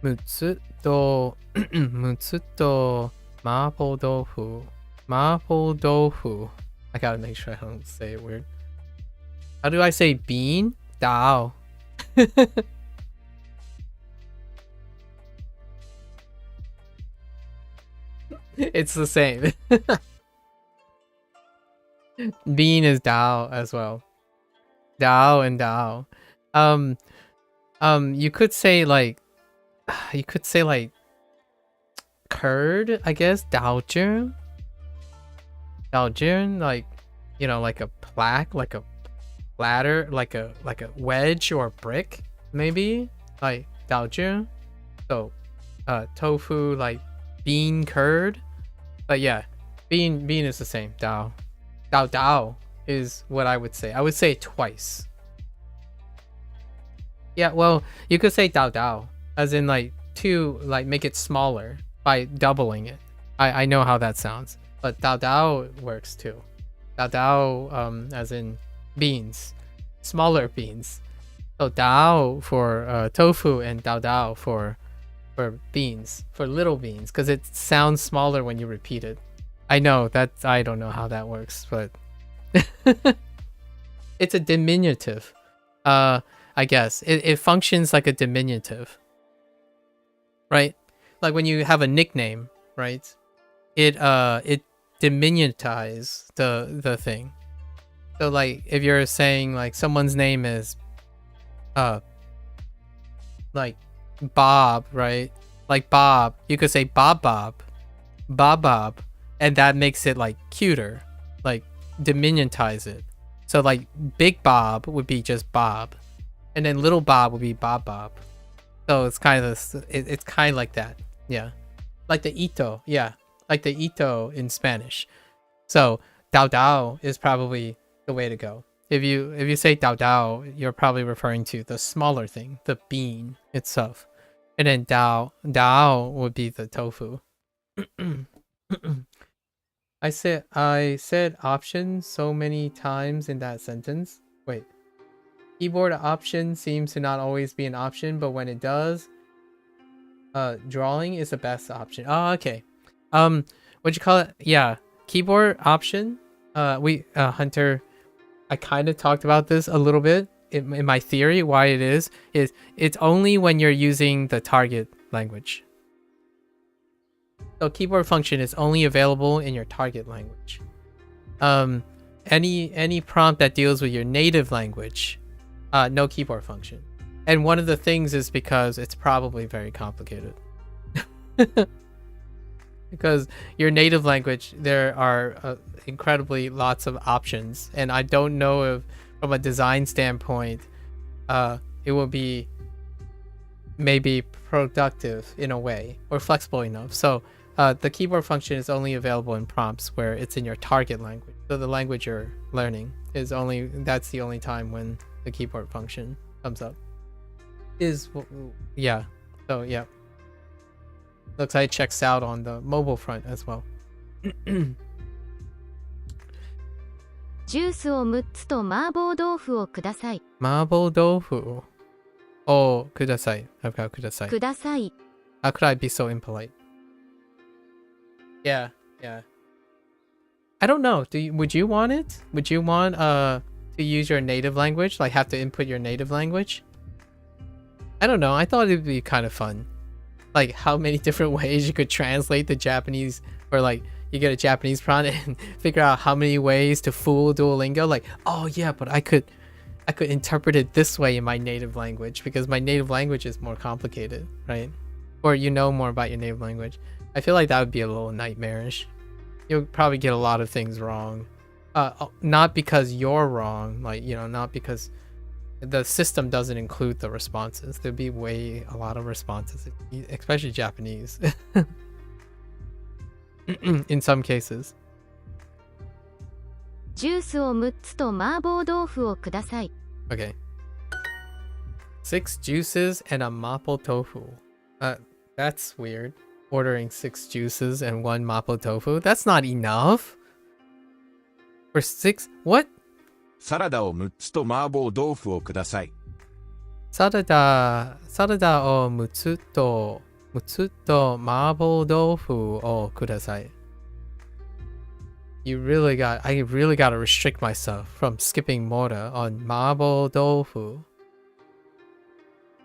S3: 6つと6つと麻婆豆腐。麻婆豆腐。I gotta make sure I don't say it weird. How do I say bean? Dao. It's the same. Bean is Dao as well. Dao and Dao. You could say like curd, I guess. Daojun. Daojun, like, you know, like a plaque, like a platter, like a wedge or a brick, maybe. Like Daojun. So tofu, like bean curd. But yeah, bean is the same. Dao. Dao is what I would say. I would say it twice. Yeah, well, you could say dao, as in like to like make it smaller by doubling it. I know how that sounds, but dao works too. Dao, as in beans, smaller beans. So dao for tofu and dao for beans, for little beans, because it sounds smaller when you repeat it. I know that I don't know how that works, but it's a diminutive. I guess it functions like a diminutive, right? Like when you have a nickname, right? It diminutize the thing. So like if you're saying like someone's name is like Bob, right? Like Bob, you could say Bob, and that makes it like cuter, like diminutize it. So like Big Bob would be just Bob, and then Little Bob would be Bob. So it's kind of it's kind of like that, yeah, like the ito, yeah, like the ito in Spanish. So dao is probably the way to go. If you say dao, you're probably referring to the smaller thing, the bean itself, and then dao would be the tofu. I said option so many times in that sentence. Wait. Keyboard option seems to not always be an option, but when it does, drawing is the best option. Oh, okay. What'd you call it? Yeah, keyboard option. Hunter, I kind of talked about this a little bit in my theory. Why it is it's only when you're using the target language. So keyboard function is only available in your target language. Any prompt that deals with your native language, no keyboard function. And one of the things is because it's probably very complicated. Because your native language, there are incredibly lots of options, and I don't know if from a design standpoint it will be maybe productive in a way or flexible enough. So the keyboard function is only available in prompts where it's in your target language. So the language you're learning is that's the only time when the keyboard function comes up. Yeah. So yeah. Looks like it checks out on the mobile front as well.
S5: ジュースを6つと麻婆豆腐をください。
S3: 麻婆豆腐をください。How about ください?
S5: ください。
S3: How could I be so impolite? Yeah. I don't know. Would you want it? Would you want to use your native language? Like have to input your native language? I don't know. I thought it'd be kind of fun. Like how many different ways you could translate the Japanese, or like you get a Japanese prompt and figure out how many ways to fool Duolingo. Like, oh yeah, but I could interpret it this way in my native language because my native language is more complicated, right? or you know more about your native language, I feel like that would be a little nightmarish. You'll probably get a lot of things wrong. Not because you're wrong, like, you know, not because the system doesn't include the responses. There'd be a lot of responses, especially Japanese. In some cases.
S5: ジュースを6つと麻婆豆腐をください。
S3: Okay. 6 juices and a mapo tofu. That's weird. Ordering 6 juices and 1 mapo tofu. That's not enough. For 6? What?
S7: サラダを6つと麻婆豆腐をください。
S3: サラダを6つと麻婆豆腐をください。I really gotta restrict myself from skipping Mora on Mabo Tofu.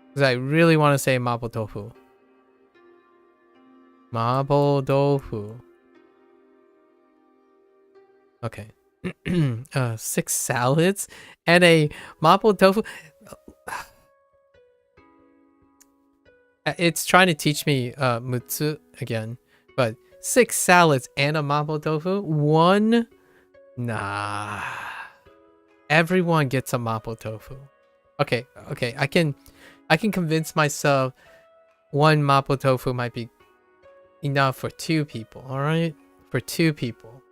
S3: Because I really want to say Mabo Tofu. Mabo Tofu. Okay. 6 salads and a Mabo Tofu. It's trying to teach me Mutsu again, but 6 salads and a mapo tofu? 1? Nah. Everyone gets a mapo tofu. Okay. I can convince myself 1 mapo tofu might be enough for 2 people, all right? For 2 people.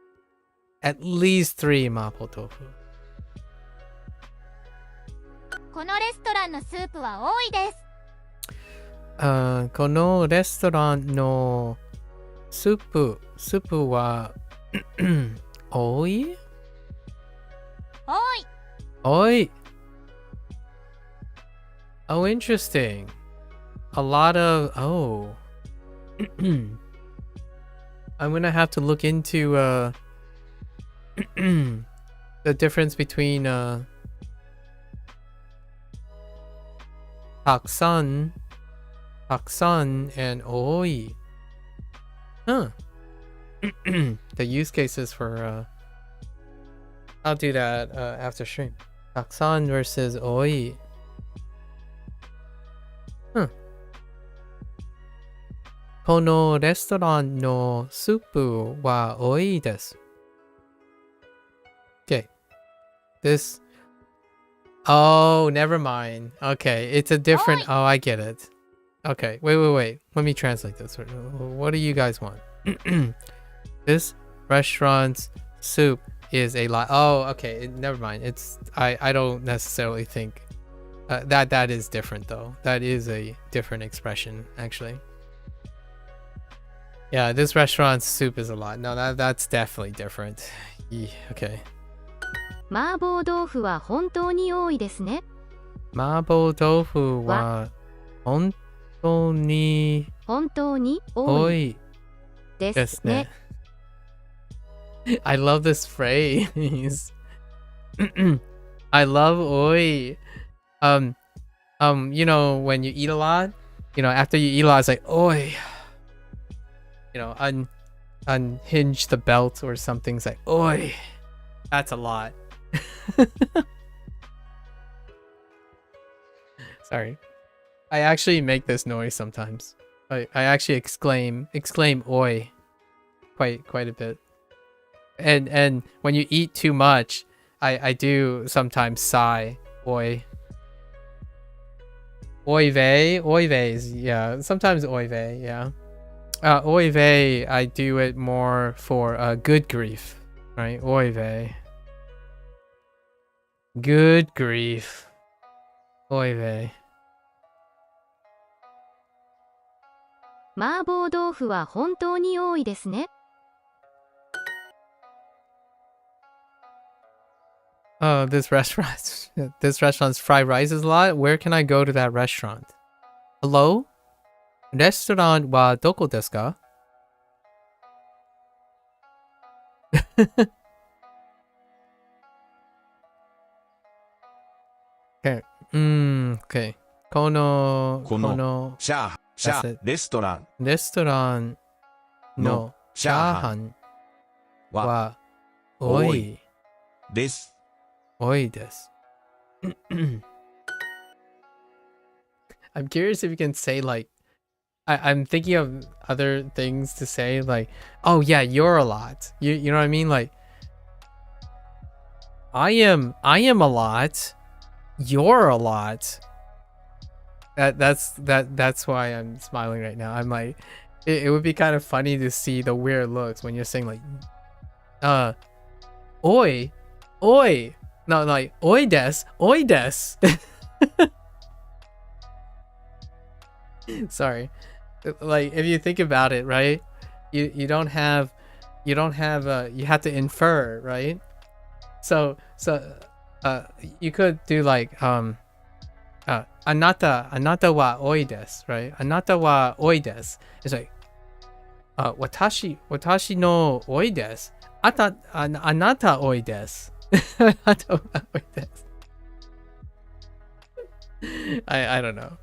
S3: At least 3 mapo tofu.
S5: このレストランのスープは多いです。
S3: このレストランのスープは多い？多い。Oh, interesting. A lot of I'm gonna have to look into the difference between たくさん and 多い. Huh. The use cases for I'll do that after stream. たくさん versus 多い. Huh. このレストランのスープは多いです. Okay. This. Oh, never mind. Okay, it's a different. Oh, I get it. Okay, wait. Let me translate this. What do you guys want? This restaurant's soup is a lot. Oh, okay. Never mind. I don't necessarily think that is different though. That is a different expression actually. Yeah, this restaurant's soup is a lot. No, that's definitely different. Okay.
S5: 麻婆豆腐は本当に多いですね。
S3: 麻婆豆腐は本当に多いですね。I love this phrase. I love oi. You know, when you eat a lot, you know, after you eat a lot, it's like oi. You know, unhinge the belt or something's like oi. That's a lot. Sorry. I actually make this noise sometimes. I actually exclaim oi quite a bit. And when you eat too much, I do sometimes sigh oi. Oy vey is, yeah, sometimes oy vey, yeah. Oy vey, I do it more for good grief, right? Oy vey. Good grief. Oy vey.
S5: 麻婆豆腐は本当に多いですね。
S3: This restaurant's fried rice is a lot. Where can I go to that restaurant? Hello? レストランはどこですか? Okay. Okay. この
S7: シャーレストラン
S3: のチャーハンは多いです。I'm curious if you can say like I'm thinking of other things to say, like, oh yeah, you're a lot. You know what I mean? Like, I am a lot. You're a lot. That's why I'm smiling right now. I'm like, it would be kind of funny to see the weird looks when you're saying like, oi, oi. No, like, oi des, oi des. Sorry. Like, if you think about it, right? You have to infer, right? So you could do like anata wa oi desu, right? Anata wa oi desu. It's like watashi no oi desu. Anata oi desu. Anata wa oi desu. I don't know.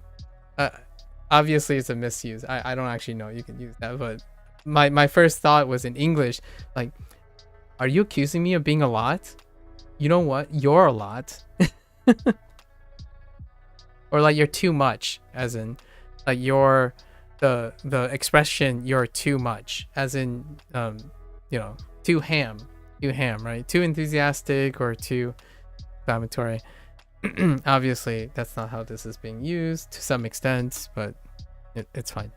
S3: Obviously it's a misuse. I don't actually know you can use that, but my first thought was in English, like, are you accusing me of being a lot? You know what? You're a lot. Or like you're too much, as in like you're the expression you're too much, as in too ham, right? Too enthusiastic or too inflammatory. Obviously that's not how this is being used to some extent, but it's fine.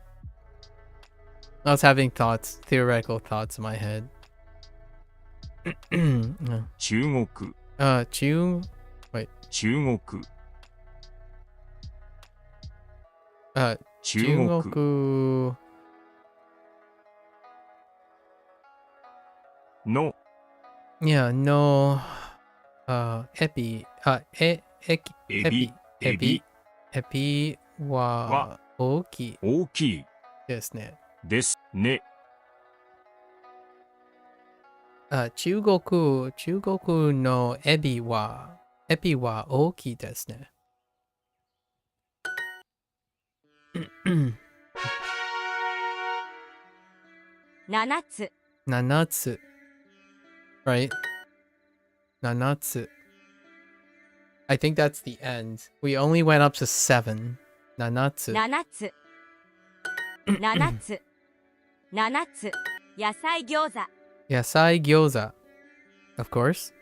S3: I was having theoretical thoughts in my head.
S2: 中国
S3: wait.
S2: 中国 中国
S3: 중국
S2: の
S3: yeah, no epi wa oki
S2: 大きい
S3: ですね。
S2: ですね。
S3: 中国のエビは大きいですね。
S6: 7つ
S3: 7つ right? 7つ I think that's the end. We only went up to 7. 7つ
S6: 7つ7つ7つ野菜餃子
S3: 野菜餃子 of course.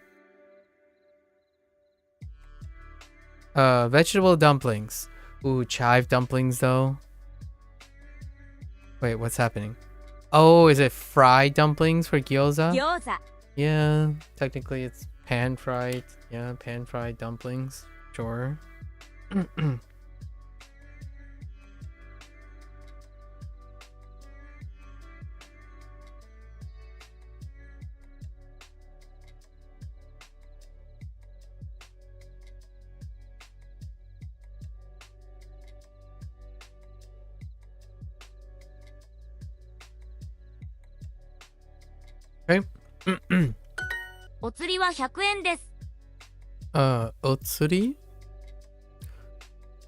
S3: Vegetable dumplings. Ooh, chive dumplings though. Wait, what's happening? Oh, is it fried dumplings for gyoza?
S6: 餃子
S3: Yeah, technically it's pan fried. Yeah, pan fried dumplings. Sure. Okay.
S6: お釣りは100円です
S3: Otsuri?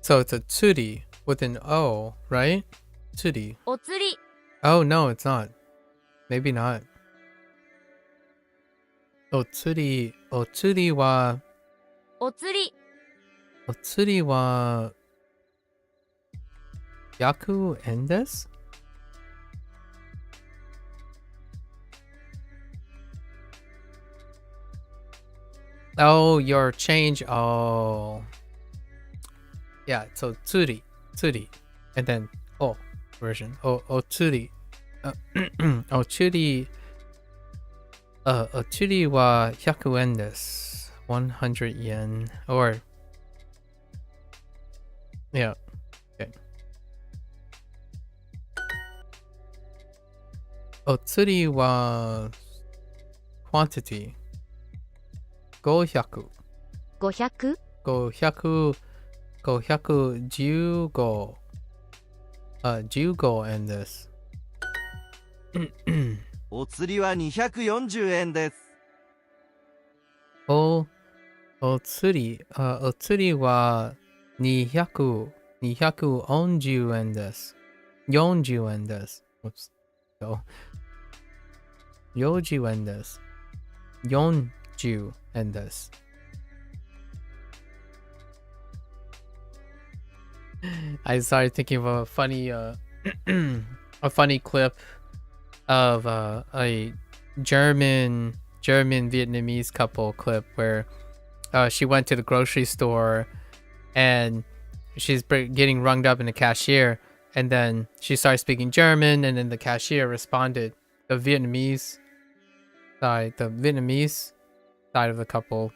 S3: So it's a tsuri with an O, right? Tsuri.
S6: お釣り
S3: Oh, no, it's not. Maybe not. Otsuri wa...
S6: お釣り
S3: Otsuri wa... Yaku en desu? Oh, your change. Oh. Yeah, so tsuri. And then version. Otsuri. Otsuri. Otsuri wa 100 yen desu. 100 yen. Or... Yeah. Okay. Otsuri wa... Quantity. 500
S5: 500
S3: 515 15円です。
S8: お釣りは240円です。
S3: お釣りは240円です。40円です。40円です。40円です。I started thinking of a funny a funny clip of a German Vietnamese couple clip where she went to the grocery store and she's getting runged up in the cashier, and then she started speaking German, and then the cashier responded. The Vietnamese side of the couple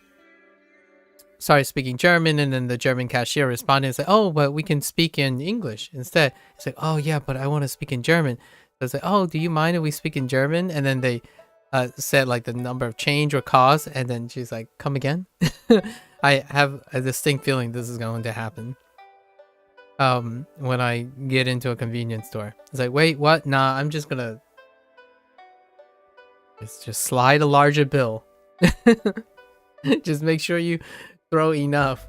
S3: started speaking German, and then the German cashier responded and said, "Oh, but we can speak in English instead." It's like, "Oh yeah, but I want to speak in German." So it's like, "Oh, do you mind if we speak in German?" And then they said like the number of change or cost, and then she's like, "Come again?" I have a distinct feeling this is going to happen. When I get into a convenience store, it's like, "Wait, what? Nah, I'm just gonna just slide a larger bill." Just make sure you throw enough.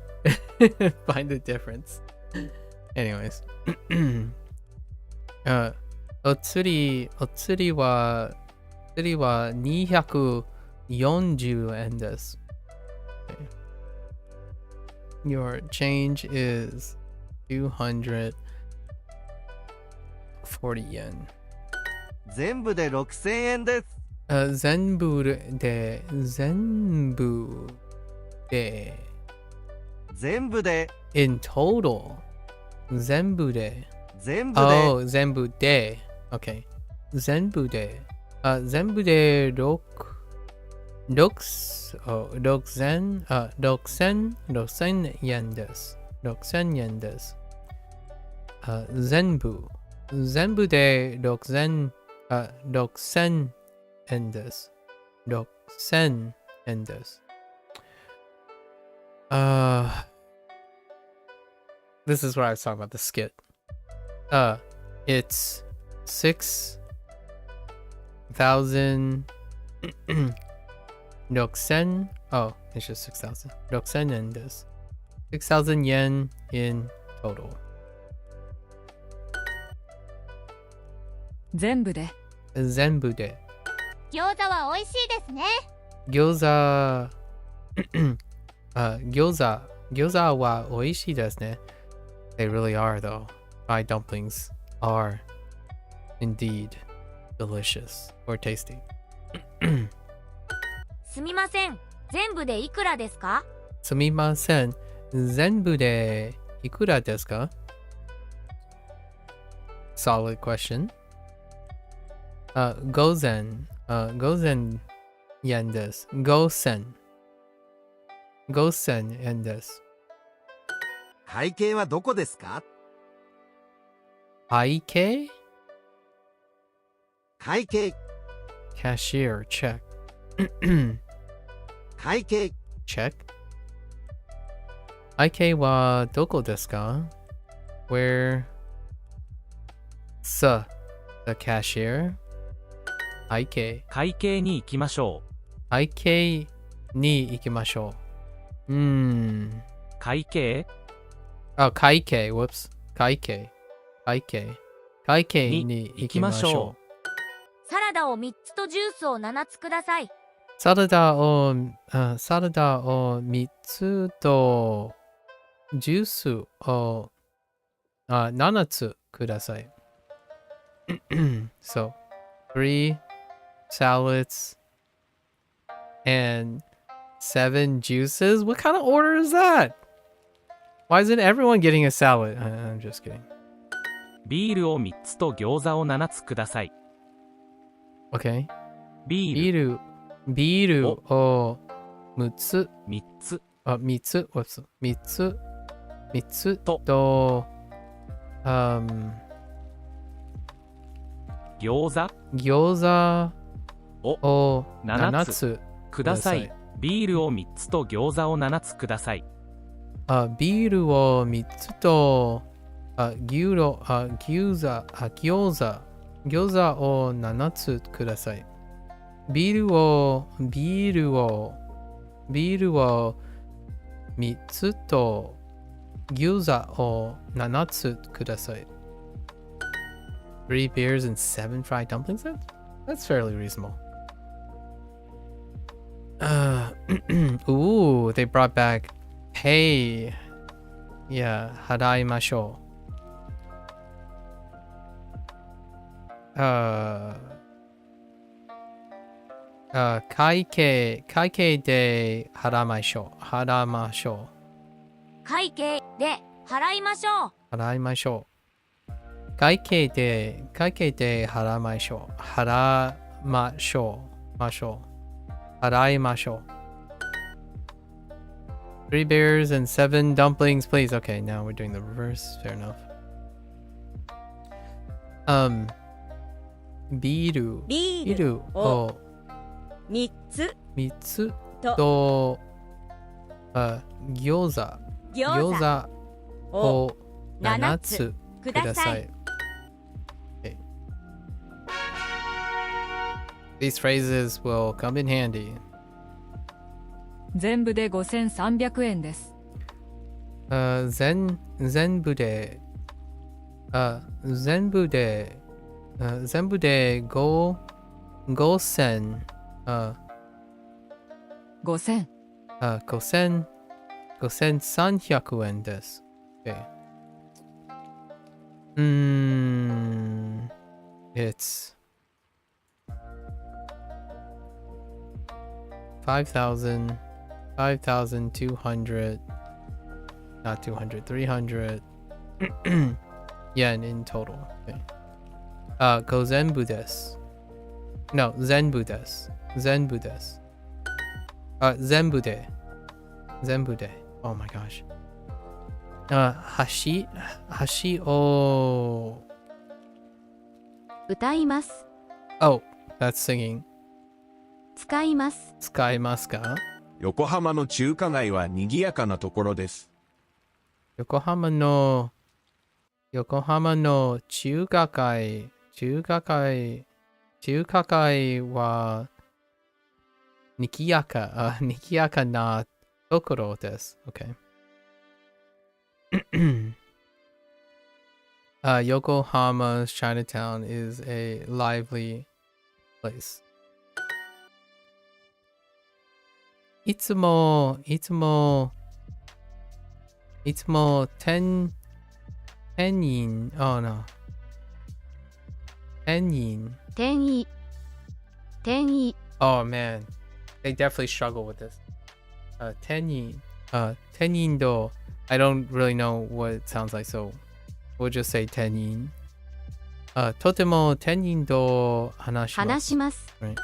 S3: Find the difference. Anyways. お釣りは240円です。Okay. Your change is 240 yen.
S8: 全部で6000円です。
S3: 全部でin total 全部で Oh, 全部で Okay. 全部で6000円です。6000円です。全部で6000円です。6000円です。This is what I was talking about, the skit. It's 6,000 6,000 Oh, it's just 6,000 6,000 yenです. 6,000 yen in total.
S4: 全部で
S3: 全部で
S5: 餃子は美味しいですね。
S3: 餃子は美味しいですね. They really are, though. My dumplings are indeed delicious or tasty.
S6: すみません。全部でいくらですか？
S3: すみません。全部でいくらですか? Solid question. 5000 yen です。5000 yen です。
S8: 会計はどこですか？
S3: 会計
S8: 会計
S3: Cashier check
S8: 会計
S3: check 会計はどこですか? Where the cashier 会計
S10: 会計に行きましょう。
S3: 会計に行きましょう。
S10: 会計
S3: 会計 whoops 会計に行きましょう。
S6: サラダを3つとジュースを7つください。
S3: サラダを3つとジュースを7つください。So, 3 salads and 7 juices? What kind of order is that? Why isn't everyone getting a salad? I'm just kidding.
S10: ビールを3つと餃子を7つください。
S3: Okay.
S10: ビ
S3: ールを6つ。
S10: 3つ。
S3: 3つ。3つと、餃子を7つ
S10: ください。ビールを3つと餃子を7つください。
S3: ビールを3つと餃子を7つください。ビールを3つと餃子を7つください。3 beers and 7 fried dumplings? That's fairly reasonable. Ooh, they brought back Hey. Yeah, 払いましょ会計で払いましょう。
S6: 会計で払いましょう。
S3: 払いましょう。会計で払いましょう。払いましょう。Three bears and 7 dumplings, please. Okay, now we're doing the reverse. Fair enough. ビールを
S6: 3つ
S3: 3つ
S6: と
S3: と、餃子を7つください。Okay. These phrases will come in handy.
S11: 全部で5300円です。
S3: 全部で5300円です。Okay. It's 5,200, not 200, 300 yen in total. Okay. 全部です。No, 全部です。全部で。Oh my gosh. 橋を
S5: 歌います。
S3: Oh, that's singing.
S5: 使います。
S3: 使いますか？
S7: 横浜の中華街は賑やかなところです。
S3: 横浜の中華街は賑やかなところです。Okay. Yokohama's Chinatown is a lively place. いつも10人 Oh no 10人
S5: 転移
S3: Oh man, they definitely struggle with this. 10人 10人と I don't really know what it sounds like, so we'll just say 10人とても10人と話します。Right.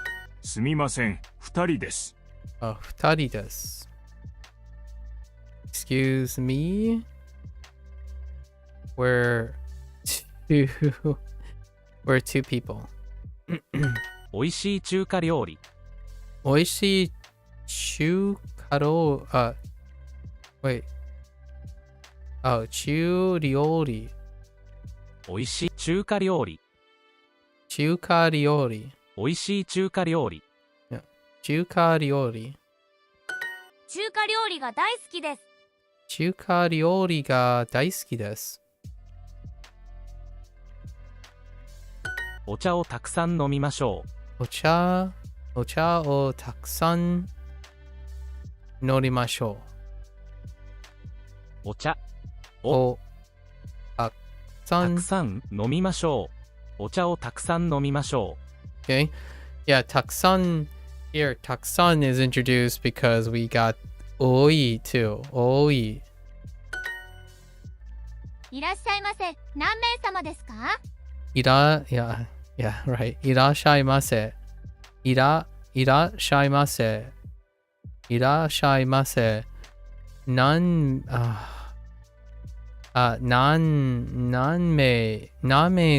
S2: すみません、2人です。
S3: 2人です。Excuse me? We're two people.
S10: おいしい中華料理。
S3: おいしい中華料理。Wait. Oh, 中料理。
S10: おいしい中華料理。
S3: 中華料理。
S10: おいしい中華料理。
S3: 中華料理。
S6: 中華料理が大好きです。
S3: 中華料理が大好きです。
S10: お茶をたくさん飲みましょ
S3: う。お茶をたくさん飲みましょ
S10: う。お茶
S3: をたく
S10: さん飲みましょう。お茶をたくさん飲みましょ
S3: う。Okay. Yeah, たくさん here, たくさん is introduced because we got 多い too. 多い。
S5: いらっしゃいませ。何名様ですか
S3: ？Yeah, right. いらっしゃいませ。いらっしゃいませ。いらっしゃいませ。何名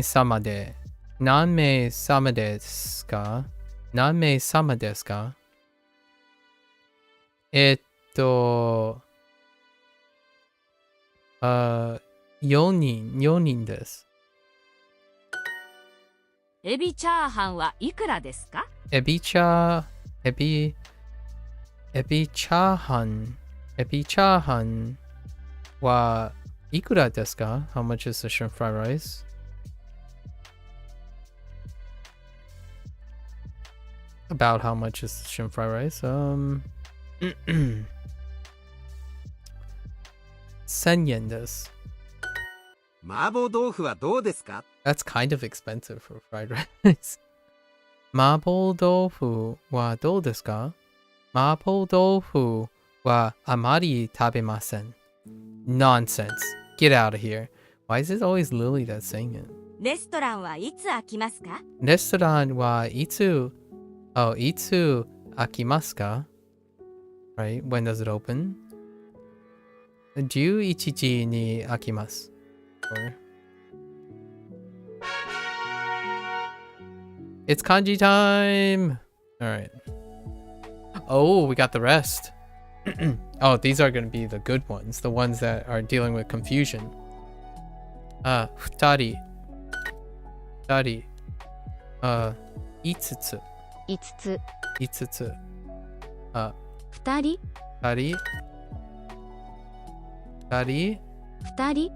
S3: 様ですか？何名様ですか？4人です。
S6: エビチャーハンはいくらですか？
S3: エビチャーハンはいくらですか？ How much is the shrimp fried rice? About how much is the shrimp fried rice? 1000円です。
S8: 麻婆豆腐はどうですか？
S3: That's kind of expensive for fried rice. 麻婆豆腐はどうですか？麻婆豆腐はあまり食べません。Nonsense. Get out of here. Why is it always Lily that's saying it?
S6: レストランはいつ開きますか？
S3: レストランはいつ開きますか？ Right? When does it open? 11時に開きます。Or... It's kanji time! Alright. Oh, we got the rest. Oh, these are going to be the good ones. The ones that are dealing with confusion. 二人。5つ。
S5: 5つ。
S3: 5つ。
S5: 2人。
S3: 2人。2人。
S5: 2人。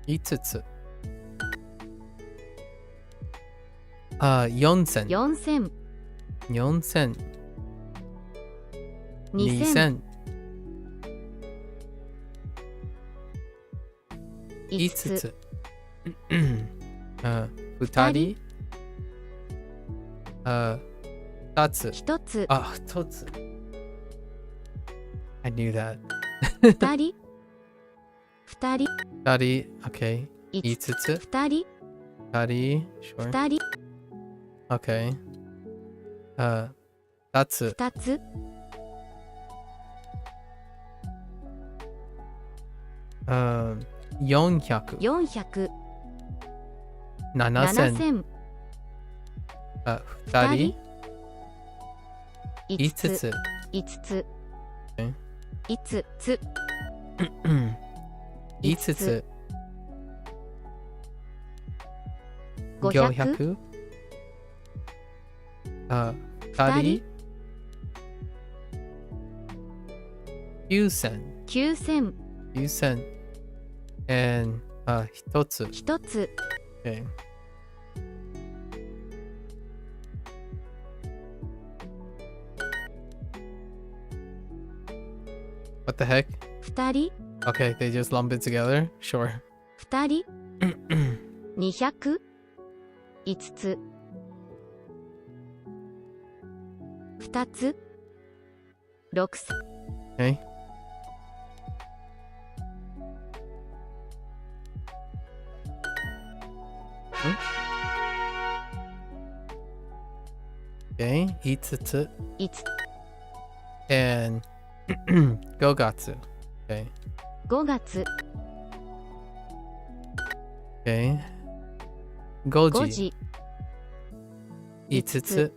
S3: 5つ。4000。
S5: 4000。
S3: 4000。
S5: 2000。
S3: 5つ。2人。2つ。
S5: 1つ。
S3: 1つ。I knew that.
S5: 2人。2人。
S3: 2人。Okay. 5つ。
S5: 2人。
S3: 2人。Sure.
S5: 2人。
S3: Okay. 2つ。
S5: 2つ。
S3: 400。
S5: 400。
S3: 7000。2人。
S5: 5
S3: 5つ。
S5: 5つ。5つ。
S3: 5つ。
S5: 500。
S3: 2人。9000。
S5: 9000。
S3: 9000。and 1つ。
S5: 1つ。
S3: Okay. What the heck?
S5: 2人。
S3: Okay, they just lump it together? Sure.
S5: 2人。200。5つ。2つ。6000。
S3: Okay. Okay, 5つ。
S5: 5つ。
S3: and 5月。Okay.
S5: 5月。
S3: Okay. 5
S5: 5
S3: 時。
S5: 時。
S3: 5つ。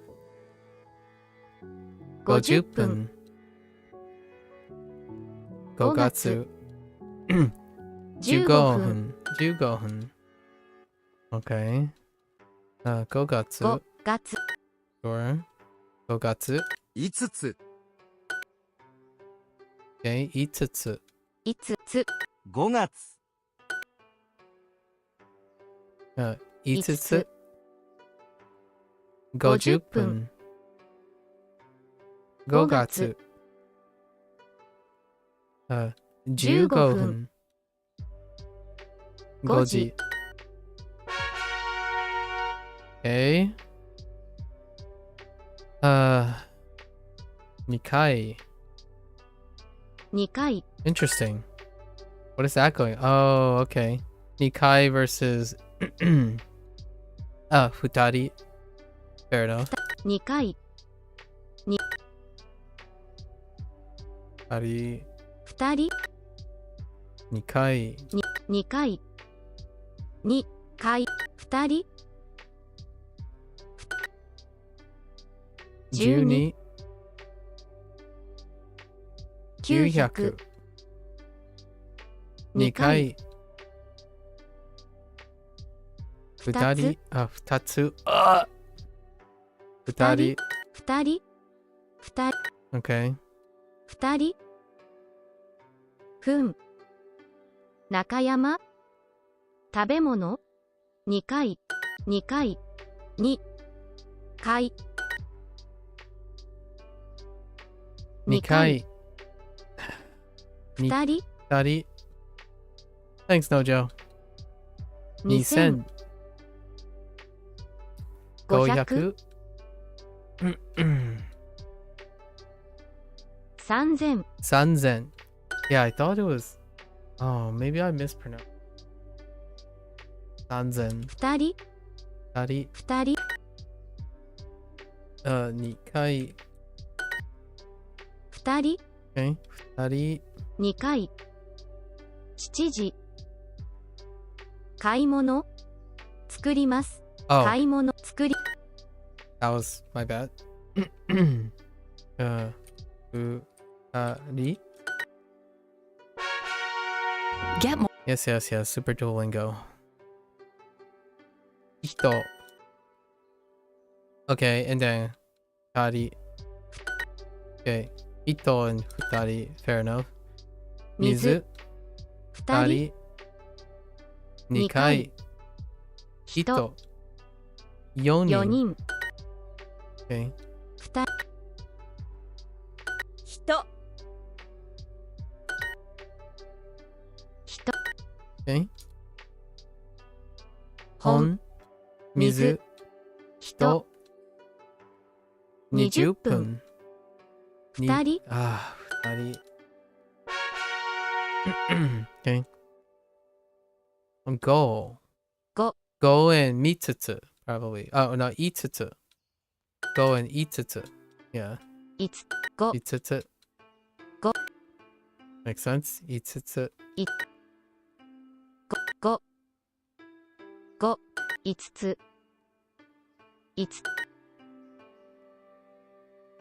S5: 50
S3: 50
S5: 分。
S3: 分。5月。15
S5: 15分。
S3: 分。15分。Okay. 5月。
S5: 5月。
S3: Sure. 5月。
S8: 5つ。
S3: Okay. 5つ。
S5: 5つ。
S8: 5月。
S3: 5つ。50分。5月。15分。5時。Okay. 2回。
S5: 2回。
S3: Interesting. What is that going? Oh, okay. 2回 versus 2人. Fair enough.
S5: 2回。
S3: 2人.
S5: 2人。
S3: 2回.
S5: 2回。2回。2人。
S3: 12. 900. 2回。 2人。2つ。2人。
S5: 2人。
S3: Okay.
S5: 2人。ふん。中山。食べ物。2回。2回。2回。
S3: 2回。
S5: 2人。
S3: 2人. Thanks, Nojo. 2000 500
S5: 3000
S3: 3000 Yeah, I thought it was Oh, maybe I mispronounced 3000
S5: 2人
S3: 2人
S5: 2人
S3: 2回
S5: 2人
S3: Okay 2人
S5: 2回7時買い物作ります
S3: Oh,
S5: 買い物作り
S3: that was my bad 2人
S9: Get more.
S3: Yes, yes, yes. Super Duolingo. Ito. Okay, and then Futari. Okay. Ito and Futari. Fair enough. Mizu.
S5: 2人
S3: Futari. Nikai.
S5: 人
S3: Ito. 4
S5: 4
S3: 人.
S5: 人
S3: Okay.
S5: 2
S6: 人
S5: 人
S3: Okay.
S5: 本
S3: Hon. Mizu.
S5: 人
S3: 20
S5: 20分
S3: Ni-
S5: 2人
S3: Ah, 2人. Okay. Go.
S5: Go.
S3: Go and mitsutsu, probably. Oh, no, itsutsu. Go and itsutsu. Yeah.
S5: 5 5
S3: Itsutsu.
S5: Go.
S3: Makes sense. Itsutsu.
S5: 5 5 5つ5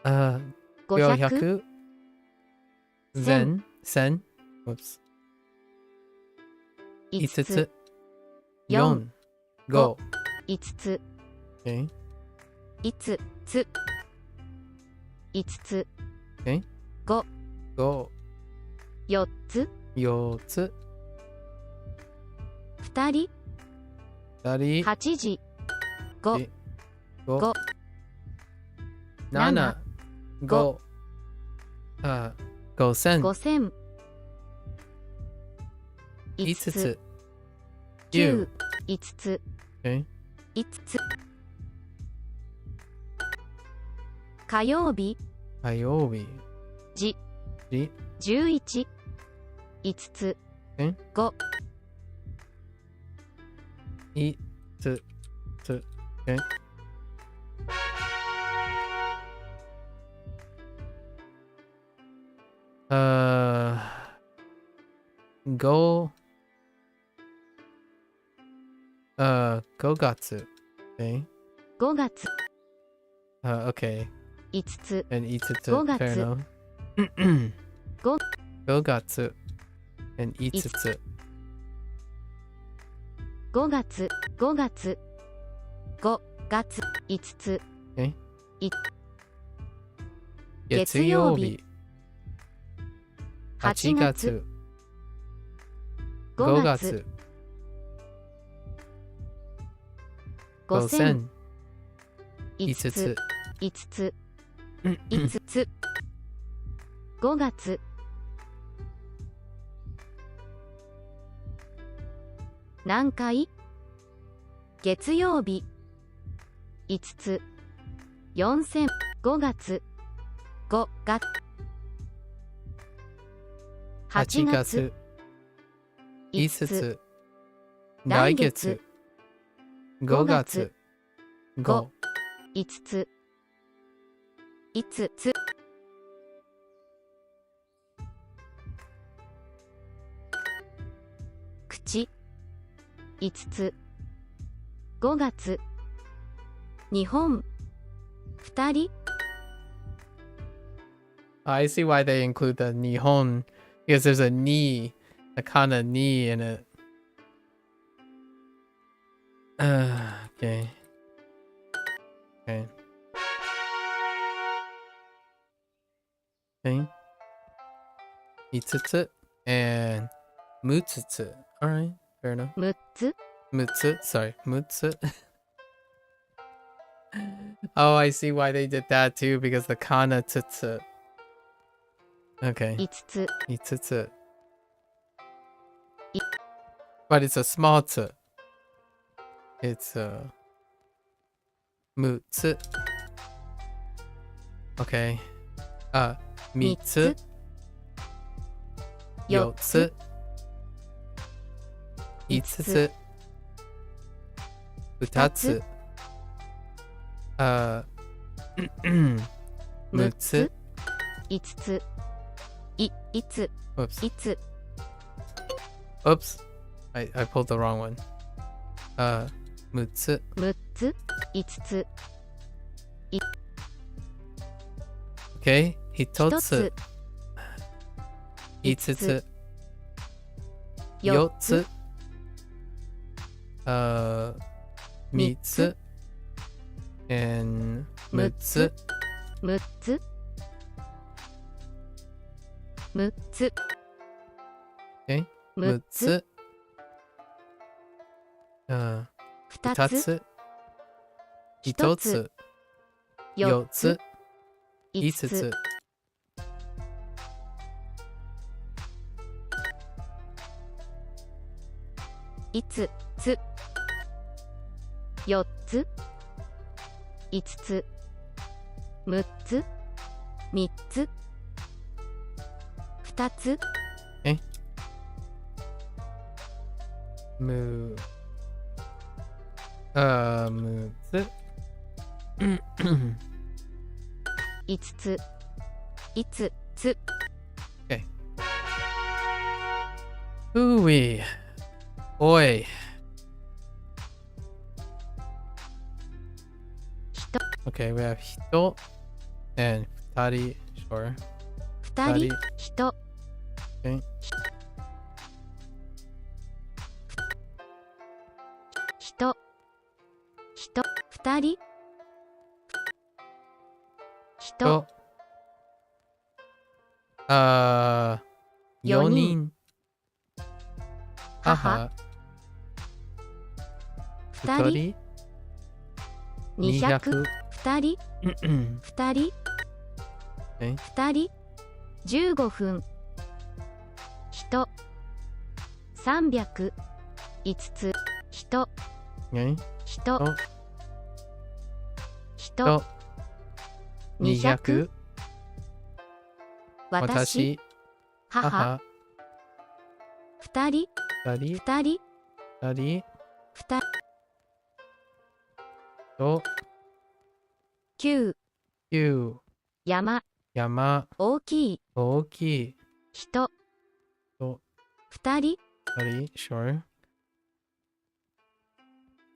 S5: 500
S3: 500. Zen. Sen. Whoops.
S5: 5つ
S3: 5.
S5: 4
S3: Go.
S5: 5つ
S3: Okay.
S5: 5つ5つ
S3: Okay.
S5: 5
S3: Go.
S5: 4つ
S3: 4つ.
S5: 2人
S3: 2人.
S5: 8時5
S3: 5. 7. 5. 5000.
S5: 5000 5
S3: 5
S5: つ
S3: つ.
S5: 9
S3: 9.
S5: 5つ
S3: Okay.
S5: 5つ火曜日
S3: 火曜日.
S5: じ
S3: じ
S5: 11 5つ
S3: Okay.
S5: 5
S3: いつつ. Okay. Go. 5月. Okay.
S5: 5月
S3: Okay.
S5: 5つ
S3: And 5つ.
S5: 5月.
S3: Fair enough.
S5: 5
S3: 5月. And 5つ.
S5: 5月5月5月5つ
S3: Okay.
S5: い
S3: 月曜日.
S5: 8
S3: 8
S5: 月
S3: 月.
S5: 5
S3: 5
S5: 月
S3: 月.
S5: 5000
S3: 5
S5: 5
S3: つ.
S5: つ5つ5つ5月何回月曜日5つ4000 5月5月8
S3: 8
S5: 月
S3: 月.
S5: 5
S3: 5
S5: つ
S3: つ.
S5: 来
S3: 来
S5: 月
S3: 月. 5月. 5.
S5: 5つ5つ口5つ5月日本2人
S3: I see why they include the Nihon because there's a ni, a kind of ni in it. Okay. Okay. Okay. Itsutsu and mutsutsu. Alright, fair enough.
S5: 6つ
S3: Mutsu, sorry, mutsu. Oh, I see why they did that too, because the kana tsutsu. Okay.
S5: 5つ
S3: Itsutsu. But it's a small tsu. It's 6つ Okay 3つ4つ5つ2つ6つ
S5: 5ついつ
S3: Oops.
S5: いつ
S3: Oops. I pulled the wrong one. 6つ
S5: 6つ5つ
S3: Okay 1
S5: 1
S3: つ
S5: つ
S3: 5つ4つ3つ and 6つ
S5: 6つ6つ
S3: Okay
S5: 6
S3: 6
S5: つ
S3: つ
S5: 2
S3: 2
S5: つ
S3: つ1
S5: 1
S3: つ
S5: つ
S3: 4
S5: 4
S3: つ
S5: つ
S3: 5
S5: 5
S3: つ
S5: つ5つ4つ5つ6つ3つ2つ
S3: 6つ
S5: 5つ5つ
S3: Ooh-wee. Oi.
S5: 人
S3: Okay, we have 人 and 2人 sure
S5: 2人人
S3: Okay
S5: 人人2人人
S3: 4
S5: 4
S3: 人
S5: 母
S3: 母
S5: 2人200 2人2人
S3: え
S5: 2人15分人300 5つ人
S3: 2
S5: 人
S3: お
S5: 人200 私母
S3: 母
S5: 2人
S3: 2人
S5: 2人
S3: 2人
S5: 2
S3: と
S5: 9
S3: 9
S5: 山
S3: 山
S5: 大きい
S3: 大きい
S5: 人
S3: と
S5: 2人
S3: 2人 sure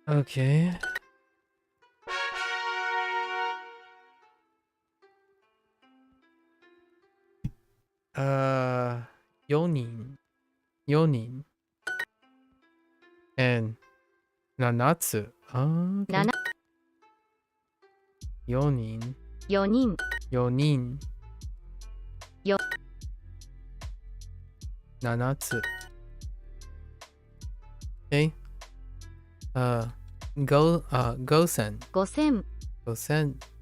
S3: Okay 4人4人 and 7つokay
S5: 7
S3: 4人
S5: 4人
S3: 4人
S5: よ
S3: 7つ Okay 5000
S5: 5000
S3: 5000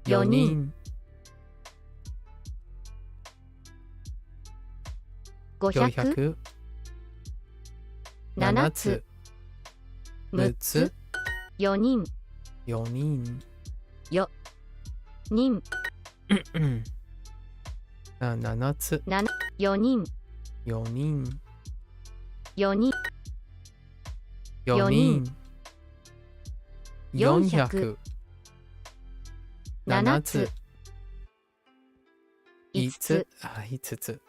S5: 4人500
S3: 7
S5: 7
S3: つ
S5: つ
S3: 6
S5: 6
S3: つ
S5: つ4人
S3: 4人
S5: よ人
S3: 7つ
S5: 7 4人
S3: 4人
S5: 4人
S3: 4人400 7つ5つ5つ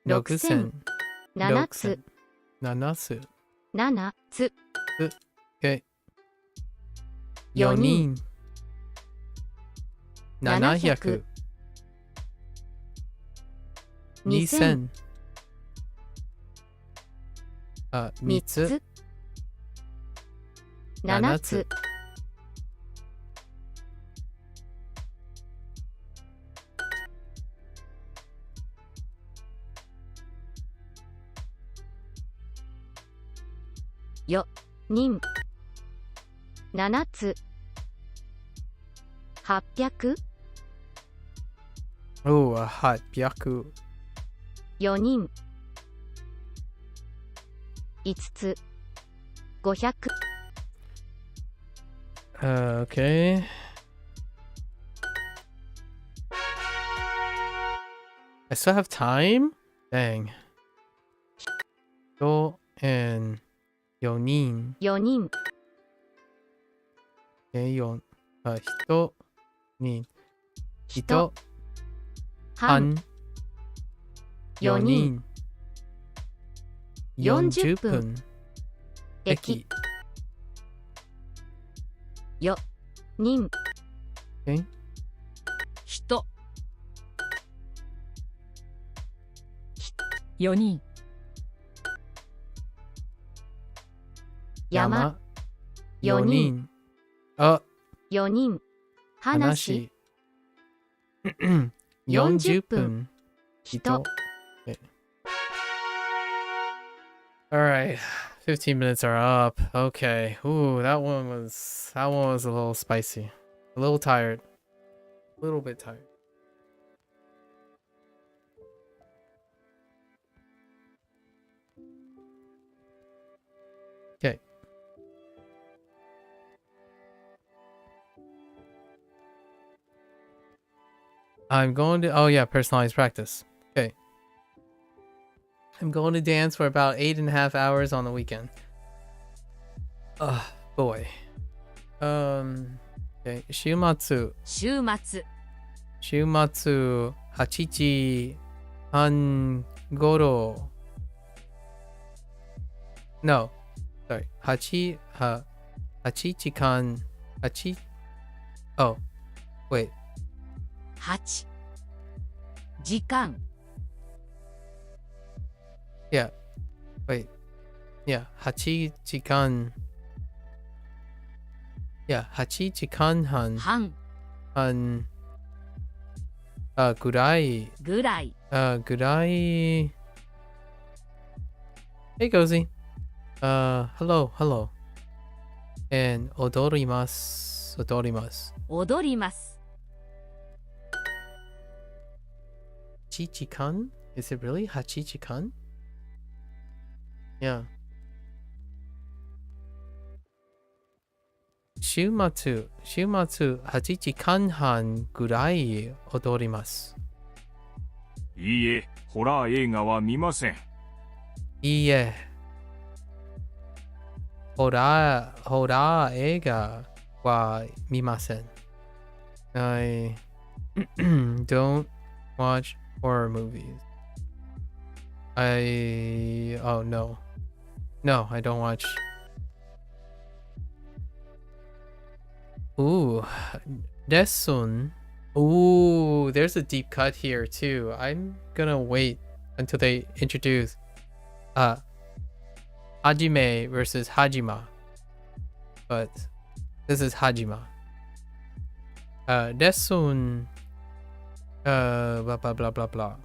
S3: 6000
S5: 7つ
S3: 7つ
S5: 7つ
S3: Okay 4人700 2000 3つ
S5: 7つよ人7つ800
S3: Oh, 800
S5: 4人5つ500
S3: Okay. I still have time? Dang. Go and 4人
S5: 4人
S3: Okay, 1人
S5: 人
S3: 半
S5: 半4人
S3: 40
S5: 40分
S3: 分
S5: 駅4人
S3: Okay.
S11: 人4人
S5: 山
S3: 4
S5: 4人
S3: あ、
S5: 4人話
S3: 話40分
S5: 人
S3: Okay. Alright, 15 minutes are up. Okay. Ooh, that one was a little spicy. A little tired. A little bit tired. Okay. I'm going to, oh yeah, personalized practice. Okay. I'm going to dance for about 8.5 hours on the weekend. Oh boy. Okay. 週末
S6: 週末
S3: 週末8時半頃 No. Sorry. 8時間8 Oh. Wait.
S6: 8時間
S3: Yeah. Wait. Yeah. 8時間 Yeah. 8時間半
S6: 半
S3: ぐらい
S6: ぐらい
S3: ぐらい Hey Gozy. Hello. And 踊ります。
S6: 踊ります
S3: 8時間? Is it really 8時間? Yeah. 週末8時間半ぐらい踊ります。
S2: いいえ、ホラー映画は見ません。
S3: いいえ。ホラー映画は見ません。I don't watch horror movies. Oh no. No, I don't watch. Ooh, lesson. Ooh, there's a deep cut here too. I'm gonna wait until they introduce Hajime versus Hajima. But this is Hajima. Lesson blah blah blah blah blah.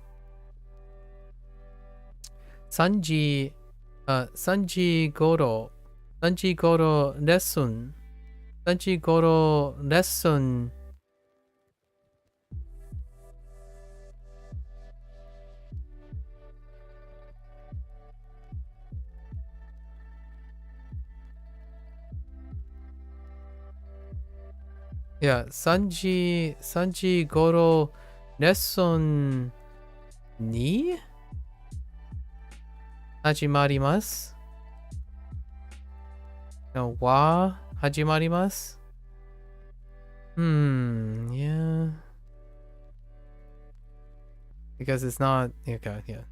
S3: Sanji Goro lesson. Sanji Goro lesson. Yeah, Sanji Goro lesson ni hajimarimasu. No, wa hajimarimasu. Yeah. Because it's not okay, yeah.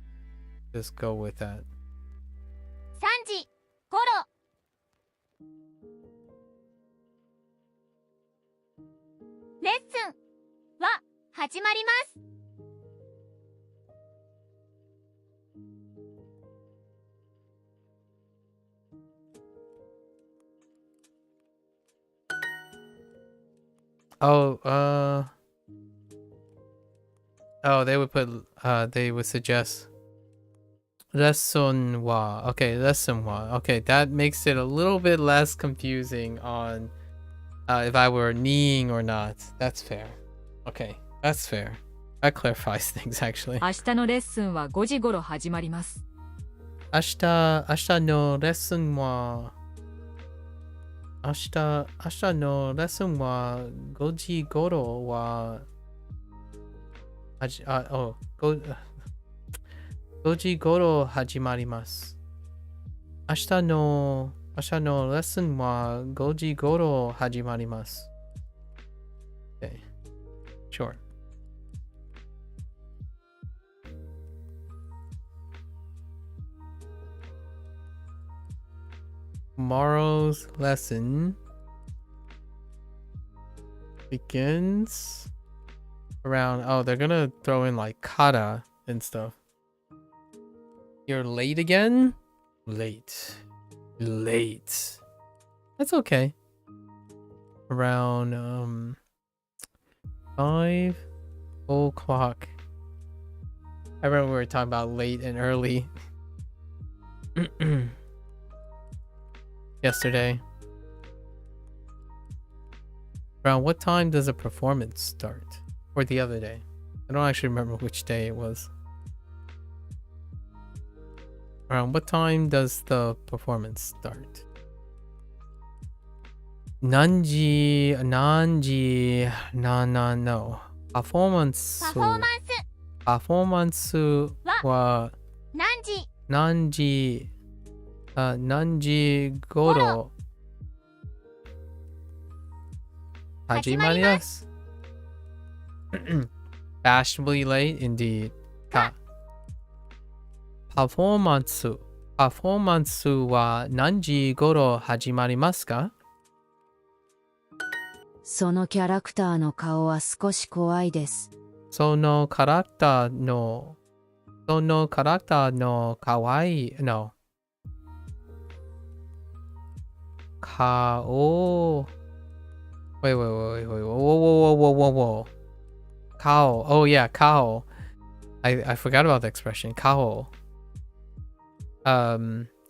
S3: Just go with that.
S6: 3時頃レッスンは始まります。
S3: They would suggest lesson wa. Okay, lesson wa. Okay, that makes it a little bit less confusing on if I were kneeing or not. That's fair. Okay, that's fair. That clarifies things, actually.
S11: 明日のレッスンは5時頃始まります。
S3: 明日のレッスンは5時頃は5時頃始まります。明日のレッスンは5時頃始まります。Okay. Sure. Tomorrow's lesson begins around, oh, they're gonna throw in like kata and stuff. You're late again? Late. That's okay. Around 5 o'clock. I remember we were talking about late and early yesterday. Around what time does a performance start? Or the other day? I don't actually remember which day it was. Around what time does the performance start? 何時 no. パフォーマンスは何時頃始まります。Fashionably late indeed. パフォーマンスは何時頃始まりますか？
S4: そのキャラクターの顔は少し怖いです。
S3: そのキャラクターの可愛いの顔 Wait. Whoa. Kao. Oh yeah, kao. I forgot about the expression. Kao.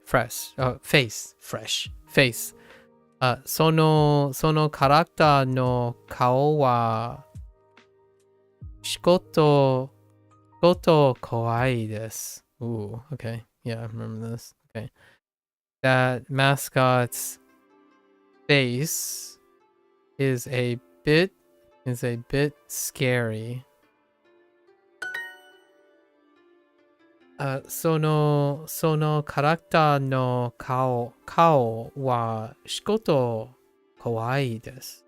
S3: Fresh. Face. Fresh. Face. そのキャラクターの顔は仕事怖いです。Ooh, okay. Yeah, I remember this. Okay. That mascot's face is a bit scary. そのキャラクターの顔は仕事怖いです。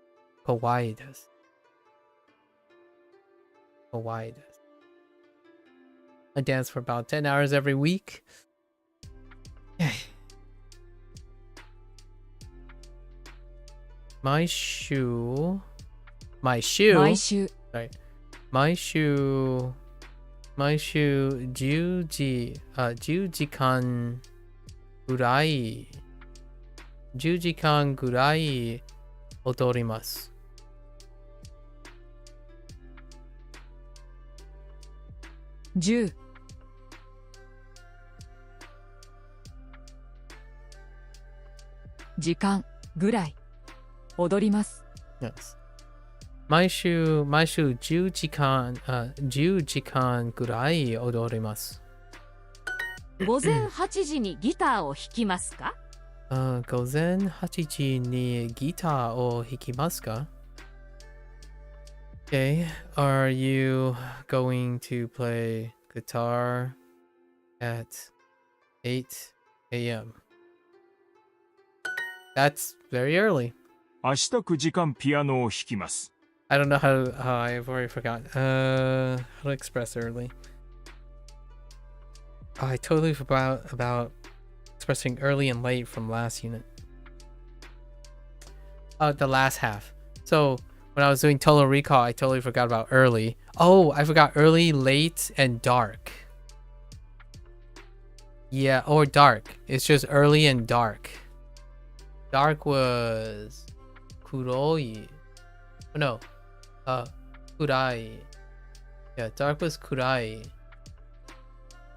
S3: I dance for about 10 hours every week. My shoe. Sorry. My shoe 10時間ぐらい踊ります。
S11: 10時間ぐらい踊ります。
S3: Yes. 毎週10時間ぐらい踊ります。
S6: 午前8時にギターを弾きますか？
S3: 午前8時にギターを弾きますか？ Okay, are you going to play guitar at 8 a.m.? That's very early.
S2: 明日9時間ピアノを弾きます。
S3: I don't know how I've already forgotten. How to express early. Oh, I totally forgot about expressing early and late from last unit. The last half. So when I was doing Total Recall, I totally forgot about early. Oh, I forgot early, late, and dark. Yeah, or dark. It's just early and dark. Dark was kuroi. Oh, no. Kurai. Yeah, dark was kurai.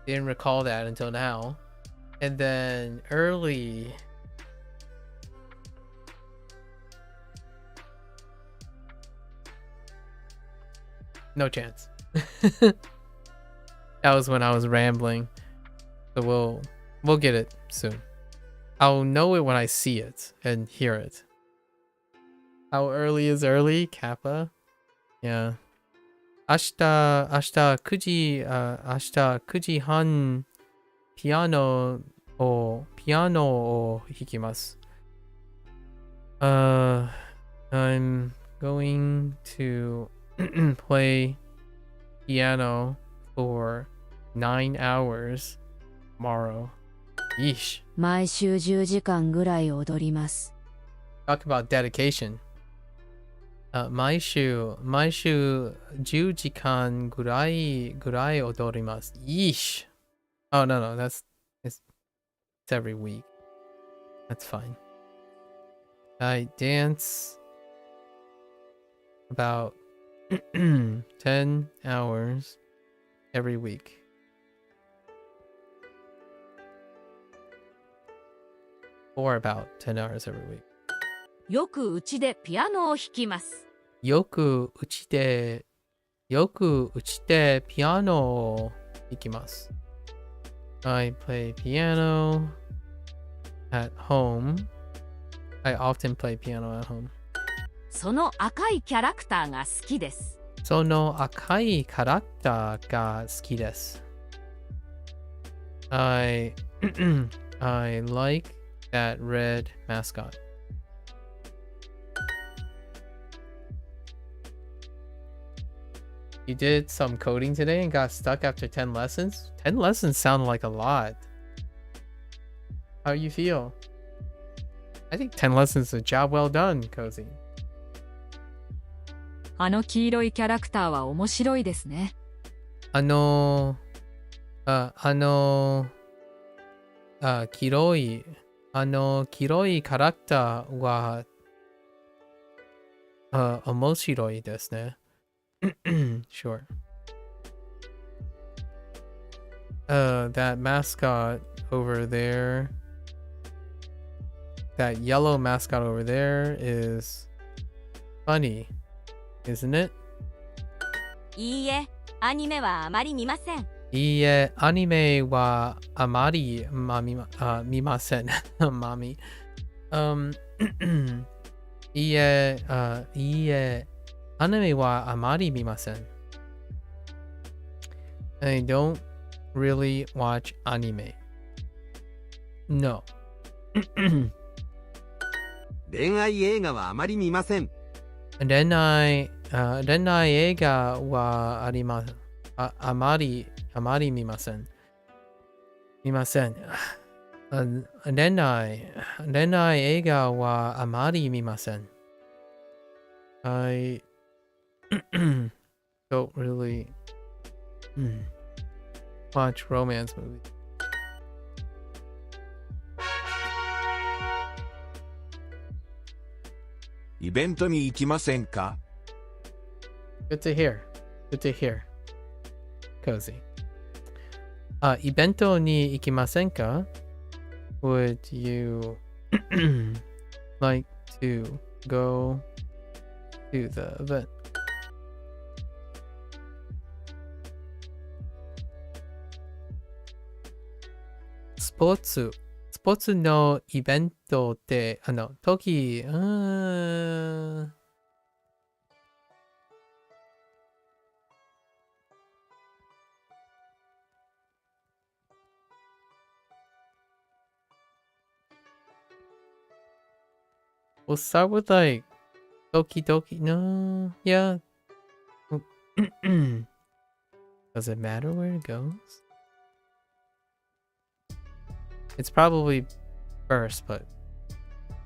S3: Didn't recall that until now. And then early. No chance. That was when I was rambling. So we'll get it soon. I'll know it when I see it and hear it. How early is early? Kappa? Yeah. 明日9時半ピアノを弾きます。I'm going to play piano for 9 hours tomorrow. Yeesh.
S4: 毎週10時間ぐらい踊ります。
S3: Talk about dedication. 毎週10時間ぐらい踊ります。Yeesh. Oh, no, it's every week. That's fine. I dance about 10 hours every week. Or about 10 hours every week.
S6: よくうちでピアノを弾きます。
S3: よくうちでピアノを弾きます。I play piano at home. I often play piano at home.
S6: その赤いキャラクターが好きです。
S3: その赤いキャラクターが好きです。I like that red mascot. You did some coding today and got stuck after 10 lessons? 10 lessons sound like a lot. How you feel? I think 10 lessons is a job well done, Cozy.
S11: あの黄色いキャラクターは面白いですね。
S3: 黄色いキャラクターは面白いですね。Sure. That mascot over there, that yellow mascot over there is funny, isn't it?
S6: いいえ、アニメはあまり見ません。
S3: いいえ、アニメはあまり見ません。マミ。いいえ、アニメはあまり見ません。I don't really watch anime. No.
S8: 恋愛映画はあまり見ません。
S3: 恋愛映画はあまり見ません。恋愛映画はあまり見ません。I don't really watch romance movies.
S7: イベントに行きませんか？
S3: Good to hear. Good to hear. Cozy. イベントに行きませんか? Would you like to go to the event? スポーツのイベントって時We'll start with like Toki. No, yeah. Does it matter where it goes? It's probably first, but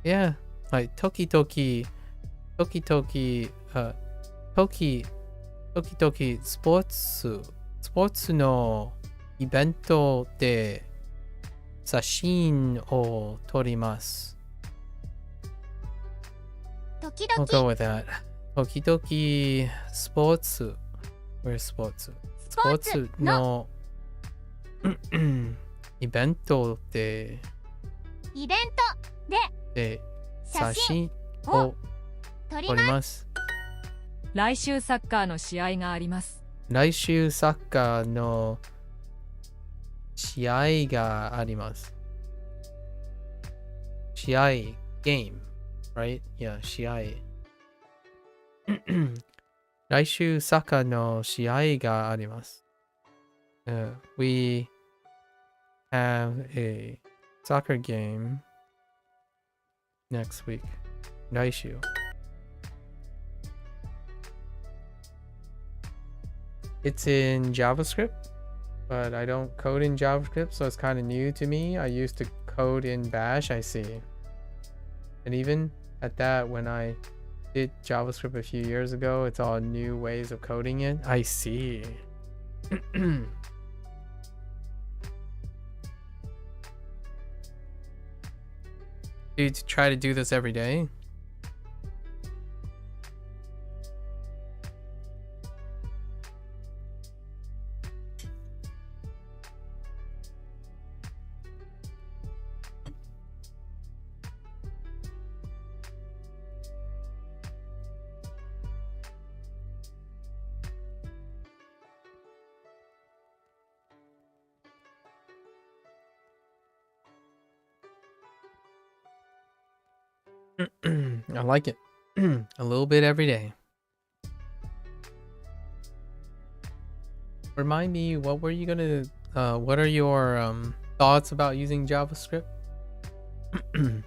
S3: yeah, like Tokiスポーツのイベントで写真を撮ります。
S5: 時
S3: We'll
S5: 々
S3: go with that. 時々スポーツ Where's スポーツのイベントで
S5: イベントで
S3: 写真を撮ります。
S11: 来週サッカーの試合があります。
S3: 来週サッカーの試合があります。試合 game, right? Yeah, 試合。来週サッカーの試合があります。We have a soccer game next week. 来週。It's in JavaScript, but I don't code in JavaScript, so it's kind of new to me. I used to code in Bash, I see. And even at that, when I did JavaScript a few years ago, it's all new ways of coding it. I see. Do you try to do this every day? I like it. A little bit every day. Remind me, what were you gonna what are your thoughts about using JavaScript? I'm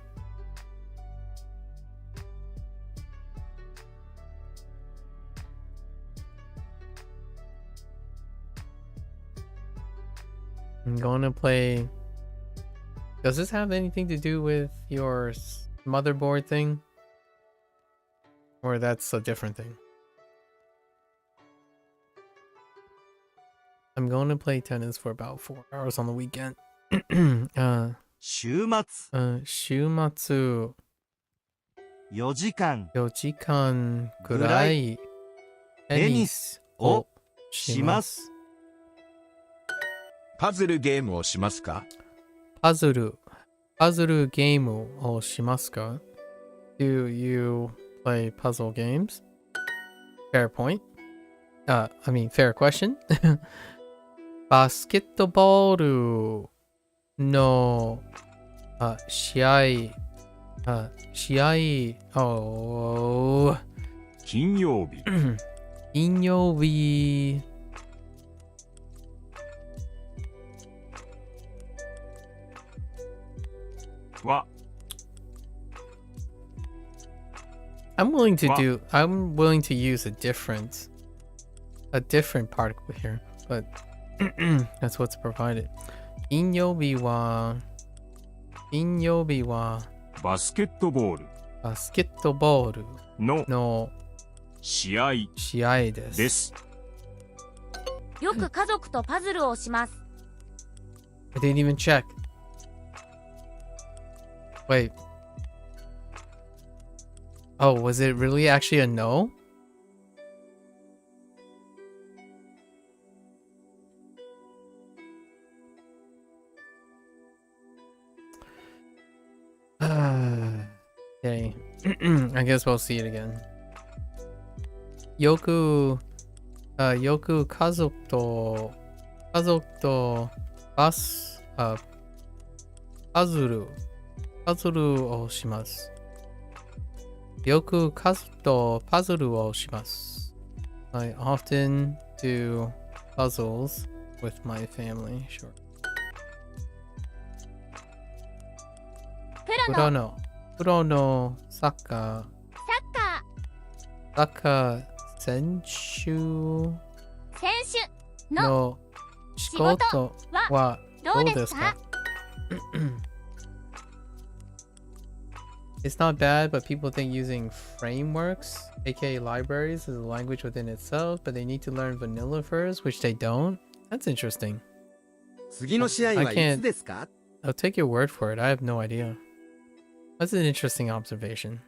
S3: gonna play. Does this have anything to do with your motherboard thing? Or that's a different thing? I'm going to play tennis for about 4 hours on the weekend.
S8: 週末
S3: 週末
S8: 4時間
S3: 4時間くらいテニスをします。
S7: パズルゲームをしますか？
S3: パズルゲームをしますか？ Do you play puzzle games? Fair point. I mean, fair question. バスケットボールの試合
S2: 金曜日
S3: 金曜日
S2: は
S3: I'm willing to use a different particle here, but that's what's provided. 金曜日は
S2: バスケットボールの試合です。
S6: よく家族とパズルをします。
S3: I didn't even check. Wait. Oh, was it really actually a no? Okay. I guess we'll see it again. よく家族とパズルをします。よく家族とパズルをします。I often do puzzles with my family. Sure. プロのサッカー選手の仕事はどうですか？ It's not bad, but people think using frameworks, aka libraries, is a language within itself, but they need to learn vanilla first, which they don't. That's interesting.
S8: 次の試合はいつですか？
S3: I'll take your word for it. I have no idea. That's an interesting observation.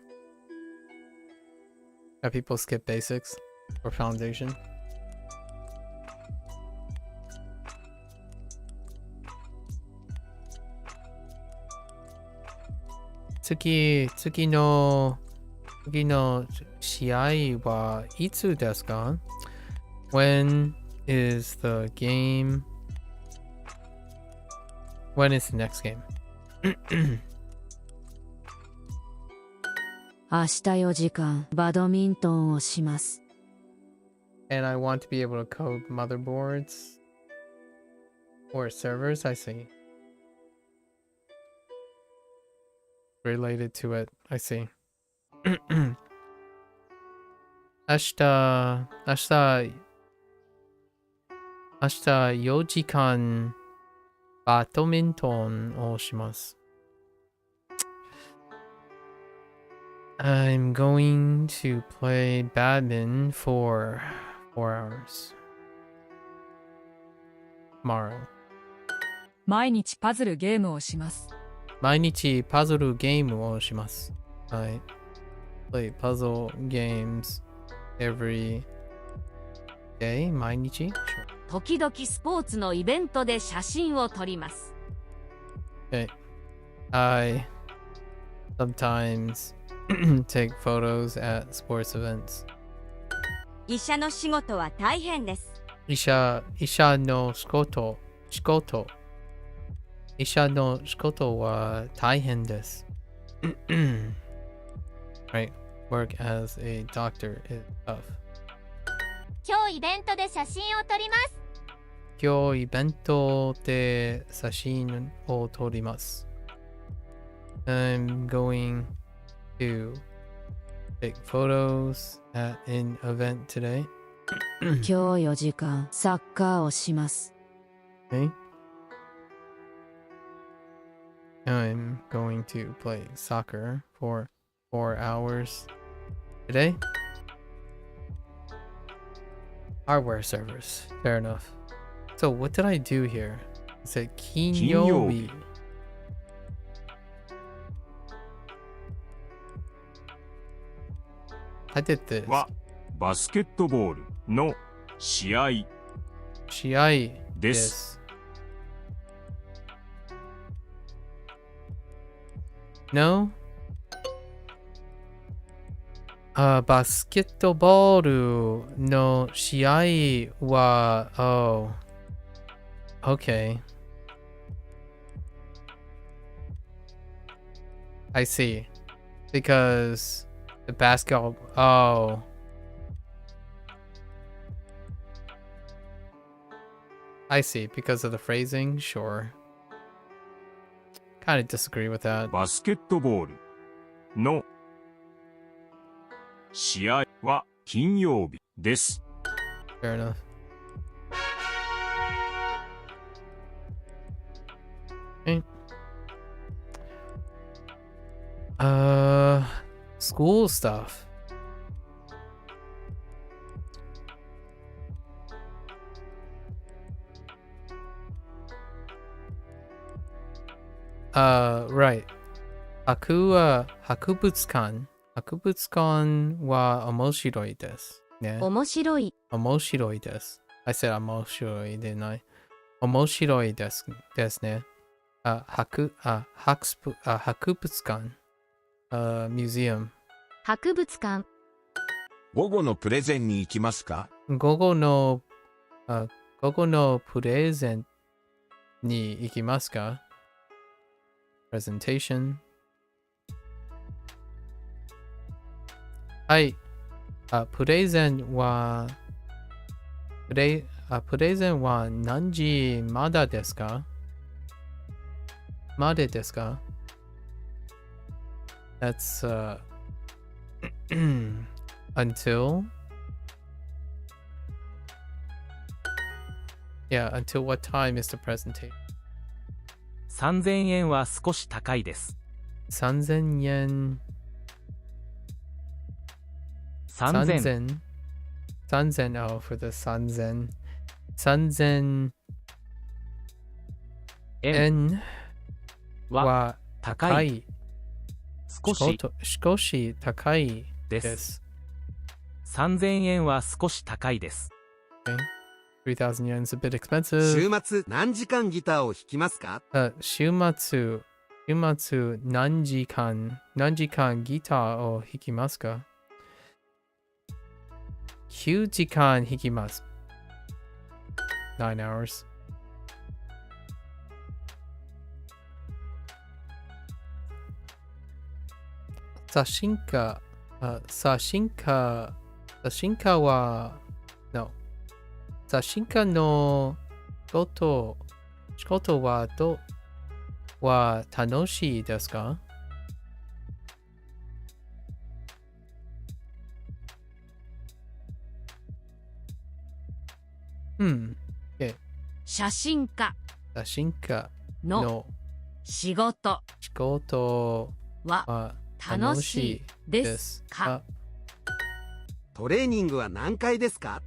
S3: That people skip basics or foundation. Tsuki no試合はいつですか? When is the game? When is the next game?
S4: 明日4時間バドミントンをします。
S3: And I want to be able to code motherboards or servers, I see. Related to it, I see. 明日4時間バドミントンをします。I'm going to play badminton for 4 hours tomorrow.
S11: 毎日パズルゲームをします。
S3: 毎日パズルゲームをします。I play puzzle games every day. 毎日？
S6: 時々スポーツのイベントで写真を撮ります。
S3: Okay. I sometimes take photos at sports events.
S6: 医者の仕事は大変です。
S3: 医者の仕事は大変です。Right. Work as a doctor is tough.
S6: 今日イベントで写真を撮ります。
S3: 今日イベントで写真を撮ります。I'm going to take photos at an event today.
S4: 今日4時間サッカーをします。
S3: Okay. I'm going to play soccer for 4 hours today. Hardware servers. Fair enough. So what did I do here? It said 金曜日. I did this.
S2: はバスケットボールの試合
S3: です。No? バスケットボールの試合は、oh, okay. I see. Because the basketball, oh. I see. Because of the phrasing, sure. Kind of disagree with that.
S2: バスケットボールの試合は金曜日です。
S3: Fair enough. Okay. School stuff. Right. 博物館は面白いです。ね。
S5: 面白い。
S3: 面白いです。I said 面白いでない。面白いです。ですね。博物館。museum。
S5: 博物館。
S7: 午後のプレゼンに行きますか？
S3: 午後のプレゼンに行きますか？ Presentation。はい。プレゼンは何時までですか？までですか？ That's until? Yeah, until what time is the presentation?
S10: 3000円は少し高いです。
S3: 3000円。3000 oh, for the 3000円は高い。少し高いです。
S10: 3000円は少し高いです。
S3: Okay. 3,000 yen is a bit expensive.
S8: 週末何時間ギターを弾きますか？
S3: 週末何時間ギターを弾きますか？9時間弾きます。9 hours. Sashinka. Sashinka wa. No. Sashinka no Shikoto wa tanoshii desu ka? Okay.
S6: 写真家
S3: Sashinka
S6: の
S3: no
S6: 仕事
S3: Shikoto
S6: は
S3: wa
S6: 楽しいですか？
S8: トレーニングは何回ですか？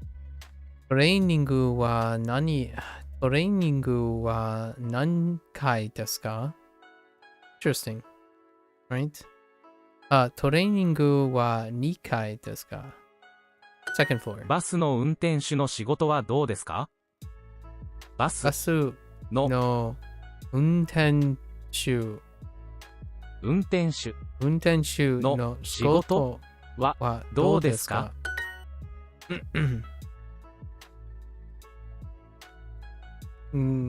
S3: トレーニングは何回ですか？ Interesting. Right? トレーニングは2回ですか？ Second floor.
S10: バスの運転手の仕事はどうですか？バス
S3: バス
S10: の
S3: の運転手の仕事はどうですか？午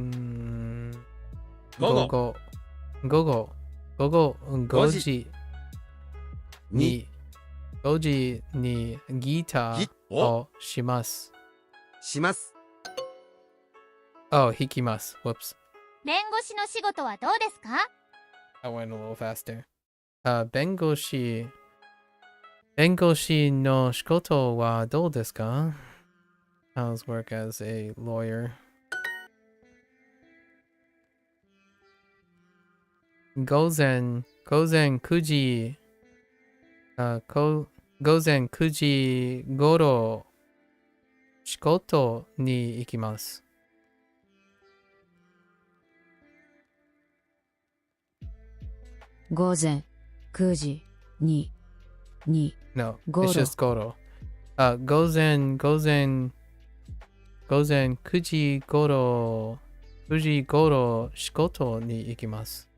S3: 後5時にギターをします。弾きます。Whoops.
S5: 弁護士の仕事はどうですか？
S3: I went a little faster. 弁護士の仕事はどうですか？ How's work as a lawyer? 午前9時頃仕事に行きます。
S4: 午前9時に
S3: No, it's
S4: 頃
S3: just 頃。午前9時頃仕事に行きます。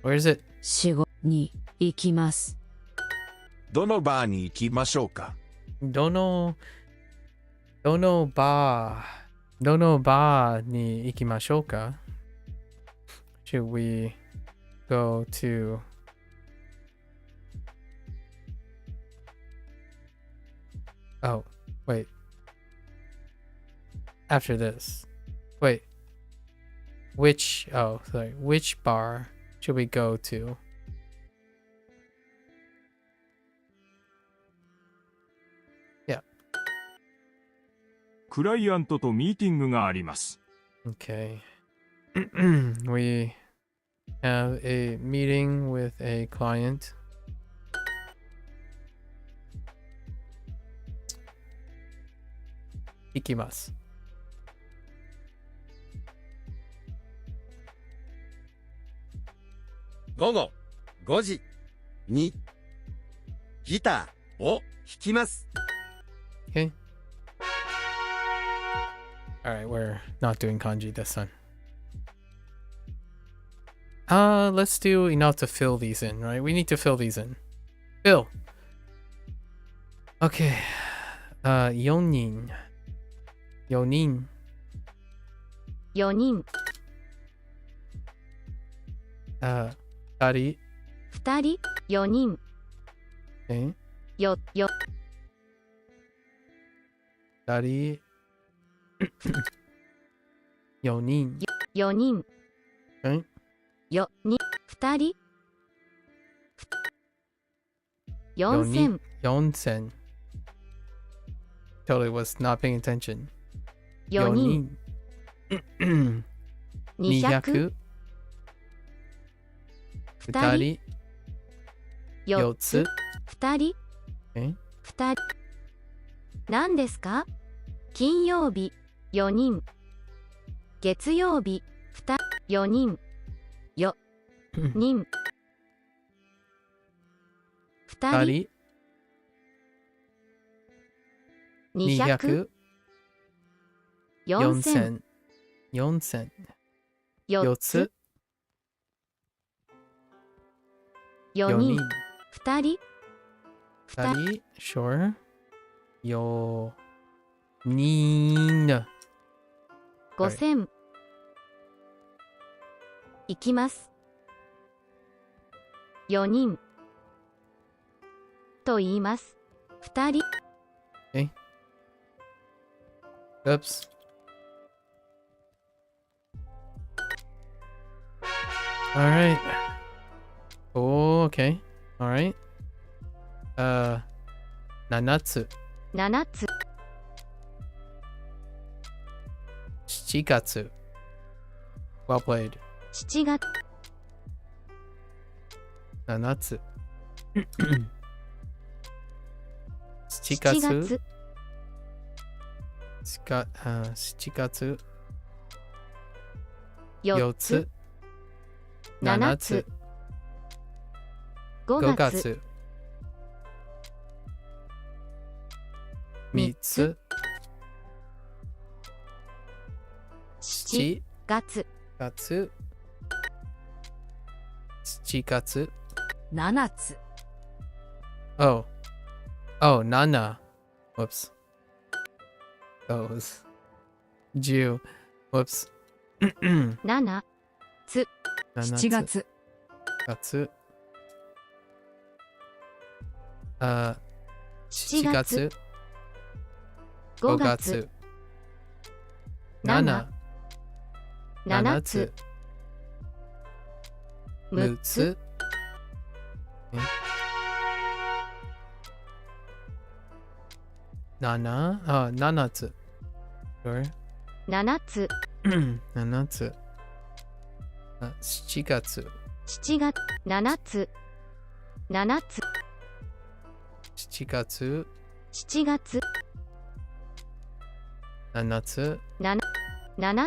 S3: Where is it?
S4: 仕事に行きます。
S7: どのバーに行きましょうか？
S3: どのバーに行きましょうか？ Should we go to Oh, wait. After this. Wait. Which bar should we go to? Yeah.
S2: クライアントとミーティングがあります。
S3: Okay. We have a meeting with a client. Ikimasu.
S8: 午後5時にギターを弾きます。
S3: Okay. Alright, we're not doing kanji this time. Let's do enough to fill these in, right? We need to fill these in. Fill. Okay. 4人。
S5: 4人
S3: 2人。
S5: 2人4人
S3: 2人4人
S5: 4人2人4000
S3: Totally was not paying attention.
S5: 4人200
S3: 2人4つ
S5: 2人2人何ですか？金曜日4人月曜日4人4人2人200 4000 4つ4人2人
S3: 2人 Sure. 4人。
S5: 5000。行きます。4人。と言います。2人。
S3: Oops. All right. Oh, okay. All right. 7つ。
S5: 7つ。
S3: 7月。Well played.
S5: 7月。
S3: 7つ。7
S5: 7
S3: 月。
S5: 月。
S3: 7月。
S5: 4
S3: 4
S5: つ。
S3: つ。7つ。
S5: 5
S3: 5
S5: 月。
S3: 月。3つ。7
S5: 月。
S3: 月。7月。
S6: 7つ。
S3: Oh. Oh, Nana. Whoops. Those. Jew. Whoops.
S5: 7つ。
S11: 7月。
S3: 月。7
S5: 7月。
S3: 月。
S5: 5
S3: 5
S5: 月。
S3: 月。
S5: 7
S3: 7
S5: 7
S3: つ。
S5: つ。6
S3: 6
S5: つ。
S3: つ。7? あ、7つ。Sure.
S5: 7つ。
S3: 7つ。7月。
S5: 7月。7つ。7つ。
S3: 7月。
S5: 7月。
S3: 7つ。
S5: 7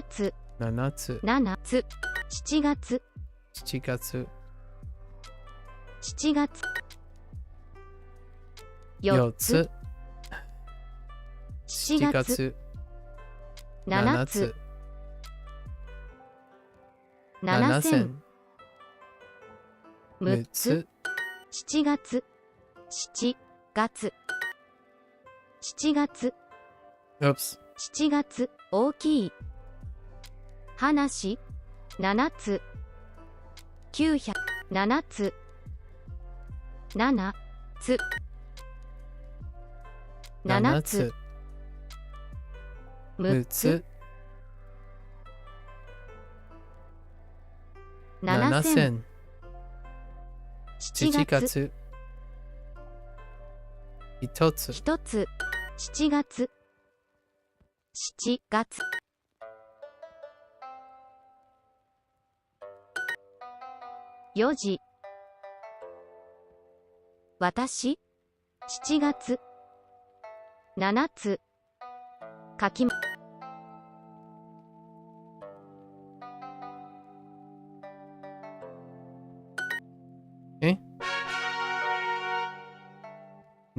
S5: つ。
S3: 7つ。
S5: 7つ。7月。
S3: 7月。
S5: 7月。
S3: 4
S5: 4つ。
S3: つ。
S5: 7
S3: 7
S5: 月。
S3: 月。
S5: 7
S3: 7
S5: つ。
S3: つ。
S5: 7000。
S3: 6
S5: 6
S3: つ。
S5: つ。7月。7月。7月。
S3: Oops.
S5: 7月。大きい。話。7つ。900。7つ。7つ。 7
S3: 7
S5: つ。
S3: つ。
S5: 6
S3: 6
S5: つ。
S3: つ。
S5: 7000。
S3: 7
S5: 7月。
S3: 月。1つ。
S5: 1つ。7月。7月。4時。私。7月。7つ。書きま。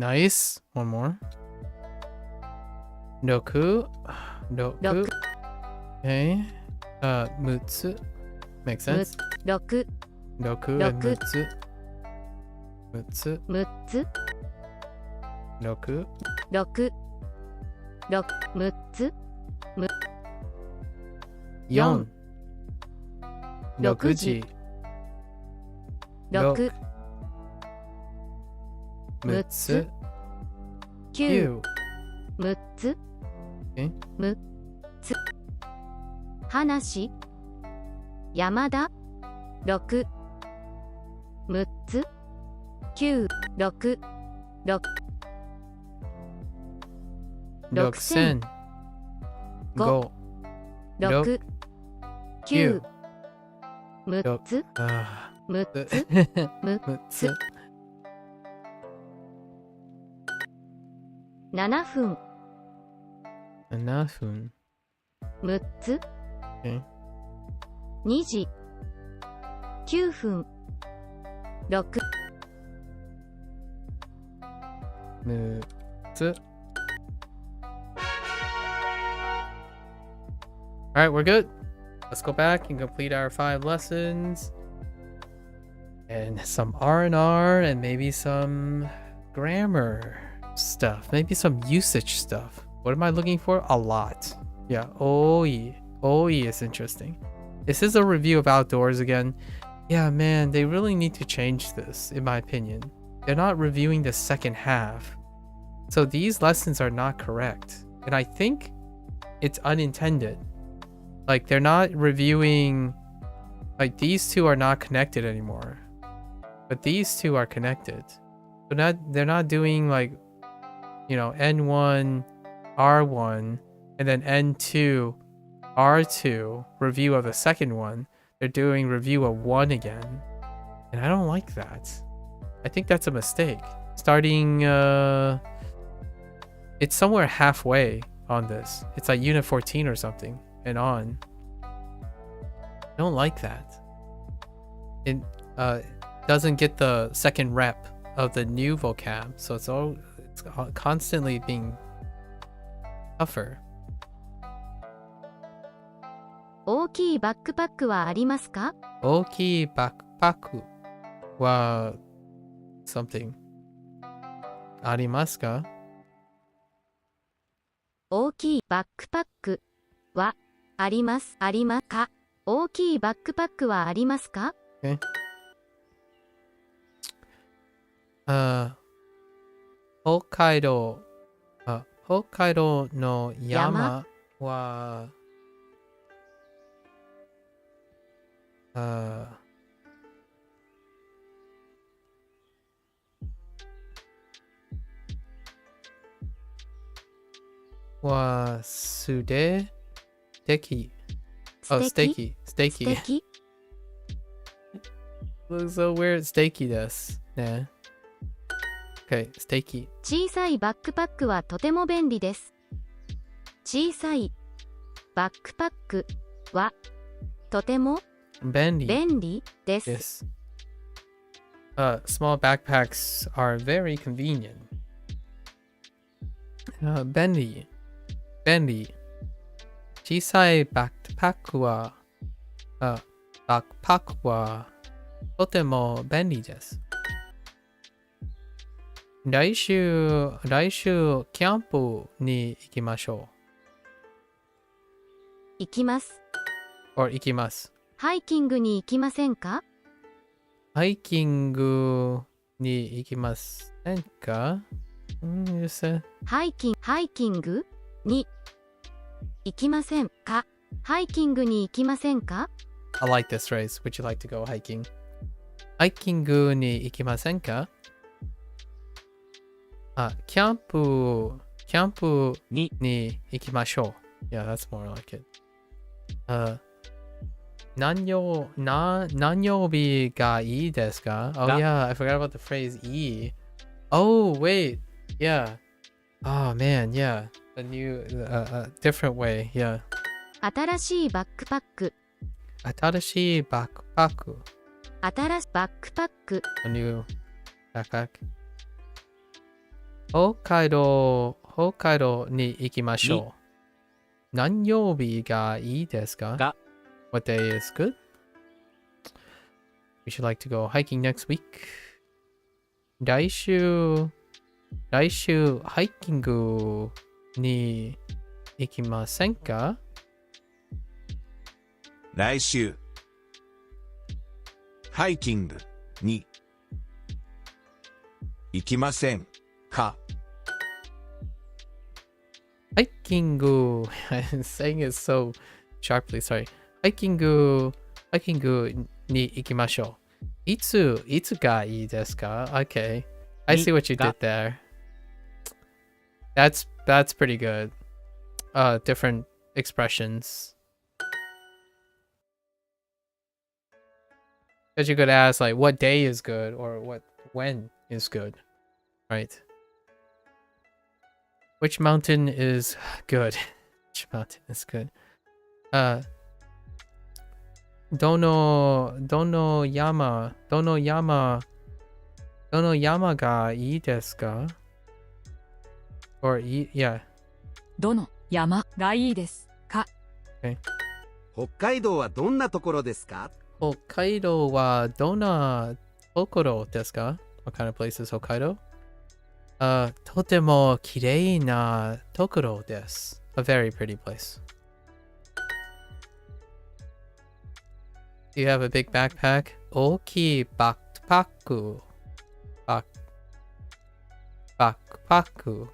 S3: Nice. One more. Roku.
S5: 6
S3: Okay. 6つ. Makes sense.
S5: 6
S3: 6 and 6つ. 6つ.
S5: 6つ。
S3: 6.
S5: 6 6つ。
S3: 4. 6時.
S5: 6
S3: 6つ.
S5: 9
S3: 9.
S5: 6つ。
S3: え
S5: 6つ。話。山田。6 6つ。9 6 6
S3: 6000. 5.
S5: 6 9 6
S3: 6
S5: つ。 6つ。
S3: 6つ.
S5: 7分。
S3: 7分.
S5: 6つ。
S3: Okay.
S5: 2時。9分。6
S3: 6つ. Alright, we're good. Let's go back and complete our 5 lessons. And some R&R and maybe some grammar. stuff. Maybe some usage stuff. What am I looking for? A lot. Yeah. Oi. Oi is interesting. This is a review of outdoors again. Yeah, man, they really need to change this, in my opinion. They're not reviewing the second half. So these lessons are not correct. And I think it's unintended. Like, they're not reviewing... Like, these two are not connected anymore. But these two are connected. So they're not doing, like, you know, N1, R1, and then N2, R2, review of the second one. They're doing review of 1 again. And I don't like that. I think that's a mistake. Starting, it's somewhere halfway on this. It's like Unit 14 or something and on. I don't like that. It doesn't get the second rep of the new vocab, so it's constantly being tougher.
S5: 大きいバックパックはありますか？
S3: 大きいバックパックは something ありますか？
S5: 大きいバックパックはありますか？大きいバックパックはありますか？
S3: Okay. 北海道の山は素敵 Oh, steaky. Looks so weird. Steaky ですね。Okay, steaky.
S5: 小さいバックパックはとても便利です。小さいバックパックはとても便利です。
S3: Yes. Small backpacks are very convenient. 便利。小さいバックパックはとても便利です。来週キャンプに行きましょう。
S5: 行きます。
S3: 行きます。
S5: ハイキングに行きませんか？
S3: ハイキングに行きませんか？
S5: ハイキングに行きませんか？ハイキングに行きませんか？
S3: I like this phrase. Would you like to go hiking? ハイキングに行きませんか？キャンプに行きましょう。Yeah, that's more like it. 何曜日がいいですか？ Oh yeah, I forgot about the phrase いい。Oh wait, yeah. Oh man, yeah. A new, different way, yeah.
S5: 新しいバックパック。
S3: 新しいバックパック。
S5: バックパック。
S3: A new backpack. 北海道に行きましょう。何曜日がいいですか？ What day is good? We should like to go hiking next week. 来週ハイキングに行きませんか？
S7: 来週ハイキングに行きませんか？
S3: ハイキング I'm saying it so sharply, sorry. ハイキングに行きましょう。いつがいいですか？ Okay. I see what you did there. That's pretty good. Different expressions. Because you could ask like what day is good or when is good, right? Which mountain is good? Which mountain is good? どの山がいいですか？ Or yeah.
S11: どの山がいいですか？
S3: Okay.
S8: 北海道はどんなところですか？
S3: 北海道はどんなところですか？ What kind of place is Hokkaido? とてもきれいなところです。A very pretty place. Do you have a big backpack? 大きいバックパック。バックパック。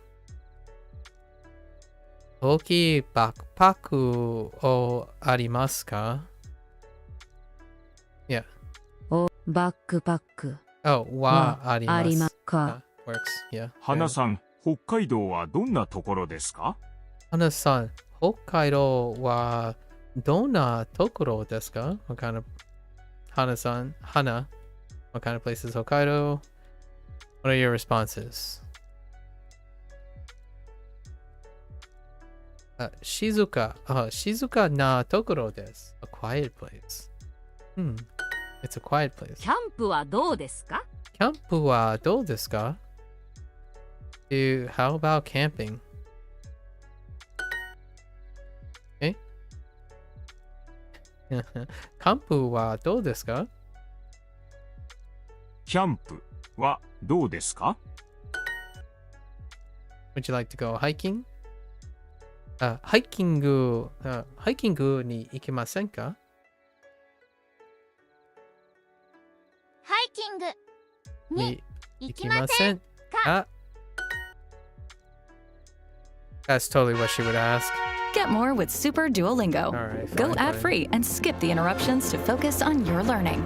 S3: 大きいバックパックをありますか？ Yeah.
S4: バックパック。
S3: Oh, はあります。
S4: ありますか？
S3: Works. Yeah.
S2: 花さん、北海道はどんなところですか？
S3: 花さん、北海道はどんなところですか？ What kind of 花さん、花 What kind of place is Hokkaido? What are your responses? 静かなところです。A quiet place. It's a quiet place.
S6: キャンプはどうですか？
S3: キャンプはどうですか？ How about camping? キャンプはどうですか？
S2: キャンプはどうですか？
S3: Would you like to go hiking? ハイキングに行きませんか？
S5: ハイキングに行きま
S3: 行きません
S5: せん
S3: か？ That's totally what she would ask.
S9: Get more with Super Duolingo.
S3: Alright,
S9: Go
S3: fine,
S9: ad-free and skip the interruptions to focus on your learning.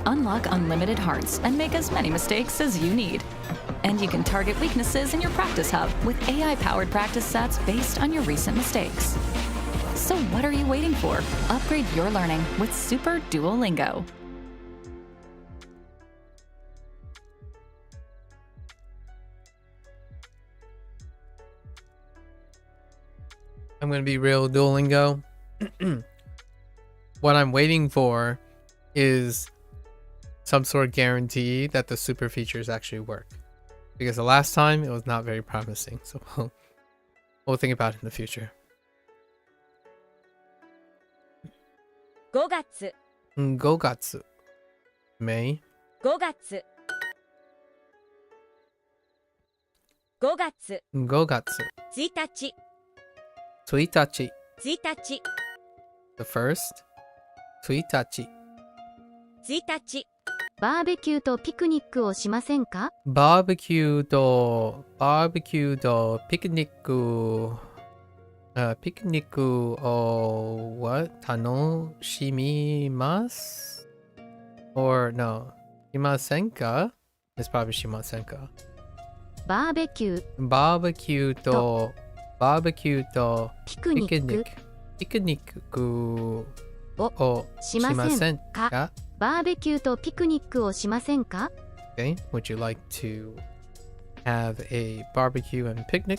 S9: Unlock unlimited hearts and make as many mistakes as you need. And you can target weaknesses in your practice hub with AI-powered practice sets based on your recent mistakes. So what are you waiting for? Upgrade your learning with Super Duolingo.
S3: I'm going to be real Duolingo. What I'm waiting for is some sort of guarantee that the super features actually work. Because the last time it was not very promising. So we'll think about it in the future.
S6: 5月
S3: 5月 May
S6: 5月5月
S3: 5月
S6: 1日
S3: 1日
S6: 1日
S3: The first 1日
S6: 1日
S5: バーベキューとピクニックをしませんか？
S3: バーベキューとピクニックを楽しみます or no しませんか It's probably しませんか
S5: バーベキュー
S3: バーベキューと
S5: ピクニック
S3: ピクニックを
S5: しませんか？バーベキューとピクニックをしませんか？
S3: Okay, would you like to have a barbecue and picnic?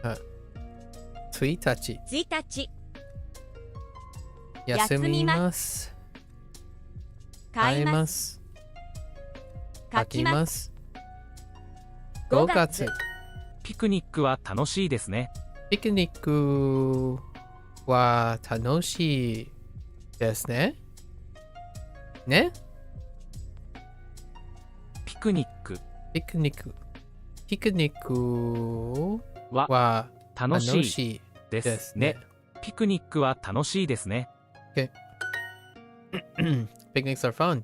S3: 1日
S6: 1日
S3: 休みます
S6: 買います
S3: す
S6: 書
S3: 書き
S6: きま
S3: ますす5月
S10: ピクニックは楽しいですね。
S3: ピクニックは楽しいですねね
S10: ピクニック
S3: ピクニック
S10: は
S3: は
S10: 楽しい
S3: 楽しい
S10: で
S3: ですす
S10: ね
S3: ね。
S10: ピクニックは楽しいですね。
S3: Picnics are fun,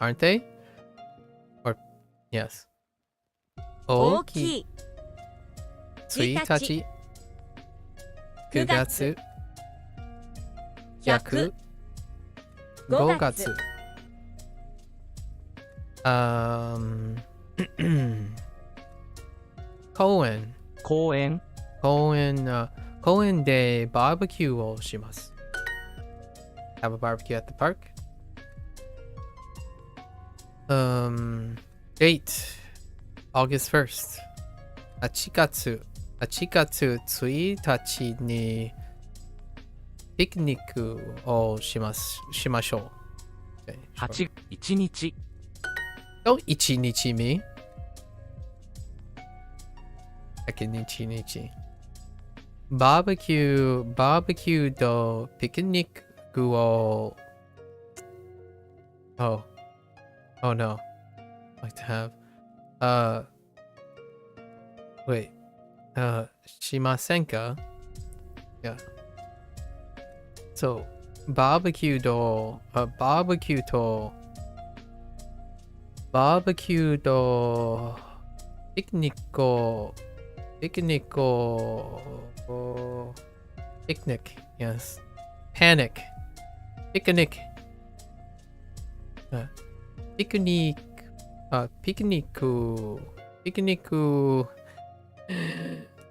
S3: aren't they? Or yes.
S6: 大きい
S3: 1日9月100 5月公園公園でバーベキューをします Have a barbecue at the park. Date August 1st. 8月1日にピクニックをしましょう。
S10: 1日
S3: と1日目。1日。バーベキューとピクニックをOh no. like to have. Wait. Shimasenka? Yeah. So, barbecue to picnic picnic, yes. Panic. Picnic. Picnic. Picnic.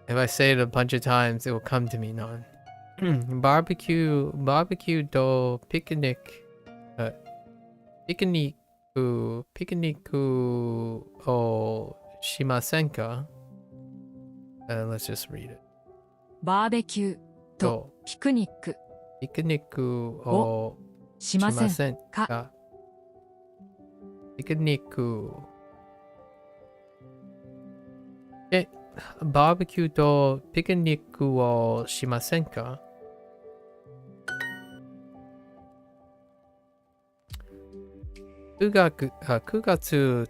S3: If I say it a bunch of times, it will come to me. No. Barbecue do picnic. Picnic o shimasenka. Let's just read it.
S11: バーベキューとピクニック
S3: Picnic o
S11: しませんか
S3: shimasenka. Picnic. Okay. Barbecue to picnic o shimasenka? 9月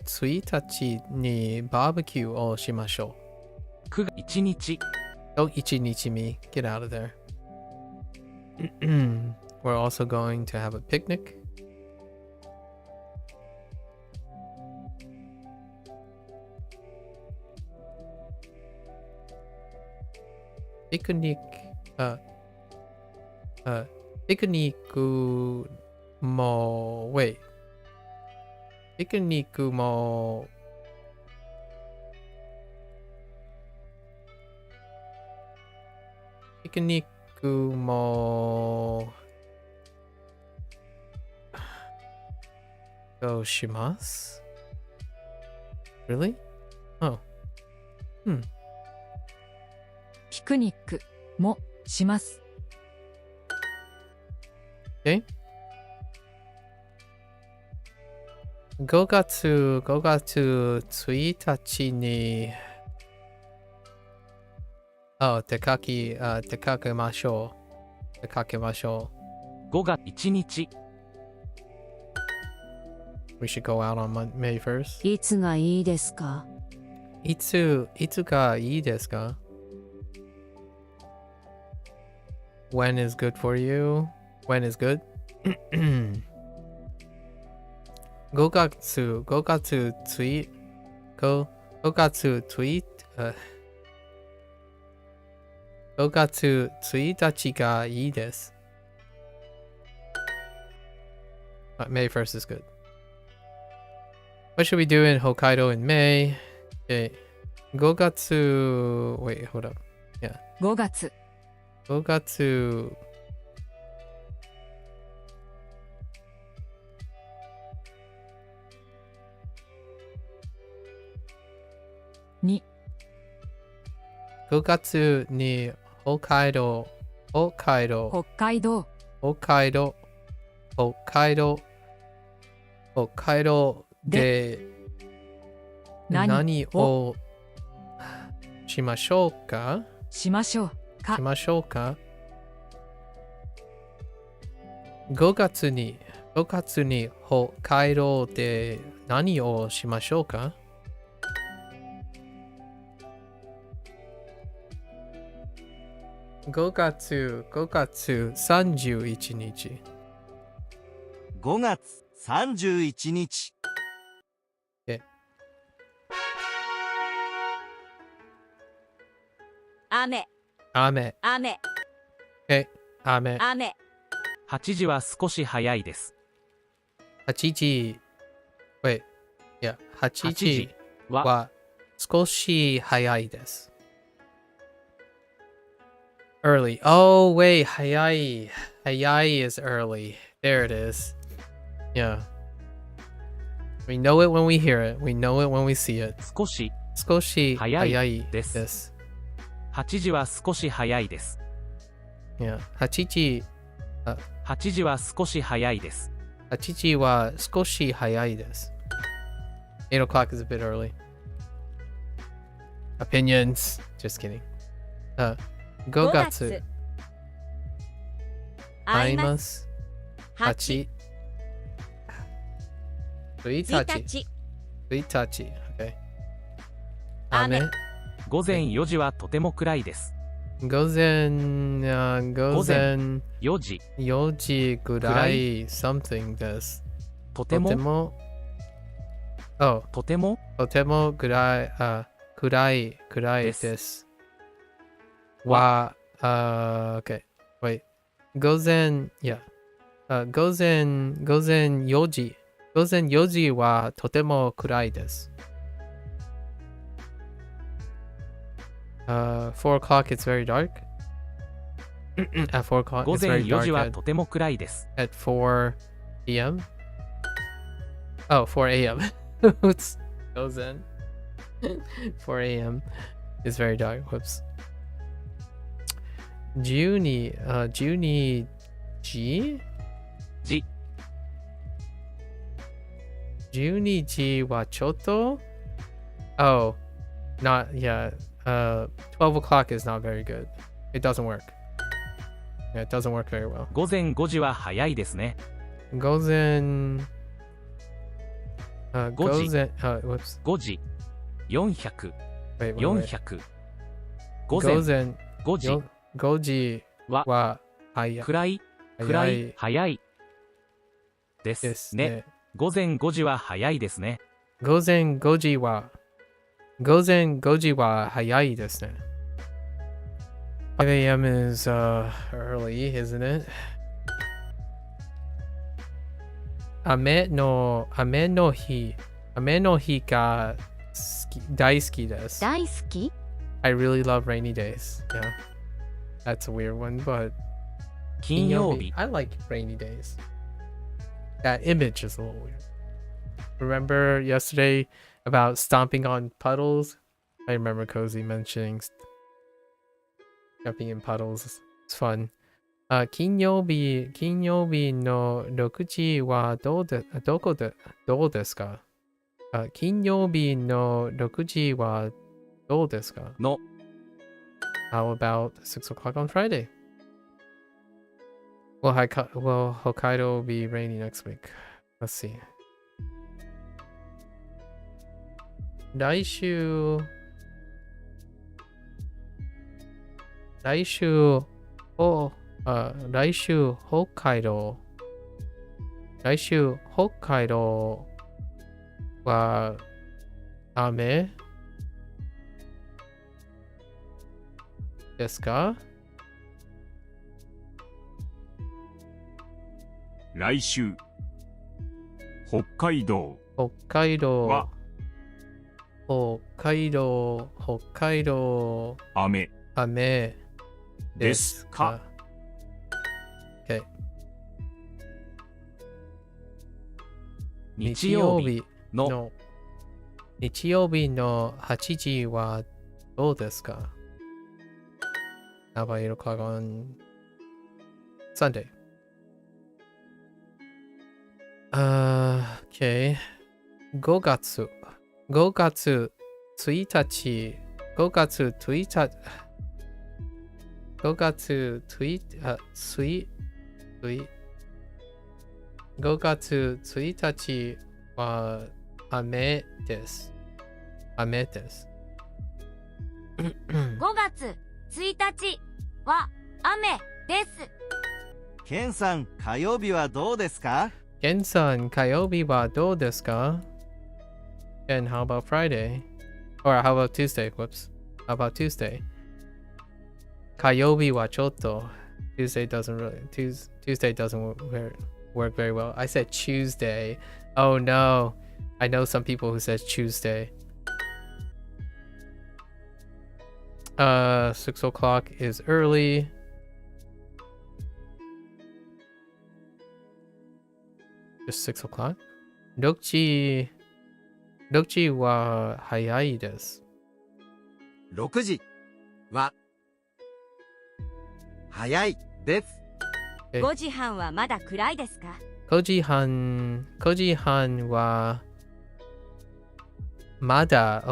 S3: 1日にバーベキューをしましょう。
S10: 9月1日。
S3: Oh, 1日目. Get out of there. We're also going to have a picnic. Picnic. Picnic mo. Wait. Picnic mo. Picnic mo. Go shimasu? Really? Oh.
S11: ピクニックもします
S3: Okay. 5月1日に出かけましょう。出かけましょ
S10: 5月1日。
S3: We should go out on May 1st.
S4: いつがいいですか
S3: いつがいいですか When is good for you? When is good? 5月1日がいいです。May 1st is good. What should we do in Hokkaido in May? Okay. 5月 Wait, hold up. Yeah.
S11: 5月
S3: 5月
S11: に
S3: 5月に北海道で何をしましょうか
S11: しましょうか
S3: 5月に北海道で何をしましょうか5月31日。
S8: 5月31日。
S6: 雨。
S3: 雨。
S10: 8時は少し早いです。
S3: 8時。Wait. Yeah. 8時は少し早いです。Early. Oh, wait. 早い is early. There it is. Yeah. We know it when we hear it. We know it when we see it.
S10: 少し
S3: 早いです。
S10: 8時は少し早いです。
S3: Yeah. 8時
S10: は少し早いです。
S3: 8時は少し早いです。8 o'clock is a bit early. Opinions. Just kidding. 5月会います。1日1日。Okay.
S6: 雨。
S10: 午前4時はとても暗いです。
S3: 午前
S10: 4時。
S3: 4時ぐらい something です。
S10: とても
S3: とても暗いです。は、okay. Wait. 午前4時。午前4時はとても暗いです。4 o'clock it's very dark. At 4 o'clock
S10: 午
S3: it's
S10: 前
S3: very
S10: 4時
S3: dark
S10: はとても暗いです。
S3: at 4 p.m. Oh, 4 a.m. It's goes in. 4 a.m. is very dark. Whoops. 12時12時はちょっと Oh, not, yeah. 12 o'clock is not very good. It doesn't work. Yeah, it doesn't work very well.
S10: 午前5時は早いですね。
S3: 午前
S10: 5
S3: whoops.
S10: 5時。400。
S3: Wait.
S10: 400。午前5時。
S3: 5時は早い。
S10: 早い。ですね。午前5時は早いですね。
S3: 午前5時は早いですね。5 a.m. is early, isn't it? 雨の日が大好きです。
S5: 大好き
S3: I really love rainy days. Yeah. That's a weird one, but
S10: 金曜日。
S3: I like rainy days. That image is a little weird. Remember yesterday about stomping on puddles? I remember Cozy mentioning jumping in puddles. It's fun. 金曜日の6時はどうですか？金曜日の6時はどうですか？
S10: No.
S3: How about 6 o'clock on Friday? Will Hokkaido be rainy next week? Let's see. 来週北海道は雨ですか？
S2: 来週北海道
S3: 雨ですか？ Okay. 日曜日の8時はどうですか？ How about 8 o'clock on Sunday? Okay. 5月1日5月1日は雨です。
S6: 5月1日は雨です。
S8: ケンさん、火曜日はどうですか？
S3: ケンさん、火曜日はどうですか？ And how about Friday? Or how about Tuesday? Whoops. How about Tuesday? 火曜日はちょっと Tuesday doesn't work very well. I said Tuesday. Oh no. I know some people who said Tuesday. 6 o'clock is early. Just 6 o'clock? 6時は早いです。
S8: 6時は早いです。
S6: 5時半はまだ暗いですか
S3: ？5時半はまだ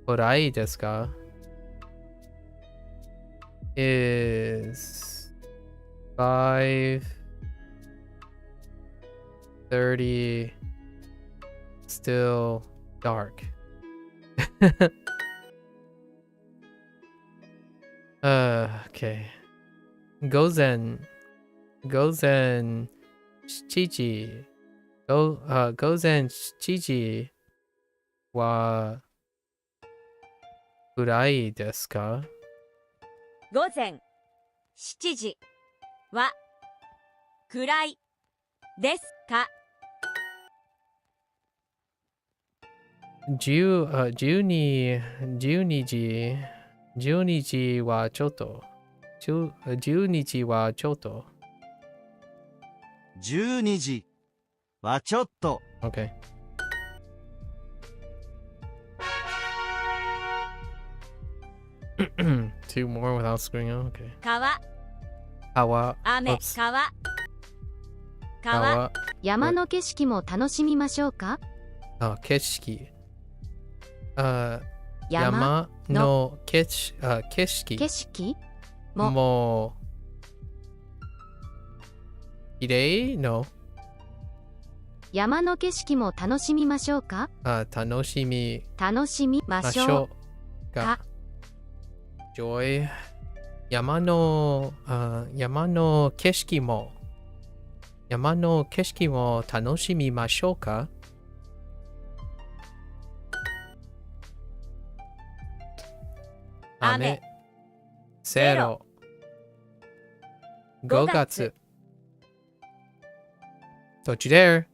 S3: 暗いですか？ Is 5:30 still dark. Okay. Gozen 7時。午前7時は暗いですか？
S6: 午前7時は暗いですか？12時はちょっと。12時はちょっと。
S8: 12時はちょっと。
S3: Okay. Two more without screwing up. Okay.
S6: 川、雨、
S3: Oops.
S6: 川。
S5: 山の景色も楽しみましょうか？
S3: 景色。
S5: 山
S3: 山の景色
S5: 景色も
S3: も綺麗の
S5: 山の景色も楽しみましょうか？
S3: 楽しみ
S5: ましょう
S3: ましょうか。Joy。山の景色も楽しみましょうか。
S6: 雨
S3: 0 5月どっちthere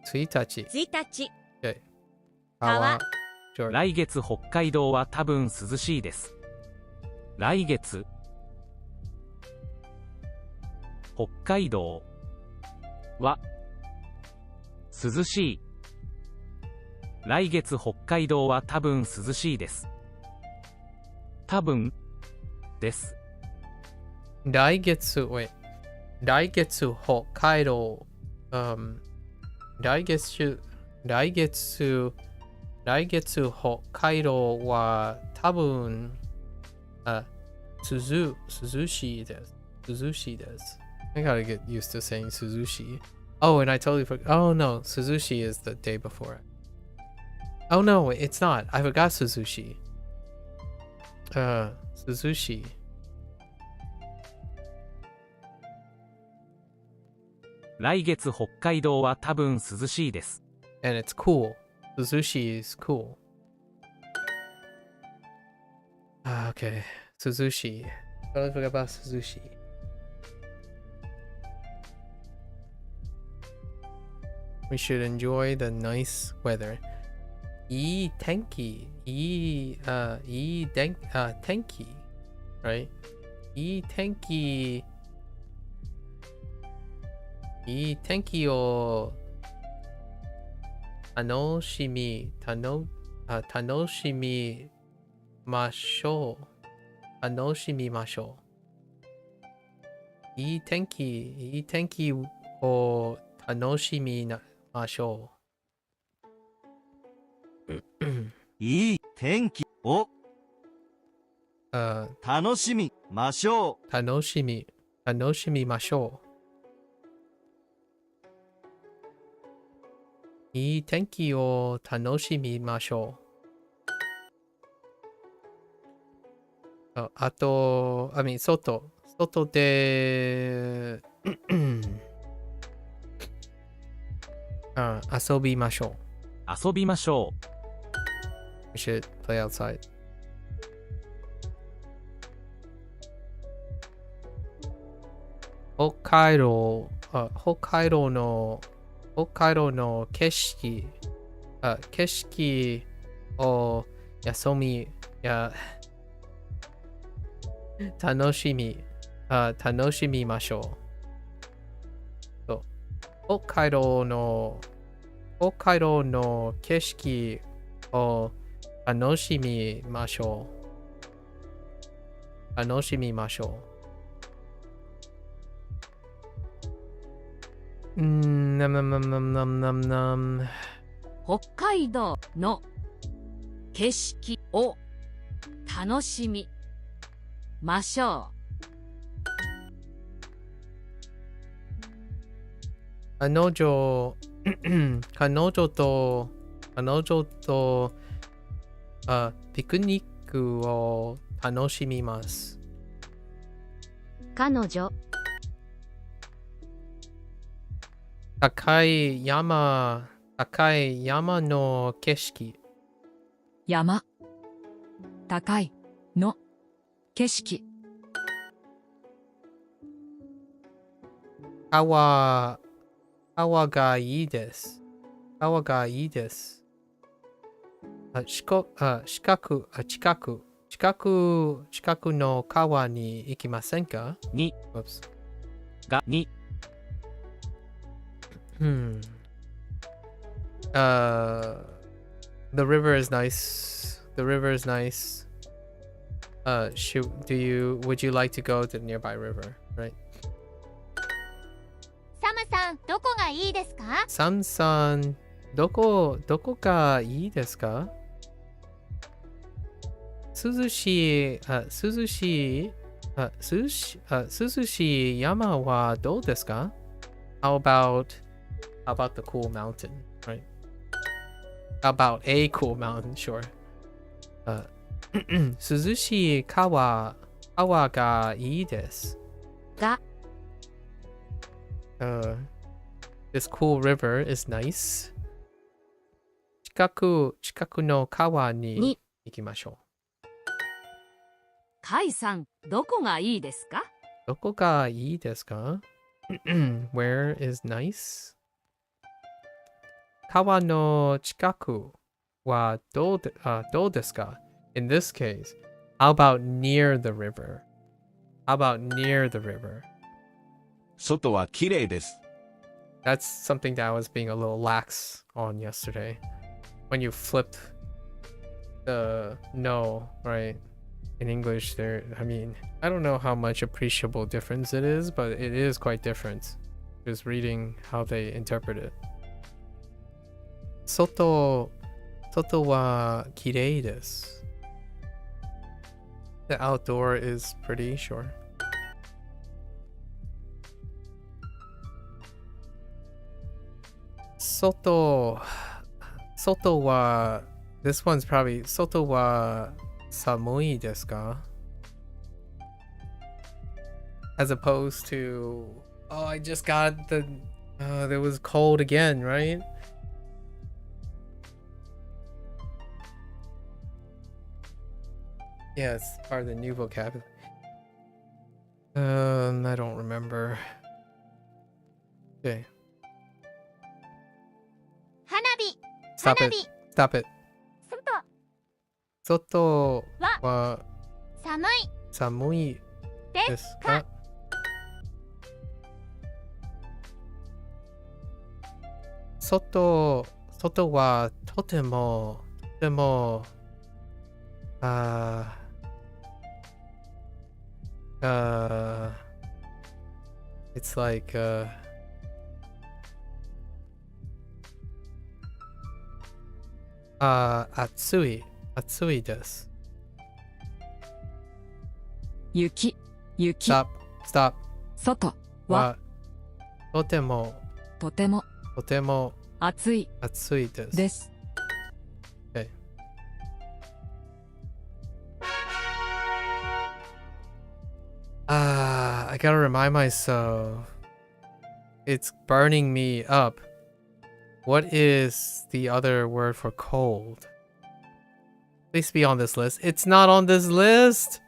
S3: 1日
S6: 1日。
S3: 川
S10: 来月北海道は多分涼しいです。来月北海道は涼しい。来月北海道は多分涼しいです。多分です。
S3: 来月北海道来月北海道は多分涼しいです。涼しいです。I gotta get used to saying Suzushi. Oh, and I totally forgot. Oh no, Suzushi is the day before. Oh no, it's not. I forgot Suzushi. Suzushi.
S10: 来月北海道は多分涼しいです。
S3: And it's cool. Suzushi is cool. Okay, Suzushi. Totally forgot about Suzushi. We should enjoy the nice weather. いい天気。いい天気。Right? いい天気。いい天気を楽しみましょう。楽しみましょう。いい天気を楽しみましょう。
S8: いい天気を楽しみましょう。
S3: 楽しみましょう。いい天気を楽しみましょう。あと、外で遊びましょう。
S10: 遊びましょう。
S3: We should play outside. 北海道の景色を楽しみましょう。北海道の景色を楽しみましょう。楽しみましょう。
S11: 北海道の景色を楽しみましょう。
S3: 女彼女とピクニックを楽しみます。
S5: 彼女
S3: 高い山の景色。
S11: 山高いの景色。
S3: 川がいいです。川がいいです。近くの川に行きませんか？
S10: に
S3: Oops.
S10: がに
S3: The river is nice. The river is nice. Would you like to go to the nearby river? Right.
S5: サムさんどこがいいですか？
S3: サムさん、どこがいいですか？涼しい山はどうですか？ How about the cool mountain, right? How about a cool mountain, sure. 涼しい川がいいです。
S5: が
S3: This cool river is nice. 近くの川に行きましょう。
S11: カイさんどこがいいですか？
S3: どこがいいですか？ Where is nice? 川の近くはどうですか？ In this case, how about near the river? How about near the river?
S7: 外は綺麗です。
S3: That's something that I was being a little lax on yesterday. When you flipped the no, right? In English, I don't know how much appreciable difference it is, but it is quite different. Just reading how they interpret it. 外は綺麗です。The outdoor is pretty, sure. 外は This one's probably 外は寒いですか? As opposed to I just got there was cold again, right? Yeah, it's part of the new vocabulary. I don't remember. Okay.
S5: 花火
S3: Stop it. Stop it. 外は寒いですか? 外はとてもit's like暑いです。
S11: 雪
S3: Stop.
S11: 外は
S3: とても
S11: 暑い
S3: です。Okay. I gotta remind myself. It's burning me up. What is the other word for cold? Please be on this list. It's not on this list!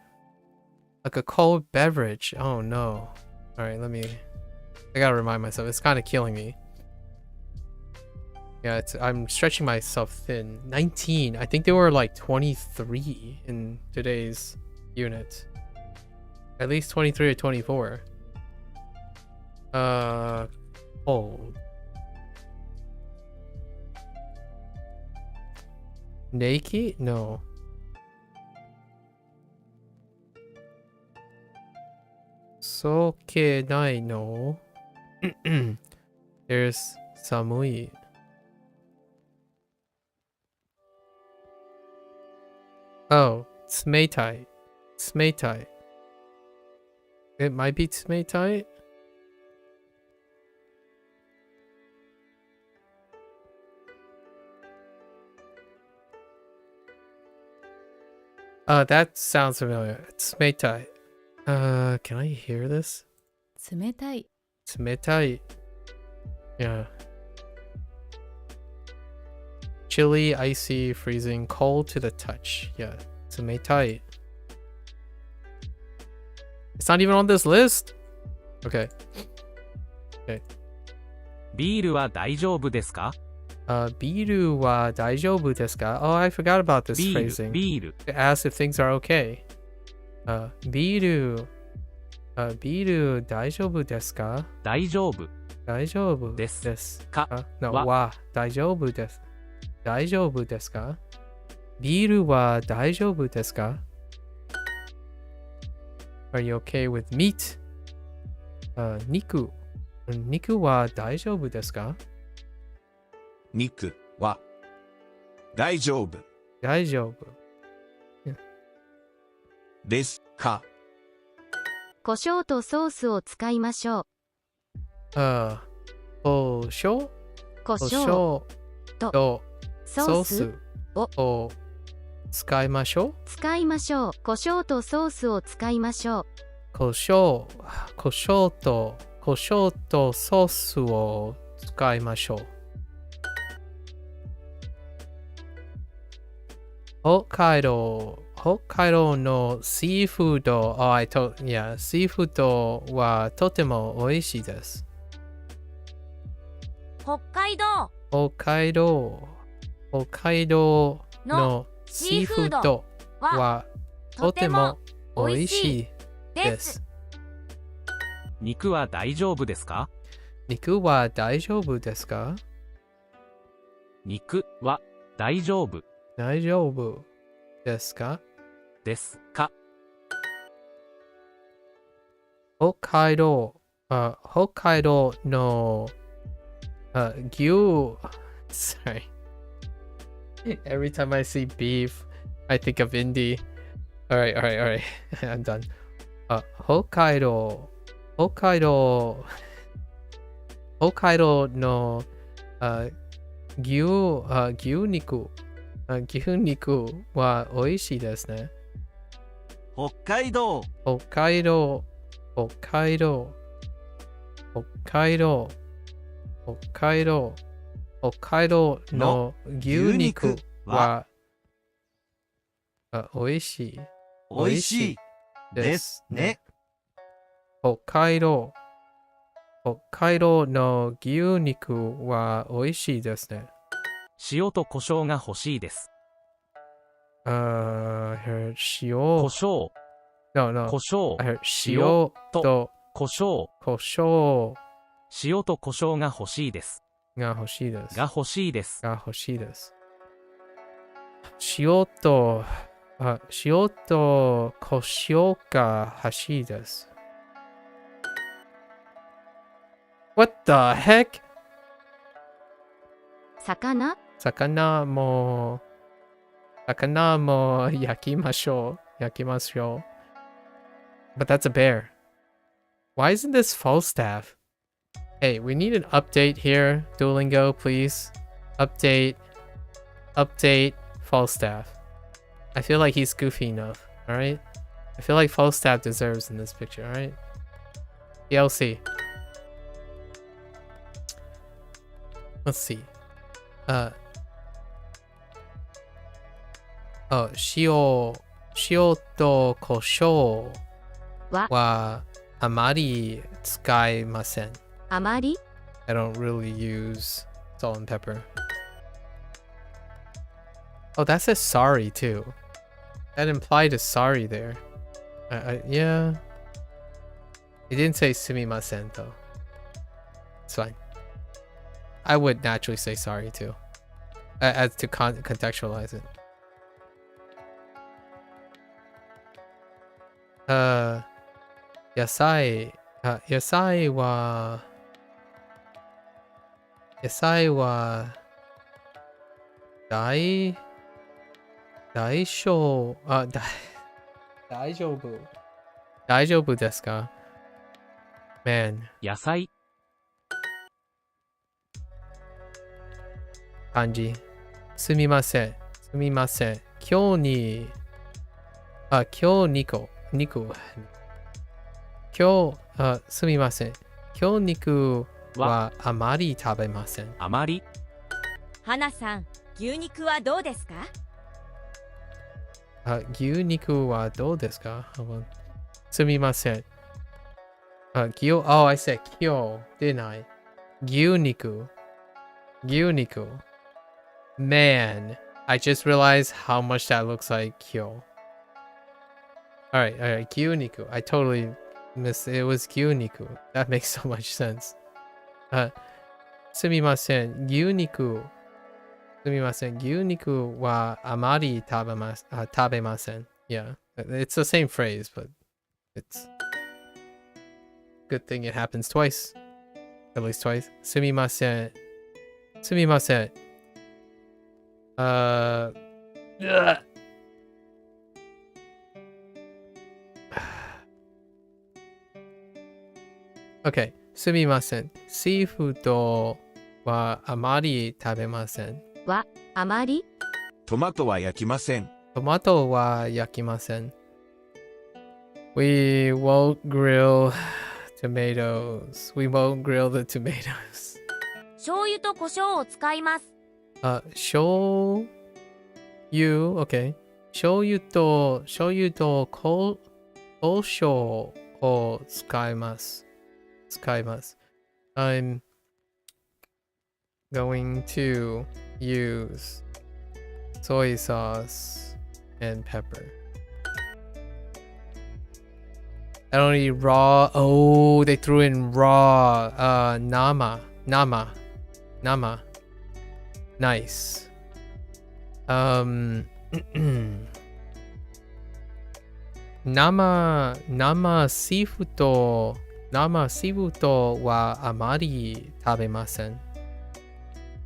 S3: Like a cold beverage. Oh no. Alright, I gotta remind myself. It's kind of killing me. Yeah, I'm stretching myself thin. 19. I think they were like 23 in today's unit. At least 23 or 24. Cold. Naked? No. Sokenai no. There's samui. Oh, tsumeitai. Tsumeitai. It might be tsumeitai. That sounds familiar. Tsumetai. Can I hear this?
S11: 冷たい
S3: Tsumetai. Yeah. Chilly, icy, freezing, cold to the touch. Yeah. Tsumetai. It's not even on this list? Okay. Okay.
S10: ビールは大丈夫ですか？
S3: Biru wa daijoubu desu ka? Oh, I forgot about this
S10: ビール
S3: phrasing.
S10: ビール
S3: To ask if things are okay. Biru. Biru daijoubu desu ka?
S10: 大丈夫
S3: Daijoubu
S10: です。
S3: desu
S10: か
S3: No,
S10: は
S3: wa daijoubu desu. Daijoubu desu ka? Biru wa daijoubu desu ka? Are you okay with meat? Niku. Niku wa daijoubu desu ka?
S7: 肉は大丈夫
S3: Daijoubu.
S7: ですか？
S5: 胡椒とソースを使いましょう。
S3: Kosho?
S5: 胡椒
S3: Kosho
S5: と
S3: to
S5: ソース
S3: sosu を使いましょう。
S5: 使いましょう。胡椒とソースを使いましょう。
S3: 胡椒とソースを使いましょう。北海道のシーフード、シーフードはとても美味しいです。
S6: 北海道
S3: 北海道のシーフードはとても美味しいです。
S10: 肉は大丈夫ですか？
S3: 肉は大丈夫ですか？
S10: 肉は大丈夫
S3: 大丈夫ですか？
S10: ですか？
S3: 北海道の牛 Sorry. Every time I see beef, I think of Indy. Alright. I'm done. 北海道の牛肉は美味しいですね。
S8: 北海道
S3: の牛肉は美味しいですね。北海道の牛肉は美味しいですね。
S10: 塩と胡椒が欲しいです。
S3: 塩。
S10: 胡椒。
S3: No.
S10: 胡椒。
S3: 塩と
S10: 胡椒。塩と胡椒が欲しいです。
S3: が欲しいです。
S10: が欲しいです。
S3: 塩と胡椒が欲しいです。What the heck? 魚も焼きましょう。But that's a bear. Why isn't this Falstaff? Hey, we need an update here. Duolingo, please. Update Falstaff. I feel like he's goofy enough, alright? I feel like Falstaff deserves in this picture, alright? DLC. Let's see. Shio to kosho wa amari tsukaimasen.
S5: Amari?
S3: I don't really use salt and pepper. Oh, that says sorry too. That implied a sorry there. Yeah. It didn't say sumimasen though. It's fine. I would naturally say sorry too. As to contextualize it. Yasai wa daijoubu desu ka? Man.
S10: 野菜。
S3: 漢字。すみません。今日に今日肉今日すみません。今日肉はあまり食べません。
S10: あまり。
S6: 花さん、牛肉はどうですか？
S3: 牛肉はどうですか？すみません。Oh, I said 今日 didn't I? 牛肉 Man, I just realized how much that looks like kyo. Alright, gyuniku. I totally missed it. It was gyuniku. That makes so much sense. Sumimasen, gyuniku. Sumimasen, gyuniku wa amari tabemasen. Yeah, it's the same phrase, but it's good thing it happens twice. At least twice. Sumimasen. Okay, すみません。シーフードはあまり食べません。
S5: はあまり
S7: トマトは焼きません。
S3: トマトは焼きません。We won't grill tomatoes. We won't grill the tomatoes.
S6: 醤油と胡椒を使います。
S3: 醤油 OK 醤油と胡椒を使います。I'm going to use soy sauce and pepper. I don't eat raw. Oh, they threw in raw. Nama. Nice. Nama seafood wa amari tabemasen.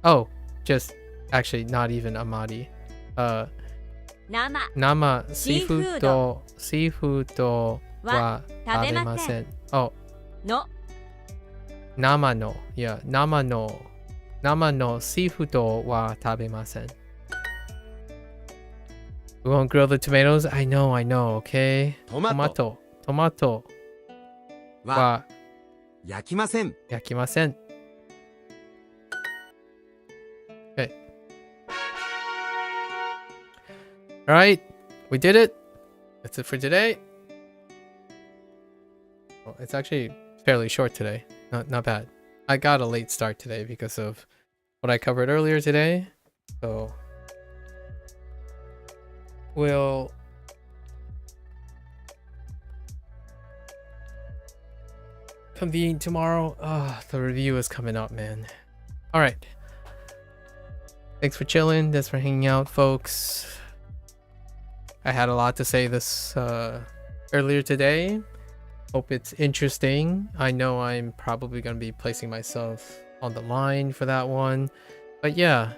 S3: Oh, just actually not even amari. Nama seafood wa tabemasen. Oh.
S6: No.
S3: Nama no seafood wa tabemasen. We won't grill the tomatoes. I know. Okay. Tomato. は
S8: 焼きません。
S3: Okay. All right, we did it. That's it for today. Well, it's actually fairly short today. Not bad. I got a late start today because of what I covered earlier today. So we'll convene tomorrow. The review is coming up, man. All right. Thanks for chilling. Thanks for hanging out, folks. I had a lot to say this earlier today. Hope it's interesting. I know I'm probably going to be placing myself on the line for that one. But yeah,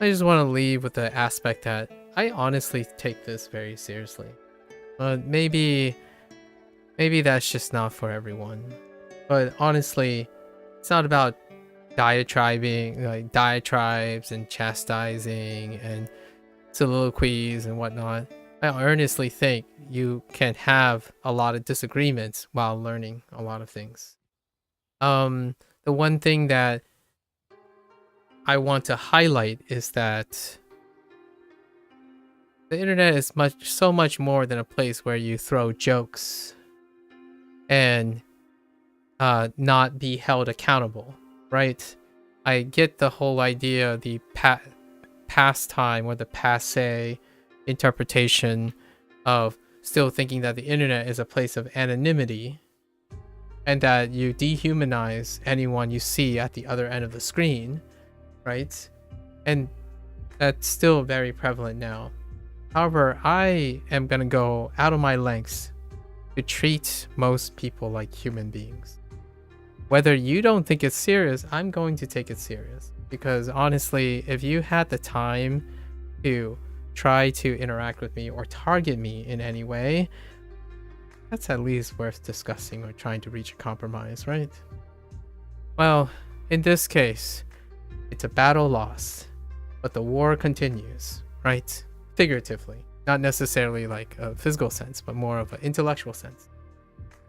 S3: I just want to leave with the aspect that I honestly take this very seriously. Maybe that's just not for everyone. But honestly, it's not about diatribes and chastising and soliloquies and whatnot. I earnestly think you can have a lot of disagreements while learning a lot of things. The one thing that I want to highlight is that the internet is so much more than a place where you throw jokes and not be held accountable, right? I get the whole idea, the pastime or the passe interpretation of still thinking that the internet is a place of anonymity and that you dehumanize anyone you see at the other end of the screen, right? And that's still very prevalent now. However, I am going to go out of my lengths to treat most people like human beings. Whether you don't think it's serious, I'm going to take it serious. Because honestly, if you had the time to try to interact with me or target me in any way, that's at least worth discussing or trying to reach a compromise, right? Well, in this case, it's a battle lost, but the war continues, right? Figuratively. Not necessarily like a physical sense, but more of an intellectual sense.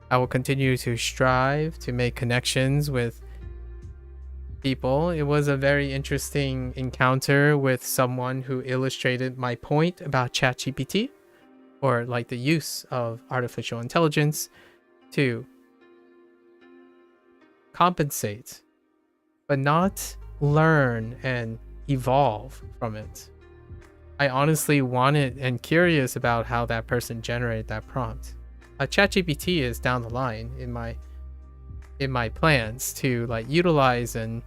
S3: I will continue to strive to make connections with people. It was a very interesting encounter with someone who illustrated my point about ChatGPT, or like the use of artificial intelligence to compensate, but not learn and evolve from it. I honestly wanted and curious about how that person generated that prompt. ChatGPT is down the line in my plans to like utilize and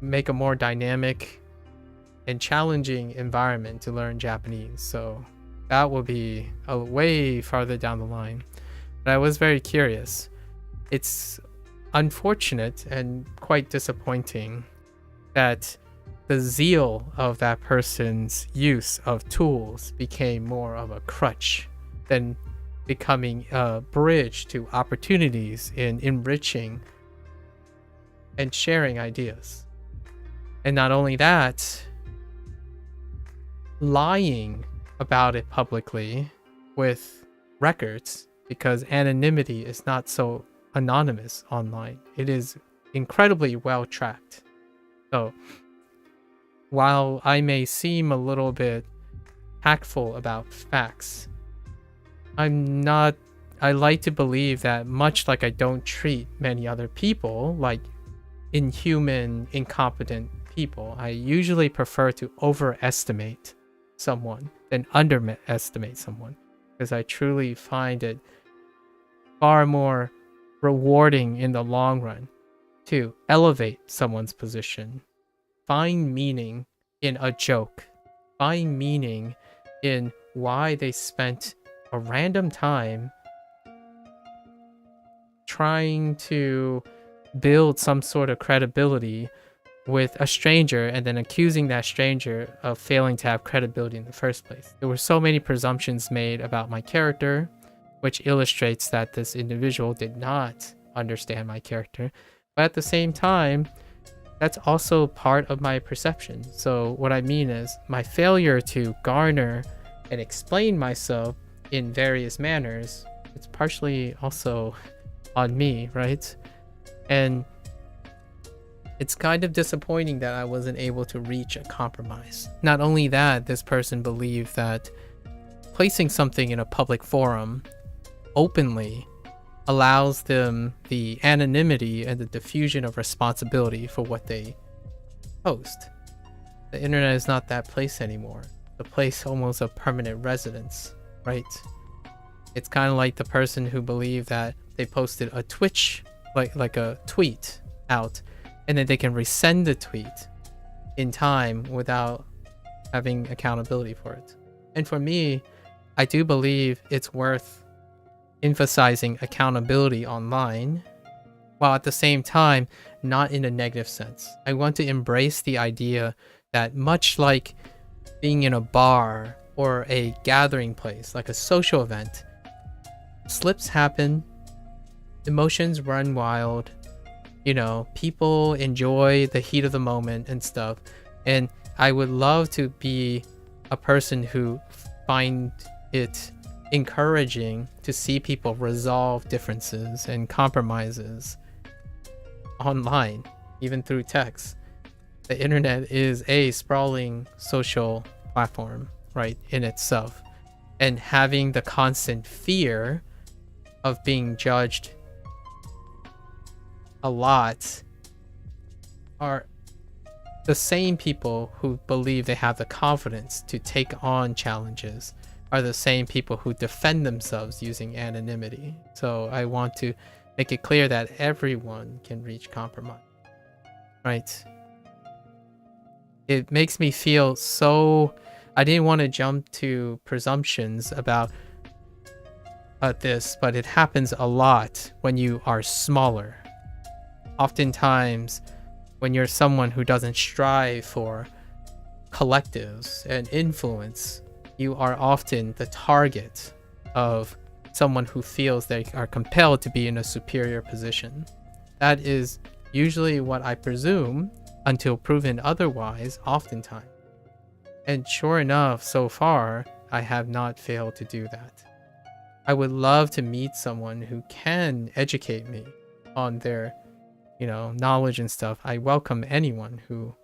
S3: make a more dynamic and challenging environment to learn Japanese. So that will be a way farther down the line. But I was very curious. It's unfortunate and quite disappointing that the zeal of that person's use of tools became more of a crutch than becoming a bridge to opportunities in enriching and sharing ideas. And not only that, lying about it publicly with records, because anonymity is not so anonymous online. It is incredibly well tracked. So while I may seem a little bit tactful about facts, I like to believe that much like I don't treat many other people like inhuman, incompetent people, I usually prefer to overestimate someone than underestimate someone, because I truly find it far more rewarding in the long run to elevate someone's position, find meaning in a joke, find meaning in why they spent a random time trying to build some sort of credibility with a stranger and then accusing that stranger of failing to have credibility in the first place. There were so many presumptions made about my character, which illustrates that this individual did not understand my character. But at the same time, that's also part of my perception. So what I mean is my failure to garner and explain myself in various manners, it's partially also on me, right? And it's kind of disappointing that I wasn't able to reach a compromise. Not only that, this person believed that placing something in a public forum openly allows them the anonymity and the diffusion of responsibility for what they post. The internet is not that place anymore. The place almost of permanent residence, right? It's kind of like the person who believed that they posted a Twitch, like a tweet out, and then they can resend the tweet in time without having accountability for it. And for me, I do believe it's worth emphasizing accountability online, while at the same time, not in a negative sense. I want to embrace the idea that much like being in a bar or a gathering place, like a social event, slips happen, emotions run wild, you know, people enjoy the heat of the moment and stuff. And I would love to be a person who find it encouraging to see people resolve differences and compromises online, even through text. The internet is a sprawling social platform, right, in itself. And having the constant fear of being judged a lot are the same people who believe they have the confidence to take on challenges are the same people who defend themselves using anonymity. So I want to make it clear that everyone can reach compromise, right? It makes me feel so... I didn't want to jump to presumptions about this, but it happens a lot when you are smaller. Oftentimes, when you're someone who doesn't strive for collectives and influence, you are often the target of someone who feels they are compelled to be in a superior position. That is usually what I presume, until proven otherwise, oftentimes. And sure enough, so far, I have not failed to do that. I would love to meet someone who can educate me on their, knowledge and stuff. I welcome anyone who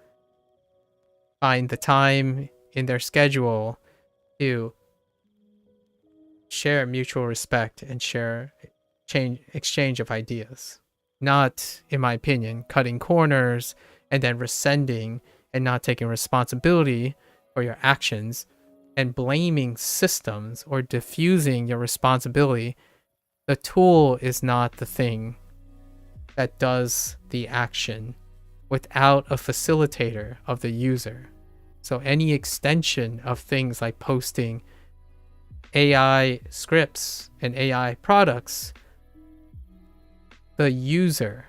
S3: find the time in their schedule to share mutual respect and exchange of ideas. Not, in my opinion, cutting corners and then rescinding and not taking responsibility for your actions and blaming systems or diffusing your responsibility. The tool is not the thing that does the action without a facilitator of the user. So any extension of things like posting AI scripts and AI products, the user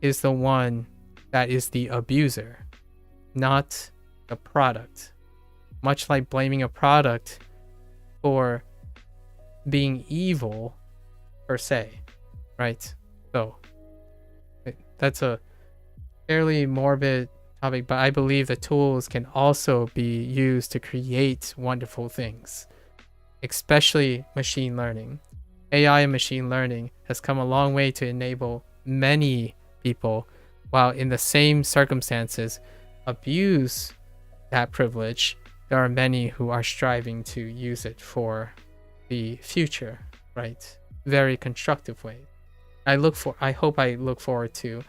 S3: is the one that is the abuser, not the product. Much like blaming a product for being evil per se, right? So that's a fairly morbid topic, but I believe the tools can also be used to create wonderful things, especially machine learning. AI and machine learning has come a long way to enable many people, while in the same circumstances, abuse that privilege. There are many who are striving to use it for the future, right? Very constructive way. I hope I look forward to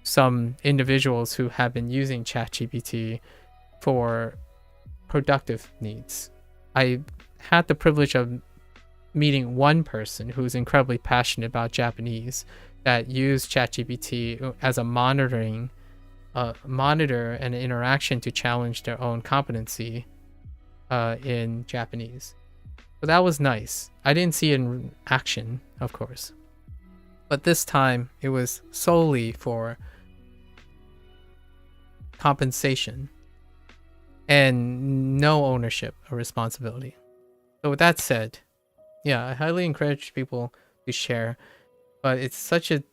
S3: some individuals who have been using ChatGPT for productive needs. I had the privilege of meeting one person who's incredibly passionate about Japanese that used ChatGPT as a monitor and interaction to challenge their own competency in Japanese. So that was nice. I didn't see it in action, of course. But this time it was solely for compensation and no ownership or responsibility. So with that said, yeah, I highly encourage people to share, but it's such a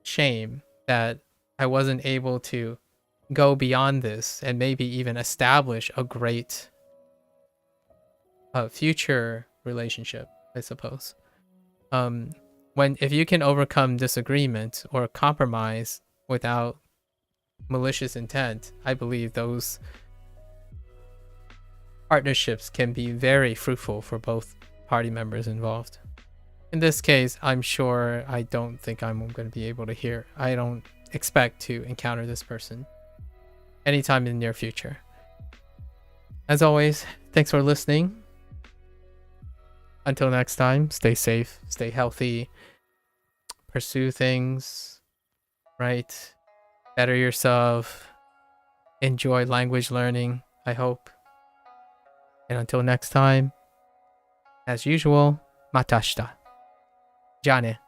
S3: shame that I wasn't able to go beyond this and maybe even establish a great future relationship, I suppose. If you can overcome disagreement or compromise without malicious intent, I believe those partnerships can be very fruitful for both party members involved. In this case, I don't think I'm going to be able to I don't expect to encounter this person anytime in the near future. As always, thanks for listening. Until next time, stay safe, stay healthy, pursue things, right? Better yourself, enjoy language learning, I hope. And until next time, as usual, また明日。じゃあね。